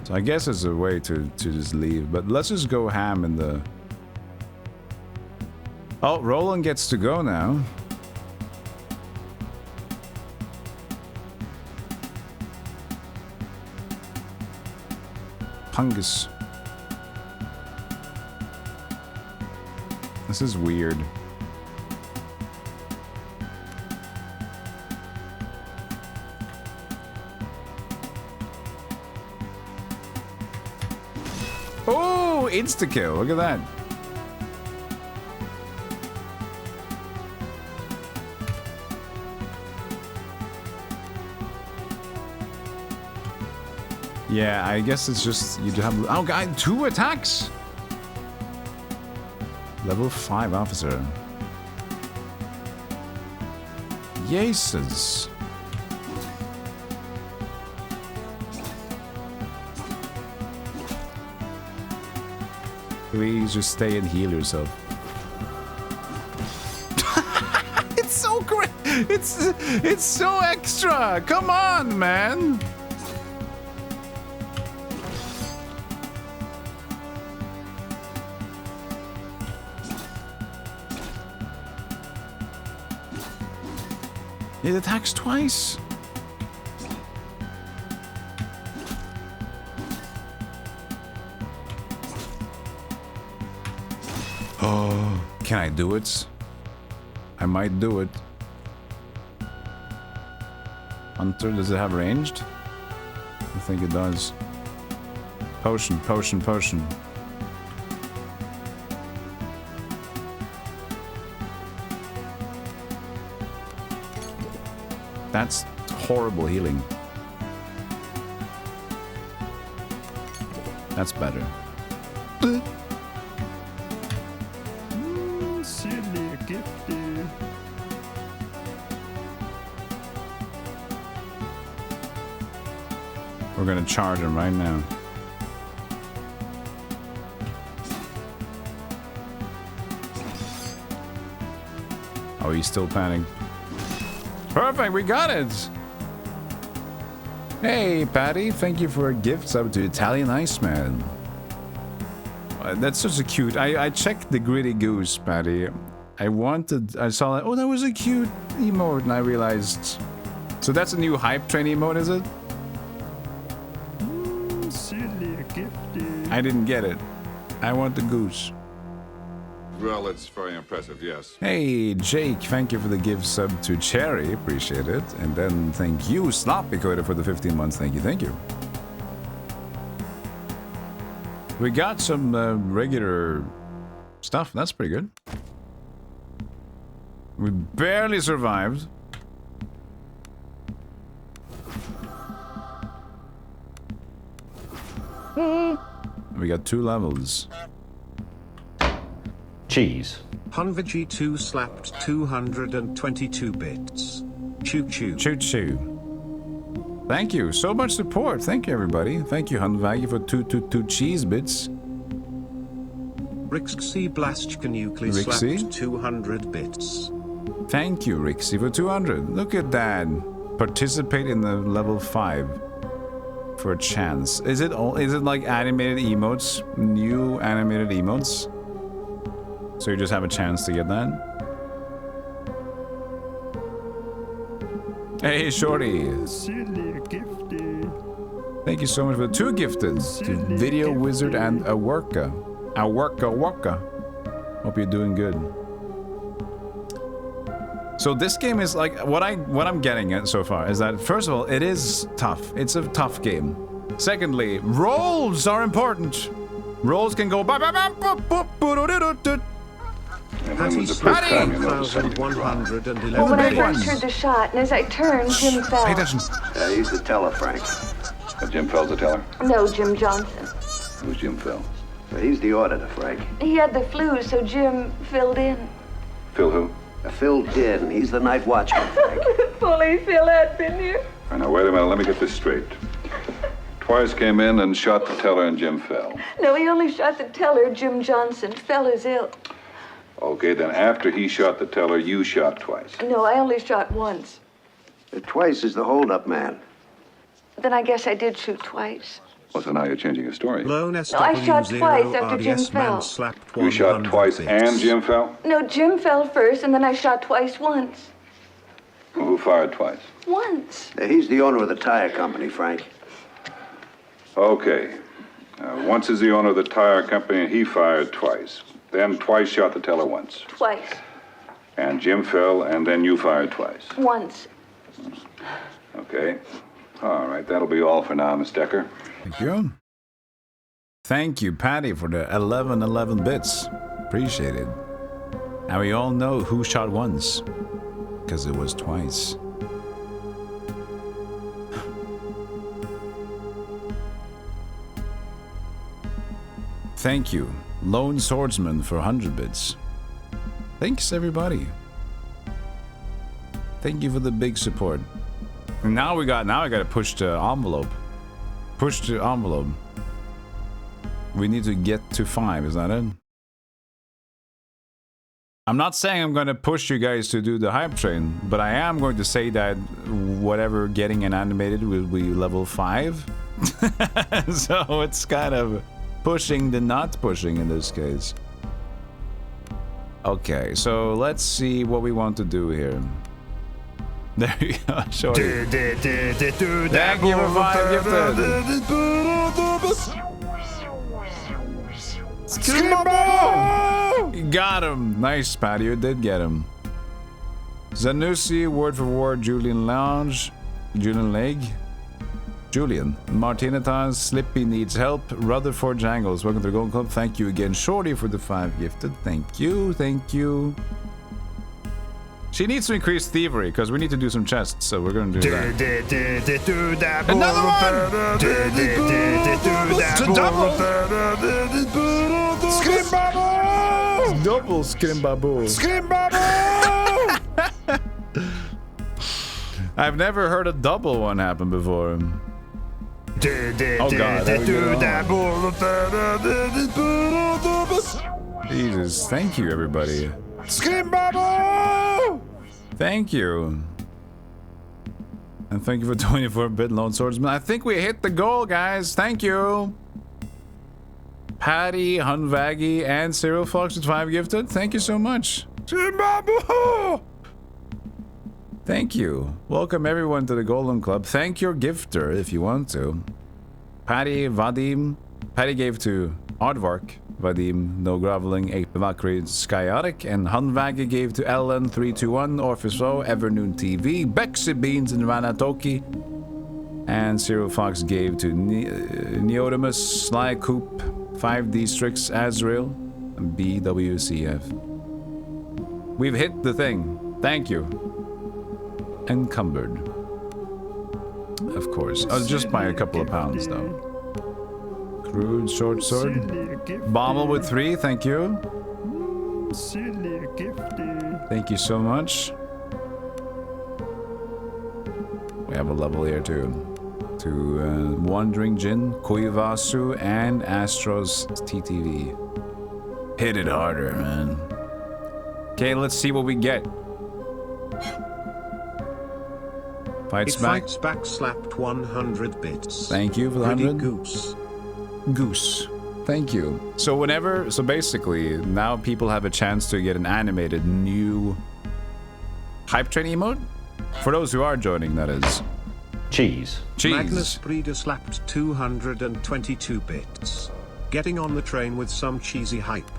So I guess it's a way to just leave. But let's just go ham in the... Oh, Roland gets to go now. Pungus. This is weird. Oh, insta-kill. Look at that. Yeah, I guess it's just you have... Oh, God, 2 attacks! Level 5 officer. Jesus. Please just stay and heal yourself. It's so great! It's so extra! Come on, man! It attacks twice. Oh, can I do it? I might do it. Hunter, does it have ranged? I think it does. Potion, potion, potion. That's horrible healing. That's better. Silly gifty. We're gonna charge him right now. Oh, he's still panicked. Perfect, we got it! Hey, Patty, thank you for a gift sub to Italian Iceman. That's such a cute... I checked the Gritty Goose, Patty. I saw that... Oh, that was a cute emote, and I realized... So that's a new hype train emote, is it? Silly gifty. I didn't get it. I want the goose. Well, it's very impressive, yes. Hey, Jake, thank you for the gift sub to Cherry. Appreciate it. And then thank you, Sloppy Coda, for the 15 months. Thank you, thank you. We got some regular stuff. That's pretty good. We barely survived. We got 2 levels. Cheese. Hunvig2 slapped 222 bits. Choo choo. Choo choo. Thank you. So much support. Thank you, everybody. Thank you, Hunvagi, for 222 cheese bits. Rixxy Blastkanukli Rixxy? slapped 200 bits. Thank you, Rixie, for 200. Look at that. Participate in the level 5 for a chance. Is it like animated emotes? New animated emotes? So you just have a chance to get that? Hey, Shorty. Silly gifty. Thank you so much for the 2 gifted to Video Wizard and Aworka. Aworka. Hope you're doing good. So this game is like what I'm getting at so far is that first of all it is tough. It's a tough game. Secondly, rolls are important. Rolls can go. Patty slapped 1,111 Well, when I big first ones. heard the shot, and as I turned, Jim fell. Pay attention. He's the teller, Frank. Jim Fell's the teller? No, Jim Johnson. Who's Jim Fell? He's the auditor, Frank. He had the flu, so Jim filled in. Phil who? Phil Din. He's the night watchman, Frank. If only Phil had been here. All right, now, wait a minute. Let me get this straight. Twice came in and shot the teller and Jim Fell. No, he only shot the teller, Jim Johnson. Fell is ill. Okay, then after he shot the teller, you shot twice. No, I only shot once. Twice is the hold-up man. Then I guess I did shoot twice. Well, so now you're changing your story. Lone I shot twice after Jim RDS fell. man slapped You shot 100 twice bits. and Jim Fell? No, Jim fell first, and then I shot twice once. Who fired twice? Once. He's the owner of the tire company, Frank. Okay. Once is the owner of the tire company, and he fired twice. Then twice shot the teller once. Twice. And Jim fell, and then you fired twice. Once. Okay. All right, that'll be all for now, Miss Decker. Thank you. Thank you, Patty, for the 11 bits. Appreciate it. Now we all know who shot once. Because it was twice. Thank you, Lone Swordsman, for 100 bits. Thanks, everybody. Thank you for the big support. And now I gotta push the envelope. Push the envelope. We need to get to 5, is that it? I'm not saying I'm gonna push you guys to do the hype train, but I am going to say that whatever getting an animated will be level 5. So it's kind of pushing the not pushing in this case. Okay, so let's see what we want to do here. There you go, shorty. Thank you for 5 gifted. You got him. Nice, Patty. You did get him. Zanussi, word for word, Julian Lounge, Julian Leg, Julian, Martinatas, Slippy needs help, Rutherford Jangles, welcome to the Golden Club. Thank you again, Shorty, for the 5 gifted. Thank you, thank you. She needs to increase thievery because we need to do some chests, so we're gonna do that. Another one! It's a double! Scrimbabu! Double Scrimbabu! Scrimbabu! I've never heard a double one happen before. Oh god. Jesus, thank you everybody. Scrimbabu! Thank you. And thank you for 24-bit Lone Swordsman. I think we hit the goal, guys. Thank you. Patty, Hunvaggy, and Cyril Fox with 5 gifted. Thank you so much. Scrimbabu! Thank you. Welcome everyone to the Golden Club. Thank your gifter if you want to. Patty, Vadim. Patty gave to Aardvark. Vadim, No Groveling, 8 Valkyrie, Skyotic, and Hunvaggy gave to Ellen, 321, Orphiso, Evernoon TV, Bexy Beans, and Ranatoki. And Cyril Fox gave to Neotimus, Sly Coop, 5D Strix, Azrael, and BWCF. We've hit the thing. Thank you. Encumbered. Of course. Just by a couple of pounds, though. Crude short sword. Bommel with 3, thank you. Thank you so much. We have a level here too. To Wandering Jin, Koivasu, and Astros TTV. Hit it harder, man. Okay, let's see what we get. Fights back. Fights back slapped 100 bits. Thank you for the Pretty 100. Goose. Goose. Thank you. So basically, now people have a chance to get an animated new Hype Train emote? For those who are joining, that is. Cheese. Magnus Breeder slapped 222 bits. Getting on the train with some cheesy hype.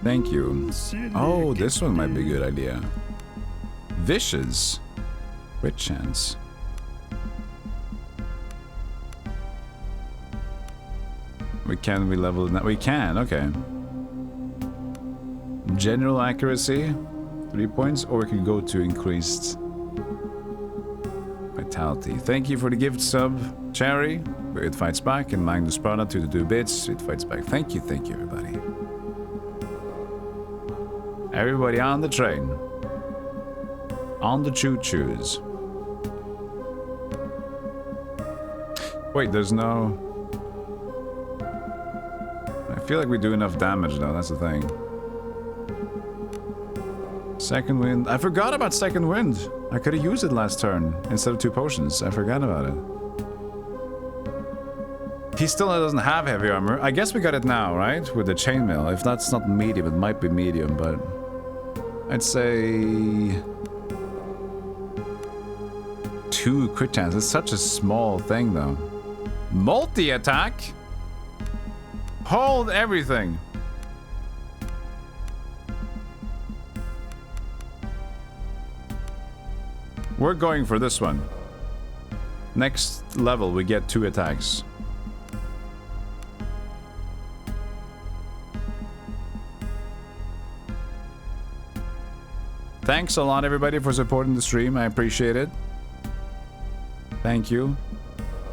Thank you. Oh, this one might be a good idea. Vicious. Crit chance. Can we level it now? We can, okay. General accuracy, 3 points, or we can go to increased vitality. Thank you for the gift sub, Cherry. It fights back, and Magnus Prada to the 2 bits. It fights back. Thank you, everybody. Everybody on the train. On the choo-choos. Wait, there's no... I feel like we do enough damage though, that's the thing. Second wind. I forgot about second wind. I could have used it last turn instead of 2 potions. I forgot about it. He still doesn't have heavy armor. I guess we got it now, right? With the chainmail. If that's not medium, it might be medium, but... I'd say... 2 crit chance. It's such a small thing though. Multi-attack? Hold everything. We're going for this one. Next level, we get 2 attacks. Thanks a lot, everybody, for supporting the stream. I appreciate it. Thank you.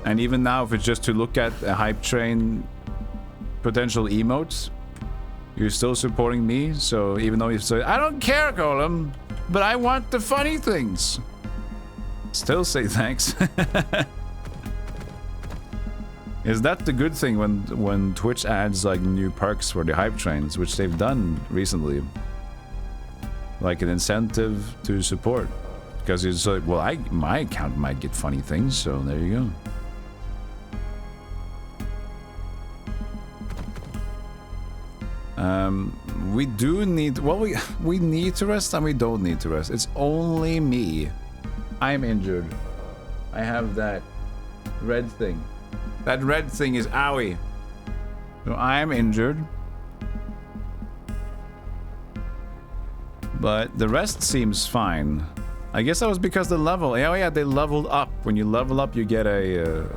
And even now, if it's just to look at a Hype Train potential emotes, you're still supporting me. So even though you say, I don't care, Golem, but I want the funny things. Still say thanks. Is that the good thing when Twitch adds like new perks for the Hype Trains, which they've done recently? Like an incentive to support. Because it's like, well, my account might get funny things, so there you go. We do need... Well, we need to rest and we don't need to rest. It's only me. I'm injured. I have that red thing. That red thing is owie. So I'm injured. But the rest seems fine. I guess that was because the level... Oh yeah, they leveled up. When you level up, you get a...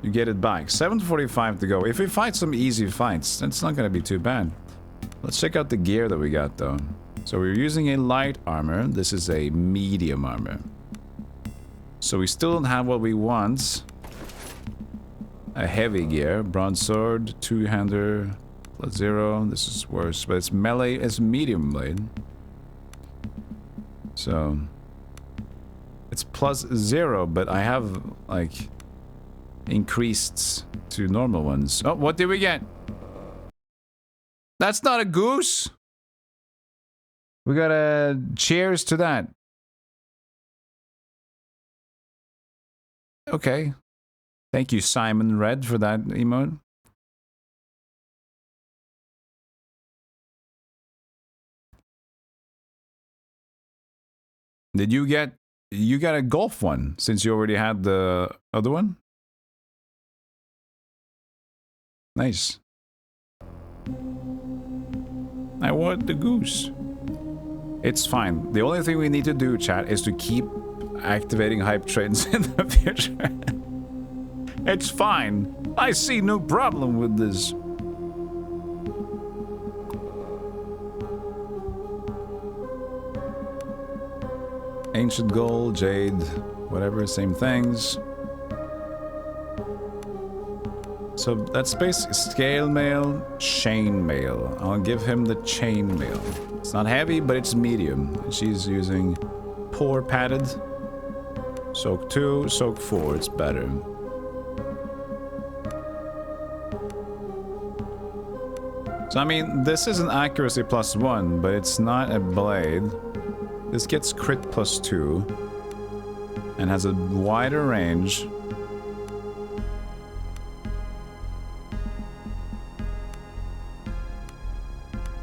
you get it back. 7:45 to go. If we fight some easy fights, that's not gonna be too bad. Let's check out the gear that we got, though. So we're using a light armor. This is a medium armor. So we still don't have what we want. A heavy gear. Bronze sword, two-hander, +0. This is worse, but it's melee. It's medium blade. So it's +0, but I have like increased to normal ones. Oh, what did we get? That's not a goose. We got a cheers to that. Okay. Thank you, Simon Red, for that emote. Did you get... You got a golf one, since you already had the other one? Nice. I want the goose. It's fine. The only thing we need to do, chat, is to keep activating hype trains in the future. It's fine. I see no problem with this. Ancient gold, jade, whatever, same things. So that's basically scale mail, chain mail. I'll give him the chain mail. It's not heavy, but it's medium. She's using pore padded. Soak 2, soak 4, it's better. So I mean, this is an accuracy +1, but it's not a blade. This gets crit +2 and has a wider range.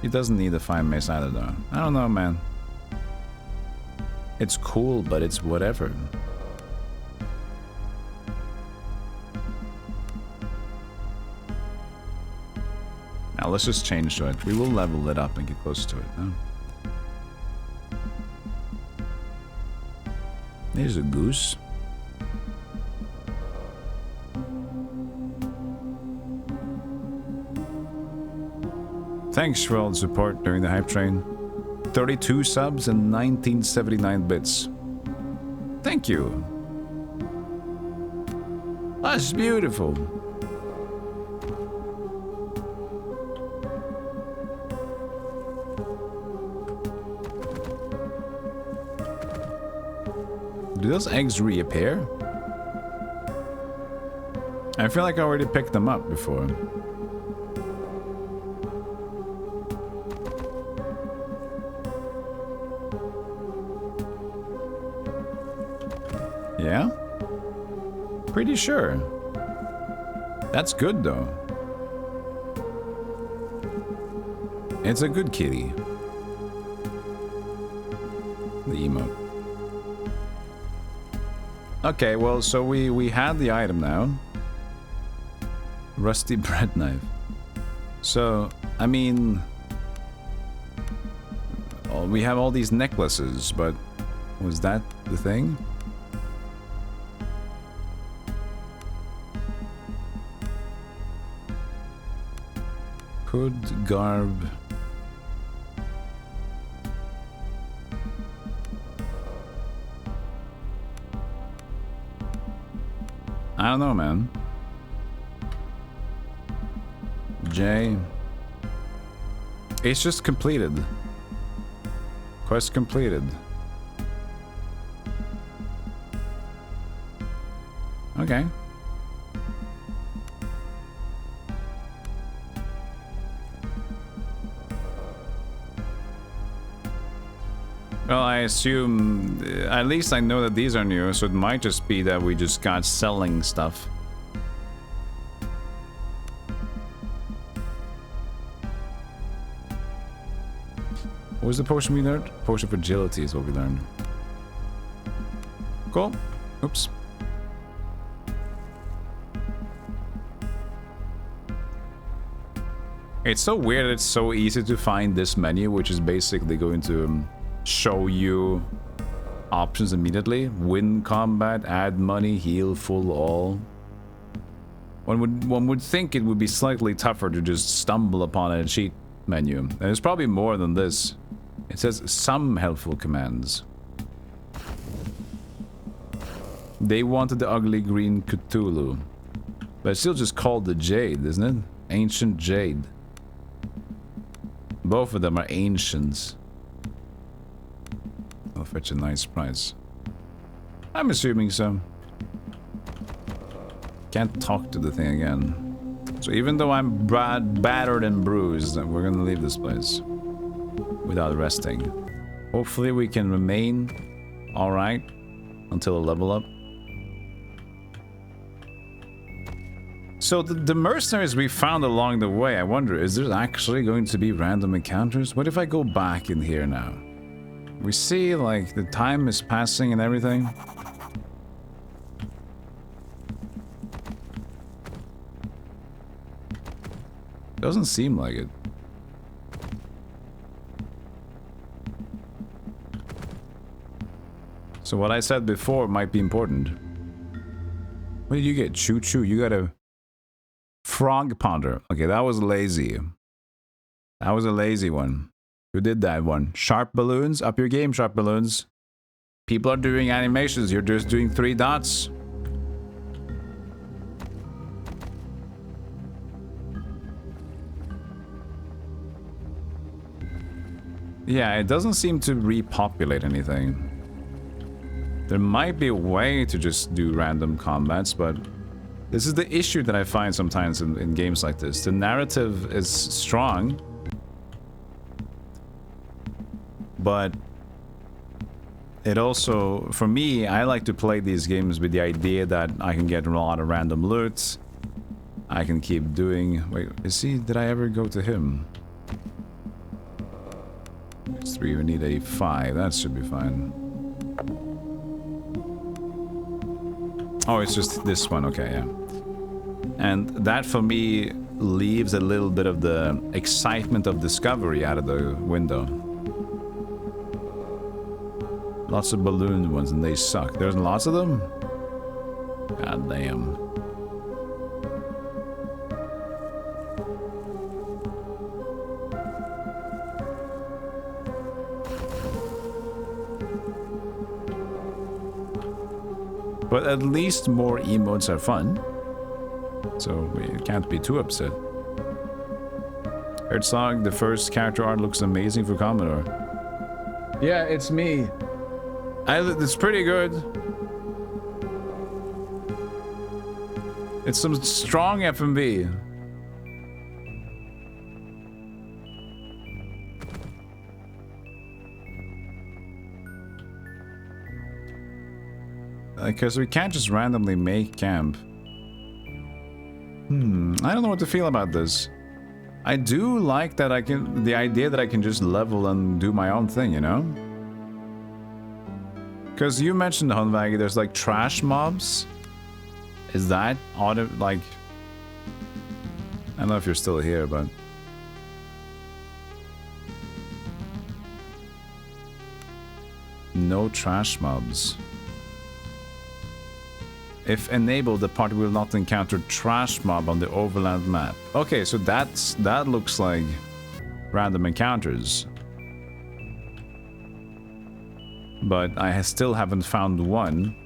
He doesn't need a fine mace either, though. I don't know, man. It's cool, but it's whatever. Now let's just change to it. We will level it up and get close to it, huh? There's a goose. Thanks for all the support during the hype train. 32 subs and 1979 bits. Thank you. That's beautiful. Do those eggs reappear? I feel like I already picked them up before. Yeah? Pretty sure. That's good, though. It's a good kitty. The emote. Okay, well, so we had the item now. Rusty bread knife. So, I mean... oh, we have all these necklaces, but... was that the thing? Hood, garb... I don't know, man. J. It's just completed. Quest completed. Okay. Well, I assume... at least I know that these are new, so it might just be that we just got selling stuff. What was the potion we learned? Potion for agility is what we learned. Cool. Oops. It's so weird that it's so easy to find this menu, which is basically going to show you options immediately. Win combat, add money, heal, full, all. One would think it would be slightly tougher to just stumble upon a cheat menu. And there's probably more than this. It says some helpful commands. They wanted the ugly green Cthulhu. But it's still just called the Jade, isn't it? Ancient Jade. Both of them are ancients. I'll fetch a nice price. I'm assuming so. Can't talk to the thing again. So even though I'm battered and bruised, we're gonna leave this place. Without resting. Hopefully we can remain alright until a level up. So the mercenaries we found along the way, I wonder, is there actually going to be random encounters? What if I go back in here now? We see, like, the time is passing and everything. Doesn't seem like it. So what I said before might be important. What did you get? Choo choo. You got a frog ponder. Okay, that was lazy. That was a lazy one. Who did that one? Sharp balloons? Up your game, sharp balloons. People are doing animations. You're just doing 3 dots. Yeah, it doesn't seem to repopulate anything. There might be a way to just do random combats, but this is the issue that I find sometimes in games like this. The narrative is strong, but it also, for me, I like to play these games with the idea that I can get a lot of random loot. I can keep doing... Wait, is he... Did I ever go to him? It's 3, we need a 5. That should be fine. Oh, it's just this one. Okay, yeah. And that, for me, leaves a little bit of the excitement of discovery out of the window. Lots of balloon ones, and they suck. There's lots of them? God damn. But at least more emotes are fun. So we can't be too upset. Herzog, the first character art looks amazing for Commodore. Yeah, it's me. It's pretty good. It's some strong FMV. Because we can't just randomly make camp. I don't know what to feel about this. I do like that I can... The idea that I can just level and do my own thing, you know? Because you mentioned, Honvagi, there's like trash mobs. Is that auto... like... I don't know if you're still here, but... No trash mobs. If enabled, the party will not encounter trash mob on the overland map. Okay, so that looks like random encounters. But I still haven't found one.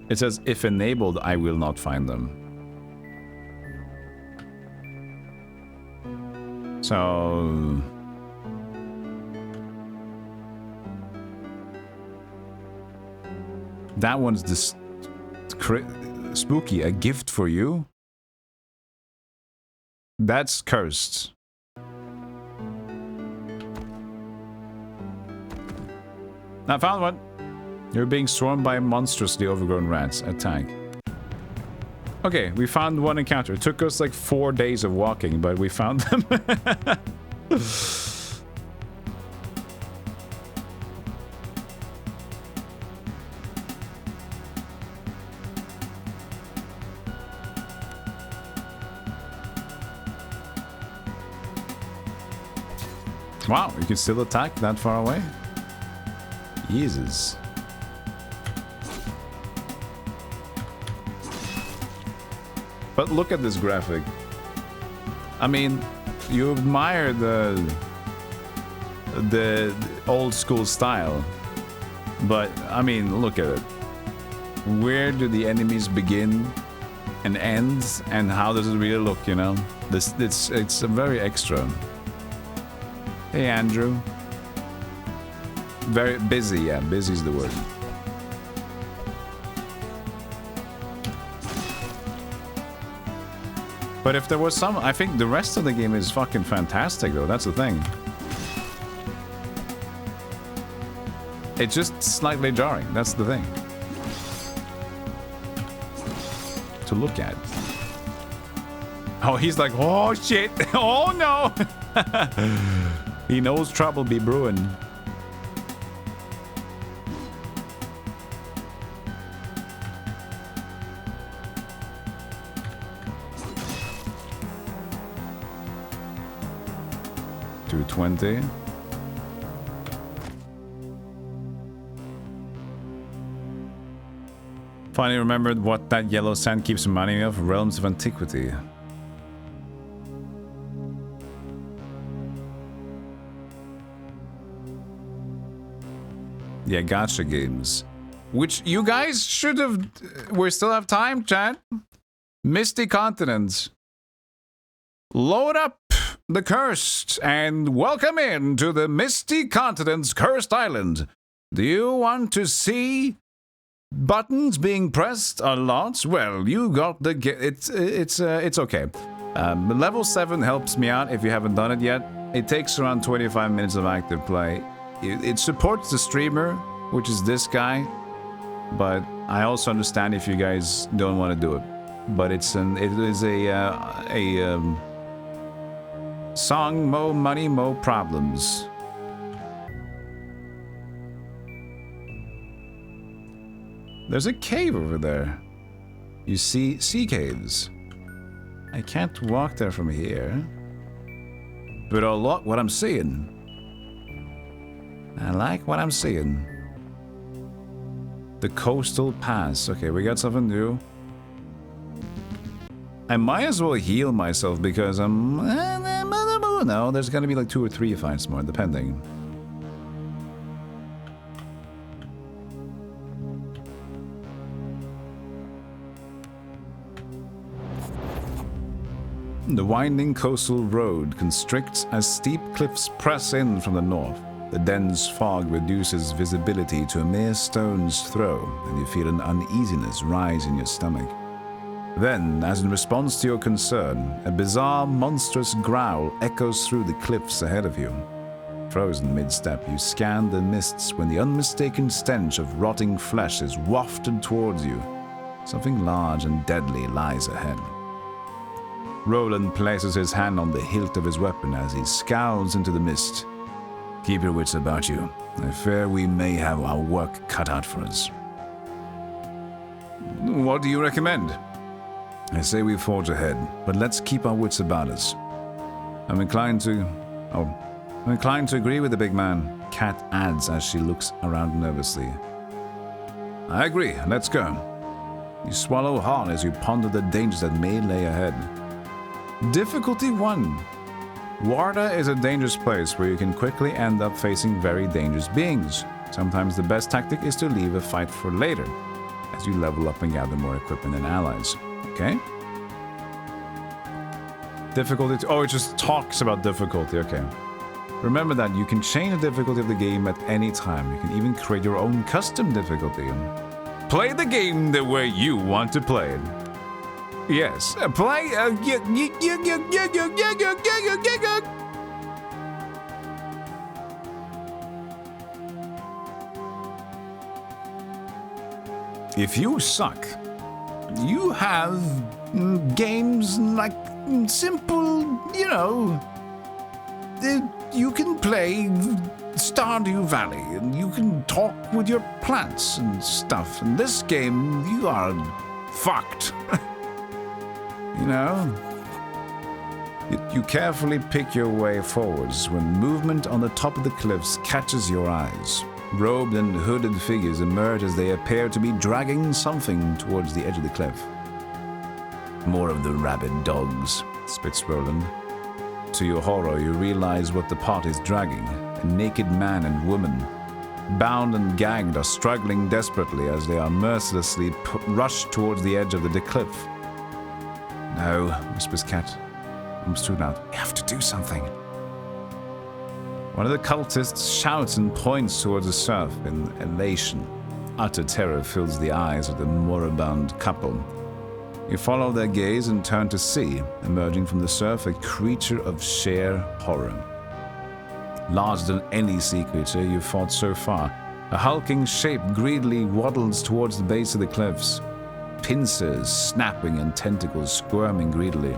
It says, if enabled, I will not find them. So... That one's just spooky. A gift for you? That's cursed. I found one. You're being swarmed by monstrously overgrown rats. Attack. Okay, we found one encounter. It took us like 4 days of walking, but we found them. Wow, you can still attack that far away? Jesus. But look at this graphic. I mean, you admire the old school style, but I mean, look at it. Where do the enemies begin and end, and how does it really look? You know, it's a very extra. Hey, Andrew. Very busy, yeah, busy is the word. But if there was some, I think the rest of the game is fucking fantastic, though. That's the thing. It's just slightly jarring. That's the thing. To look at. Oh, he's like, oh shit. Oh no. He knows trouble be brewing. $220. Finally remembered what that yellow sand keeps reminding me of. Realms of Antiquity. Yeah, gacha games. Which you guys should have... We still have time, chat. Misty Continents. Load up the Cursed and welcome in to the Misty Continent's Cursed Island. Do you want to see buttons being pressed a lot? Well, you got the... It's okay. Level 7 helps me out if you haven't done it yet. It takes around 25 minutes of active play. It supports the streamer, which is this guy, but I also understand if you guys don't want to do it. But it is a song, mo money, mo problems. There's a cave over there. You see sea caves. I can't walk there from here, but I like what I'm seeing. I like what I'm seeing. The Coastal Pass. Okay, we got something new. I might as well heal myself because I'm... No, there's gonna be like 2 or 3 fights more, depending. The winding coastal road constricts as steep cliffs press in from the north. The dense fog reduces visibility to a mere stone's throw, and you feel an uneasiness rise in your stomach. Then, as in response to your concern, a bizarre, monstrous growl echoes through the cliffs ahead of you. Frozen mid-step, you scan the mists when the unmistakable stench of rotting flesh is wafted towards you. Something large and deadly lies ahead. Roland places his hand on the hilt of his weapon as he scowls into the mist. Keep your wits about you. I fear we may have our work cut out for us. What do you recommend? I say we forge ahead, but let's keep our wits about us. I'm inclined to agree with the big man, Kat adds as she looks around nervously. I agree, let's go. You swallow hard as you ponder the dangers that may lay ahead. Difficulty 1. Warda is a dangerous place where you can quickly end up facing very dangerous beings. Sometimes the best tactic is to leave a fight for later, as you level up and gather more equipment and allies. Okay? Difficulty... Oh, it just talks about difficulty, okay. Remember that you can change the difficulty of the game at any time. You can even create your own custom difficulty. Play the game the way you want to play it. Yes, play... If you suck, you have games like simple, you know, you can play Stardew Valley and you can talk with your plants and stuff. In this game, you are fucked. You know? You carefully pick your way forwards when movement on the top of the cliffs catches your eyes. Robed and hooded figures emerge as they appear to be dragging something towards the edge of the cliff. More of the rabid dogs, spits Roland. To your horror, you realize what the pot is dragging. A naked man and woman. Bound and gagged are struggling desperately as they are mercilessly rushed towards the edge of the cliff. No, whispers Cat. Almost too loud. We have to do something. One of the cultists shouts and points towards the surf in elation. Utter terror fills the eyes of the moribund couple. You follow their gaze and turn to see, emerging from the surf, a creature of sheer horror. Larger than any sea creature you've fought so far, a hulking shape greedily waddles towards the base of the cliffs, pincers snapping and tentacles squirming greedily.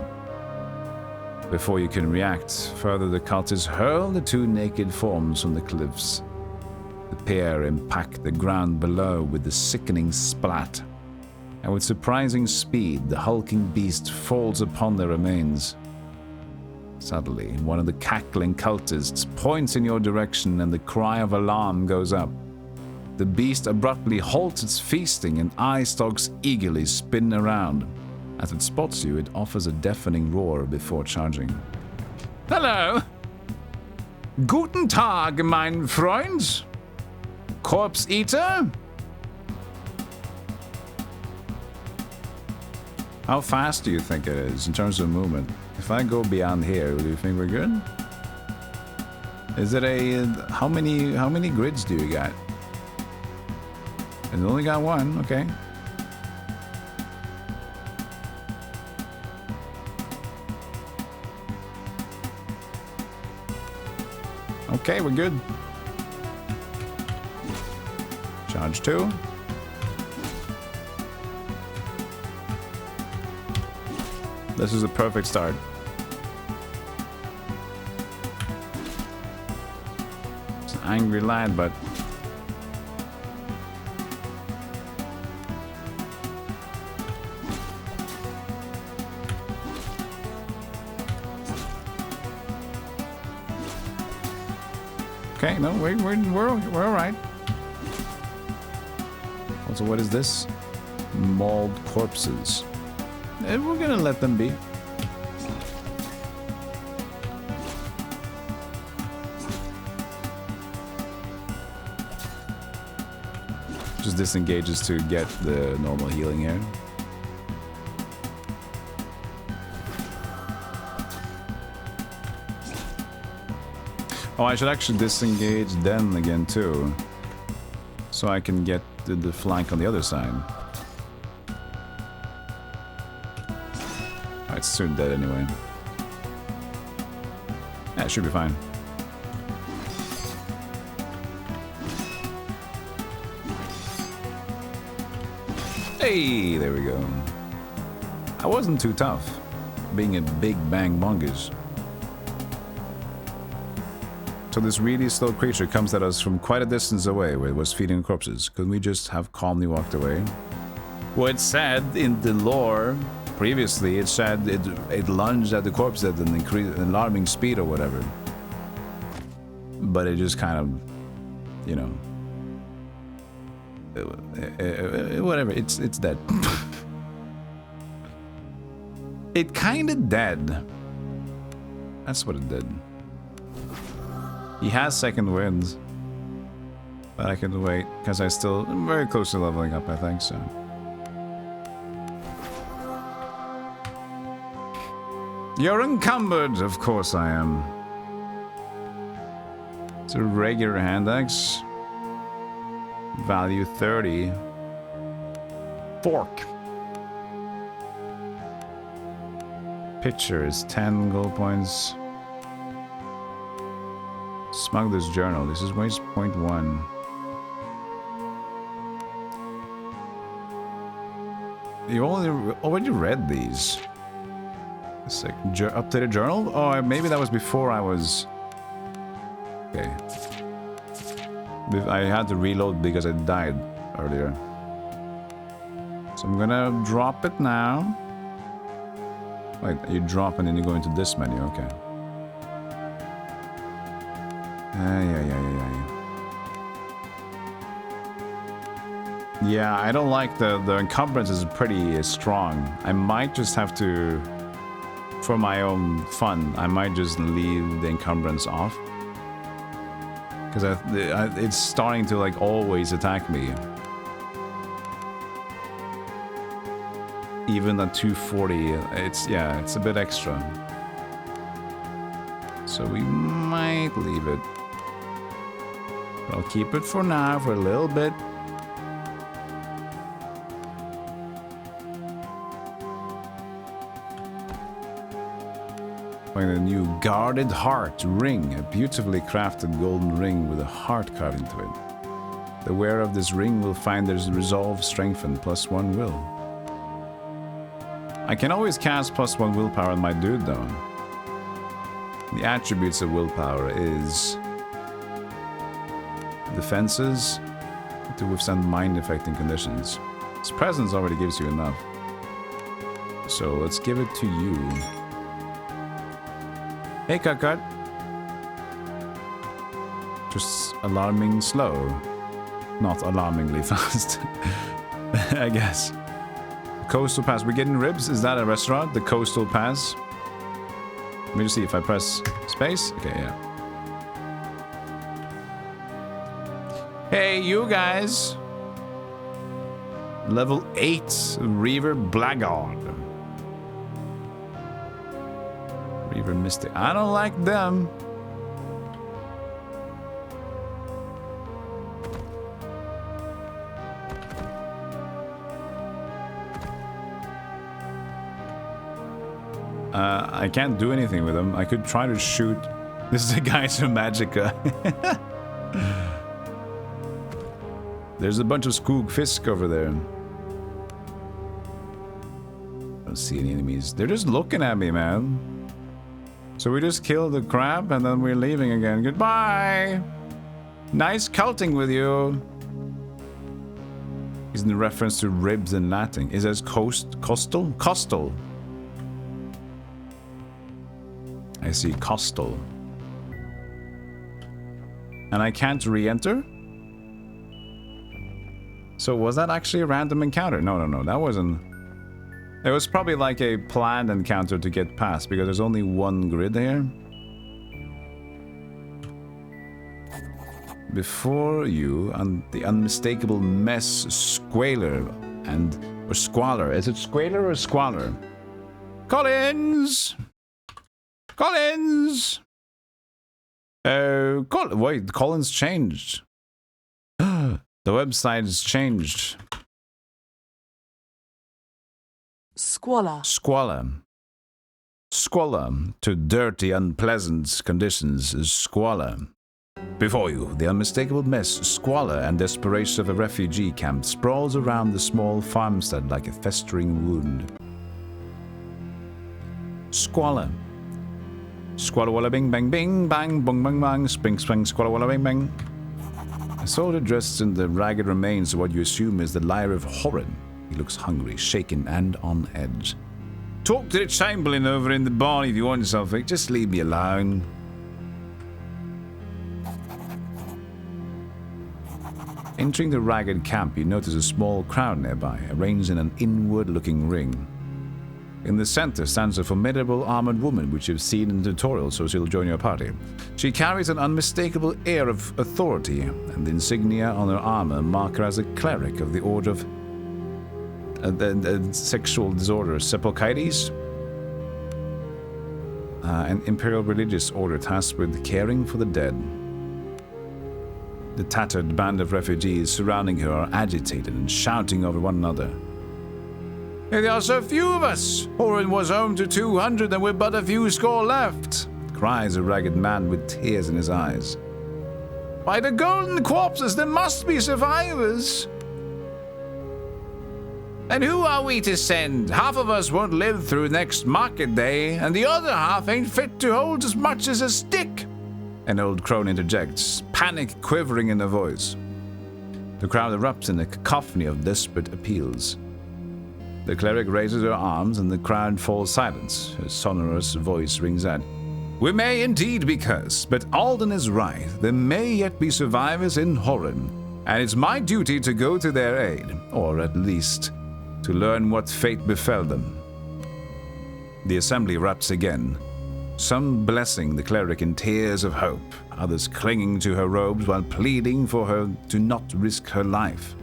Before you can react, further the cultists hurl the two naked forms from the cliffs. The pair impact the ground below with a sickening splat, and with surprising speed, the hulking beast falls upon their remains. Suddenly, one of the cackling cultists points in your direction and the cry of alarm goes up. The beast abruptly halts its feasting and eye stalks eagerly spin around. As it spots you, it offers a deafening roar before charging. Hello! Guten Tag, mein Freund! Corpse Eater? How fast do you think it is in terms of movement? If I go beyond here, do you think we're good? Is it a... How many grids do you got? It's only got one, okay. Okay, we're good. Charge 2. This is a perfect start. It's an angry lad, but... Okay, no, we're all right. Also, what is this? Mauled corpses. We're gonna let them be. Just disengages to get the normal healing here. Oh, I should actually disengage then again too, so I can get the flank on the other side. Oh, it's soon dead anyway. Yeah, it should be fine. Hey, there we go. I wasn't too tough, being a big bang mongoose. So this really slow creature comes at us from quite a distance away where it was feeding corpses. Couldn't we just have calmly walked away? Well, it said in the lore previously, it said it lunged at the corpse at an alarming speed or whatever. But it just kind of, you know, whatever. It's dead. It kind of dead. That's what it did. He has second wind, but I can wait because I'm very close to leveling up, I think, so. You're encumbered, of course I am. It's a regular hand axe. Value 30. Fork. Pitcher is 10 gold points. Smuggler's Journal. This is waste 0.1. You already read these. It's like updated journal? Oh, maybe that was before I was... Okay. I had to reload because I died earlier. So I'm gonna drop it now. Wait, you drop and then you go into this menu, okay. Yeah, I don't like the encumbrance is pretty strong. I might just have to, for my own fun, I might just leave the encumbrance off. Because it's starting to like always attack me. Even at 240, it's a bit extra. So we might leave it. I'll keep it for now for a little bit. Find a new guarded heart ring, a beautifully crafted golden ring with a heart carved into it. The wearer of this ring will find their resolve strengthened, +1 will. I can always cast +1 willpower on my dude though. The attributes of willpower is defenses to withstand mind-affecting conditions. His presence already gives you enough. So let's give it to you. Hey, Cut. Just alarming slow. Not alarmingly fast. I guess. Coastal Pass. We're getting ribs. Is that a restaurant? The Coastal Pass? Let me just see if I press space. Okay, yeah. Hey, you guys. Level 8 Reaver Blackguard. Reaver Mystic. I don't like them. I can't do anything with them. I could try to shoot. This is the guys from Magica. There's a bunch of Skoog Fisk over there. Don't see any enemies. They're just looking at me, man. So we just killed the crab and then we're leaving again. Goodbye! Nice culting with you. Is in reference to ribs in Latin. Is that coastal? Coastal. I see coastal. And I can't re-enter? So was that actually a random encounter? No. That wasn't... It was probably like a planned encounter to get past because there's only one grid here. Before you, the unmistakable mess squalor or squalor. Is it squalor or squalor? Collins! Collins! Wait, Collins changed. The website has changed. Squalor. Squalor to dirty, unpleasant conditions is squalor. Before you, the unmistakable mess, squalor, and desperation of a refugee camp sprawls around the small farmstead like a festering wound. Squalor. Squalor walla bing bang bing bang bong bang bang spring spring squalor walla bing bang. A soldier dressed in the ragged remains of what you assume is the lyre of Horin. He looks hungry, shaken, and on edge. Talk to the Chamberlain over in the barn if you want something. Just leave me alone. Entering the ragged camp, you notice a small crowd nearby, arranged in an inward-looking ring. In the center stands a formidable armored woman, which you've seen in the tutorial, so she'll join your party. She carries an unmistakable air of authority, and the insignia on her armor mark her as a cleric of the order of sexual disorder, Sepulchides, an imperial religious order tasked with caring for the dead. The tattered band of refugees surrounding her are agitated and shouting over one another. There are so few of us! Horin was home to 200 and we're but a few score left! Cries a ragged man with tears in his eyes. By the golden corpses, there must be survivors! And who are we to send? Half of us won't live through next market day, and the other half ain't fit to hold as much as a stick. An old crone interjects, panic quivering in her voice. The crowd erupts in a cacophony of desperate appeals. The cleric raises her arms and the crowd falls silent. Her sonorous voice rings out. We may indeed be cursed, but Alden is right. There may yet be survivors in Horan, and it's my duty to go to their aid, or at least to learn what fate befell them. The assembly erupts again. Some blessing the cleric in tears of hope, others clinging to her robes while pleading for her to not risk her life.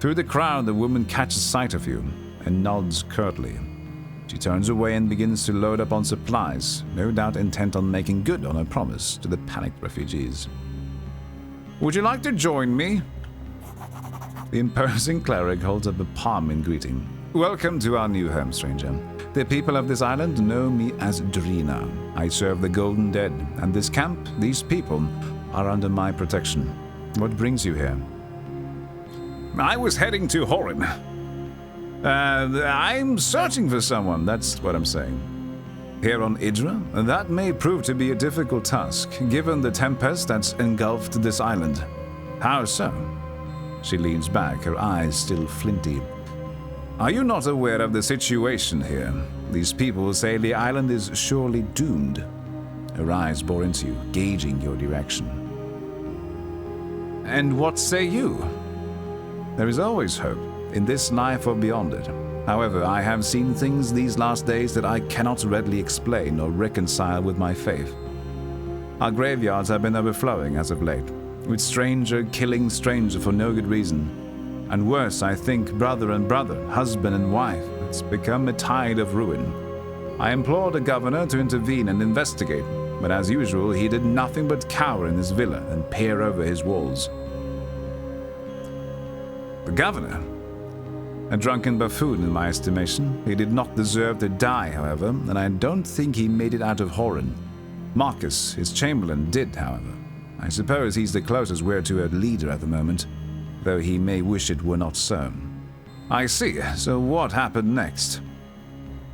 Through the crowd, the woman catches sight of you and nods curtly. She turns away and begins to load up on supplies, no doubt intent on making good on her promise to the panicked refugees. Would you like to join me? The imposing cleric holds up a palm in greeting. Welcome to our new home, stranger. The people of this island know me as Drina. I serve the Golden Dead, and this camp, these people, are under my protection. What brings you here? I was heading to Horan. I'm searching for someone, that's what I'm saying. Here on Idra, that may prove to be a difficult task, given the tempest that's engulfed this island. How so? She leans back, her eyes still flinty. Are you not aware of the situation here? These people say the island is surely doomed. Her eyes bore into you, gauging your direction. And what say you? There is always hope, in this life or beyond it. However, I have seen things these last days that I cannot readily explain or reconcile with my faith. Our graveyards have been overflowing as of late, with stranger killing stranger for no good reason. And worse, I think, brother and brother, husband and wife. It's become a tide of ruin. I implored the governor to intervene and investigate, but as usual, he did nothing but cower in his villa and peer over his walls. The governor? A drunken buffoon, in my estimation. He did not deserve to die, however, and I don't think he made it out of Horan. Marcus, his chamberlain, did, however. I suppose he's the closest we're to a leader at the moment, though he may wish it were not so. I see. So what happened next?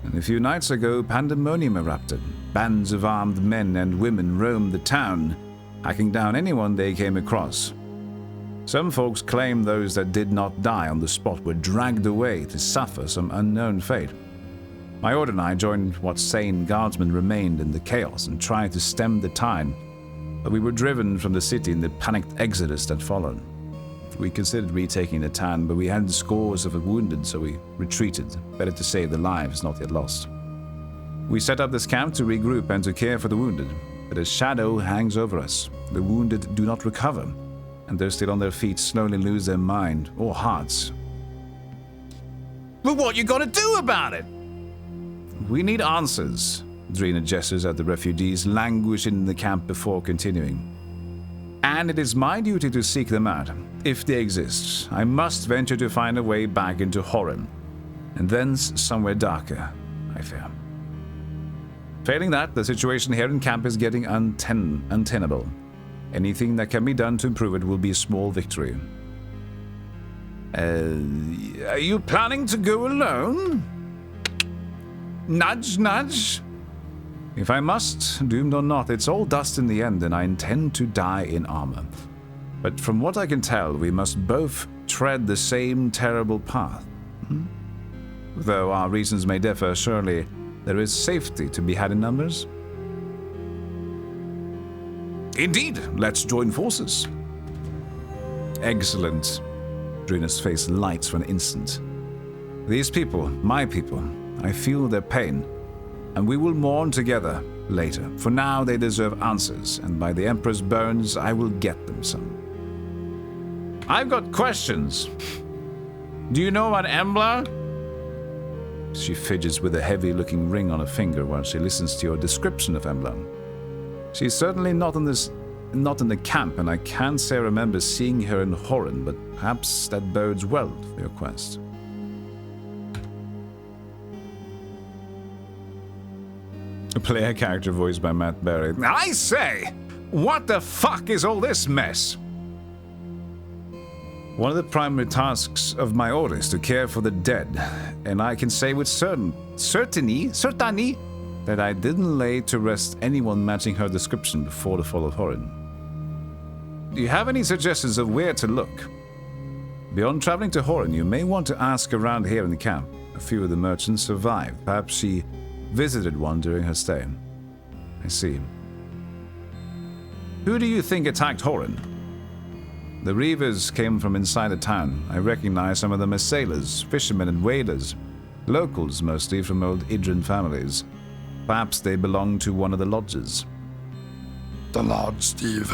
And a few nights ago, pandemonium erupted. Bands of armed men and women roamed the town, hacking down anyone they came across. Some folks claim those that did not die on the spot were dragged away to suffer some unknown fate. My order and I joined what sane guardsmen remained in the chaos and tried to stem the tide, but we were driven from the city in the panicked exodus that followed. We considered retaking the town, but we had scores of wounded, so we retreated. Better to save the lives not yet lost. We set up this camp to regroup and to care for the wounded, but a shadow hangs over us. The wounded do not recover, and those still on their feet slowly lose their mind or hearts. But what you gonna do about it? We need answers. Drina gestures at the refugees languishing in the camp before continuing. And it is my duty to seek them out. If they exist, I must venture to find a way back into Horan, and thence somewhere darker, I fear. Failing that, the situation here in camp is getting untenable. Anything that can be done to improve it will be a small victory. Are you planning to go alone? Nudge, nudge. If I must, doomed or not, it's all dust in the end, and I intend to die in armor. But from what I can tell, we must both tread the same terrible path. Though our reasons may differ, surely there is safety to be had in numbers. Indeed, let's join forces. Excellent. Drina's face lights for an instant. These people, my people, I feel their pain, and we will mourn together later. For now, they deserve answers, and by the Emperor's bones, I will get them some. I've got questions. Do you know about Embla? She fidgets with a heavy-looking ring on her finger while she listens to your description of Embla. She's certainly not in the camp, and I can't say I remember seeing her in Horan, but perhaps that bodes well for your quest. A player character voiced by Matt Berry. I say! What the fuck is all this mess? One of the primary tasks of my order is to care for the dead, and I can say with certainty that I didn't lay to rest anyone matching her description before the fall of Horin. Do you have any suggestions of where to look? Beyond traveling to Horin, you may want to ask around here in the camp. A few of the merchants survived. Perhaps she visited one during her stay. I see. Who do you think attacked Horin? The reavers came from inside the town. I recognize some of them as sailors, fishermen and whalers. Locals, mostly from old Idran families. Perhaps they belong to one of the lodges. The lodge, Steve.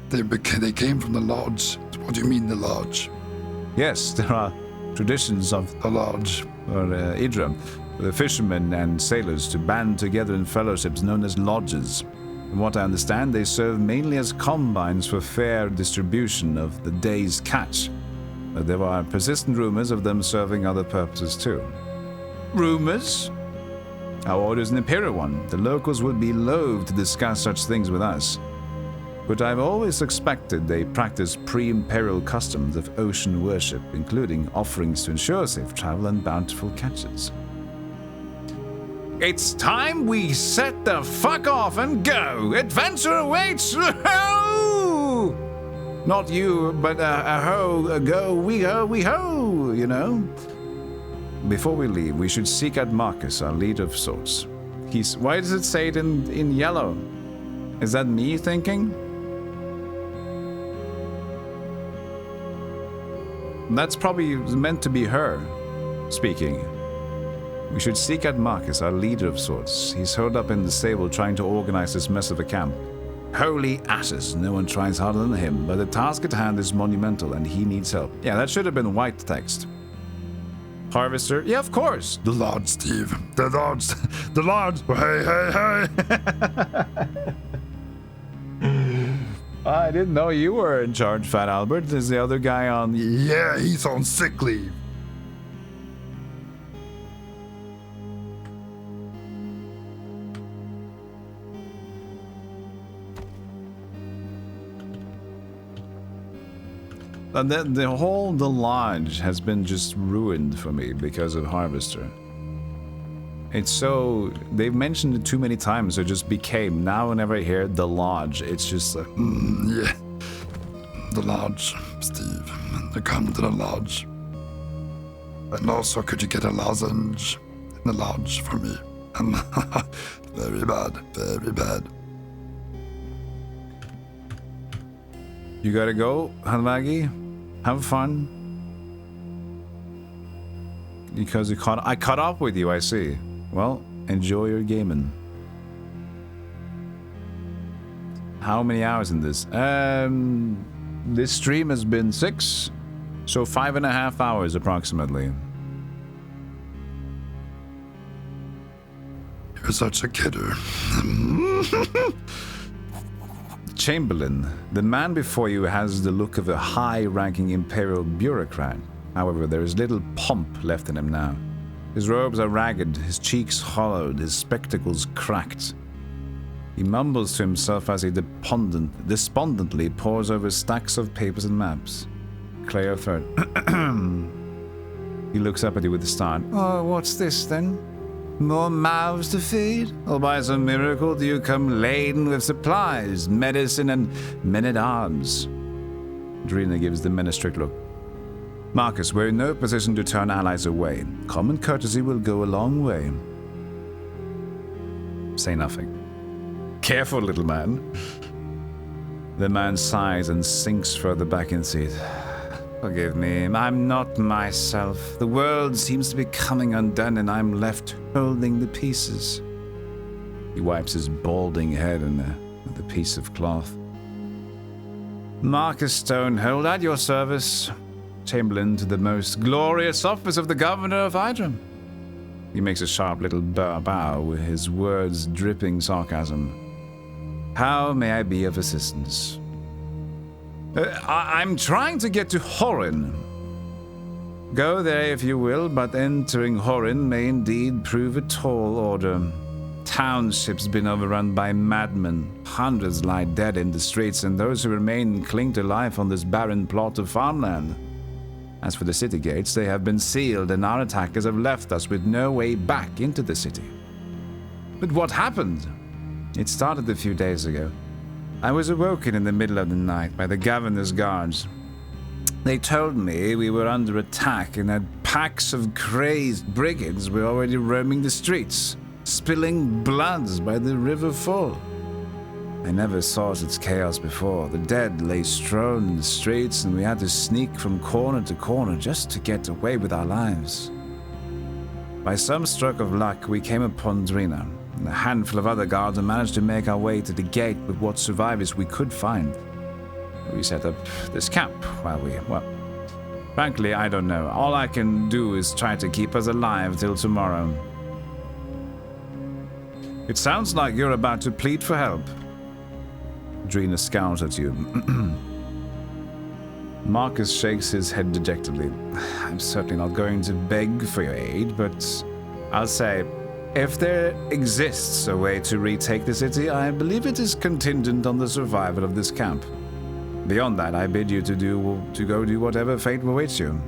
They came from the lodge. What do you mean, the lodge? Yes, there are traditions of the lodge, or Idra, the fishermen and sailors to band together in fellowships known as lodges. From what I understand, they serve mainly as combines for fair distribution of the day's catch. But there are persistent rumors of them serving other purposes too. Rumors? Our order is an imperial one. The locals would be loath to discuss such things with us. But I've always suspected they practice pre-imperial customs of ocean worship, including offerings to ensure safe travel and bountiful catches. It's time we set the fuck off and go! Adventure awaits! Not you, but a go, we ho, you know? Before we leave, we should seek out Marcus, our leader of sorts. Why does it say it in yellow? Is that me thinking? That's probably meant to be her speaking. We should seek out Marcus, our leader of sorts. He's holed up in the stable trying to organize this mess of a camp. Holy ashes, no one tries harder than him, but the task at hand is monumental and he needs help. Yeah, that should have been white text. Harvester? Yeah, of course. The lodge, Steve. The lodge. The lodge. Hey. I didn't know you were in charge, Fat Albert. Is the other guy on... Yeah, he's on sick leave. And then the lodge has been just ruined for me because of Harvester. It's so... They've mentioned it too many times, so it just became... Now whenever I hear the lodge, it's just like... yeah. The lodge, Steve. Come to the lodge. And also, could you get a lozenge in the lodge for me? Very bad, very bad. You gotta go, Hanvagi. Have fun. Because I caught up with you, I see. Well, enjoy your gaming. How many hours in this? This stream has been 6, so 5.5 hours approximately. You're such a kidder. Chamberlain, the man before you has the look of a high-ranking imperial bureaucrat. However, there is little pomp left in him now. His robes are ragged, his cheeks hollowed, his spectacles cracked. He mumbles to himself as he despondently pores over stacks of papers and maps. Clear throat. He looks up at you with a start. Oh, what's this then? More mouths to feed? Or by some miracle do you come laden with supplies, medicine, and men-at-arms? Drina gives the men a strict look. Marcus, we're in no position to turn allies away. Common courtesy will go a long way. Say nothing. Careful, little man. The man sighs and sinks further back in seat. Forgive me, I'm not myself. The world seems to be coming undone and I'm left holding the pieces. He wipes his balding head with a piece of cloth. Marcus Stonehold, at your service. Chamberlain to the most glorious office of the governor of Idram. He makes a sharp little bow with his words dripping sarcasm. How may I be of assistance? I'm trying to get to Horin. Go there if you will, but entering Horin may indeed prove a tall order. Township's been overrun by madmen. Hundreds lie dead in the streets, and those who remain cling to life on this barren plot of farmland. As for the city gates, they have been sealed and our attackers have left us with no way back into the city. But what happened? It started a few days ago. I was awoken in the middle of the night by the governor's guards. They told me we were under attack and that packs of crazed brigands were already roaming the streets, spilling bloods by the river full. I never saw such chaos before. The dead lay strewn in the streets and we had to sneak from corner to corner just to get away with our lives. By some stroke of luck, we came upon Drina and a handful of other guards and managed to make our way to the gate with what survivors we could find. We set up this camp while frankly, I don't know. All I can do is try to keep us alive till tomorrow. It sounds like you're about to plead for help. Drina scowls at you. Marcus shakes his head dejectedly. I'm certainly not going to beg for your aid, but I'll say, if there exists a way to retake the city, I believe it is contingent on the survival of this camp. Beyond that, I bid you to go do whatever fate awaits you.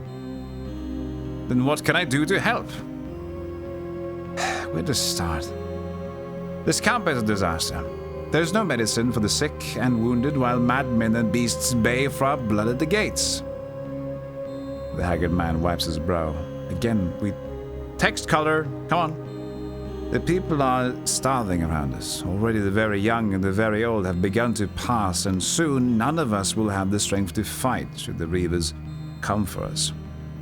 Then what can I do to help? Where to start? This camp is a disaster. There's no medicine for the sick and wounded, while madmen and beasts bay for our blood at the gates. The haggard man wipes his brow. Again, we... Text color, come on. The people are starving around us. Already the very young and the very old have begun to pass, and soon none of us will have the strength to fight should the reavers come for us.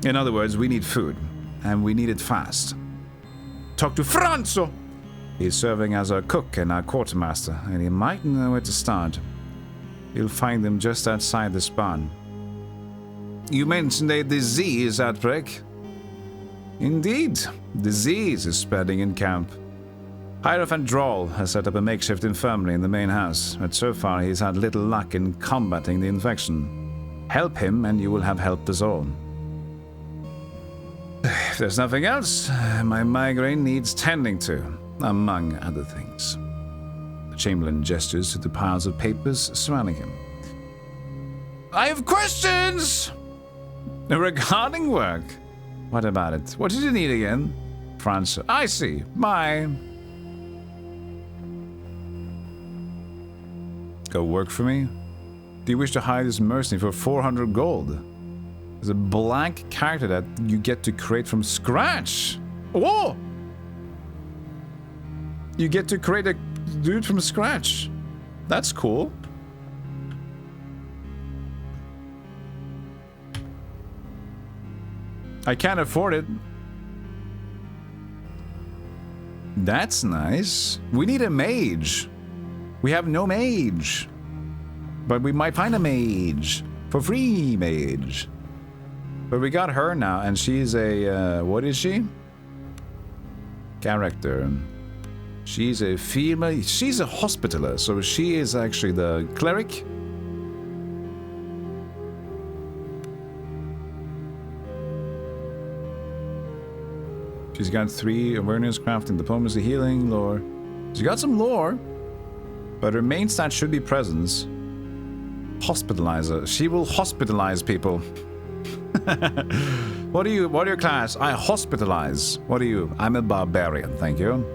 In other words, we need food, and we need it fast. Talk to Franzo! He's serving as our cook and our quartermaster, and he might know where to start. You'll find them just outside the spawn. You mentioned a disease outbreak. Indeed, disease is spreading in camp. Hierophant Droll has set up a makeshift infirmary in the main house, but so far he's had little luck in combating the infection. Help him and you will have helped us all. If there's nothing else, my migraine needs tending to, among other things. The Chamberlain gestures to the piles of papers surrounding him. I have questions! Regarding work. What about it? What did you need again? France. I see. Bye. Go work for me? Do you wish to hire this mercenary for 400 gold? There's a blank character that you get to create from scratch. Whoa! You get to create a dude from scratch. That's cool. I can't afford it. That's nice. We need a mage. We have no mage. But we might find a mage. For free mage. But we got her now, and she's a, what is she? Character. She's a female, she's a hospitaler, so she is actually the cleric. She's got 3 awareness, crafting, diplomacy, healing, lore. She's got some lore, but her main stat should be presence. Hospitalizer. She will hospitalize people. What are your class? I hospitalize. What are you? I'm a barbarian, thank you.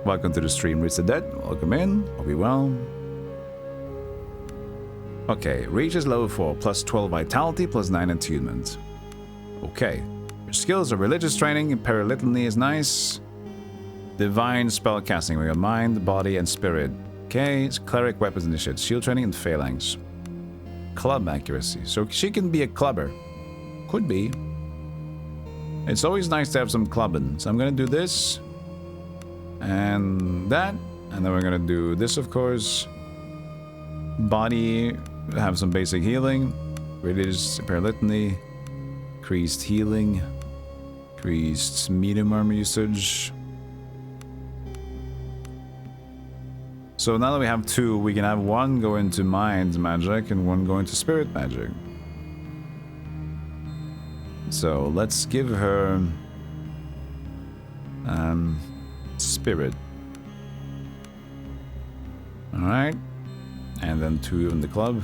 Welcome to the stream, Rich the Dead. Welcome in. Hope you're well. Okay, reaches level 4, plus 12 vitality, plus 9 attunement. Okay. Your skills are religious training, paralitany is nice. Divine spellcasting, we got mind, body, and spirit. Okay, it's cleric, weapons, initiate, shield training, and phalanx. Club accuracy, so she can be a clubber. Could be. It's always nice to have some clubbing. So I'm gonna do this. And that. And then we're gonna do this, of course. Body, have some basic healing. Religious, paralitany. Increased healing. Increased medium armor usage. So now that we have 2, we can have 1 go into mind magic and 1 go into spirit magic. So let's give her spirit. Alright. And then 2 in the club.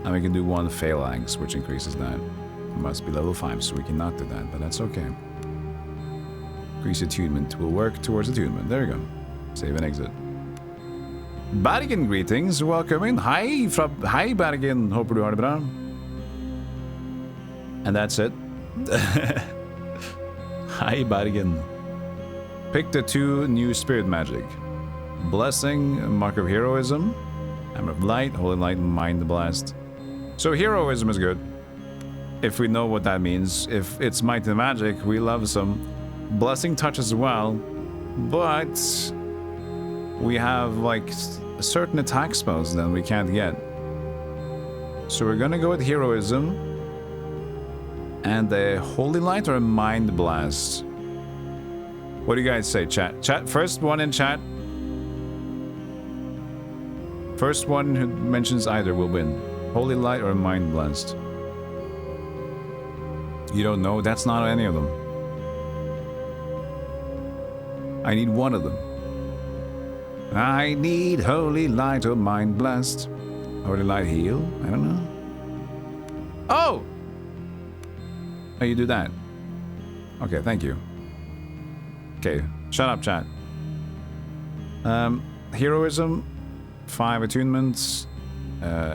And we can do 1 phalanx, which increases that. It must be level 5, so we cannot do that, but that's okay. Increase attunement. We'll work towards attunement. There you go. Save and exit. Bergen, greetings. Welcome in. Hi Bergen. Hoppas du har det bra. And that's it. Hi Bergen. Pick the 2 new spirit magic. Blessing, Mark of Heroism, Hammer of Light, Holy Light, Mind Blast. So heroism is good. If we know what that means. If it's might and magic, we love some. Blessing touch as well. But we have like certain attack spells then we can't get. So we're gonna go with heroism. And a Holy Light or a Mind Blast? What do you guys say, chat? Chat, first one in chat. First one who mentions either will win. Holy Light or Mind Blast? You don't know? That's not any of them. I need one of them. I need Holy Light or Mind Blast. Holy Light heal? I don't know. Oh! Oh, you do that. Okay, thank you. Okay, shut up, chat. Heroism, 5 attunements,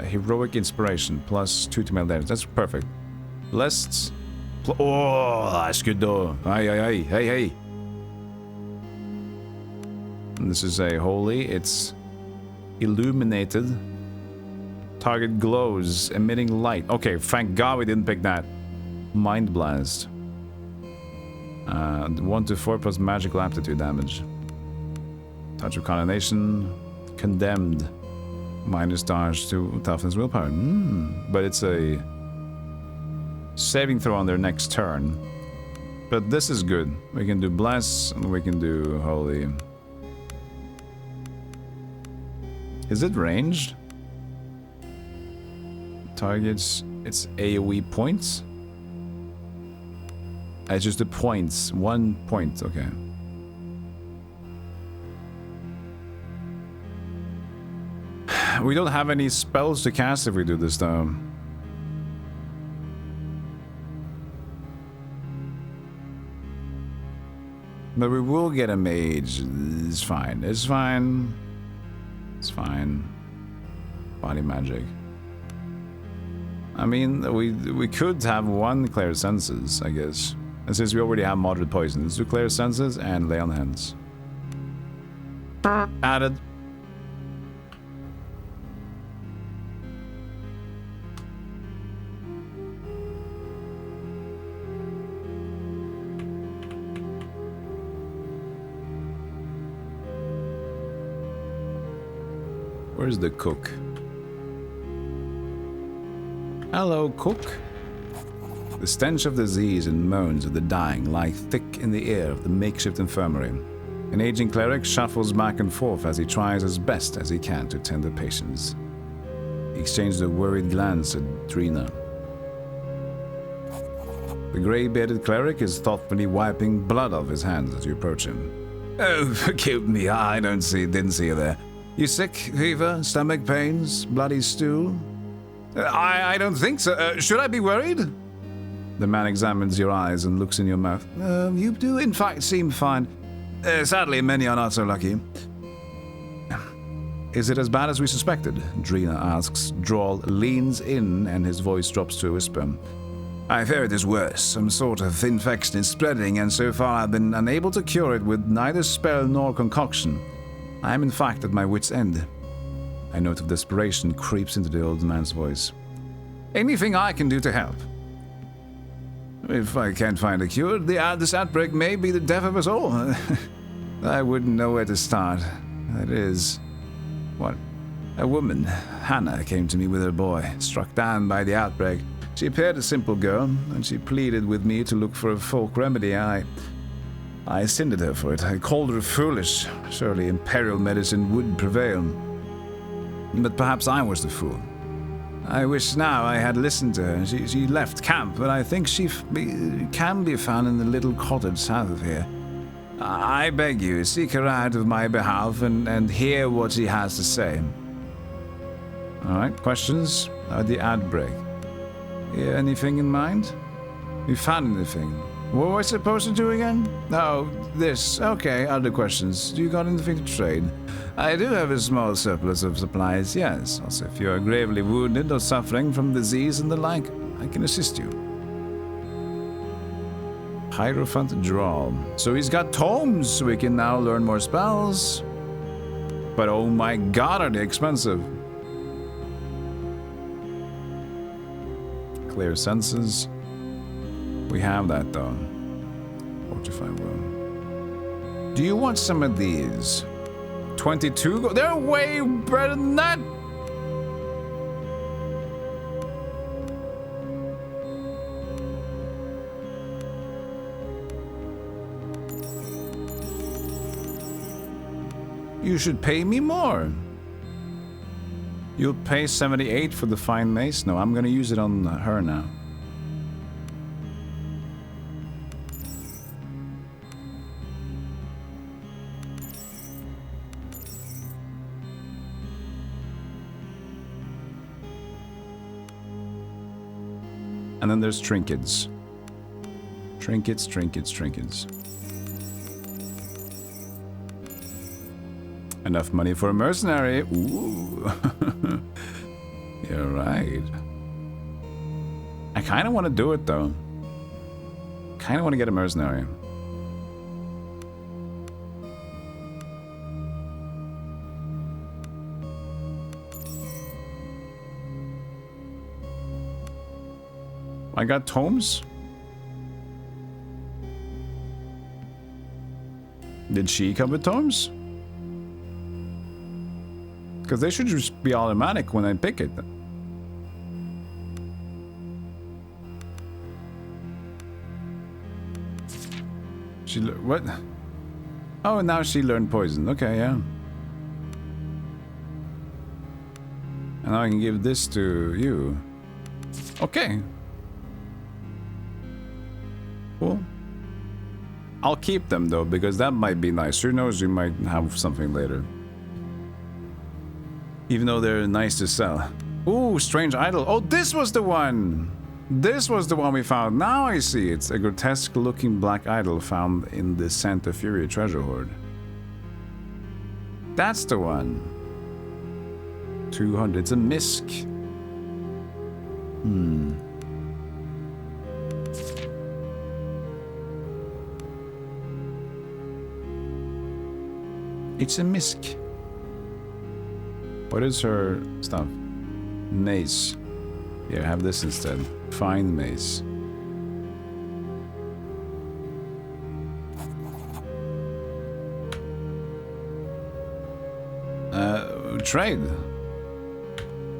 heroic inspiration, plus 2 to melee damage. That's perfect. Blessed. Oh, that's good though. Hey. And this is a holy. It's illuminated. Target glows, emitting light. Okay, thank God we didn't pick that. Mind Blast. 1 to 4 plus magical aptitude damage. Touch of Condemnation. Condemned. Minus dodge to toughness willpower. But it's a saving throw on their next turn. But this is good. We can do Bless and we can do Holy. Is it ranged? Targets. It's AoE points. It's just the points. 1 point. Okay. We don't have any spells to cast if we do this though. But we will get a mage. It's fine. It's fine. It's fine. Body magic. I mean, we could have 1 Clear Senses, I guess. And since we already have moderate poison, let's do Clear Senses and Lay on Hands. Added. Where's the cook? Hello, cook. The stench of disease and moans of the dying lie thick in the air of the makeshift infirmary. An aging cleric shuffles back and forth as he tries as best as he can to tend the patients. He exchanges a worried glance at Drina. The grey-bearded cleric is thoughtfully wiping blood off his hands as you approach him. Oh, forgive me, I didn't see you there. You sick? Fever? Stomach pains? Bloody stool? I don't think so. Should I be worried? The man examines your eyes and looks in your mouth. You do, in fact, seem fine. Sadly, many are not so lucky. Is it as bad as we suspected? Drina asks. Drawl leans in and his voice drops to a whisper. I fear it is worse. Some sort of infection is spreading, and so far I've been unable to cure it with neither spell nor concoction. I am in fact at my wit's end. A note of desperation creeps into the old man's voice. Anything I can do to help? If I can't find a cure, this outbreak may be the death of us all. I wouldn't know where to start. That is... what? A woman, Hannah, came to me with her boy, struck down by the outbreak. She appeared a simple girl, and she pleaded with me to look for a folk remedy. I sinded her for it. I called her foolish. Surely imperial medicine would prevail. But perhaps I was the fool. I wish now I had listened to her. She left camp, but I think she can be found in the little cottage south of here. I beg you, seek her out of my behalf and hear what she has to say. All right, questions? The ad break. Yeah, anything in mind? You found anything? What was I supposed to do again? No, this. Okay, other questions. Do you got anything to trade? I do have a small surplus of supplies, yes. Also, if you are gravely wounded or suffering from disease and the like, I can assist you. Hierophant draw. So he's got tomes, so we can now learn more spells. But oh my god, are they expensive. Clear senses. We have that though. Fortify will. Do you want some of these? 22 gold. They're way better than that. You should pay me more. You'll pay 78 for the fine mace? No, I'm gonna use it on her now. And then there's trinkets. Trinkets, trinkets, trinkets. Enough money for a mercenary. Ooh. You're right. I kind of want to do it though. Kind of want to get a mercenary. I got tomes. Did she come with tomes? Because they should just be automatic when I pick it. She what? Oh, now she learned poison. Okay, yeah. And now I can give this to you. Okay. Cool. I'll keep them though, because that might be nice. Who knows, you might have something later. Even though they're nice to sell. Ooh, strange idol. Oh, this was the one! This was the one we found. Now I see. It's a grotesque looking black idol found in the Santa Furia treasure hoard. That's the one. 200. It's a misc. It's a misc. What is her stuff? Mace. Here, have this instead. Fine mace. Trade.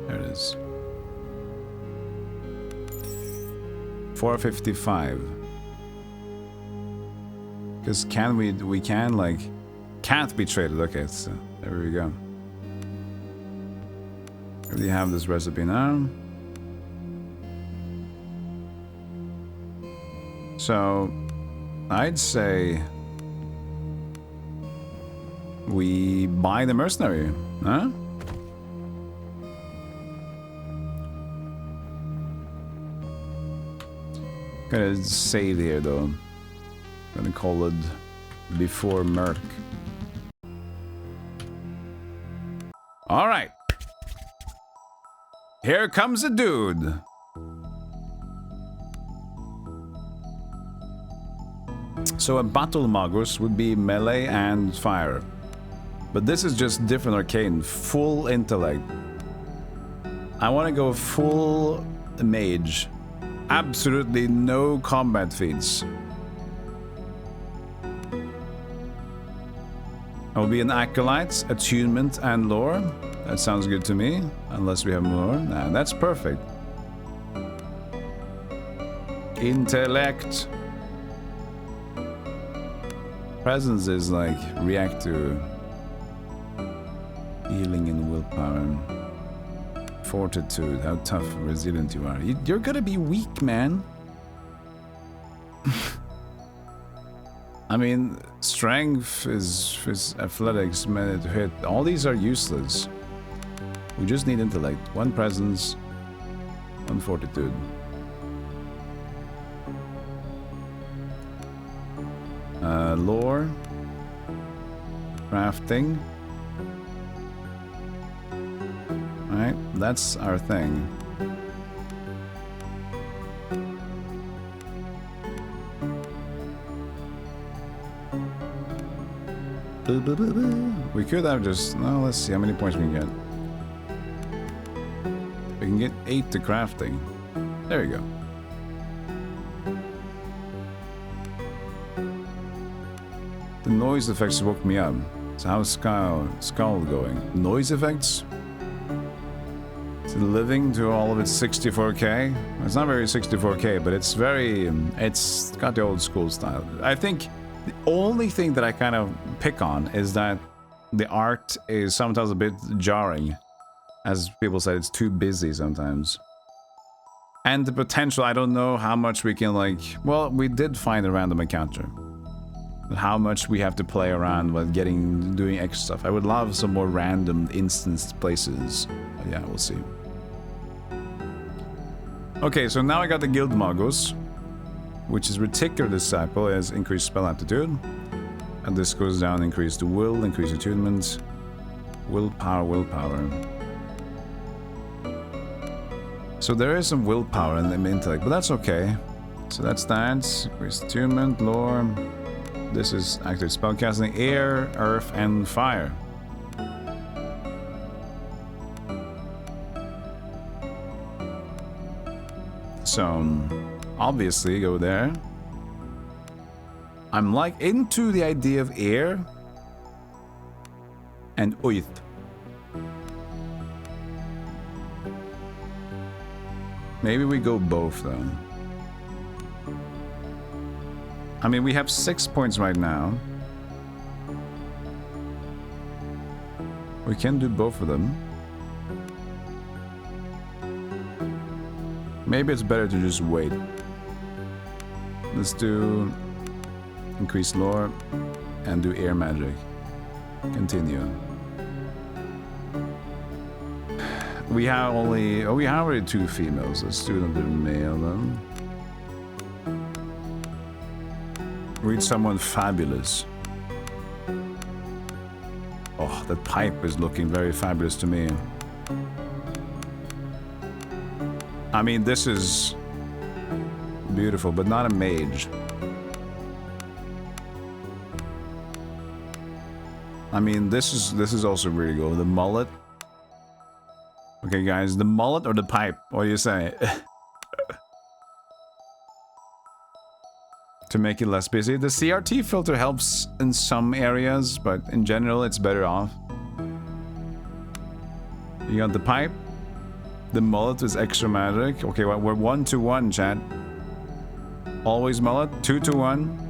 There it is. 455. Because can we can like can't be traded. Okay, so there we go. We have this recipe now. So I'd say we buy the mercenary, huh? Gonna save here though. Gonna call it before Merc. All right. Here comes a dude. So a battle magus would be melee and fire. But this is just different arcane, full intellect. I want to go full mage. Absolutely no combat feats. I will be an acolyte, attunement, and lore. That sounds good to me. Unless we have more. Nah, that's perfect. Intellect. Presence is like react to healing and willpower. Fortitude, how tough and resilient you are. You're gonna be weak, man. I mean, strength is athletics, minute hit. All these are useless. We just need intellect. One presence, 1 fortitude. Lore. Crafting. Alright, that's our thing. We could have just... No, let's see how many points we can get. We can get 8 to crafting. There you go. The noise effects woke me up. So how's SKALD going? Noise effects? Is it living to all of its 64K? It's not very 64K, but it's very... it's got the old school style. I think the only thing that I kind of pick on is that the art is sometimes a bit jarring. As people say, it's too busy sometimes. And the potential, I don't know how much we can like... Well, we did find a random encounter. How much we have to play around with doing extra stuff. I would love some more random instanced places. But yeah, we'll see. Okay, so now I got the Guild Magus, which is Reticular Disciple, has increased spell aptitude. And this goes down, increase the will, increase attunement, willpower. So there is some willpower in the intellect, but that's okay. So that's that. Increase attunement, lore. This is active spellcasting, air, earth, and fire. So, obviously, go there. I'm like into the idea of air and oith. Maybe we go both though. I mean, we have 6 points right now. We can do both of them. Maybe it's better to just wait. Let's do increase lore and do air magic. Continue. We have only... Oh, we have already 2 females. Let's do another male then. Read someone fabulous. Oh, that pipe is looking very fabulous to me. I mean, this is beautiful, but not a mage. I mean, this is also really cool. The mullet. Okay, guys, the mullet or the pipe? What do you say? To make it less busy. The CRT filter helps in some areas, but in general, it's better off. You got the pipe. The mullet is extra magic. Okay, well, we're 1-to-1, chat. Always mullet. 2-to-1.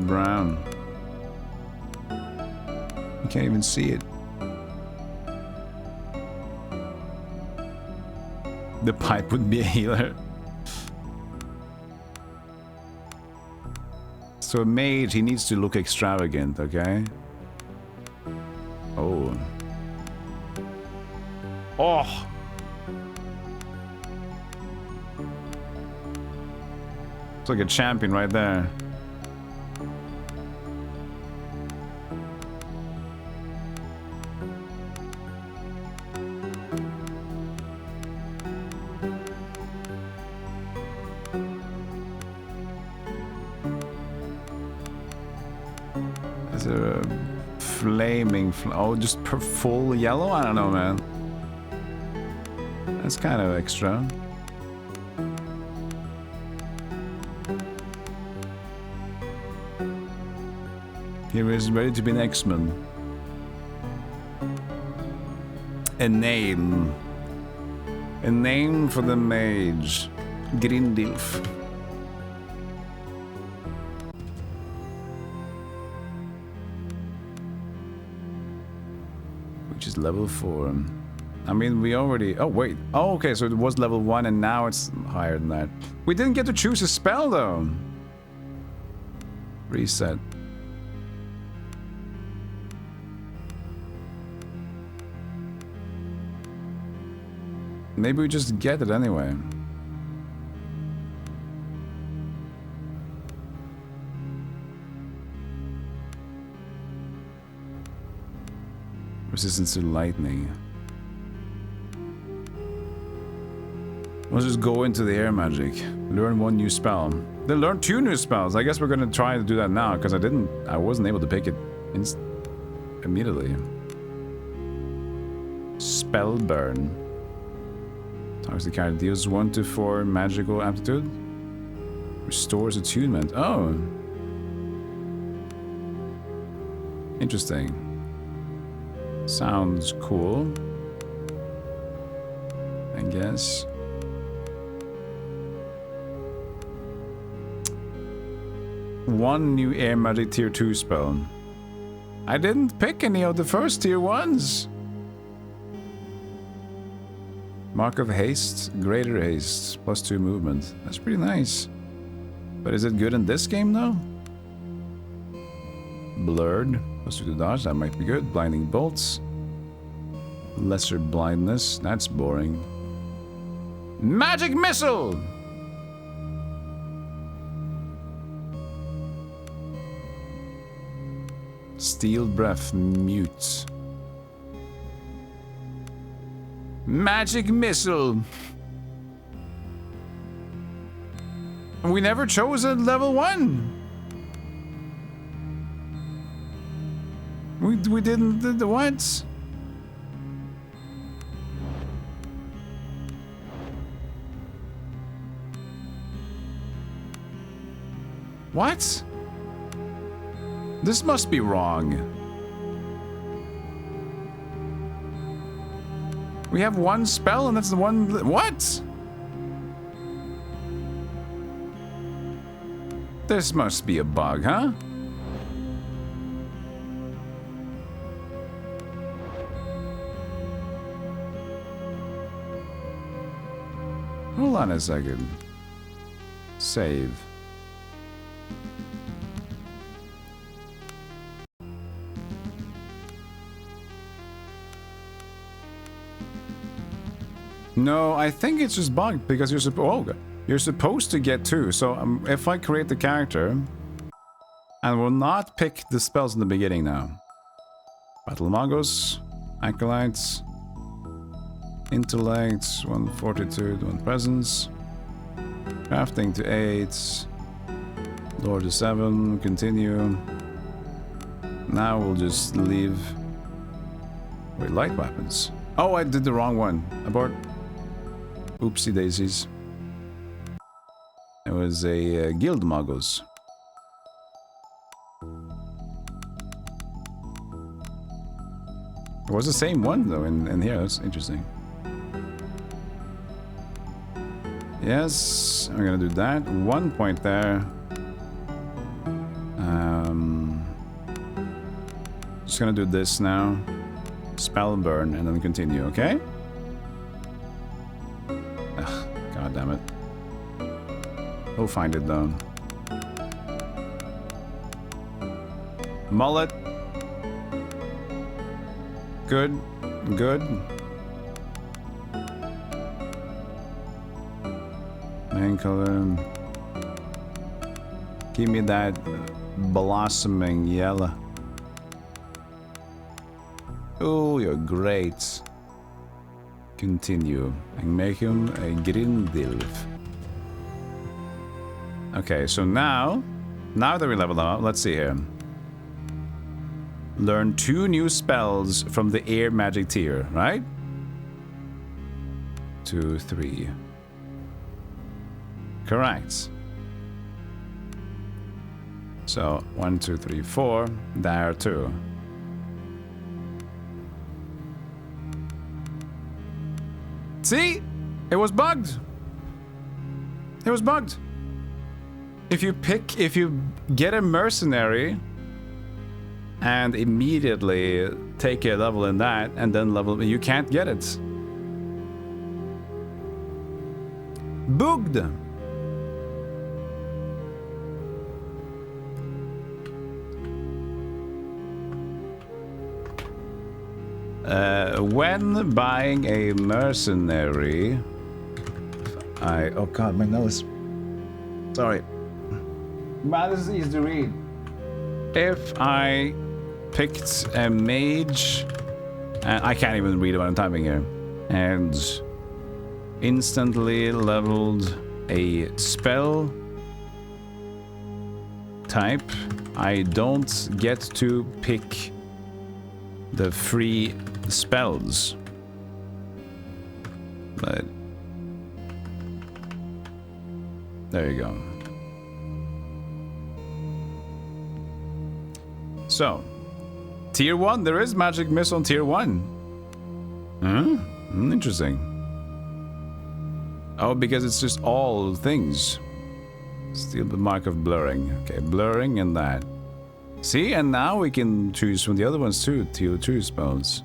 Brown. You can't even see it. The pipe would be a healer. So a mage, he needs to look extravagant, okay? Oh. Oh! It's like a champion right there. Is there a flaming... oh, just full yellow? I don't know, man. That's kind of extra. Here is ready to be an X-Men. A name. A name for the mage. Grindilf. which is level 4. I mean, we already... Oh, wait. Oh, okay, so it was level 1 and now it's higher than that. We didn't get to choose a spell, though. Reset. Maybe we just get it anyway. Resistance to lightning. Let's just go into the air magic. Learn 1 new spell. Then learn 2 new spells. I guess we're gonna try to do that now because I wasn't able to pick it immediately. Spell burn. Targets the character, deals 1 to 4 magical aptitude. Restores attunement. Oh. Interesting. Sounds cool. I guess. One new air magic tier 2 spell. I didn't pick any of the first tier 1s. Mark of haste, greater haste, +2 movement. That's pretty nice. But is it good in this game though? Blurred, +2 to dodge, that might be good. Blinding bolts. Lesser blindness, that's boring. Magic missile! Steel breath, mute. Magic missile. We never chose a level 1. We didn't do the what? What? This must be wrong. We have 1 spell and that's the one... What? This must be a bug, huh? Hold on a second. Save. No, I think it's just bugged because you're supposed to get 2. So if I create the character and will not pick the spells in the beginning now. Battle Magos, Acolytes, Intellects, 1 Fortitude, 1 Presence, Crafting to 8, Lord to 7, continue. Now we'll just leave. Wait, light weapons. Oh, I did the wrong one. Abort. Oopsie daisies. It was a Guild Magos. It was the same one though in here. That's interesting. Yes, I'm gonna do that. 1 point there. Just gonna do this now. Spell burn and then continue, okay? Ugh, God damn it. We'll find it though. Mullet. Good. Good. Main color. Give me that blossoming yellow. Oh, you're great. Continue and make him a Grindilf. Okay, so now that we leveled up, let's see here. Learn 2 new spells from the air magic tier, right? 2, 3. Correct. So 1, 2, 3, 4. There too. See? It was bugged. It was bugged. If you get a mercenary and immediately take a level in that and then level. You can't get it. Booged. When buying a mercenary, oh god, my nose. Sorry. Man, this is easy to read. If I picked a mage, and I can't even read what I'm typing here, and instantly leveled a spell type, I don't get to pick the free spells. But there you go. So, tier 1, there is magic miss on tier 1. Huh? Interesting. Oh, because it's just all things. Still the mark of blurring. Okay, blurring and that. See, and now we can choose from the other ones too, tier 2 spells.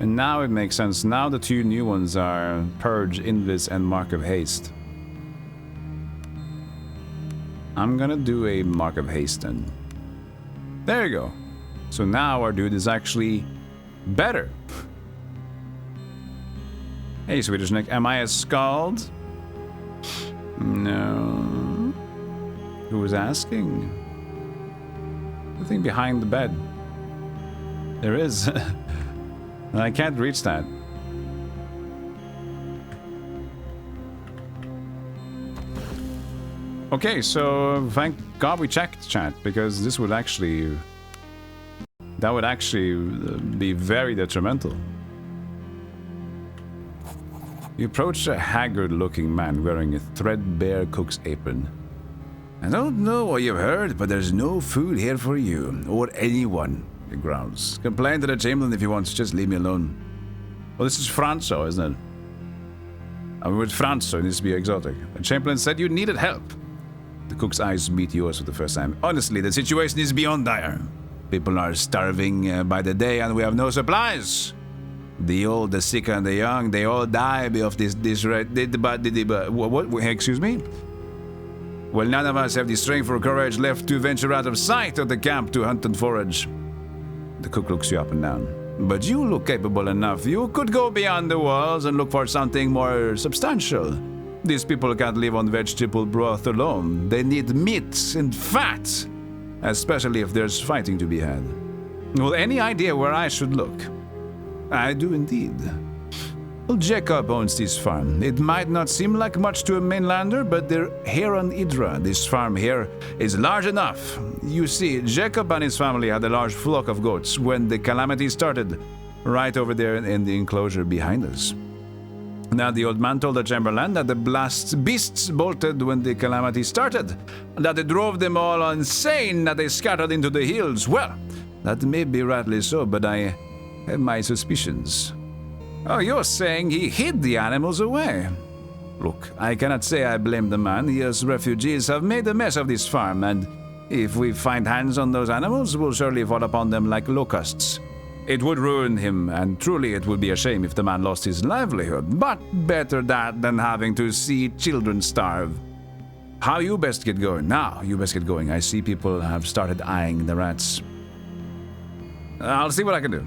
And now it makes sense. Now the 2 new ones are Purge, Invis, and Mark of Haste. I'm gonna do a Mark of Haste then. There you go. So now our dude is actually better. Hey, Swedish Nick, am I a SKALD? No. Who was asking? The thing behind the bed. There is. I can't reach that. Okay, so thank God we checked chat, because this would actually... That would actually be very detrimental. You approach a haggard-looking man wearing a threadbare cook's apron. I don't know what you've heard, but there's no food here for you, or anyone, he growls. Complain to the Chamberlain if you want, just leave me alone. Well, this is Franco, isn't it? I mean, with Franco, it needs to be exotic. The Chamberlain said you needed help. The cook's eyes meet yours for the first time. Honestly, the situation is beyond dire. People are starving by the day and we have no supplies. The old, the sick, and the young, they all die of this what? Excuse me? Well, none of us have the strength or courage left to venture out of sight of the camp to hunt and forage. The cook looks you up and down. But you look capable enough. You could go beyond the walls and look for something more substantial. These people can't live on vegetable broth alone. They need meat and fat, especially if there's fighting to be had. Well, any idea where I should look? I do indeed. Well, Jacob owns this farm. It might not seem like much to a mainlander, but they're here on Idra. This farm here is large enough. You see, Jacob and his family had a large flock of goats when the calamity started, right over there in the enclosure behind us. Now, the old man told the Chamberlain that the beasts bolted when the calamity started, that it drove them all insane, that they scattered into the hills. Well, that may be rightly so, but I have my suspicions. Oh, you're saying he hid the animals away? Look, I cannot say I blame the man. His refugees have made a mess of this farm, and if we find hands on those animals, we'll surely fall upon them like locusts. It would ruin him, and truly it would be a shame if the man lost his livelihood. But better that than having to see children starve. How you best get going? Now, you best get going. I see people have started eyeing the rats. I'll see what I can do.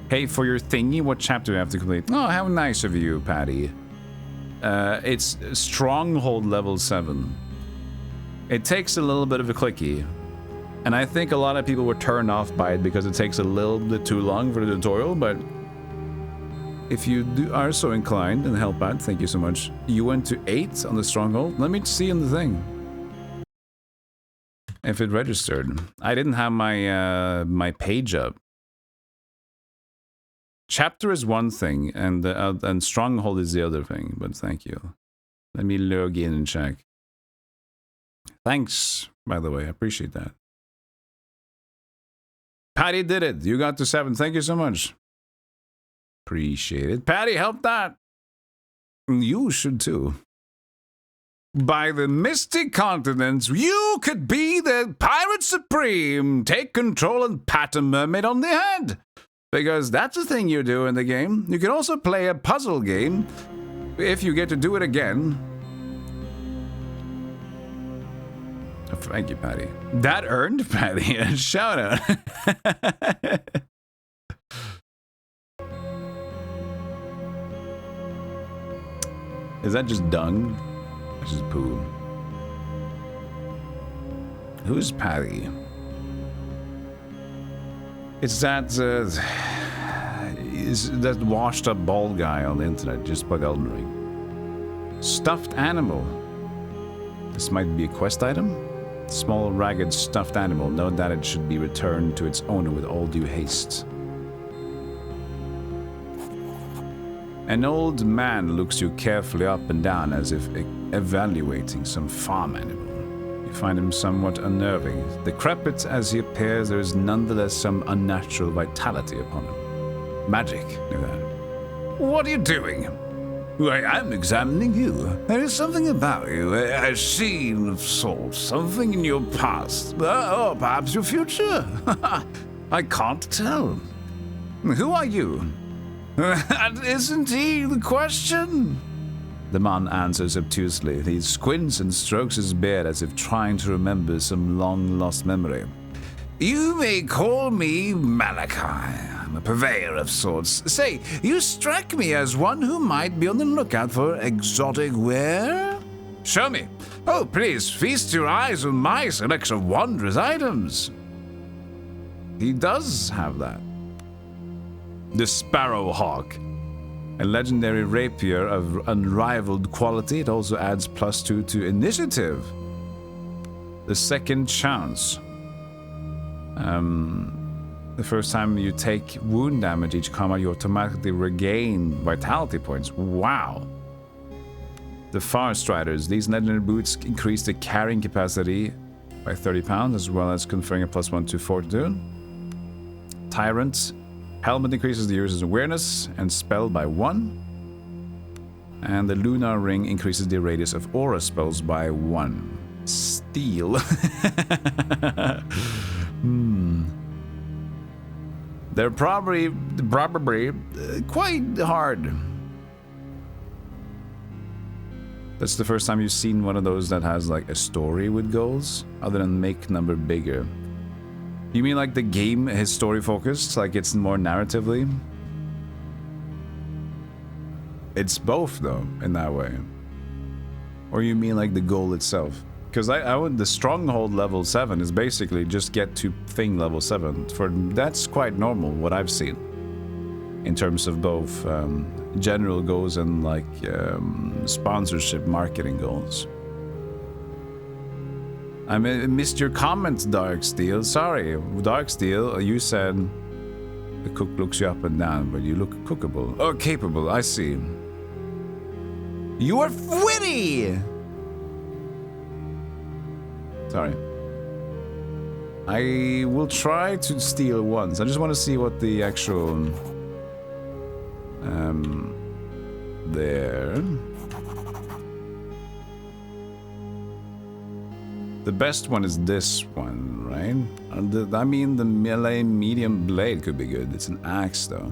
Hey, for your thingy, what chapter do you have to complete? Oh, how nice of you, Patty. It's Stronghold level 7. It takes a little bit of a clicky. And I think a lot of people were turned off by it because it takes a little bit too long for the tutorial, but if you are so inclined and help out, thank you so much. You went to 8 on the Stronghold? Let me see in the thing. If it registered. I didn't have my my page up. Chapter is one thing, and Stronghold is the other thing, but thank you. Let me log in and check. Thanks, by the way, I appreciate that. Patty did it. You got to 7. Thank you so much. Appreciate it. Patty, help that. You should too. by the mystic continents, you could be the pirate supreme. Take control and pat a mermaid on the head. Because that's the thing you do in the game. You can also play a puzzle game if you get to do it again. Oh, thank you, Patty. That earned Patty a shout out. Is that just dung? That's just poo. Who's Patty? It's that is that washed up bald guy on the internet just played Elden Ring. Stuffed animal. This might be a quest item. Small ragged stuffed animal. Note that it should be returned to its owner with all due haste. An old man looks you carefully up and down as if evaluating some farm animal. You find him somewhat unnerving. Decrepit as he appears, there is nonetheless some unnatural vitality upon him. Magic, knew that. What are you doing? Why, I'm examining you. There is something about you, a sheen of sorts, something in your past, or perhaps your future. I can't tell. Who are you? That isn't he the question? The man answers obtusely. He squints and strokes his beard as if trying to remember some long-lost memory. You may call me Malachi. I'm a purveyor of sorts. Say, you strike me as one who might be on the lookout for exotic wear? Show me. Oh, please, feast your eyes on my selection of wondrous items. He does have that. The Sparrowhawk. A legendary rapier of unrivaled quality. It also adds +2 to initiative. The Second Chance. The first time you take wound damage each combat, you automatically regain vitality points. Wow. The Far Striders. These legendary boots increase the carrying capacity by 30 pounds, as well as conferring a +1 to fortitude. Tyrant. Helmet increases the user's awareness and spell by 1. And the Lunar Ring increases the radius of aura spells by 1. Steel. They're probably quite hard. That's the first time you've seen one of those that has like a story with goals, other than make number bigger. You mean like the game is story focused, like it's more narratively? It's both though, in that way. Or you mean like the goal itself? Because I would, the stronghold level 7 is basically just get to thing level 7. That's quite normal, what I've seen. In terms of both general goals and like sponsorship marketing goals. I missed your comments, Darksteel. Sorry, Darksteel, you said the cook looks you up and down, but you look cookable. Oh, capable, I see. You are witty! Sorry. I will try to steal once. I just want to see what the actual... there... The best one is this one, right? I mean, the melee medium blade could be good. It's an axe, though.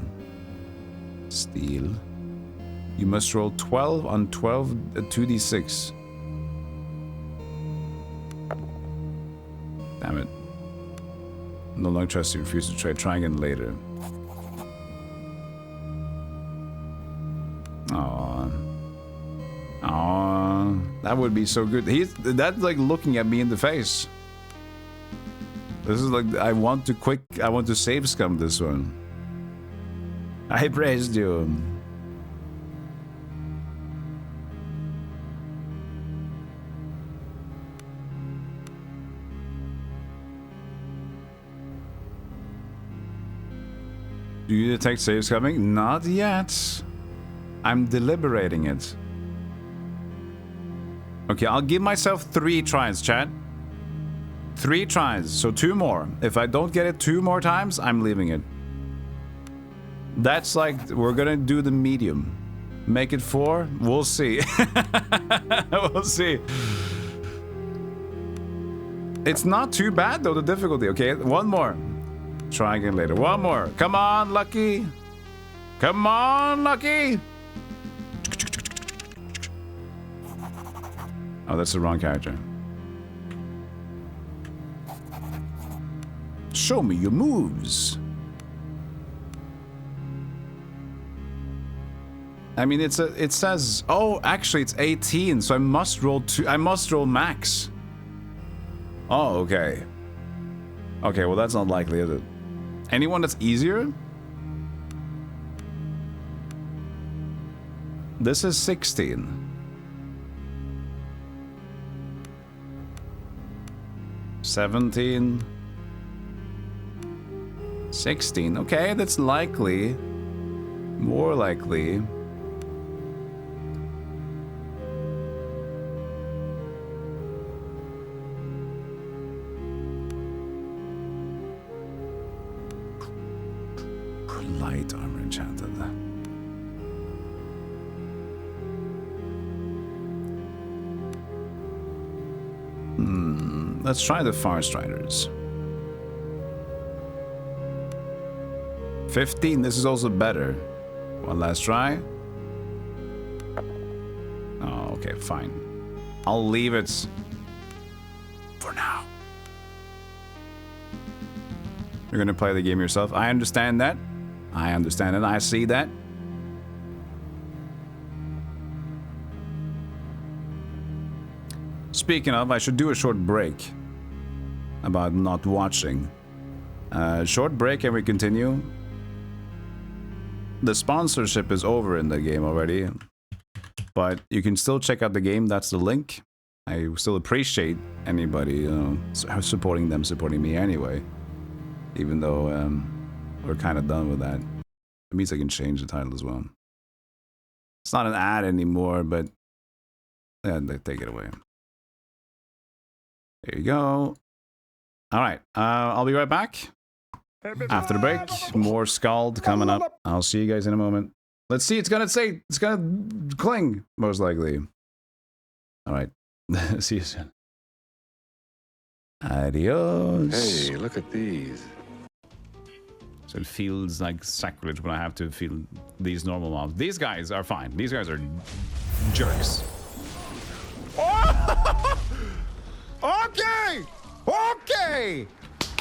Steel. You must roll 12 on 12, 2d6. Damn it. No longer trust you. Refuse to trade. Try again later. Aww. Aww. That would be so good. That's like looking at me in the face. This is like, I want to save scum this one. I praised you. Do you detect saves coming? Not yet. I'm deliberating it. Okay, I'll give myself 3 tries, chat. 3 tries, so 2 more. If I don't get it 2 more times, I'm leaving it. That's like, we're gonna do the medium. Make it 4? We'll see. We'll see. It's not too bad though, the difficulty. Okay, one more. Try again later. One more. Come on, Lucky. Come on, Lucky. Oh, that's the wrong character. Show me your moves. I mean, it says, oh, actually it's 18, so I must roll max. Oh, okay. Okay, well that's not likely, is it? Anyone that's easier? This is 16. 17. 16. Okay, that's likely. More likely. Light armor enchanted. Let's try the Far Striders. 15, this is also better. One last try. Oh, okay, fine. I'll leave it for now. You're gonna play the game yourself. I understand that. I understand it. I see that. Speaking of, I should do a short break about not watching. Short break and we continue. The sponsorship is over in the game already, but you can still check out the game. That's the link. I still appreciate anybody supporting them, supporting me anyway, even though we're kind of done with that. It means I can change the title as well. It's not an ad anymore, but yeah, they take it away. There you go. All right, I'll be right back. After the break, more SKALD coming up. I'll see you guys in a moment. Let's see, it's gonna cling, most likely. All right, see you soon. Adios. Hey, look at these. So it feels like sacrilege when I have to feel these normal mobs. These guys are fine. These guys are jerks. Oh! Okay! Okay!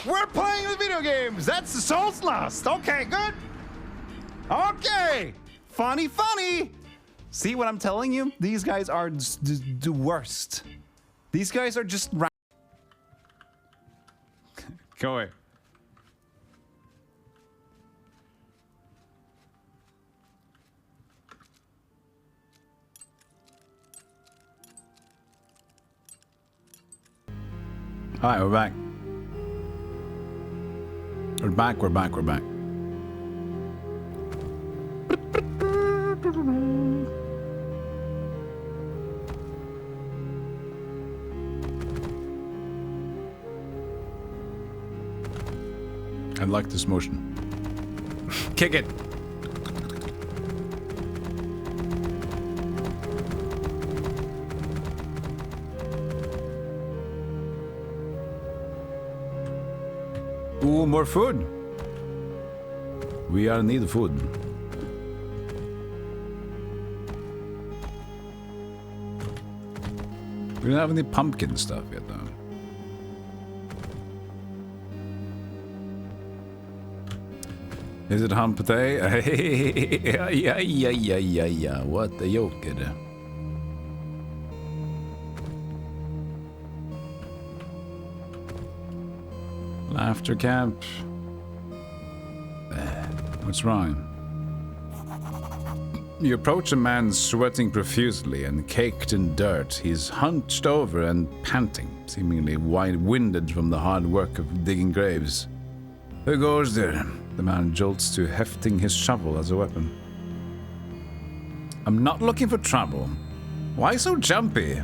We're playing with video games. That's the Soul's Lost. Okay, good. Okay. Funny, funny. See what I'm telling you? These guys are the worst. These guys are just... Go away. All right, we're back. We're back, we're back, we're back. I like this motion. Kick it. Ooh, more food. We are need food. We don't have any pumpkin stuff yet, though. Is it hump day? Yeah. What the joker? Laughter camp. What's wrong? You approach a man sweating profusely and caked in dirt. He's hunched over and panting, seemingly winded from the hard work of digging graves. Who goes there? The man jolts to hefting his shovel as a weapon. I'm not looking for trouble. Why so jumpy?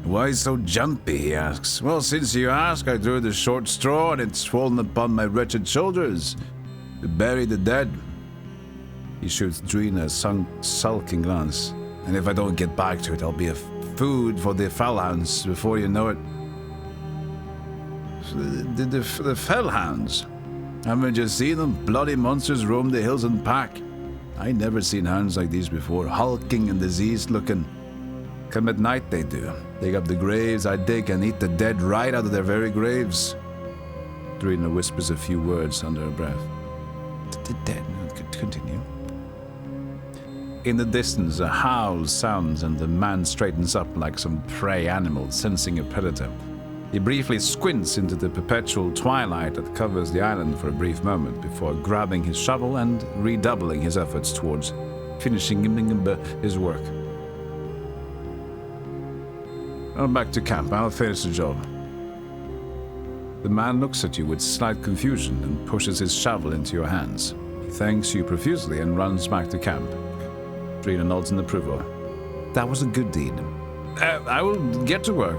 Why so jumpy, he asks. Well, since you ask, I drew the short straw and it's fallen upon my wretched shoulders to bury the dead. He shoots Drina a sulking glance. And if I don't get back to it, I'll be a food for the fellhounds before you know it. The fellhounds? Haven't you seen them? Bloody monsters roam the hills and pack. I never seen hounds like these before, hulking and diseased looking. Come at night they do. Dig up the graves I dig and eat the dead right out of their very graves. Drina whispers a few words under her breath. The dead. Continue. In the distance, a howl sounds and the man straightens up like some prey animal sensing a predator. He briefly squints into the perpetual twilight that covers the island for a brief moment before grabbing his shovel and redoubling his efforts towards finishing his work. I'm back to camp. I'll finish the job. The man looks at you with slight confusion and pushes his shovel into your hands. He thanks you profusely and runs back to camp. Drina nods in approval. That was a good deed. I will get to work.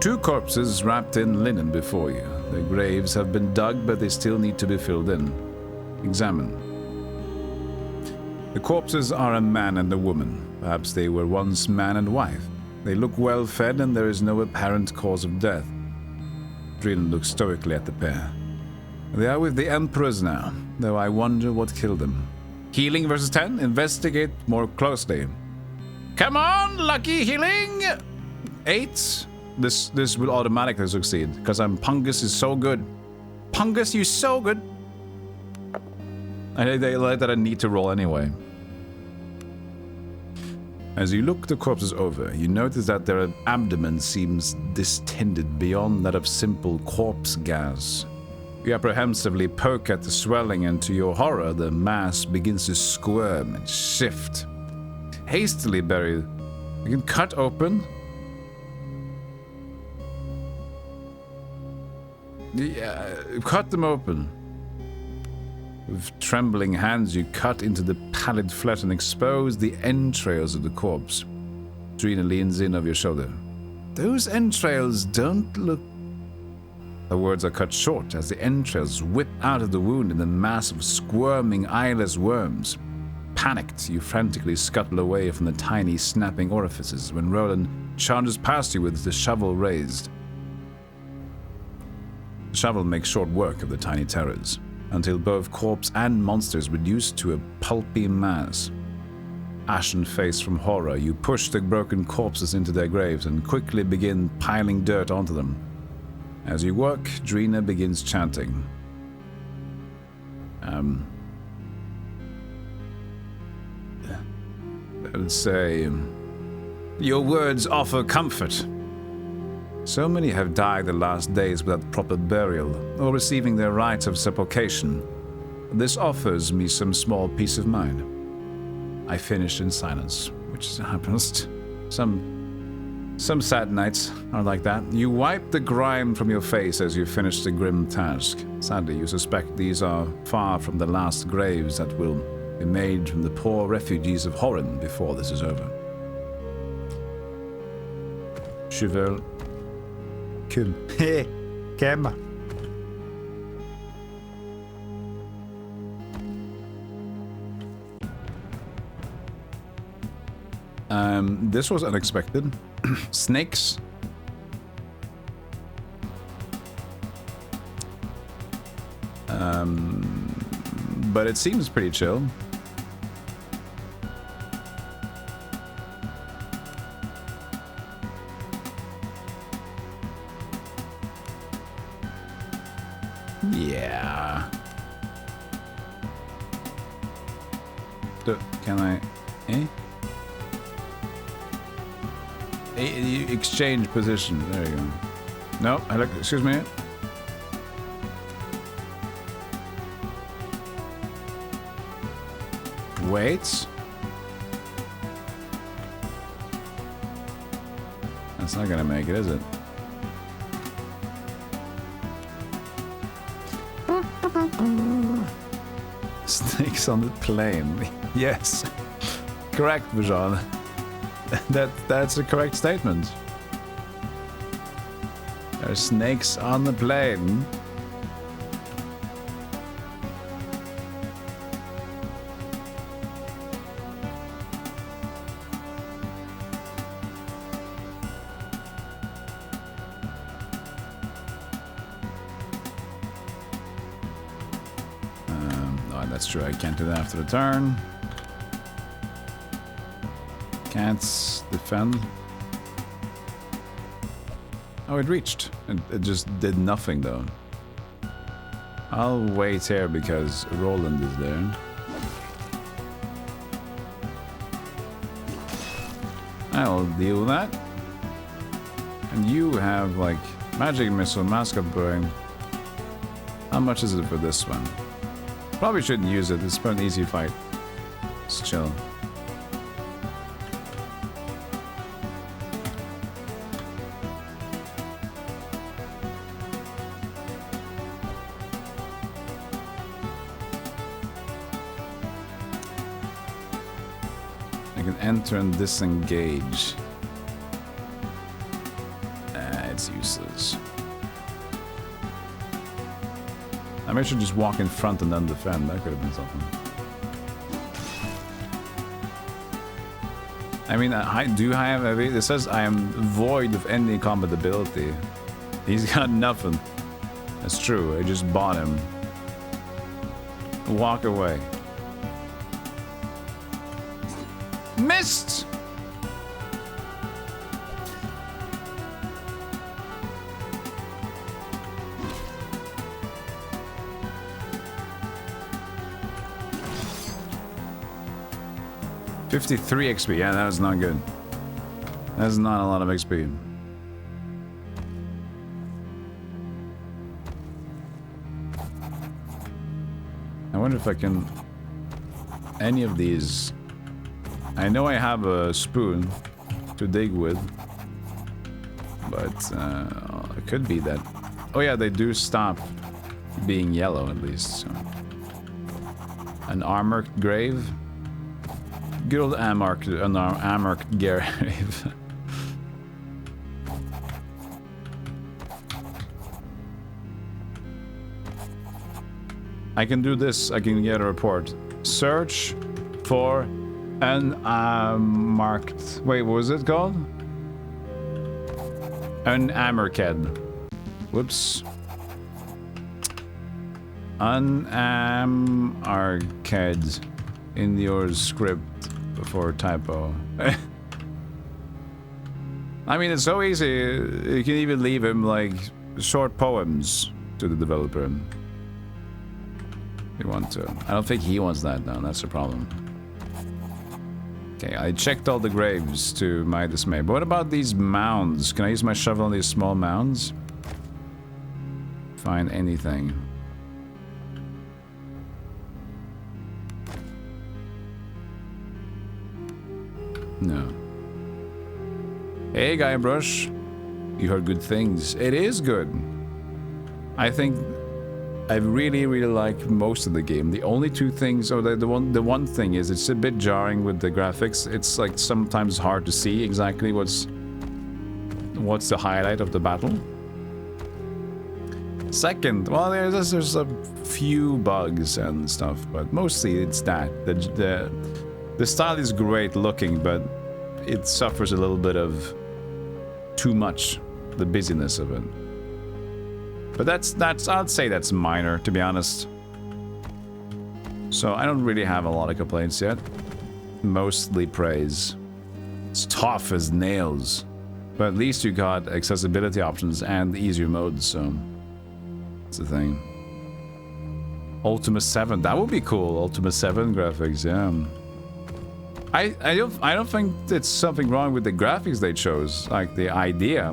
2 corpses wrapped in linen before you. Their graves have been dug, but they still need to be filled in. Examine. The corpses are a man and a woman. Perhaps they were once man and wife. They look well fed and there is no apparent cause of death. Drina looks stoically at the pair. They are with the Emperors now, though I wonder what killed them. Healing versus 10. Investigate more closely. Come on, lucky healing! 8. This will automatically succeed, because Pungus is so good. Pungus, you're so good! They like that I need to roll anyway. As you look the corpses over, you notice that their abdomen seems distended beyond that of simple corpse gas. You apprehensively poke at the swelling, and to your horror, the mass begins to squirm and shift. Hastily buried, you can cut open. Cut them open. With trembling hands, you cut into the pallid flesh and expose the entrails of the corpse. Drina leans in over your shoulder. Those entrails don't look... The words are cut short as the entrails whip out of the wound in a mass of squirming, eyeless worms. Panicked, you frantically scuttle away from the tiny, snapping orifices when Roland charges past you with the shovel raised. The shovel makes short work of the tiny terrors, until both corpse and monsters reduce to a pulpy mass. Ashen-faced from horror, you push the broken corpses into their graves and quickly begin piling dirt onto them. As you work, Drina begins chanting. Let's say, your words offer comfort. So many have died the last days without proper burial or receiving their rites of sepultation. This offers me some small peace of mind. I finish in silence, which happens. Some sad nights are like that. You wipe the grime from your face as you finish the grim task. Sadly, you suspect these are far from the last graves that will be made from the poor refugees of Horin before this is over. Cheval. Kul. Gamma. This was unexpected. Snakes. But it seems pretty chill. Yeah. Can I... You exchange position. There you go. No, excuse me. Wait. That's not gonna make it, is it? Snakes on the plane. Yes. Correct, Vajan. That's a correct statement. There are snakes on the plane. that's true. I can't do that after the turn. Can't defend. Oh, it reached. It just did nothing though. I'll wait here because Roland is there. I'll deal with that. And you have like magic missile, mask of burning. How much is it for this one? Probably shouldn't use it. It's an easy fight. Just chill. I can enter and disengage. It's useless. I may should just walk in front and then defend. That could have been something. I mean, do I have a... It says I am void of any combat ability. He's got nothing. That's true. I just bought him. Walk away. Missed! $53 XP. Yeah, that was not good. That's not a lot of XP. I wonder if I can... Any of these... I know I have a spoon to dig with. But it could be that... Oh yeah, they do stop being yellow at least. So. An armored grave. Good old armored grave. I can do this. I can get a report. Search for an marked. Wait, what was it called? An Amarked. Whoops. An Amarked in your script before typo. I mean, it's so easy. You can even leave him like short poems to the developer. If you want to. I don't think he wants that though. That's the problem. Okay, I checked all the graves to my dismay. But what about these mounds? Can I use my shovel on these small mounds? Find anything. No. Hey, Guybrush. You heard good things. It is good. I think I really like most of the game. The only two things, or the one thing is it's a bit jarring with the graphics. It's like sometimes hard to see exactly what's the highlight of the battle. Second, well, there's a few bugs and stuff, but mostly it's that the style is great looking, but it suffers a little bit of too much, the busyness of it. But that's I'd say that's minor, to be honest. So I don't really have a lot of complaints yet. Mostly praise. It's tough as nails, but at least you got accessibility options and easier modes, so that's the thing. Ultima 7, that would be cool. Ultima 7 graphics, yeah. I don't think it's something wrong with the graphics they chose, like the idea.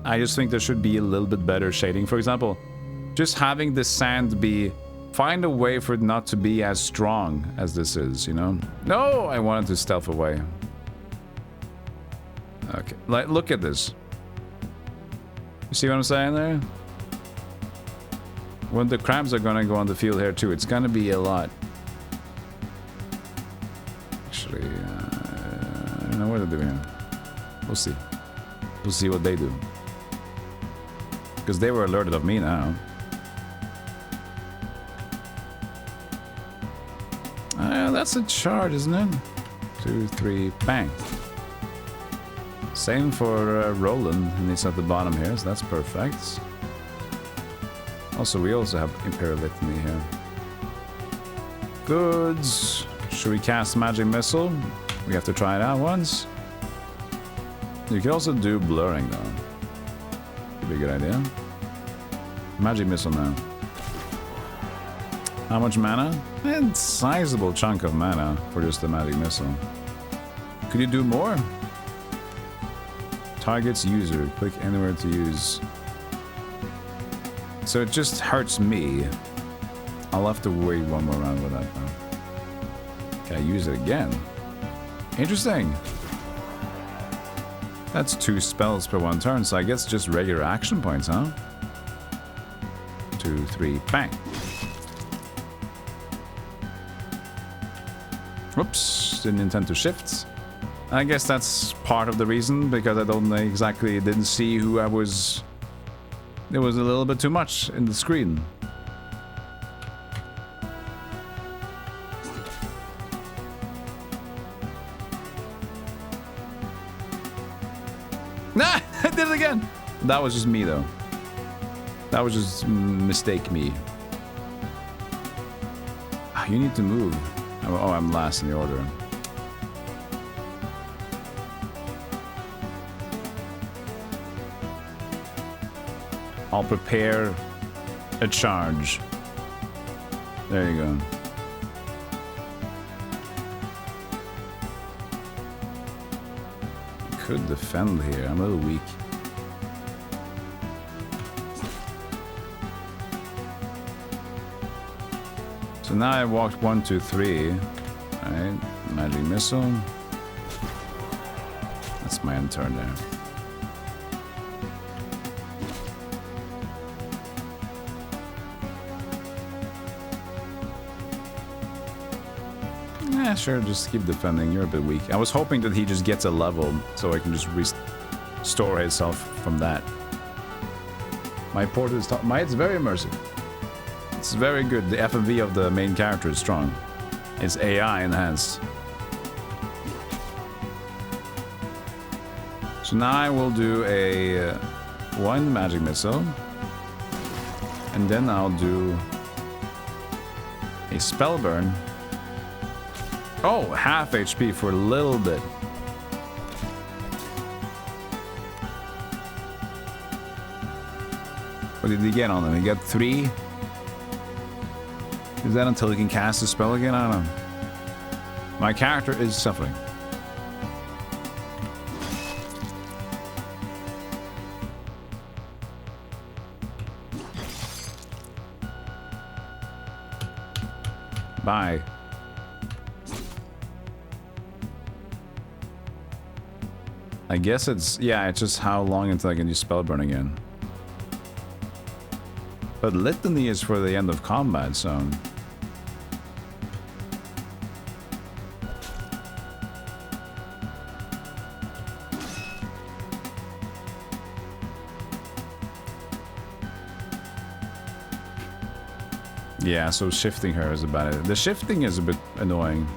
I just think there should be a little bit better shading. For example, just having the sand be... Find a way for it not to be as strong as this is, you know? No, I wanted to stealth away. Okay, like, look at this. You see what I'm saying there? When the crabs are gonna go on the field here too, it's gonna be a lot. Actually, I don't know what they're doing here. We'll see. We'll see what they do. Because they were alerted of me now. That's a charge, isn't it? 2, 3, bang. Same for Roland, and it's at the bottom here, so that's perfect. Also, we also have Imperial Litany here. goods. Should we cast magic missile? We have to try it out once. You can also do blurring though. Could be a good idea. Magic missile now. How much mana? A sizable chunk of mana for just the magic missile. Could you do more? Targets user. Click anywhere to use. So it just hurts me. I'll have to wait one more round with that though. Can I use it again? Interesting. That's 2 spells per 1 turn, so I guess just regular action points, huh? 2, 3, bang. Whoops, didn't intend to shift. I guess that's part of the reason, because I didn't see who I was. There was a little bit too much in the screen. Nah, I did it again. That was just me though. That was just mistake me. You need to move. Oh, I'm last in the order. I'll prepare a charge. There you go. Could defend here. I'm a little weak. So now I walked 1, 2, 3. Alright, magic missile. That's my end turn there. Yeah, sure, just keep defending. You're a bit weak. I was hoping that he just gets a level so I can just restore himself from that. My port is top. It's very immersive. It's very good. The FMV of the main character is strong. It's AI enhanced. So now I will do a 1 magic missile. And then I'll do a spell burn. Oh, half HP for a little bit. What did he get on him? He got 3. Is that until he can cast a spell again? I don't know. My character is suffering. Bye. I guess it's just how long until I can use Spellburn again. But Litany is for the end of combat, so... Yeah, so shifting her is about it. The shifting is a bit annoying.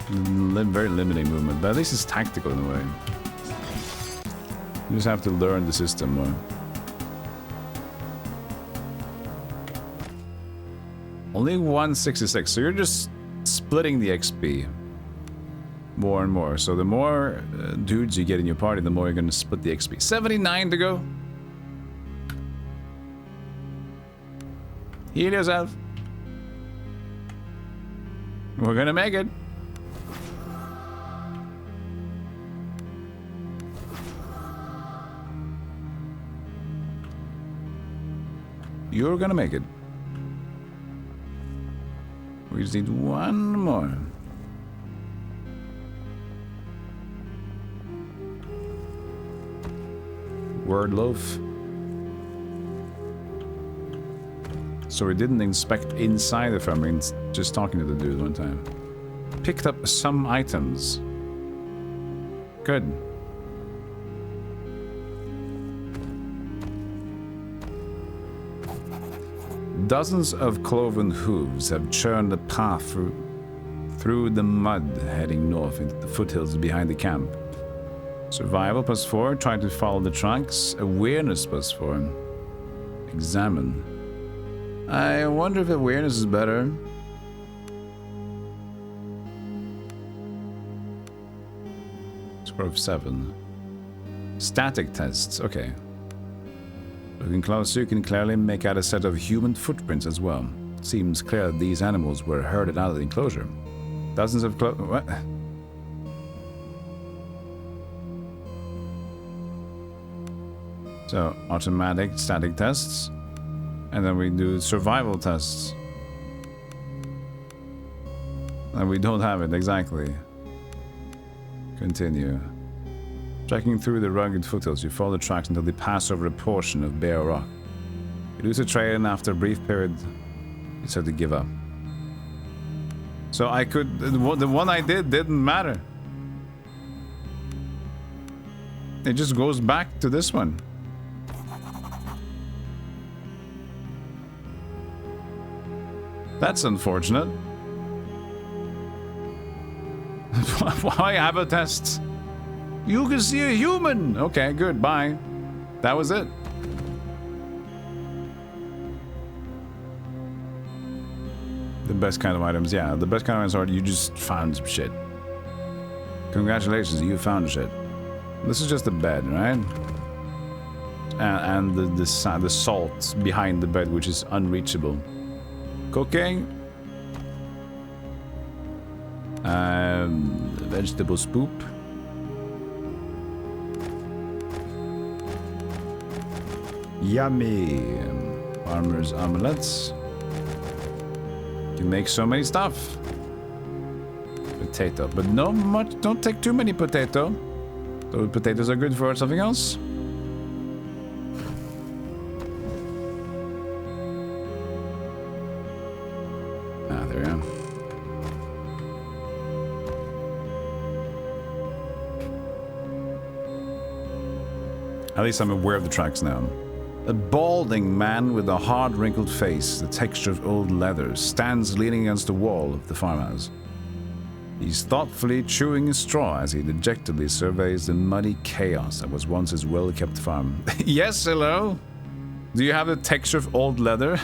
Very limiting movement, but at least it's tactical in a way. You just have to learn the system more. Only 166, so you're just splitting the XP more and more. So the more dudes you get in your party, the more you're going to split the XP. 79 to go. Heal yourself. We're gonna make it. You're gonna make it. We just need one more. Word loaf. So we didn't inspect inside the farm, we're just talking to the dude one time. Picked up some items. Good. Dozens of cloven hooves have churned a path through the mud heading north into the foothills behind the camp. Survival +4, try to follow the trunks. Awareness +4. Examine. I wonder if awareness is better. Score of 7. Static tests, okay. Looking closer, you can clearly make out a set of human footprints as well. It seems clear that these animals were herded out of the enclosure. Dozens of what? So, automatic static tests. And then we do survival tests. And we don't have it, exactly. Continue. Trekking through the rugged foothills, you follow the tracks until they pass over a portion of bare rock. You lose the trail, and after a brief period, you start to give up. So I could... The one I did didn't matter. It just goes back to this one. That's unfortunate. Why have a test? You can see a human! Okay, good, bye. That was it. The best kind of items, yeah. The best kind of items are you just found some shit. Congratulations, you found shit. This is just a bed, right? And the salt behind the bed, which is unreachable. Cooking. Vegetable spoop. Yummy. Farmer's omelets. You can make so many stuff. Potato, but no much. Don't take too many potato. Those potatoes are good for something else. Ah, there we go. At least I'm aware of the tracks now. A balding man with a hard, wrinkled face, the texture of old leather, stands leaning against the wall of the farmhouse. He's thoughtfully chewing a straw as he dejectedly surveys the muddy chaos that was once his well-kept farm. Yes, hello? Do you have the texture of old leather?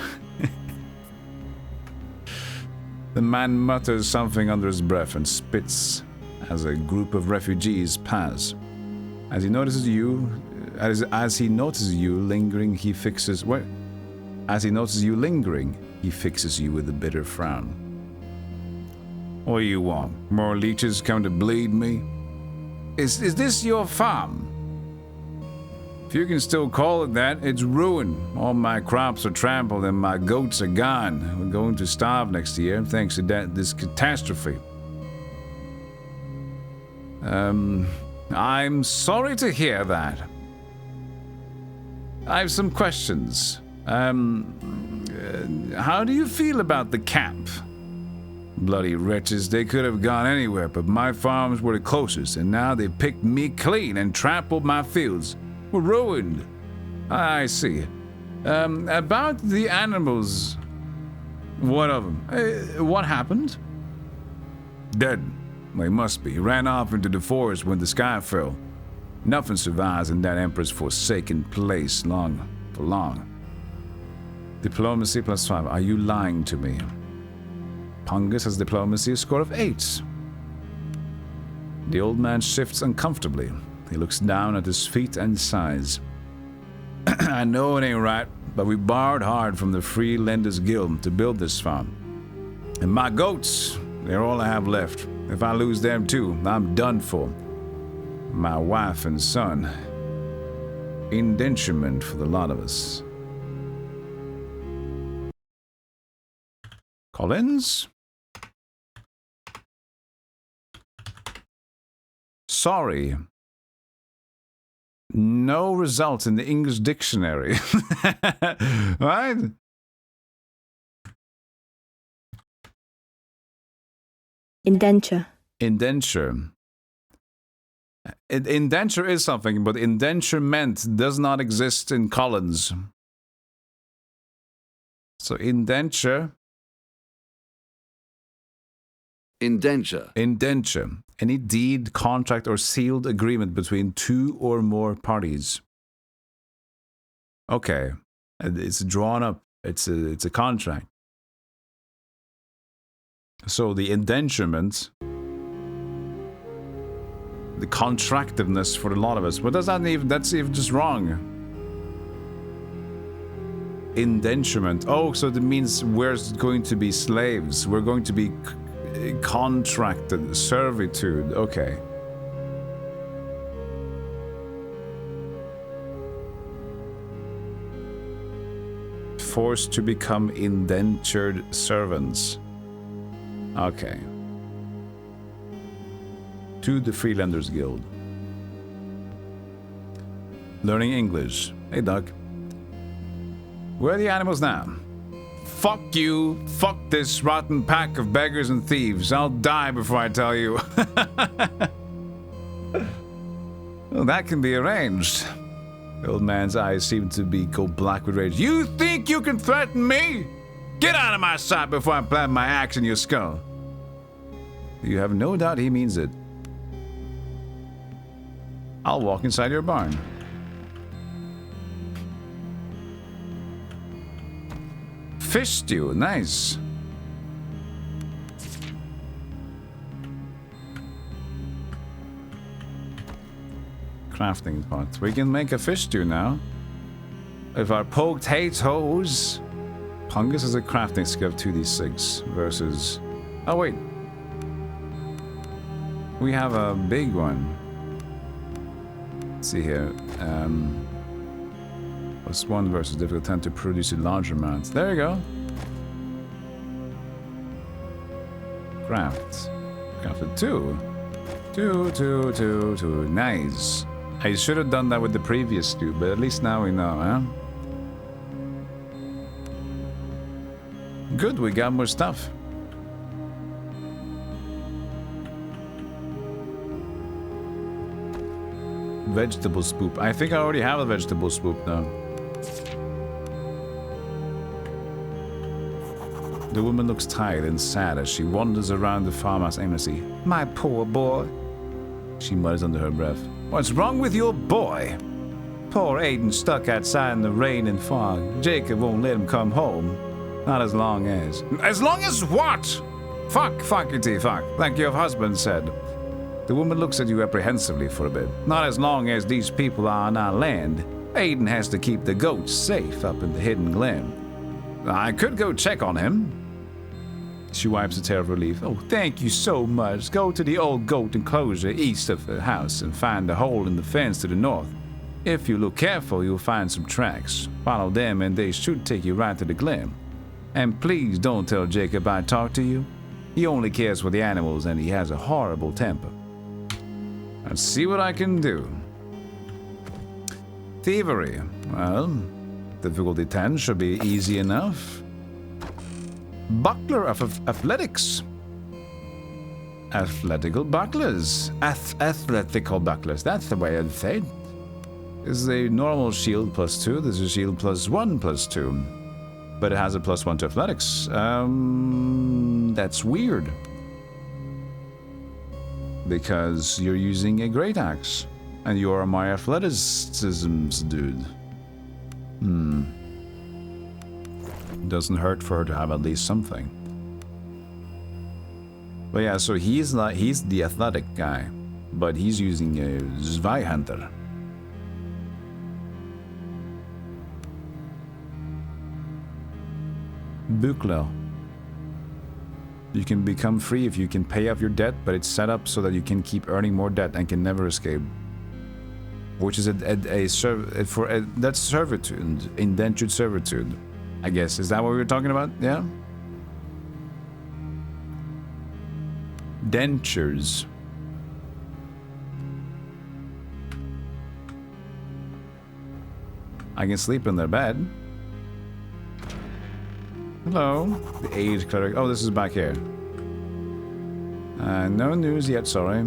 The man mutters something under his breath and spits as a group of refugees pass. As he notices you lingering, he fixes you with a bitter frown. What do you want? More leeches come to bleed me? Is this your farm? If you can still call it that, it's ruined. All my crops are trampled and my goats are gone. We're going to starve next year thanks to this catastrophe. I'm sorry to hear that. I have some questions. How do you feel about the camp? Bloody wretches, they could have gone anywhere, but my farms were the closest, and now they picked me clean and trampled my fields. We're ruined. I see. About the animals, what of them? What happened? Dead. They must be. Ran off into the forest when the sky fell. Nothing survives in that Emperor's forsaken place for long. Diplomacy +5. Are you lying to me? Pungus has diplomacy, a score of 8. The old man shifts uncomfortably. He looks down at his feet and sighs. I know it ain't right, but we borrowed hard from the Free Lenders Guild to build this farm. And my goats, they're all I have left. If I lose them too, I'm done for. My wife and son. Indenturement for the lot of us. Collins? Sorry. No result in the English dictionary. Right? Indenture. Indenture. Indenture is something, but indenturement does not exist in Collins. So indenture. Indenture. Indenture. Any deed, contract, or sealed agreement between two or more parties. Okay. It's drawn up. It's a contract. So the indenturement the contractiveness for a lot of us. But that's even just wrong. Indenturement. Oh, so that means we're going to be slaves. We're going to be contracted. Servitude. Okay. Forced to become indentured servants. Okay. To the Freelanders Guild. Learning English. Hey, Doc. Where are the animals now? Fuck you. Fuck this rotten pack of beggars and thieves. I'll die before I tell you. Well, that can be arranged. The old man's eyes seem to go black with rage. You think you can threaten me? Get out of my sight before I plant my axe in your skull. You have no doubt he means it. I'll walk inside your barn. Fish stew, nice. Crafting pot. We can make a fish stew now. If our potatoes. Pungus is a crafting skill of 2d6 versus. Oh, wait. We have a big one. Let's see here. +1 versus difficult 10 to produce a larger amount. There you go. Craft. Crafted 2. 2. Nice. I should have done that with the previous stew, but at least now we know, huh? Good, we got more stuff. Vegetable spoop. I think I already have a vegetable spoop now. The woman looks tired and sad as she wanders around the farmhouse aimlessly. My poor boy. She mutters under her breath. What's wrong with your boy? Poor Aiden stuck outside in the rain and fog. Jacob won't let him come home. Not as long as... As long as what? Fuckity fuck, like your husband said. The woman looks at you apprehensively for a bit. Not as long as these people are on our land. Aiden has to keep the goats safe up in the hidden glen. I could go check on him. She wipes a tear of relief. Oh, thank you so much. Go to the old goat enclosure east of the house and find a hole in the fence to the north. If you look careful, you'll find some tracks. Follow them and they should take you right to the glen. And please don't tell Jacob I talked to you. He only cares for the animals and he has a horrible temper. Let's see what I can do. Thievery. Well, difficulty 10 should be easy enough. Buckler of athletics. Athletical bucklers. Athletical bucklers. That's the way I'd say it. This is a normal shield +2. This is a shield +1 +2. But it has a +1 to athletics. That's weird. Because you're using a great axe. And you're my athleticism's dude. Doesn't hurt for her to have at least something. But yeah, so he's the athletic guy. But he's using a Zweihunter. Buckler. You can become free if you can pay off your debt, but it's set up so that you can keep earning more debt and can never escape. Which is that's servitude, indentured servitude. I guess, is that what we were talking about? Yeah? Dentures. I can sleep in their bed. Hello. The age cleric. Oh, this is back here. No news yet, sorry.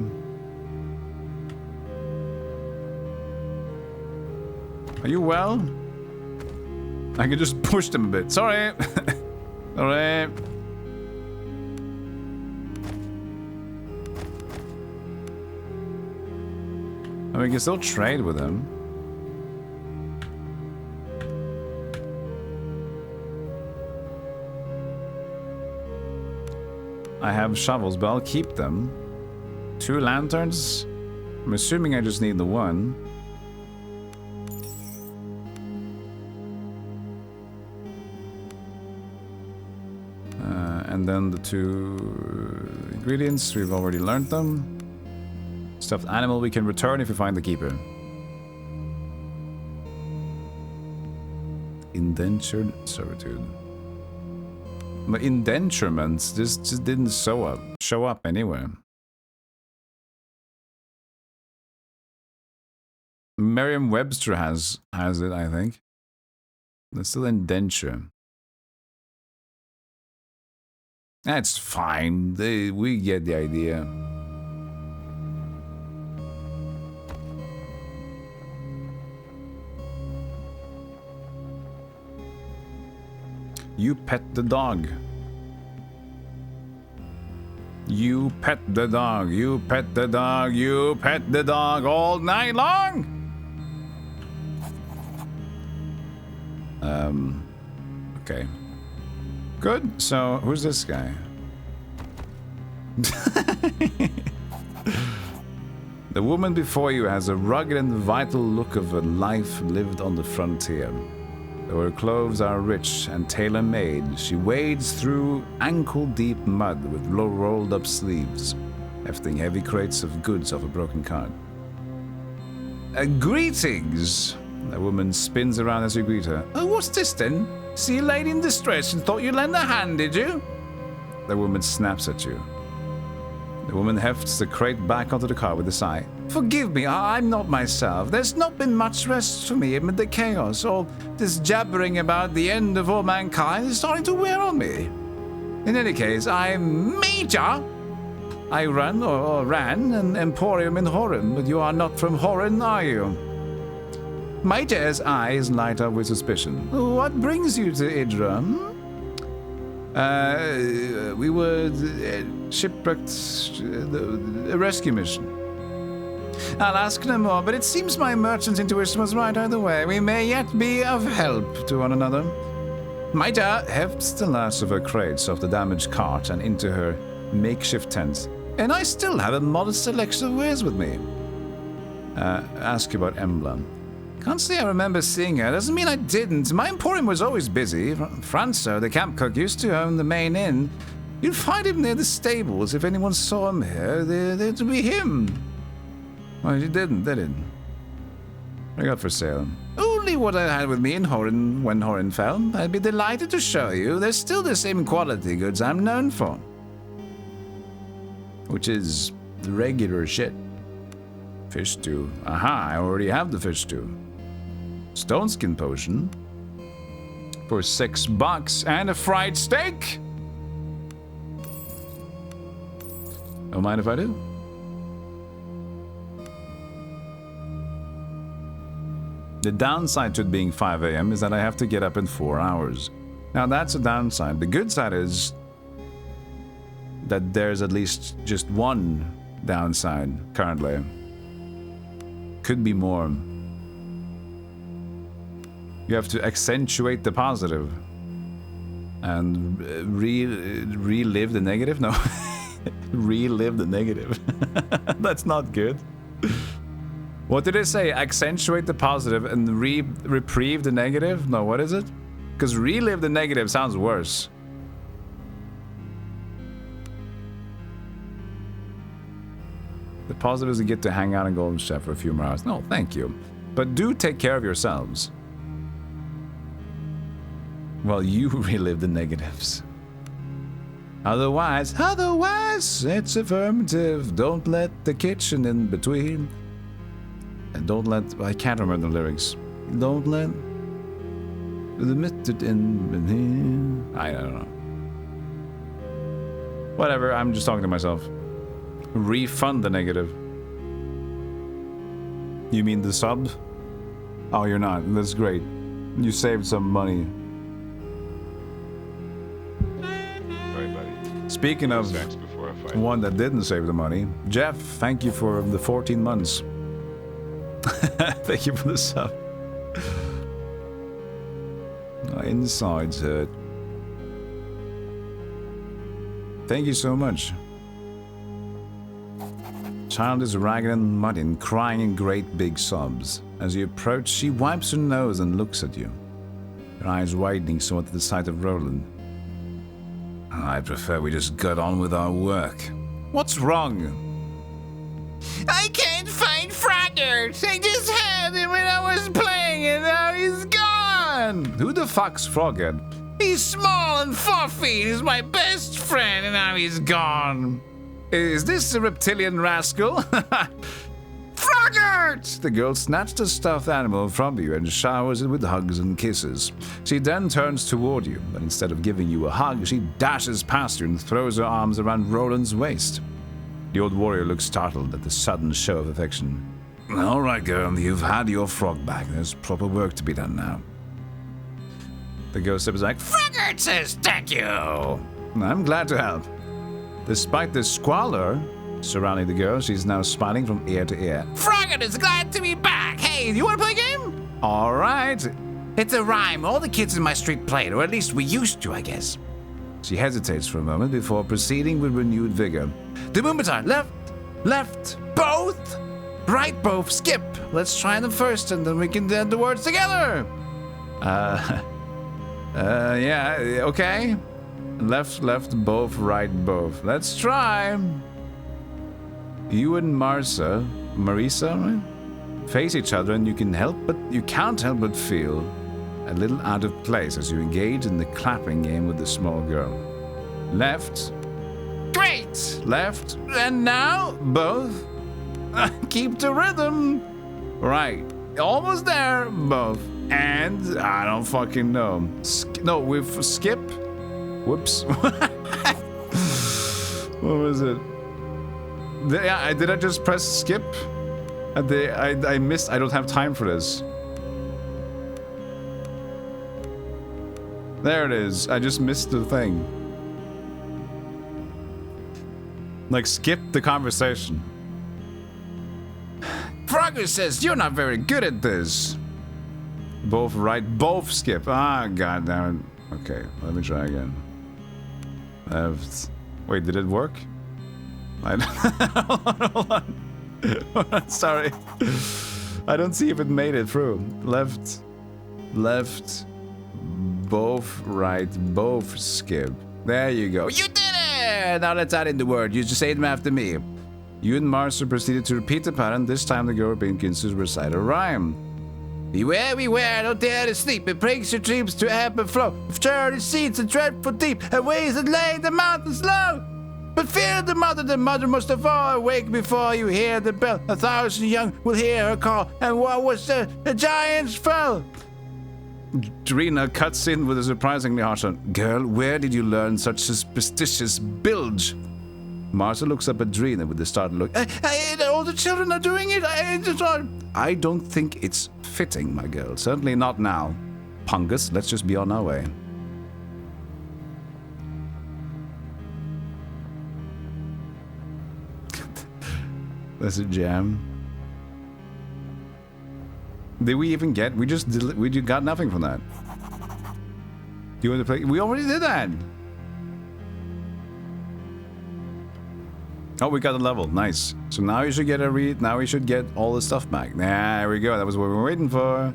Are you well? I can just push them a bit. Sorry. Sorry. I mean, we can still trade with him. I have shovels, but I'll keep them. 2 lanterns. I'm assuming I just need the one. And then the 2 ingredients, we've already learned them. Stuffed animal we can return if we find the keeper. Indentured servitude. My indenturements just didn't show up anywhere. Merriam-Webster has it, I think. It's still indenture. That's fine. We get the idea. You pet the dog. You pet the dog. You pet the dog. You pet the dog all night long. Okay. Good. So, who's this guy? The woman before you has a rugged and vital look of a life lived on the frontier. Though her clothes are rich and tailor-made, she wades through ankle-deep mud with rolled-up sleeves, hefting heavy crates of goods off a broken cart. Greetings! The woman spins around as you greet her. Oh, what's this then? See a lady in distress and thought you'd lend a hand, did you? The woman snaps at you. The woman hefts the crate back onto the car with a sigh. Forgive me, I'm not myself. There's not been much rest for me amid the chaos. All this jabbering about the end of all mankind is starting to wear on me. In any case, I'm Major. I run, or ran, an emporium in Horan, but you are not from Horan, are you? Major's eyes light up with suspicion. What brings you to Idra? We were shipwrecked, a rescue mission. I'll ask no more, but it seems my merchant's intuition was right either way. We may yet be of help to one another. Major hefts the last of her crates off the damaged cart and into her makeshift tent. And I still have a modest selection of wares with me. Ask about Embla. Can't say I remember seeing her. Doesn't mean I didn't. My emporium was always busy. Franco, the camp cook, used to own the main inn. You'd find him near the stables. If anyone saw him here, there'd be him. Well, you didn't, did it? What I got for sale? Only what I had with me in Horan when Horan fell. I'd be delighted to show you. There's still the same quality goods I'm known for. Which is the regular shit. Fish stew. Aha, I already have the fish stew. Stone skin potion. For $6 and a fried steak. Don't mind if I do. The downside to it being 5 a.m. is that I have to get up in 4 hours. Now that's a downside. The good side is that there's at least just one downside currently. Could be more. You have to accentuate the positive and relive the negative. No, relive the negative. That's not good. What did it say? Accentuate the positive and reprieve the negative? No, what is it? Because relive the negative sounds worse. The positive is you get to hang out in Golden Chef for a few more hours. No, thank you. But do take care of yourselves. Well, you relive the negatives. Otherwise, it's affirmative. Don't let the kitchen in between. And don't let, I can't remember the lyrics. Don't let the method in, I don't know. Whatever, I'm just talking to myself. Refund the negative. You mean the sub? Oh, you're not. That's great. You saved some money. Right, buddy. Speaking of one that didn't save the money, Jeff, thank you for the 14 months. Thank you for the sub. My insides hurt. Thank you so much. Child is ragged and muddy and crying in great big sobs. As you approach, she wipes her nose and looks at you. Her eyes widening somewhat at the sight of Roland. I prefer we just got on with our work. What's wrong? I can't find Frogert. I just had him when I was playing and now he's gone. Who the fuck's Frogger? He's small and fluffy. He's my best friend and now he's gone. Is this a reptilian rascal? Frogert! The girl snatched a stuffed animal from you and showers it with hugs and kisses. She then turns toward you, but instead of giving you a hug, she dashes past you and throws her arms around Roland's waist. The old warrior looks startled at the sudden show of affection. All right, girl, you've had your frog back. There's proper work to be done now. The ghost steps back. Frogert says thank you. I'm glad to help. Despite the squalor surrounding the girl, she's now smiling from ear to ear. Frogert is glad to be back. Hey, you want to play a game? All right. It's a rhyme. All the kids in my street play it, or at least we used to, I guess. She hesitates for a moment before proceeding with renewed vigor. The movements are left, left, both, right, both, skip. Let's try them first, and then we can add the words together. Yeah, okay. Left, left, both, right, both. Let's try. You and Marisa, right? Face each other, and you can't help but feel a little out of place as you engage in the clapping game with the small girl. Left. Great. Left. And now, both. Keep the rhythm. Right. Almost there, both. And I don't fucking know. With skip. Whoops. What was it? Did I just press skip? I missed. I don't have time for this. There it is. I just missed the thing. Like, skip the conversation. Frogger says you're not very good at this. Both right, both skip. Ah, god damn it. Okay, let me try again. Wait, did it work? Hold on. Sorry. I don't see if it made it through. Left, left, both right, both skip. There you go. You did it! Now let's add in the word. You just say them after me. You and Marcia proceeded to repeat the pattern. This time the girl begins to recite a rhyme. Beware, beware, don't dare to sleep. It breaks your dreams to ebb and flow. If charity seeds are dreadful deep, and ways that lay the mountains low. But fear the mother must have all awake before you hear the bell. 1,000 young will hear her call, and what was the giants fell? Drina cuts in with a surprisingly harsh tone. Girl, where did you learn such superstitious bilge? Marcia looks up at Drina with a startled look. All the children are doing it. I don't think it's fitting, my girl. Certainly not now. Pungus, let's just be on our way. That's a jam. Did we even get? We just got nothing from that. Do you want to play? We already did that. Oh, we got a level. Nice. So now you should get a read. Now we should get all the stuff back. There we go. That was what we were waiting for.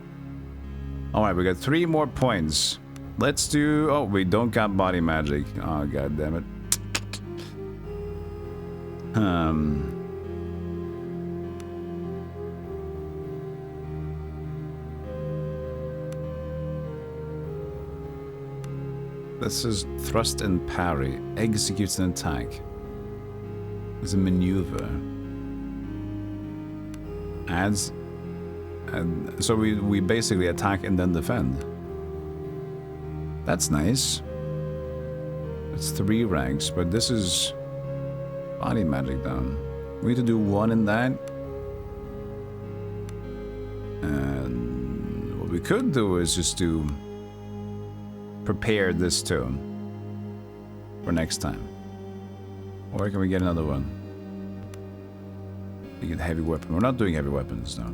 All right, we got 3 more points. Let's do. Oh, we don't got body magic. Oh, god damn it. This is thrust and parry. Executes an attack. It's a maneuver. Adds. And so we basically attack and then defend. That's nice. It's 3 ranks, but this is body magic down. We need to do 1 in that. And what we could do is just do prepare this too for next time. Or can we get another one? We get heavy weapon. We're not doing heavy weapons now.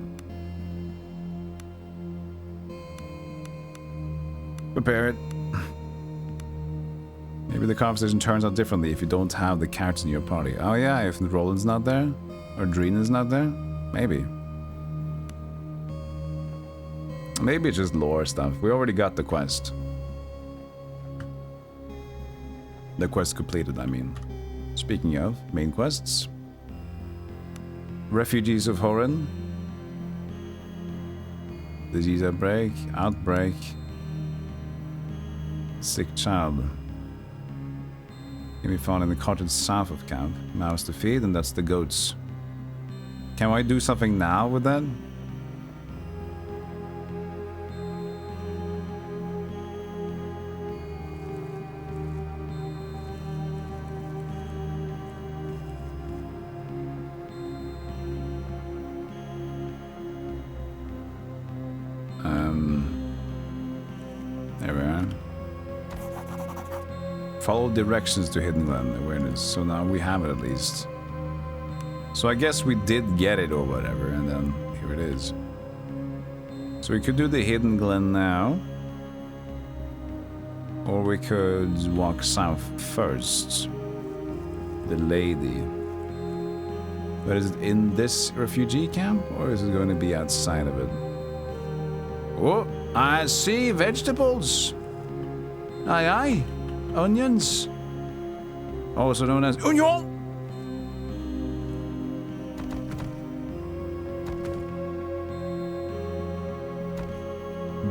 Prepare it. Maybe the conversation turns out differently if you don't have the characters in your party. Oh yeah, if Roland's not there. Or Dreena's not there? Maybe. Maybe it's just lore stuff. We already got the quest. The quest completed, I mean. Speaking of main quests. Refugees of Horan. Disease outbreak. Sick child. Can be found in the cottage south of camp. Mouse to feed, and that's the goats. Can I do something now with that? There we are. Follow directions to Hidden Glen awareness. So now we have it at least. So I guess we did get it or whatever, and then here it is. So we could do the Hidden Glen now. Or we could walk south first. The lady. But is it in this refugee camp, or is it going to be outside of it? Oh, I see vegetables. Aye, aye. Onions. Also known as onion.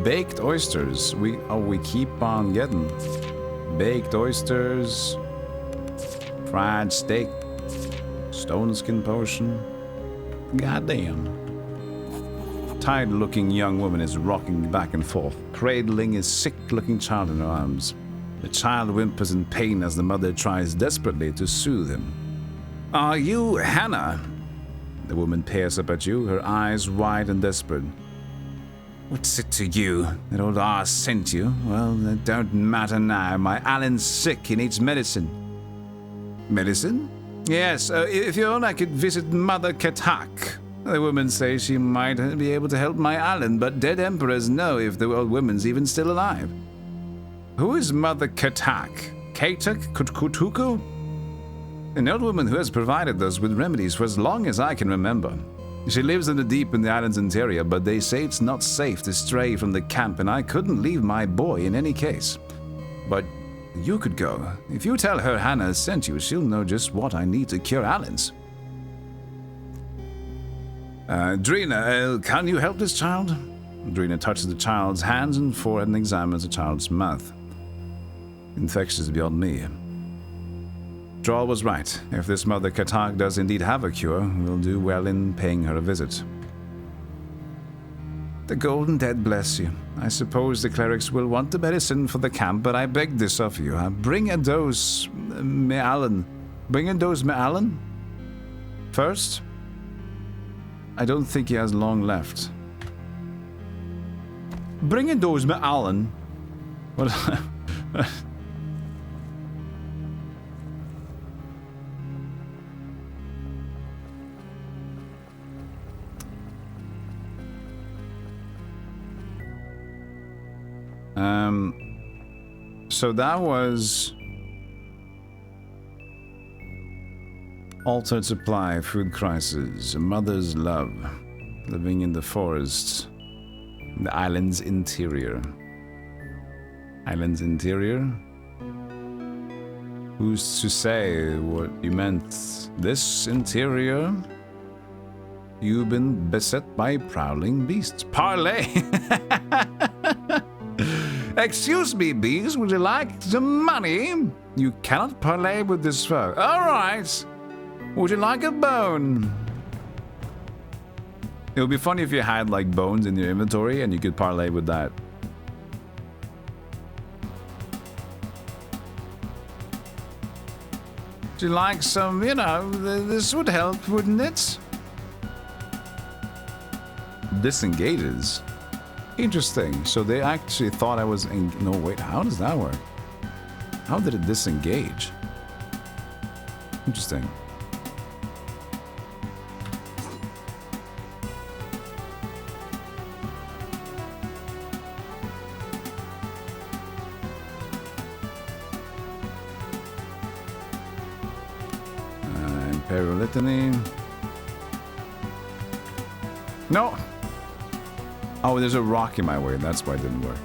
Baked oysters. We keep on getting baked oysters, fried steak, stone skin potion. Goddamn. Tired-looking young woman is rocking back and forth, cradling a sick-looking child in her arms. The child whimpers in pain as the mother tries desperately to soothe him. Are you Hannah? The woman peers up at you, her eyes wide and desperate. What's it to you? That old arse sent you? Well, that don't matter now. My Alan's sick, he needs medicine. Medicine? Yes, if you own, I could visit Mother Katak. The woman says she might be able to help my Alan, but dead emperors know if the old woman's even still alive. Who is Mother Katak? Katak Kutuku? An old woman who has provided us with remedies for as long as I can remember. She lives in the island's interior, but they say it's not safe to stray from the camp, and I couldn't leave my boy in any case. But you could go. If you tell her Hannah sent you, she'll know just what I need to cure Alan's. Dreena, can you help this child? Dreena touches the child's hands and forehead and examines the child's mouth. Infectious beyond me. Droll was right. If this Mother Katak does indeed have a cure, we'll do well in paying her a visit. The Golden Dead bless you. I suppose the clerics will want the medicine for the camp, but I beg this of you. Bring a dose, me Alan. Bring a dose, me Alan. First. I don't think he has long left. Bring a dose, me Alan. What? So that was altered supply, food crisis, a mother's love, living in the forests, the island's interior. Island's interior? Who's to say what you meant? This interior? You've been beset by prowling beasts. Parlay! Excuse me, bees, would you like some money? You cannot parlay with this foe. All right. Would you like a bone? It would be funny if you had, like, bones in your inventory and you could parlay with that. Would you like some, you know, this would help, wouldn't it? Disengages. Interesting. So they actually thought I was in... No, wait. How does that work? How did it disengage? Interesting. Imperial Litany. No! Oh, there's a rock in my way. That's why it didn't work.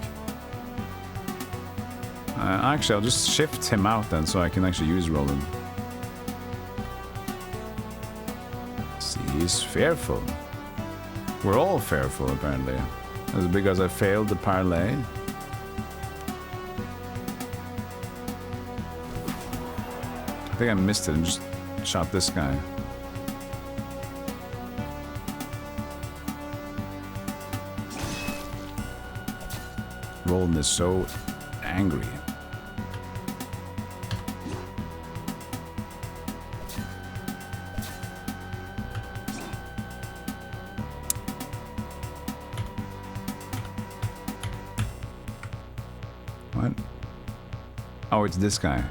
Actually, I'll just shift him out then so I can actually use Roland. See, he's fearful. We're all fearful, apparently. Is it because I failed the parlay? I think I missed it and just shot this guy. Roland is so angry. What? Oh, it's this guy.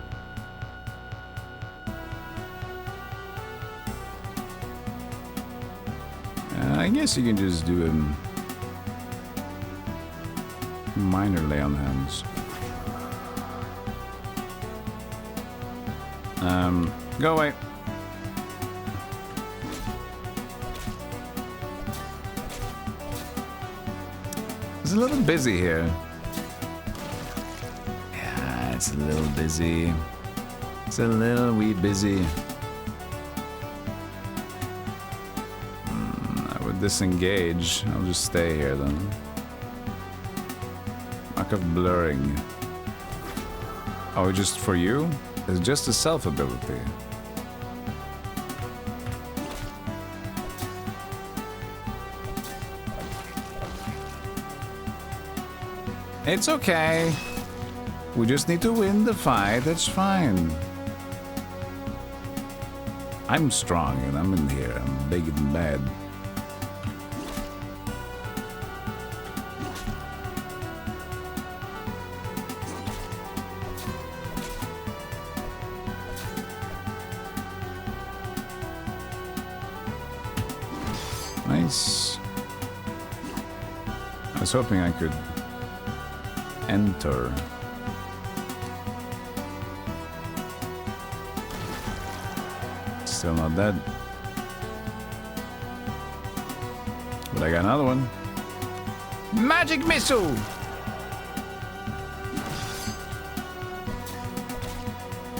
I guess you can just do a minor lay on hands. Go away. It's a little busy here. Yeah, it's a little busy. It's a little wee busy. I would disengage. I'll just stay here then. Lack of blurring. Oh, just for you? It's just a self ability. It's okay. We just need to win the fight. That's fine. I'm strong and I'm in here. I'm big and bad. Nice. I was hoping I could enter. Still not dead. But I got another one. Magic missile!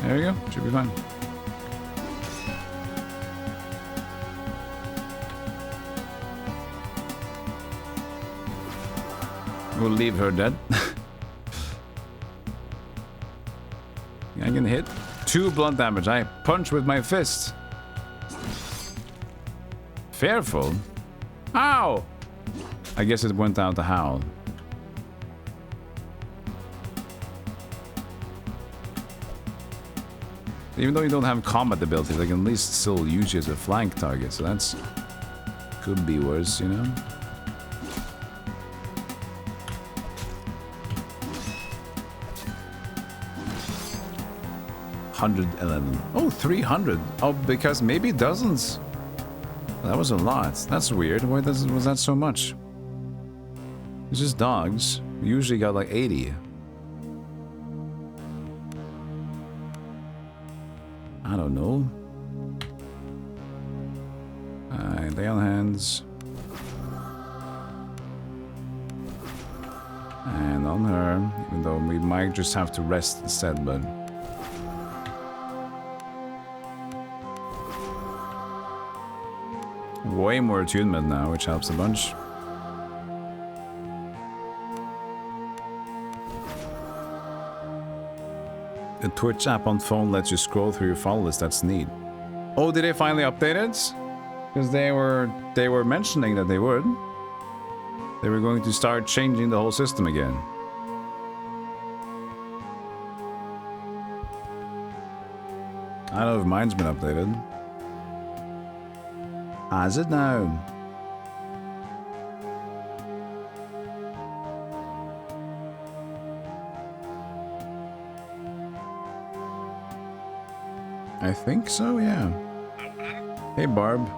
There we go. Should be fine. We'll leave her dead. I can hit 2 blunt damage. I punch with my fist. Fearful? Ow! I guess it went out to howl. Even though you don't have combat abilities, I can at least still use you as a flank target, so that's... could be worse, you know? $111. Oh, 300. Oh, because maybe dozens. That was a lot. That's weird. Why was that so much? It's just dogs. We usually got like 80. I don't know. Alright, lay on hands. And on her. Even though we might just have to rest instead, but... way more attunement now, which helps a bunch. The Twitch app on phone lets you scroll through your follow list. That's neat. Oh, did they finally update it? Because they were mentioning that they would. They were going to start changing the whole system again. I don't know if mine's been updated. Has it now? I think so, yeah. Hey, Barb.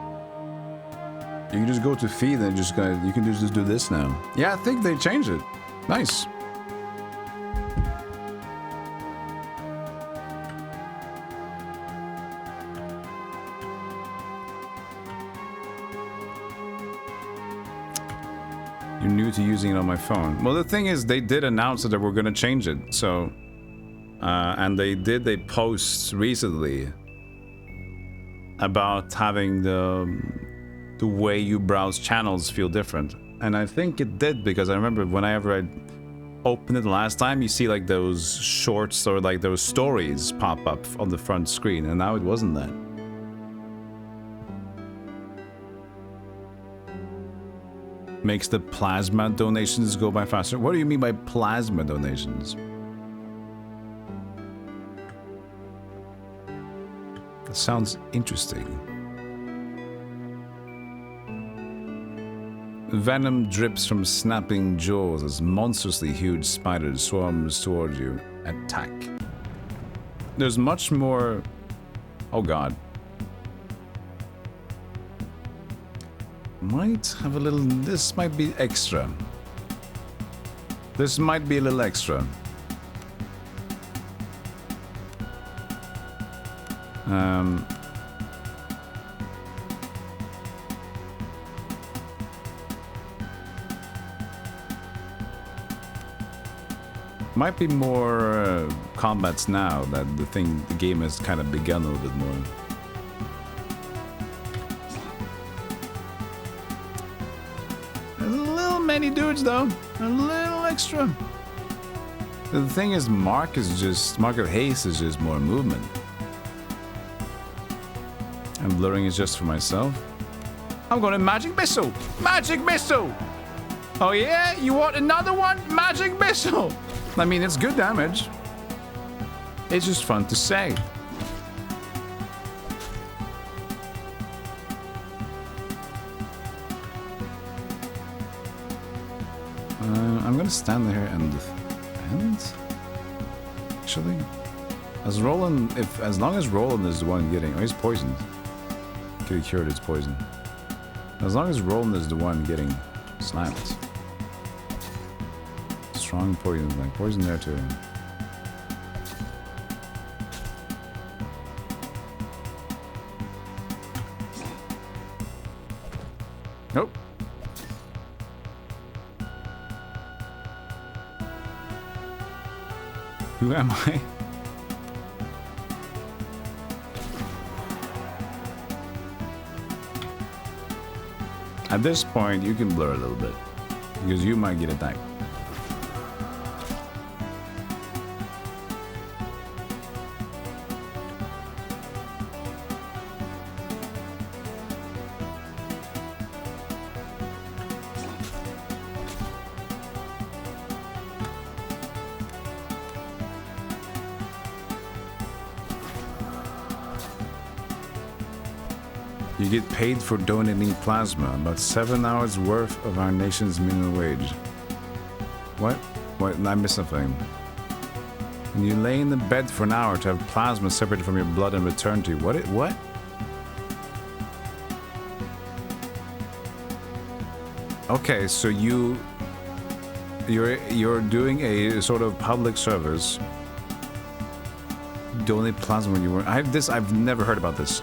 You can just go to feed and just you can just do this now. Yeah, I think they changed it. Nice. You're new to using it on my phone. Well, the thing is, they did announce that they were going to change it. So, and they did a post recently about having the way you browse channels feel different. And I think it did, because I remember whenever I opened it last time, you see like those shorts or like those stories pop up on the front screen, and now it wasn't that. Makes the plasma donations go by faster. What do you mean by plasma donations? That sounds interesting. Venom drips from snapping jaws as monstrously huge spiders swarms toward you. Attack. There's much more... Oh god. Might have a little... This might be extra. This might be a little extra. Might be more combats now that the game has kind of begun a little bit more. A little many dudes though, a little extra. The thing is, Mark of Haste is just more movement. And blurring is just for myself. I'm going to Magic Missile! Magic Missile! Oh yeah? You want another one? Magic Missile! I mean, it's good damage. It's just fun to say. I'm gonna stand there and actually, as long as Roland is the one getting, oh, he's poisoned. Could have cured his poison. As long as Roland is the one getting slapped. Strong poison, like poison there too. Nope. Who am I? At this point, you can blur a little bit, because you might get attacked. You get paid for donating plasma, about 7 hours worth of our nation's minimum wage. What? What? I missed something. And you lay in the bed for an hour to have plasma separated from your blood and returned to you. What? Okay, so you're doing a sort of public service. Donate plasma when you were... I've never heard about this.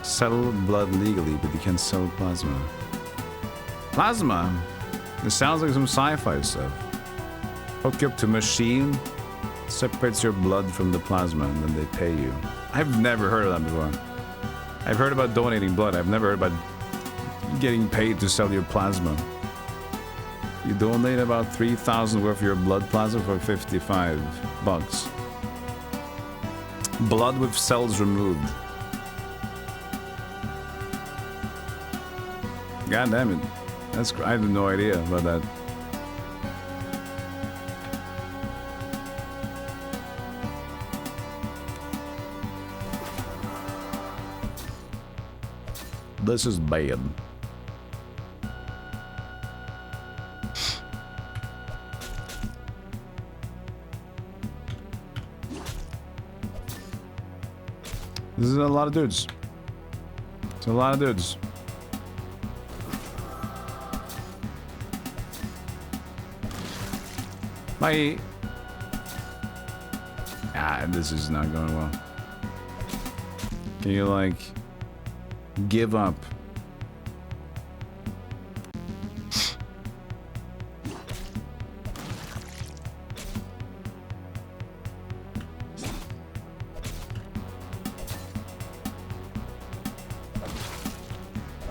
Sell blood legally, but you can't sell plasma. Plasma? This sounds like some sci-fi stuff. Hook you up to a machine, separates your blood from the plasma, and then they pay you. I've never heard of that before. I've heard about donating blood. I've never heard about getting paid to sell your plasma. You donate about 3,000 worth of your blood plasma for $55. Blood with cells removed. God damn it. I had no idea about that. This is bad. This is a lot of dudes. It's a lot of dudes. Bye. Ah, this is not going well. Can you, like, give up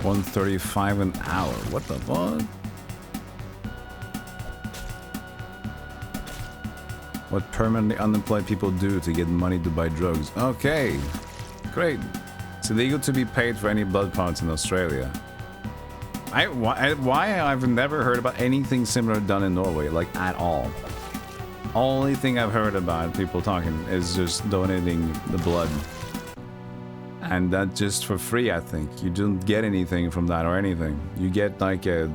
135 an hour. What the fuck? What permanently unemployed people do to get money to buy drugs. Okay, great. It's illegal to be paid for any blood pounds in Australia. Why I've never heard about anything similar done in Norway, like at all. Only thing I've heard about people talking is just donating the blood. And that just for free, I think. You don't get anything from that or anything. You get like a...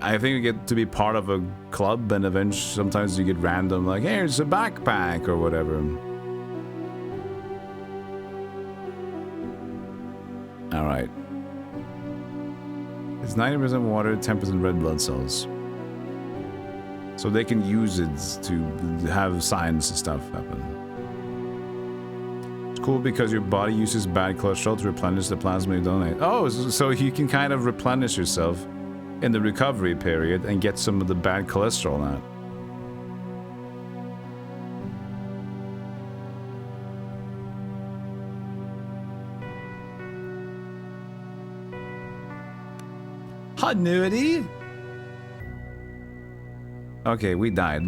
I think you get to be part of a club, and eventually sometimes you get random, like, hey, here's a backpack or whatever. Alright. It's 90% water, 10% red blood cells. So they can use it to have science and stuff happen. It's cool because your body uses bad cholesterol to replenish the plasma you donate. Oh, so you can kind of replenish yourself in the recovery period and get some of the bad cholesterol out. Continuity? Okay, we died.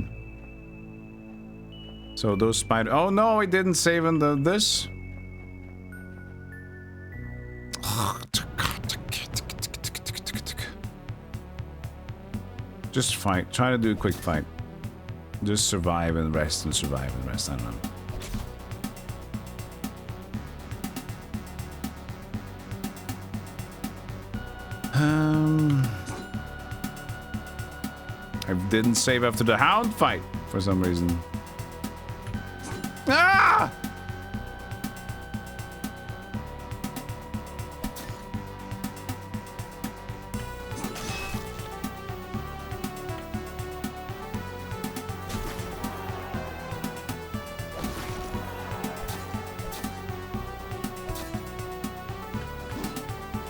So those spider... Oh no, I didn't save in the this. Just fight. Try to do a quick fight. Just survive and rest and survive and rest. I don't know. I didn't save after the hound fight for some reason. Ah!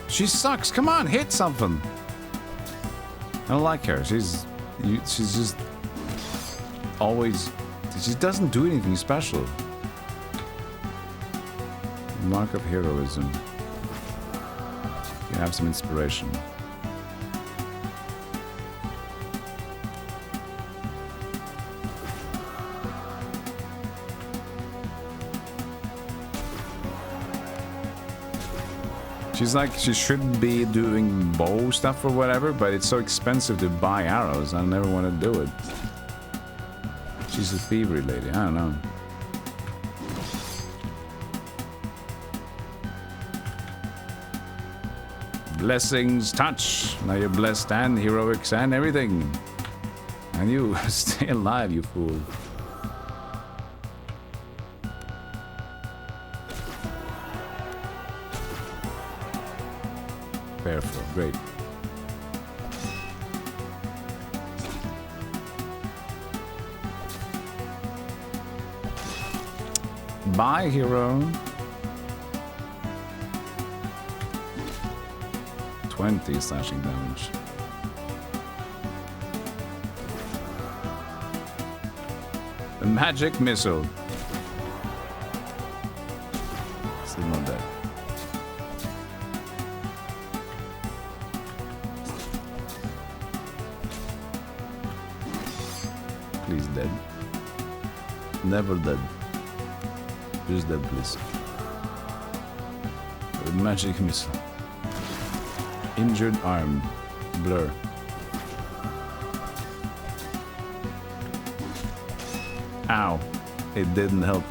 She sucks. Come on, hit something. I don't like her. She's just always... She doesn't do anything special. Mark of heroism. You have some inspiration. She's like, she shouldn't be doing bow stuff or whatever, but it's so expensive to buy arrows, I never want to do it. She's a thievery lady, I don't know. Blessings touch. Now you're blessed and heroics and everything. And you stay alive, you fool. Barefoot, great. Bye, hero. 20 slashing damage. The magic missile. Still not dead. Please dead. Never dead. Just dead, please. The magic missile. Injured arm. Blur. Ow. It didn't help.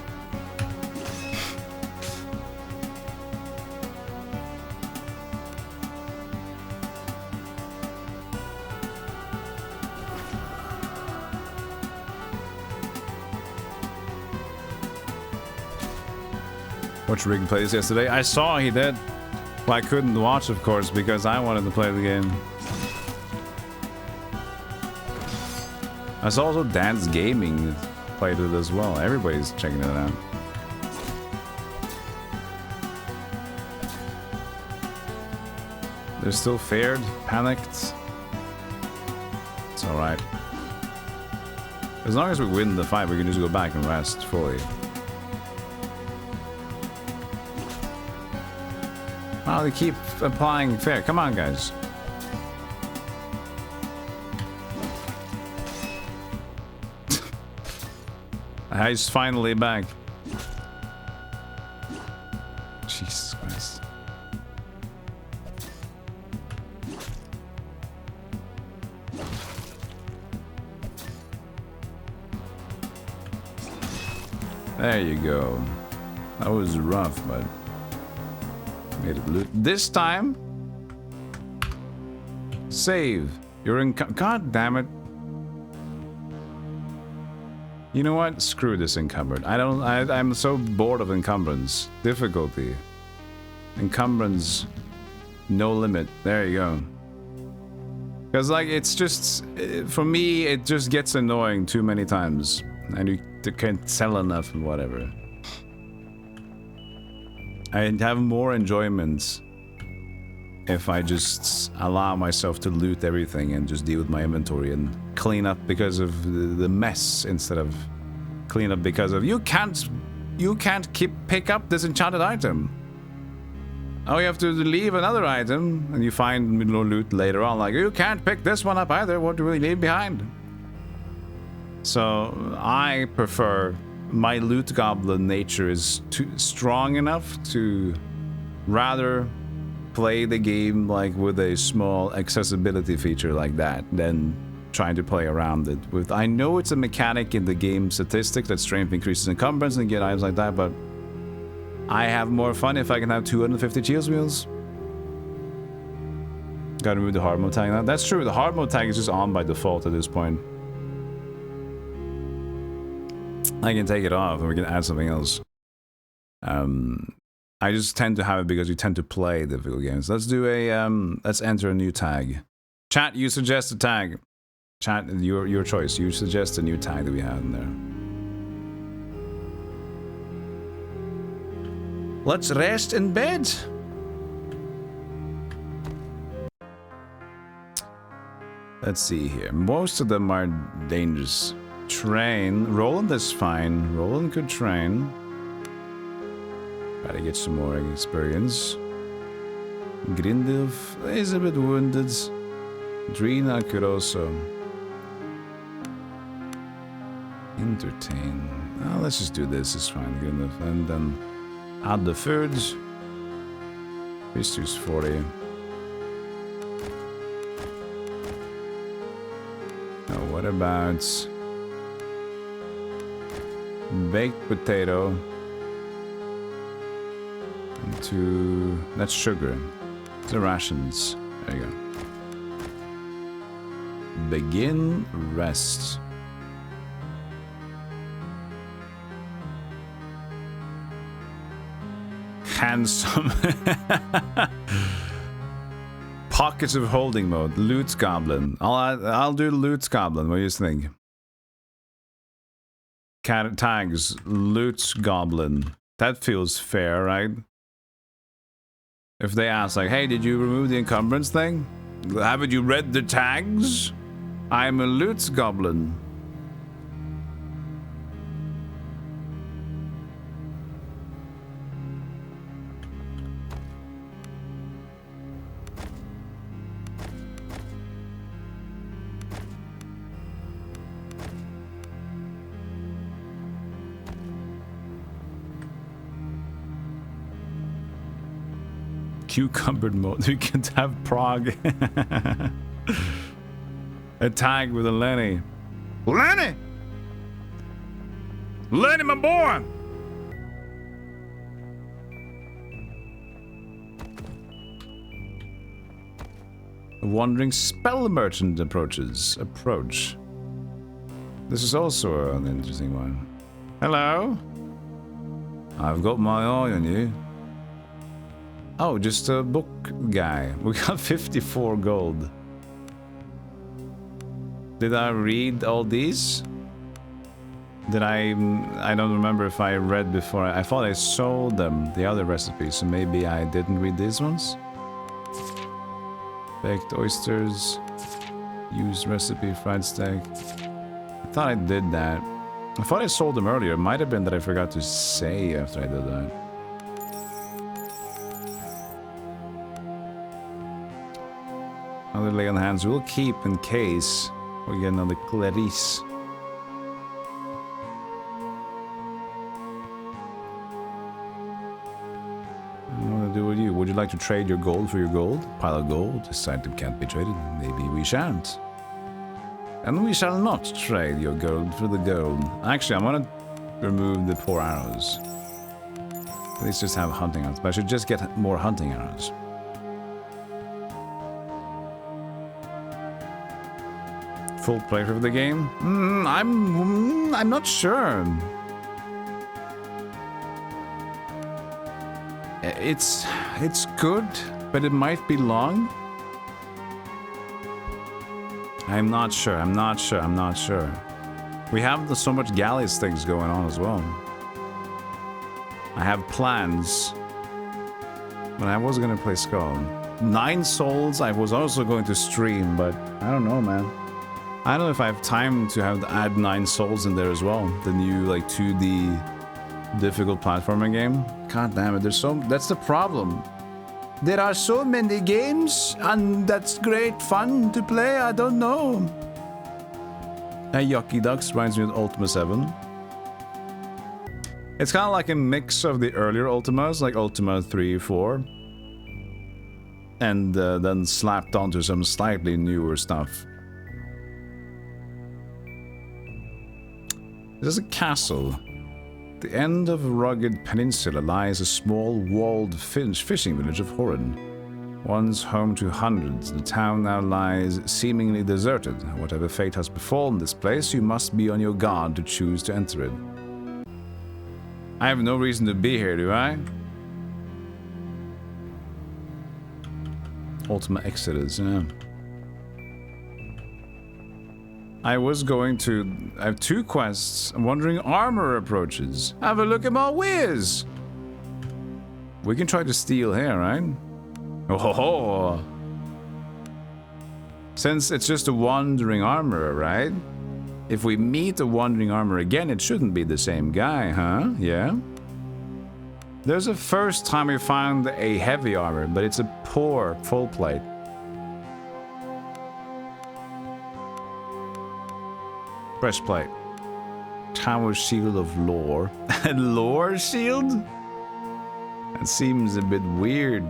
Watched Rig plays yesterday. I saw he did. Well, I couldn't watch, of course, because I wanted to play the game. I saw also Dance Gaming played it as well. Everybody's checking it out. They're still feared, panicked. It's alright. As long as we win the fight, we can just go back and rest fully. Oh, they keep applying fair. Come on, guys. He's finally back. Jesus Christ. There you go. That was rough, but made it loot. This time, save. You're in. God damn it. You know what? Screw this encumbered. I'm so bored of encumbrance. Difficulty. Encumbrance. No limit. There you go. Because, like, it's just... For me, it just gets annoying too many times. And you can't sell enough and whatever. I'd have more enjoyment if I just allow myself to loot everything and just deal with my inventory and clean up because of the mess instead of clean up because of you can't pick up this enchanted item. Oh, you have to leave another item and you find loot later on like you can't pick this one up either. What do we leave behind? So I prefer my loot goblin nature is too strong enough to rather play the game like with a small accessibility feature like that than trying to play around it with. I know it's a mechanic in the game statistics that strength increases encumbrance and get items like that, but I have more fun if I can have 250 cheese wheels. Gotta remove the hard mode tag now. That's true, the hard mode tag is just on by default at this point. I can take it off and we can add something else. I just tend to have it because you tend to play difficult games. Let's do a let's enter a new tag. Chat, you suggest a tag. Chat, your choice. You suggest a new tag that we have in there. Let's rest in bed. Let's see here. Most of them are dangerous. Train. Roland is fine. Roland could train. Gotta get some more experience. Grindilf is a bit wounded. Drina could also entertain. Oh, let's just do this. It's fine. Grindilf. And then add the food. Fish 40. Now, what about baked potato? That's sugar. The rations. There you go. Begin rest. Handsome. Pockets of holding mode. Loot goblin. I'll do loot goblin. What do you think? Cat tags. Loot goblin. That feels fair, right? If they ask, like, hey, did you remove the encumbrance thing? Haven't you read the tags? I'm a loot goblin. Cucumbered mode. We can have Prague. A tag with a Lenny. Lenny! Lenny, my boy! A wandering spell merchant approach. This is also an interesting one. Hello? I've got my eye on you. Oh, just a book guy. We got 54 gold. Did I read all these? Did I don't remember if I read before. I thought I sold them, the other recipes, so maybe I didn't read these ones. Baked oysters. Used recipe, fried steak. I thought I did that. I thought I sold them earlier. It might have been that I forgot to say after I did that. Another lay on hands we'll keep in case we get another Clarice. What to do with you? Would you like to trade your gold for your gold? Pile of gold. This item can't be traded. Maybe we shan't. And we shall not trade your gold for the gold. Actually, I'm gonna remove the poor arrows. At least just have hunting arrows. But I should just get more hunting arrows. Full playthrough of the game? I'm not sure. It's good, but it might be long. I'm not sure. We have so much galleys things going on as well. I have plans. But I was gonna play SKALD. 9 souls I was also going to stream, but I don't know, man. I don't know if I have time to add 9 souls in there as well. The new like 2D difficult platforming game. God damn it, that's the problem. There are so many games and that's great fun to play, I don't know. Yucky Ducks reminds me of Ultima 7. It's kind of like a mix of the earlier Ultimas, like Ultima 3, 4. And then slapped onto some slightly newer stuff. There's a castle. At the end of a rugged peninsula lies a small walled fishing village of Horan. Once home to hundreds, the town now lies seemingly deserted. Whatever fate has befallen this place, you must be on your guard to choose to enter it. I have no reason to be here, do I? Ultima Exodus, yeah. I have 2 quests. Wandering Armor approaches. Have a look at my wares. We can try to steal here, right? Oh ho ho. Since it's just a Wandering Armorer, right? If we meet a Wandering Armorer again, it shouldn't be the same guy, huh? Yeah? There's a first time we found a heavy armor, but it's a poor full plate. Breastplate. Tower Shield of Lore. Lore Shield? That seems a bit weird.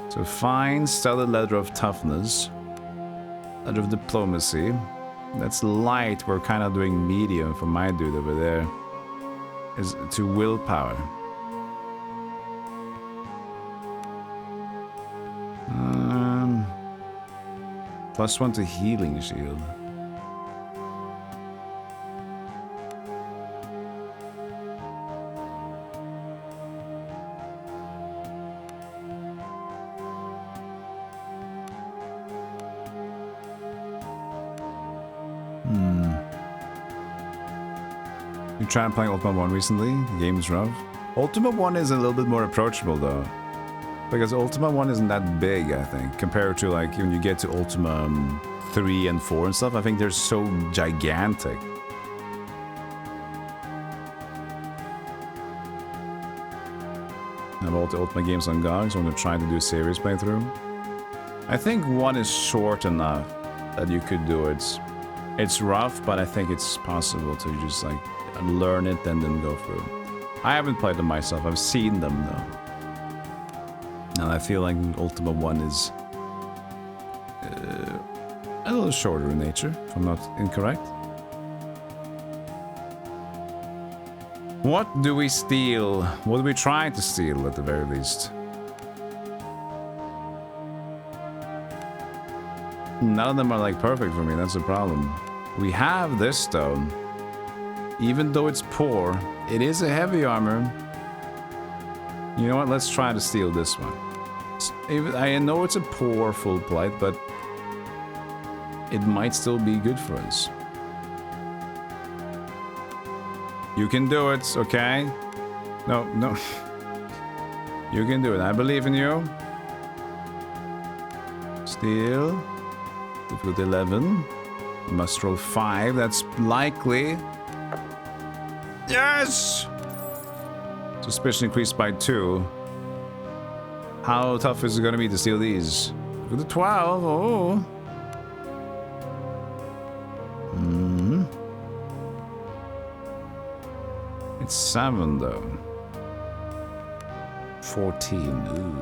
So fine, studded leather of toughness. Leather of diplomacy. That's light, we're kind of doing medium for my dude over there. Is to willpower. +1 to healing shield. You tried playing Ultima 1 recently? The game's rough. Ultima 1 is a little bit more approachable though. Because Ultima 1 isn't that big, I think, compared to like when you get to Ultima 3 and 4 and stuff. I think they're so gigantic. I have all the Ultima games on GOG, so I'm gonna try to do a serious playthrough. I think 1 is short enough that you could do it. It's rough, but I think it's possible to just like learn it and then go through. I haven't played them myself, I've seen them though. And I feel like Ultima 1 is a little shorter in nature, if I'm not incorrect. What do we steal? What do we try to steal at the very least? None of them are like perfect for me, that's the problem. We have this though. Even though it's poor, it is a heavy armor. You know what, let's try to steal this one. I know it's a poor full plate, but it might still be good for us. You can do it, okay? No. You can do it, I believe in you. Steal. Difficulty 11. Must roll 5, that's likely. Yes! Suspicion increased by 2. How tough is it gonna be to steal these? Look at the 12, oh. Hmm. It's 7 though. 14, ooh.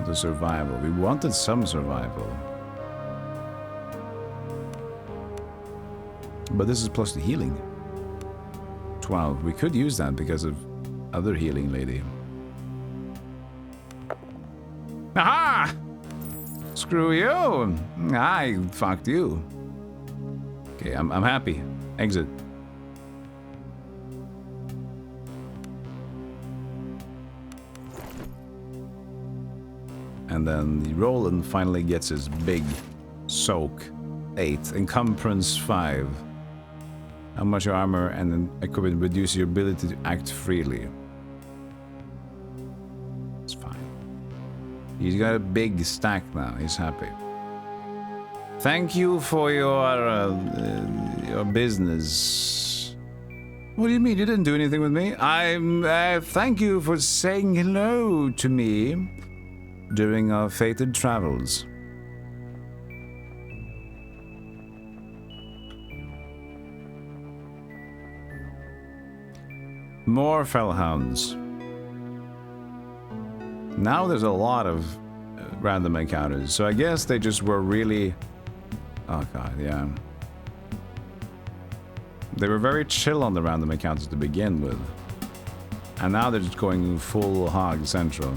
The survival. We wanted some survival. But this is plus the healing. 12. We could use that because of other healing lady. Aha! Screw you! I fucked you. Okay, I'm happy. Exit. And then Roland finally gets his big soak. 8. Encumbrance 5. How much your armor and then equipment reduce your ability to act freely. It's fine. He's got a big stack now. He's happy. Thank you for your business. What do you mean? You didn't do anything with me? Thank you for saying hello to me during our fated travels. More fellhounds. Now there's a lot of random encounters, so I guess they just were really... Oh god, yeah. They were very chill on the random encounters to begin with. And now they're just going full hog central.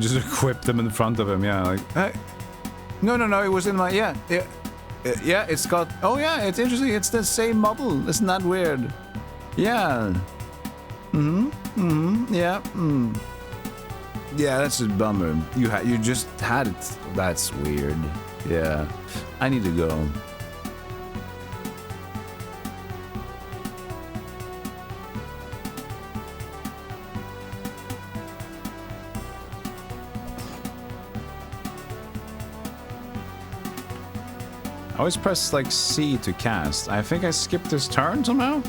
Just equip them in front of him, yeah, like, hey. No, it was in my, yeah, it's got, oh yeah, it's interesting, it's the same model, isn't that weird? Yeah. Yeah, Yeah, that's a bummer. You just had it, that's weird. Yeah, I need to go. I always press like C to cast. I think I skipped this turn somehow.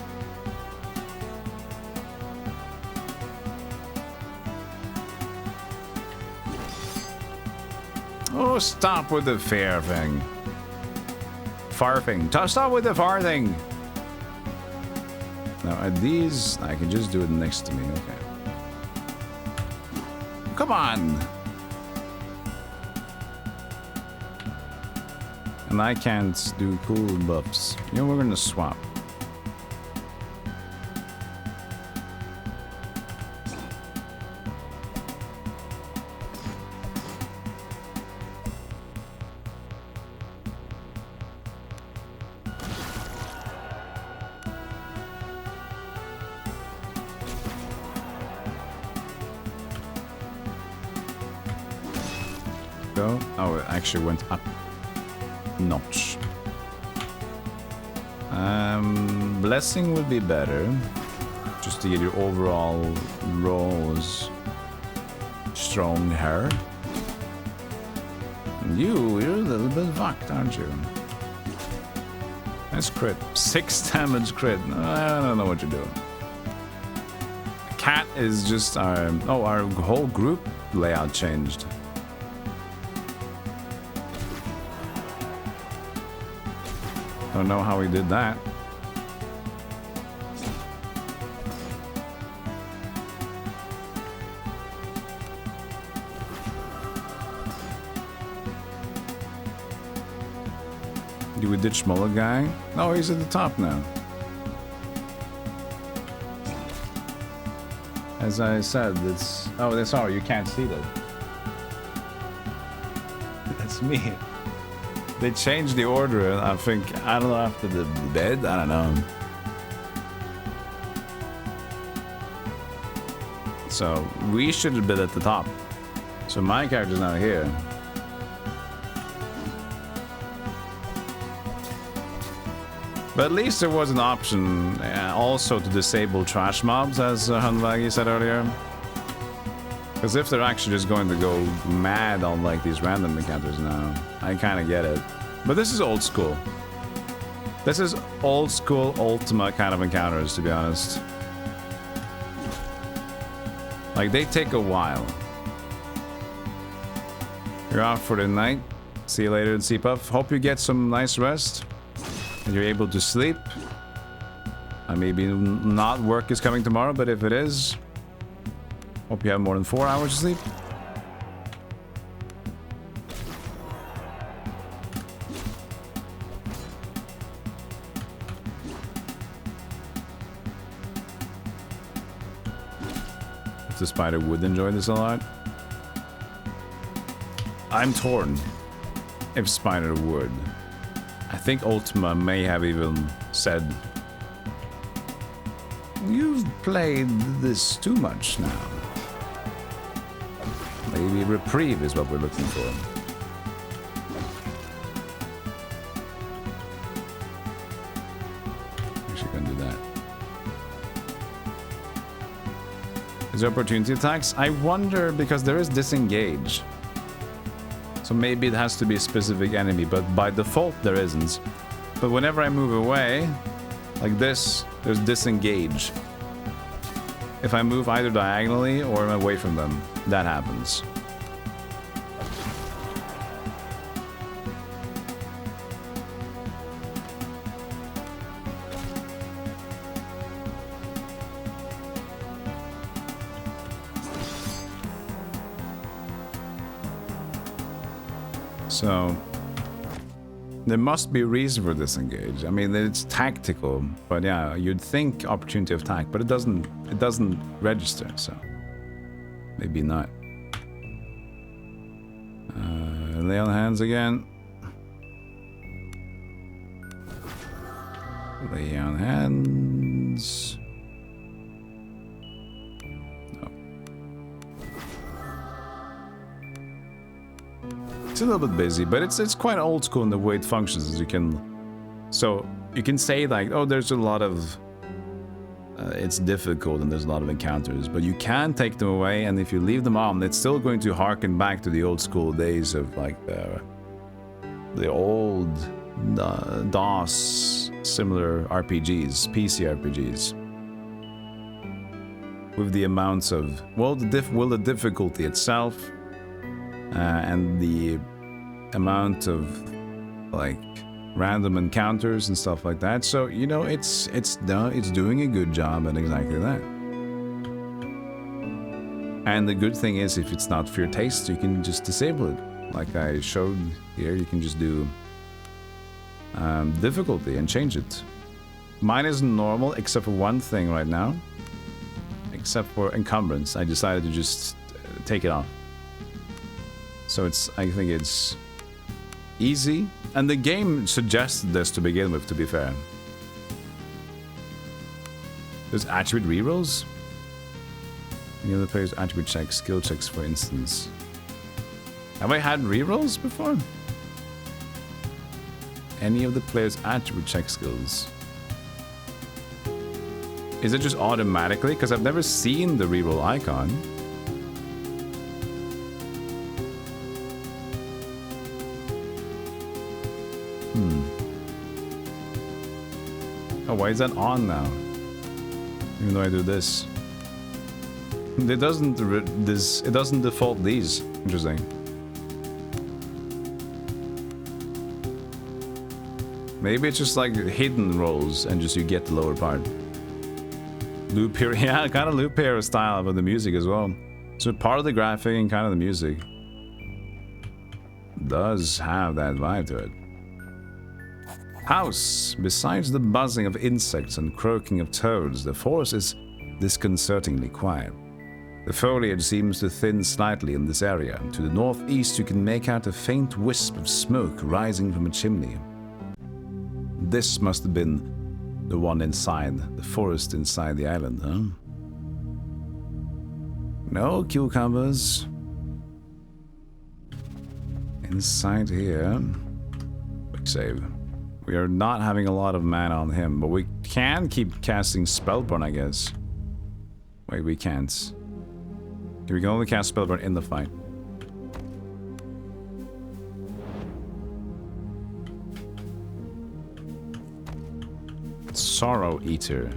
Oh, stop with the fair thing. Farthing. Stop with the farthing. Now, are these... I can just do it next to me. Okay. Come on. And I can't do cool buffs. You know, we're gonna swap. Go. Oh, it actually went up. Notch. Blessing would be better, just to get your overall rolls stronger. And you're a little bit fucked, aren't you? Nice crit. 6 damage crit. I don't know what you're doing. Cat is just our... Oh, our whole group layout changed. Don't know how we did that. Do we ditch smaller guy? No, he's at the top now. As I said, it's... Oh, that's all. You can't see that. That's me. They changed the order, I think, I don't know, after the bed, I don't know. So, we should have been at the top. So my character's now here. But at least there was an option also to disable trash mobs, as Hunvagi said earlier. Because if they're actually just going to go mad on like these random encounters now, I kind of get it. But this is old school. This is old school Ultima kind of encounters, to be honest. Like, they take a while. You're off for the night. See you later, C-Puff. Hope you get some nice rest. And you're able to sleep. Maybe not work is coming tomorrow, but if it is, hope you have more than 4 hours of sleep. If the spider would enjoy this a lot. I'm torn. If Spider would. I think Ultima may have even said, "You've played this too much now." Maybe reprieve is what we're looking for. Actually, can do that. Is there opportunity attacks? I wonder, because there is disengage. So maybe it has to be a specific enemy, but by default there isn't. But whenever I move away, like this, there's disengage. If I move either diagonally or I'm away from them, that happens. So there must be a reason for disengage. I mean, it's tactical, but yeah, you'd think opportunity of attack, but it doesn't register, so maybe not. Lay on hands again. Lay on hands. It's a little bit busy, but it's quite old school in the way it functions. As you can, so you can say like, oh, there's a lot of, it's difficult and there's a lot of encounters, but you can take them away, and if you leave them on, it's still going to harken back to the old school days of like the old DOS similar RPGs, PC RPGs, with the amounts of the difficulty itself. And the amount of like random encounters and stuff like that. So you know, it's doing a good job at exactly that. And the good thing is, if it's not for your taste, you can just disable it. Like I showed here, you can just do difficulty and change it. Mine is normal except for one thing right now. Except for encumbrance, I decided to just take it off. So I think it's easy, and the game suggested this to begin with, to be fair. There's attribute rerolls? Any other players' attribute checks, skill checks, for instance. Have I had rerolls before? Any of the players' attribute check skills? Is it just automatically? Because I've never seen the reroll icon. Oh, why is that on now? Even though I do this, it doesn't default these. Interesting. Maybe it's just like hidden rolls, and just you get the lower part. Loop here, yeah, kind of loop here style of the music as well. So part of the graphic and kind of the music does have that vibe to it. House. Besides the buzzing of insects and croaking of toads, the forest is disconcertingly quiet. The foliage seems to thin slightly in this area. To the northeast, you can make out a faint wisp of smoke rising from a chimney. This must have been the one inside, the forest inside the island, huh? No cucumbers. Inside here. Quick save. We are not having a lot of mana on him, but we can keep casting Spellborn, I guess. Wait, we can't. We can only cast Spellburn in the fight. Sorrow Eater.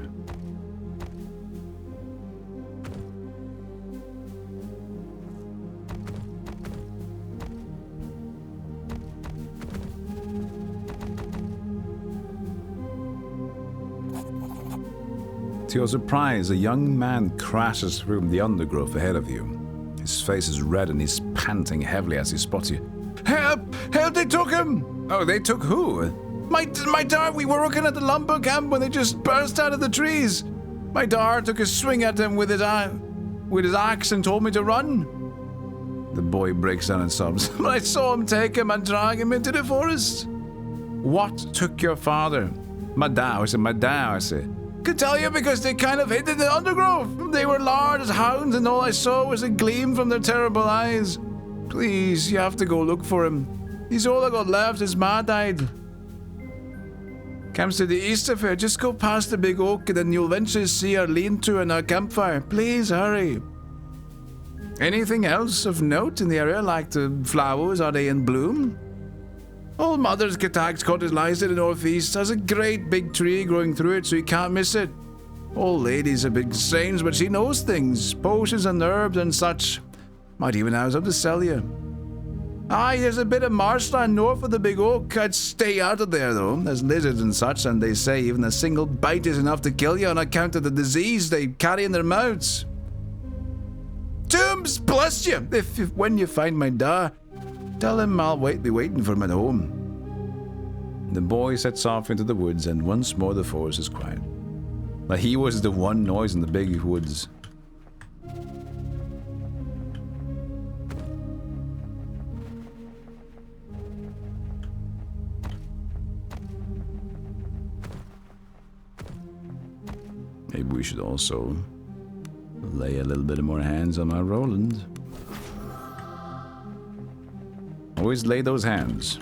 To your surprise, a young man crashes through the undergrowth ahead of you. His face is red and he's panting heavily as he spots you. Help! Help! They took him! Oh, they took who? My dad! We were working at the lumber camp when they just burst out of the trees. My dad took a swing at them with his axe and told me to run. The boy breaks down and sobs. But I saw him take him and drag him into the forest. What took your father? My dad, I said. Could tell you because they kind of hid in the undergrowth. They were large as hounds and all I saw was a gleam from their terrible eyes. Please, you have to go look for him. He's all I got left. His ma died. Comes to the east of here. Just go past the big oak and then you'll eventually see our lean-to and our campfire. Please hurry. Anything else of note in the area, like the flowers? Are they in bloom? Old Mother's Catag's cottage lies to the northeast. Has a great big tree growing through it, so you can't miss it. Old lady's a bit strange, but she knows things. Potions and herbs and such. Might even have something to sell you. Aye, there's a bit of marshland north of the big oak. I'd stay out of there, though. There's lizards and such, and they say even a single bite is enough to kill you on account of the disease they carry in their mouths. Tombs, bless you! If when you find my da, tell him I'll be waiting for him at home. The boy sets off into the woods, and once more the forest is quiet. But he was the one noise in the big woods. Maybe we should also lay a little bit more hands on our Roland. Always lay those hands.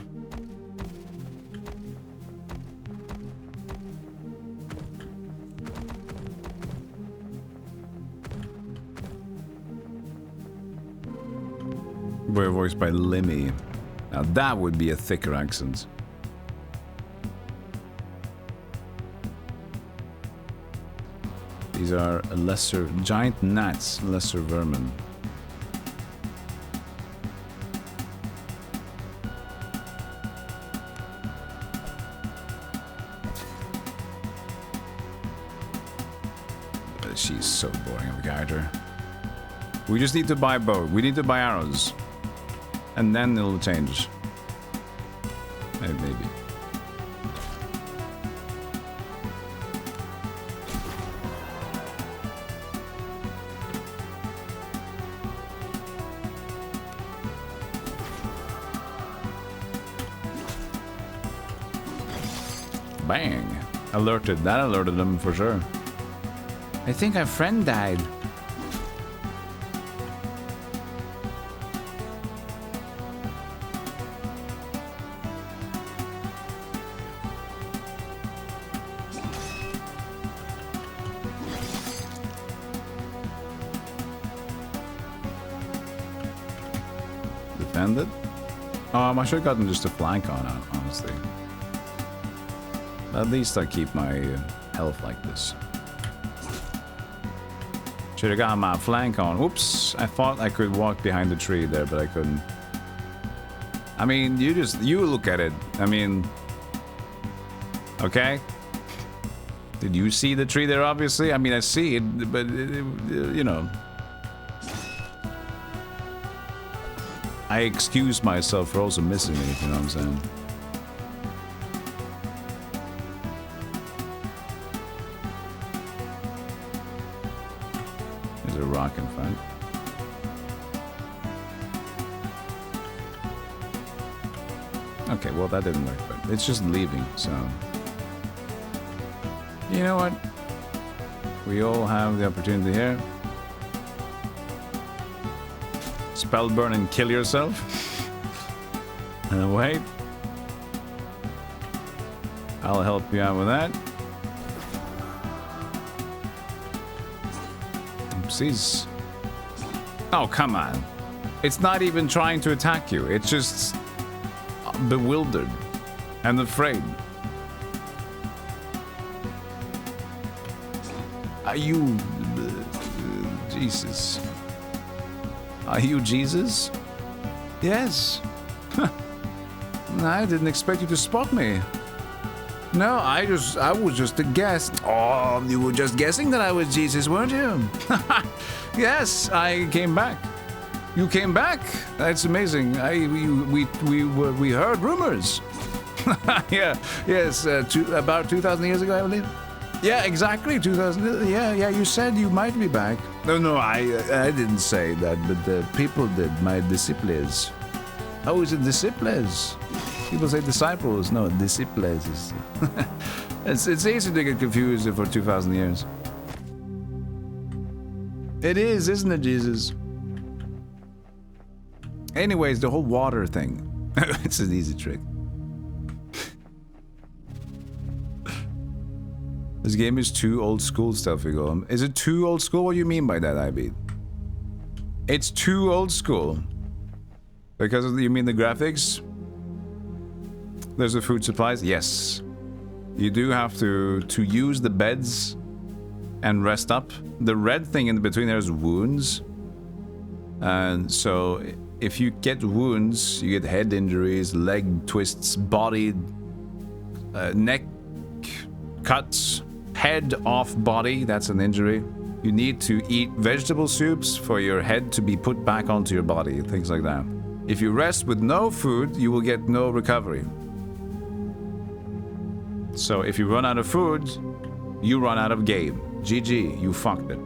We're voiced by Limmy. Now that would be a thicker accent. These are lesser giant gnats, lesser vermin. She's so boring of a character. We just need to buy bow. We need to buy arrows. And then it'll change. Maybe. Bang! Alerted. That alerted them for sure. I think our friend died. Defended? I should have gotten just a flank on it, honestly. At least I keep my health like this. Should have got my flank on. Oops, I thought I could walk behind the tree there, but I couldn't. I mean, you look at it. I mean, okay. Did you see the tree there, obviously? I mean, I see it, but, you know. I excuse myself for also missing it, you know what I'm saying? There's a rock in front. Okay, well that didn't work, but it's just leaving, so... You know what? We all have the opportunity here. Spell burn and kill yourself. And wait. I'll help you out with that. Oopsies. Oh, come on. It's not even trying to attack you. It's just bewildered and afraid. Are you... Jesus. Are you Jesus? Yes. I didn't expect you to spot me. No, I was just a guest. Oh, you were just guessing that I was Jesus, weren't you? Yes, I came back. You came back? That's amazing. We heard rumors. Yeah, yes, about 2,000 years ago, I believe. Yeah, exactly, 2,000. Yeah, you said you might be back. No, I didn't say that, but the people did, my disciples. Oh, is it disciples? People say disciples. No, disciples. It's easy to get confused for 2,000 years. It is, isn't it, Jesus? Anyways, the whole water thing. It's an easy trick. This game is too old school, Stealthygolem. Is it too old school? What do you mean by that, IB? It's too old school. Because of you mean the graphics? There's the food supplies? Yes. You do have to use the beds and rest up. The red thing in between there is wounds. And so if you get wounds, you get head injuries, leg twists, body, neck cuts, head off body, that's an injury. You need to eat vegetable soups for your head to be put back onto your body, things like that. If you rest with no food, you will get no recovery. So if you run out of food, you run out of game. GG, you fucked it.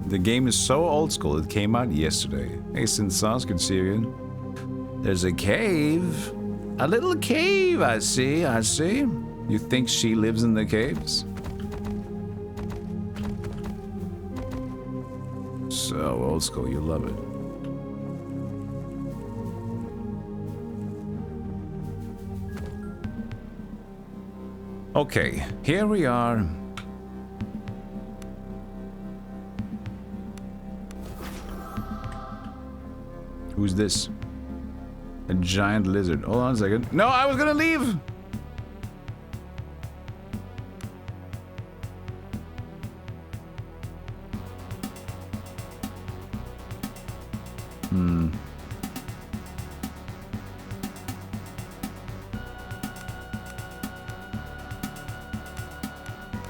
The game is so old school, it came out yesterday. Hey, Sinsas, good to see you again. There's a cave. A little cave, I see. You think she lives in the caves? So old school, you love it. Okay, here we are. Who's this? A giant lizard. Hold on a second. No, I was gonna leave!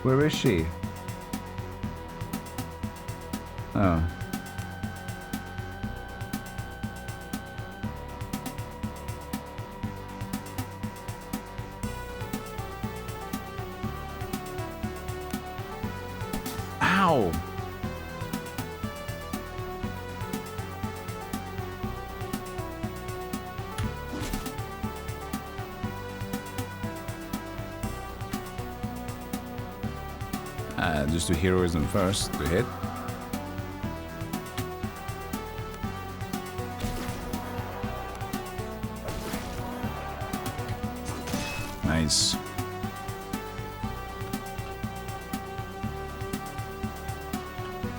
Where is she? Oh. Ow! Just do heroism first to hit. Nice.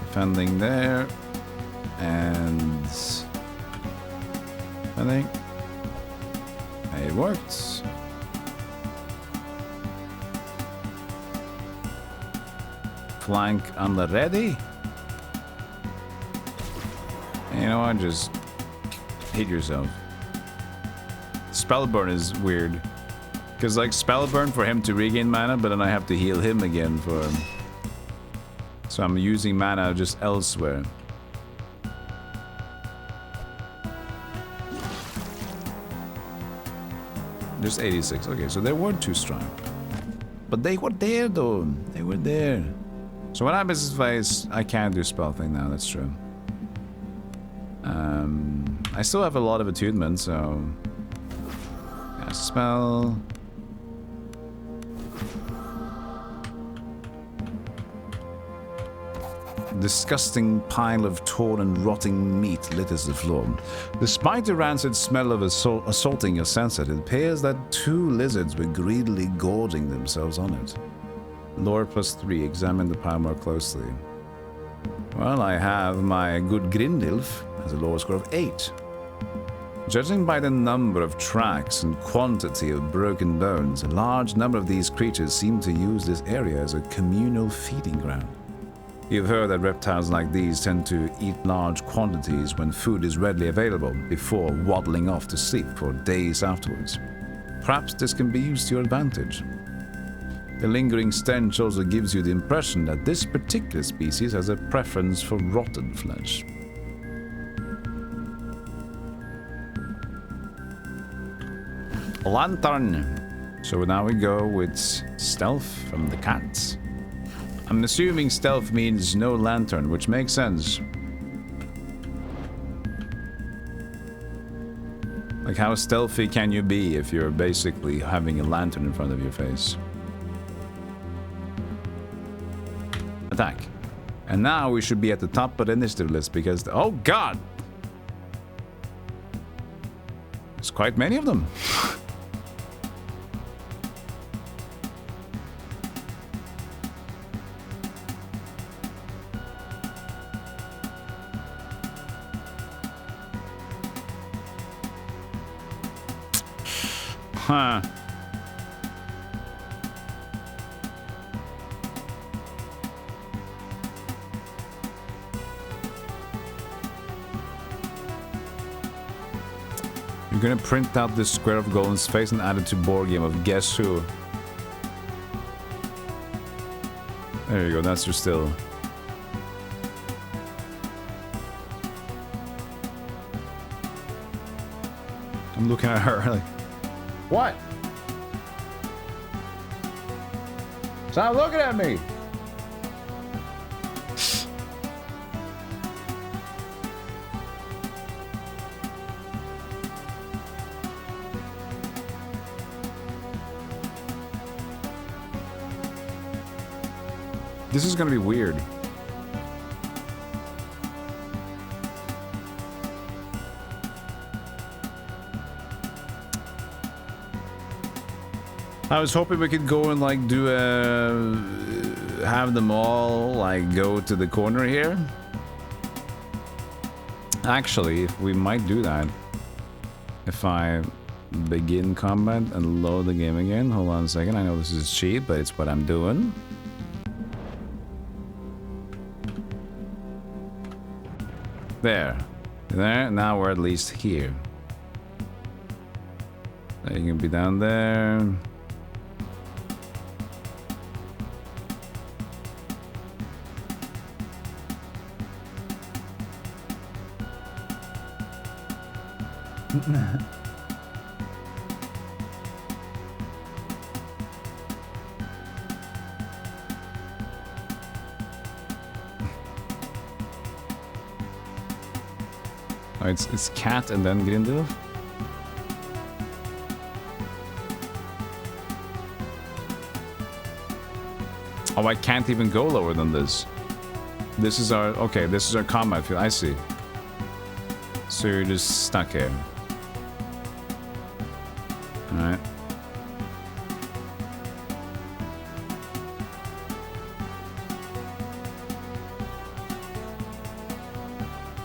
Defending there. And I think it worked. Flank on the ready. You know what? Just hit yourself. Spellburn is weird. Because, like, Spellburn for him to regain mana, but then I have to heal him again for him. So I'm using mana just elsewhere. Just 86. Okay, so they weren't too strong. But they were there, though. They were there. So what happens if I can't do spell thing now? That's true. I still have a lot of attunement, so... Cast spell... Disgusting pile of torn and rotting meat litters the floor. Despite the rancid smell of assaulting your senses, it appears that two lizards were greedily gorging themselves on it. Lore +3. Examine the pile more closely. Well, I have my good Grindilf as a lower score of 8. Judging by the number of tracks and quantity of broken bones, a large number of these creatures seem to use this area as a communal feeding ground. You've heard that reptiles like these tend to eat large quantities when food is readily available, before waddling off to sleep for days afterwards. Perhaps this can be used to your advantage. The lingering stench also gives you the impression that this particular species has a preference for rotten flesh. Lantern. So now we go with stealth from the cats. I'm assuming stealth means no lantern, which makes sense. Like, how stealthy can you be if you're basically having a lantern in front of your face? Attack. And now we should be at the top of the initiative list because... oh god! There's quite many of them. Huh. You're gonna print out this square of Golem's face and add it to board game of Guess Who. There you go, that's your still. I'm looking at her like, what? Stop looking at me! This is gonna be weird. I was hoping we could go and like do a... have them all like go to the corner here. Actually, if we might do that. If I begin combat and load the game again. Hold on a second, I know this is cheap, but it's what I'm doing. There. There, now we're at least here. There, you can be down there. Oh, it's cat and then Grindel. Oh, I can't even go lower than this. This is our... okay, this is our combat field. I see. So you're just stuck here. Alright.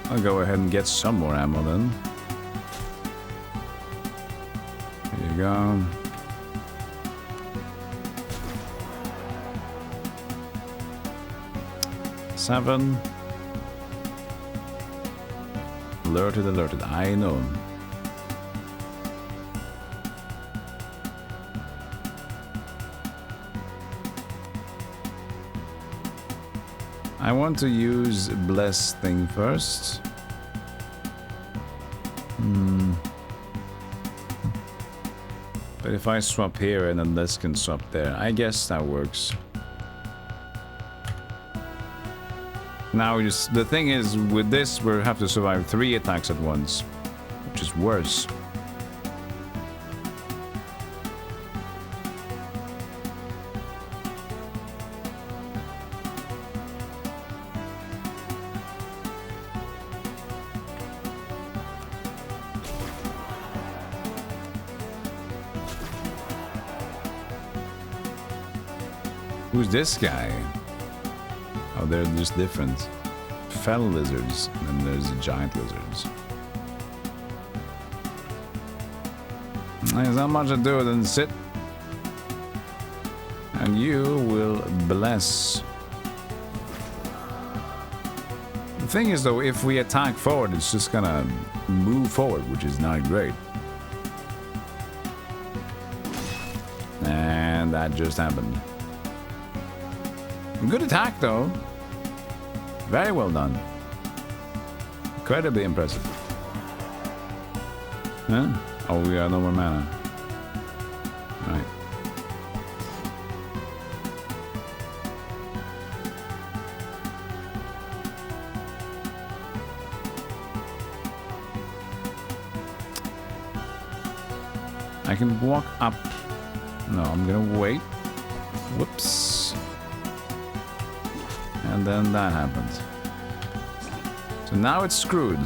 I'll go ahead and get some more ammo then. There you go. Seven. Alerted, alerted. I know. I want to use Bless thing first. But if I swap here and then this can swap there, I guess that works. Now we just... the thing is, with this, we have to survive 3 attacks at once, which is worse. Who's this guy? Oh, they're just different. fell lizards, and then there's the giant lizards. There's not much to do than sit. And you will bless. The thing is though, if we attack forward, it's just gonna move forward, which is not great. And that just happened. Good attack though. Very well done. Incredibly impressive. Huh? Oh, we got no more mana. Right. I can walk up. No, I'm gonna wait. Whoops. And then that happens. So now it's screwed.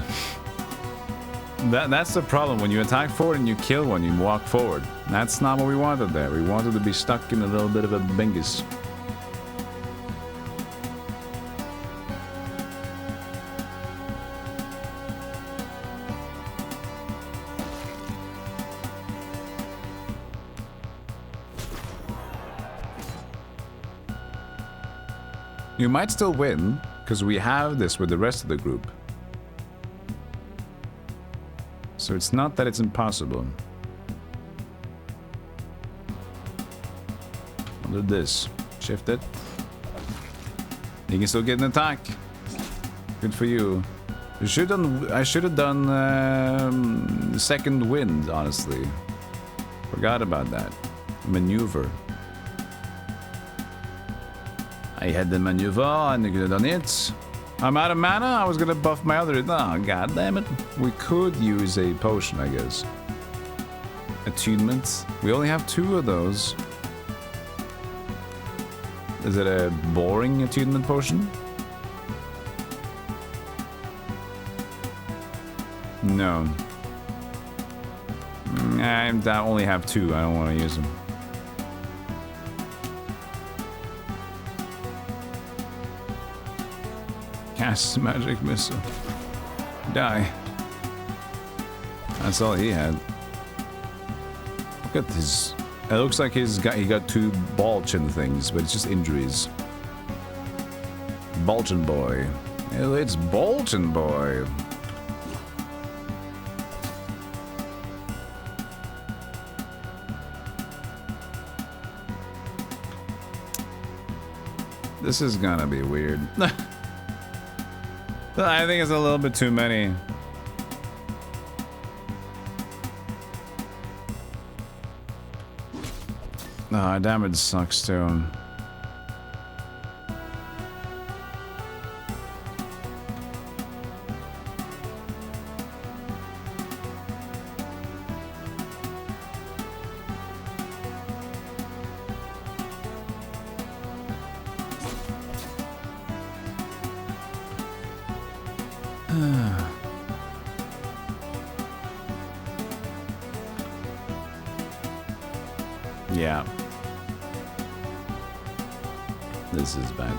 That's the problem. When you attack forward and you kill one, you walk forward. That's not what we wanted there. We wanted to be stuck in a little bit of a bingus. You might still win, because we have this with the rest of the group. So it's not that it's impossible. I'll do this. Shift it. You can still get an attack. Good for you. I should have done second wind, honestly. Forgot about that. Maneuver. I had the maneuver and I could have done it. I'm out of mana. I was gonna buff my other. Oh, god damn it. We could use a potion, I guess. Attunement. We only have 2 of those. Is it a boring attunement potion? No. I only have 2. I don't want to use them. Cast magic missile. Die. That's all he had. Look at his. It looks like he got 2 ball chin things, but it's just injuries. Bolton boy. It's Bolton boy. This is gonna be weird. I think it's a little bit too many. Nah, damage sucks too. Yeah. This is bad.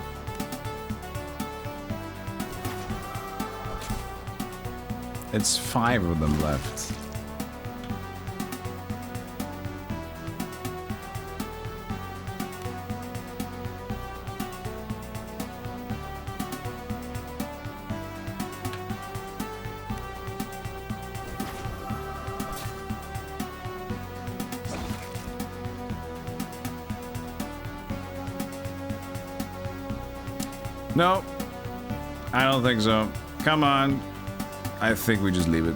It's 5 of them left. No, I don't think so. Come on. I think we just leave it.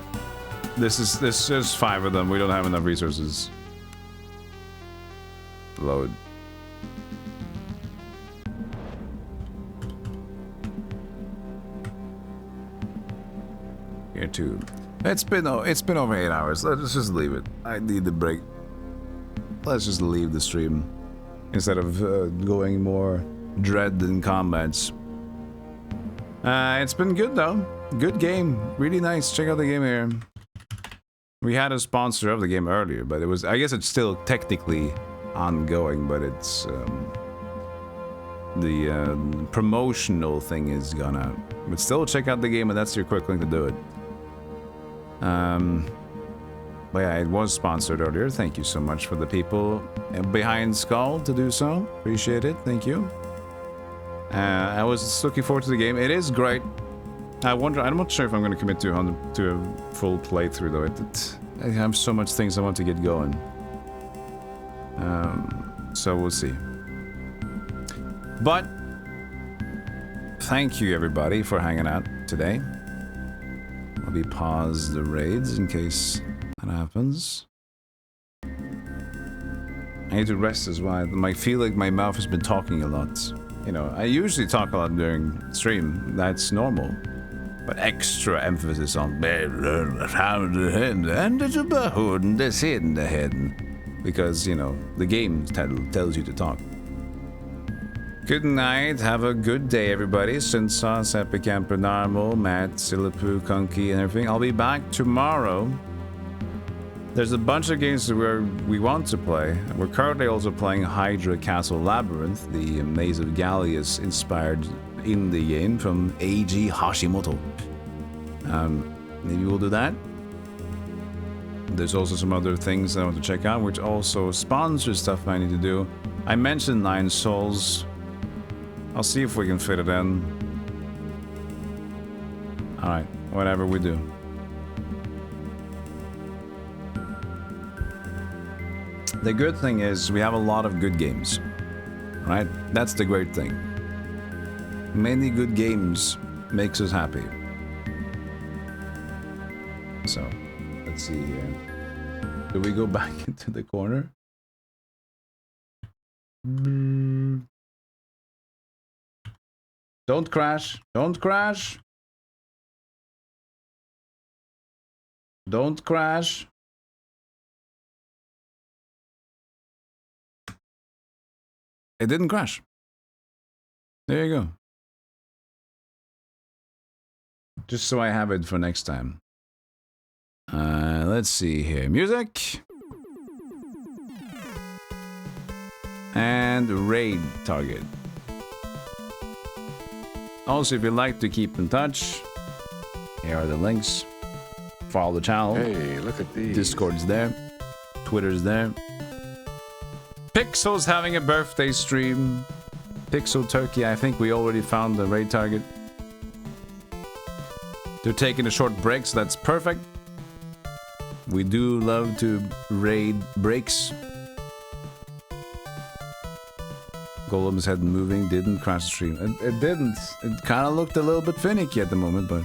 This is 5 of them. We don't have enough resources. Load. Here too. It's been over 8 hours. Let's just leave it. I need the break. Let's just leave the stream instead of going more dread in combats. It's been good though. Good game. Really nice. Check out the game here. We had a sponsor of the game earlier, but I guess it's still technically ongoing, but it's promotional thing is gone out. But still check out the game, and that's your quick link to do it. But yeah, it was sponsored earlier. Thank you so much for the people behind SKALD to do so. Appreciate it. Thank you. I was looking forward to the game. It is great. I'm not sure if I'm going to commit to a full playthrough though. I have so much things I want to get going. So we'll see. But thank you everybody for hanging out today. I'll be pause the raids in case that happens. I need to rest as well. I feel like my mouth has been talking a lot. You know, I usually talk a lot during stream. That's normal. But extra emphasis on because, you know, the game tells you to talk. Good night. Have a good day, everybody. Sunsa, Sepicamper, Narmo, Matt, Silapu, Kunky, and everything. I'll be back tomorrow. There's a bunch of games where we want to play. We're currently also playing Hydra Castle Labyrinth, the Maze of Gallius inspired in the game from A.G. Hashimoto. Maybe we'll do that. There's also some other things I want to check out, which also sponsor stuff I need to do. I mentioned 9 Souls. I'll see if we can fit it in. Alright, whatever we do. The good thing is we have a lot of good games. Right? That's the great thing. Many good games makes us happy. So, let's see here. Do we go back into the corner? Don't crash. Don't crash. Don't crash. It didn't crash. There you go. Just so I have it for next time. Let's see here. Music. And raid target. Also, if you'd like to keep in touch, here are the links. Follow the channel. Hey, look at these. Discord's there. Twitter's there. Pixel's having a birthday stream. Pixel Turkey, I think we already found the raid target. They're taking a short break, so that's perfect. We do love to raid breaks. Golem's head moving didn't crash the stream. It didn't. It kind of looked a little bit finicky at the moment, but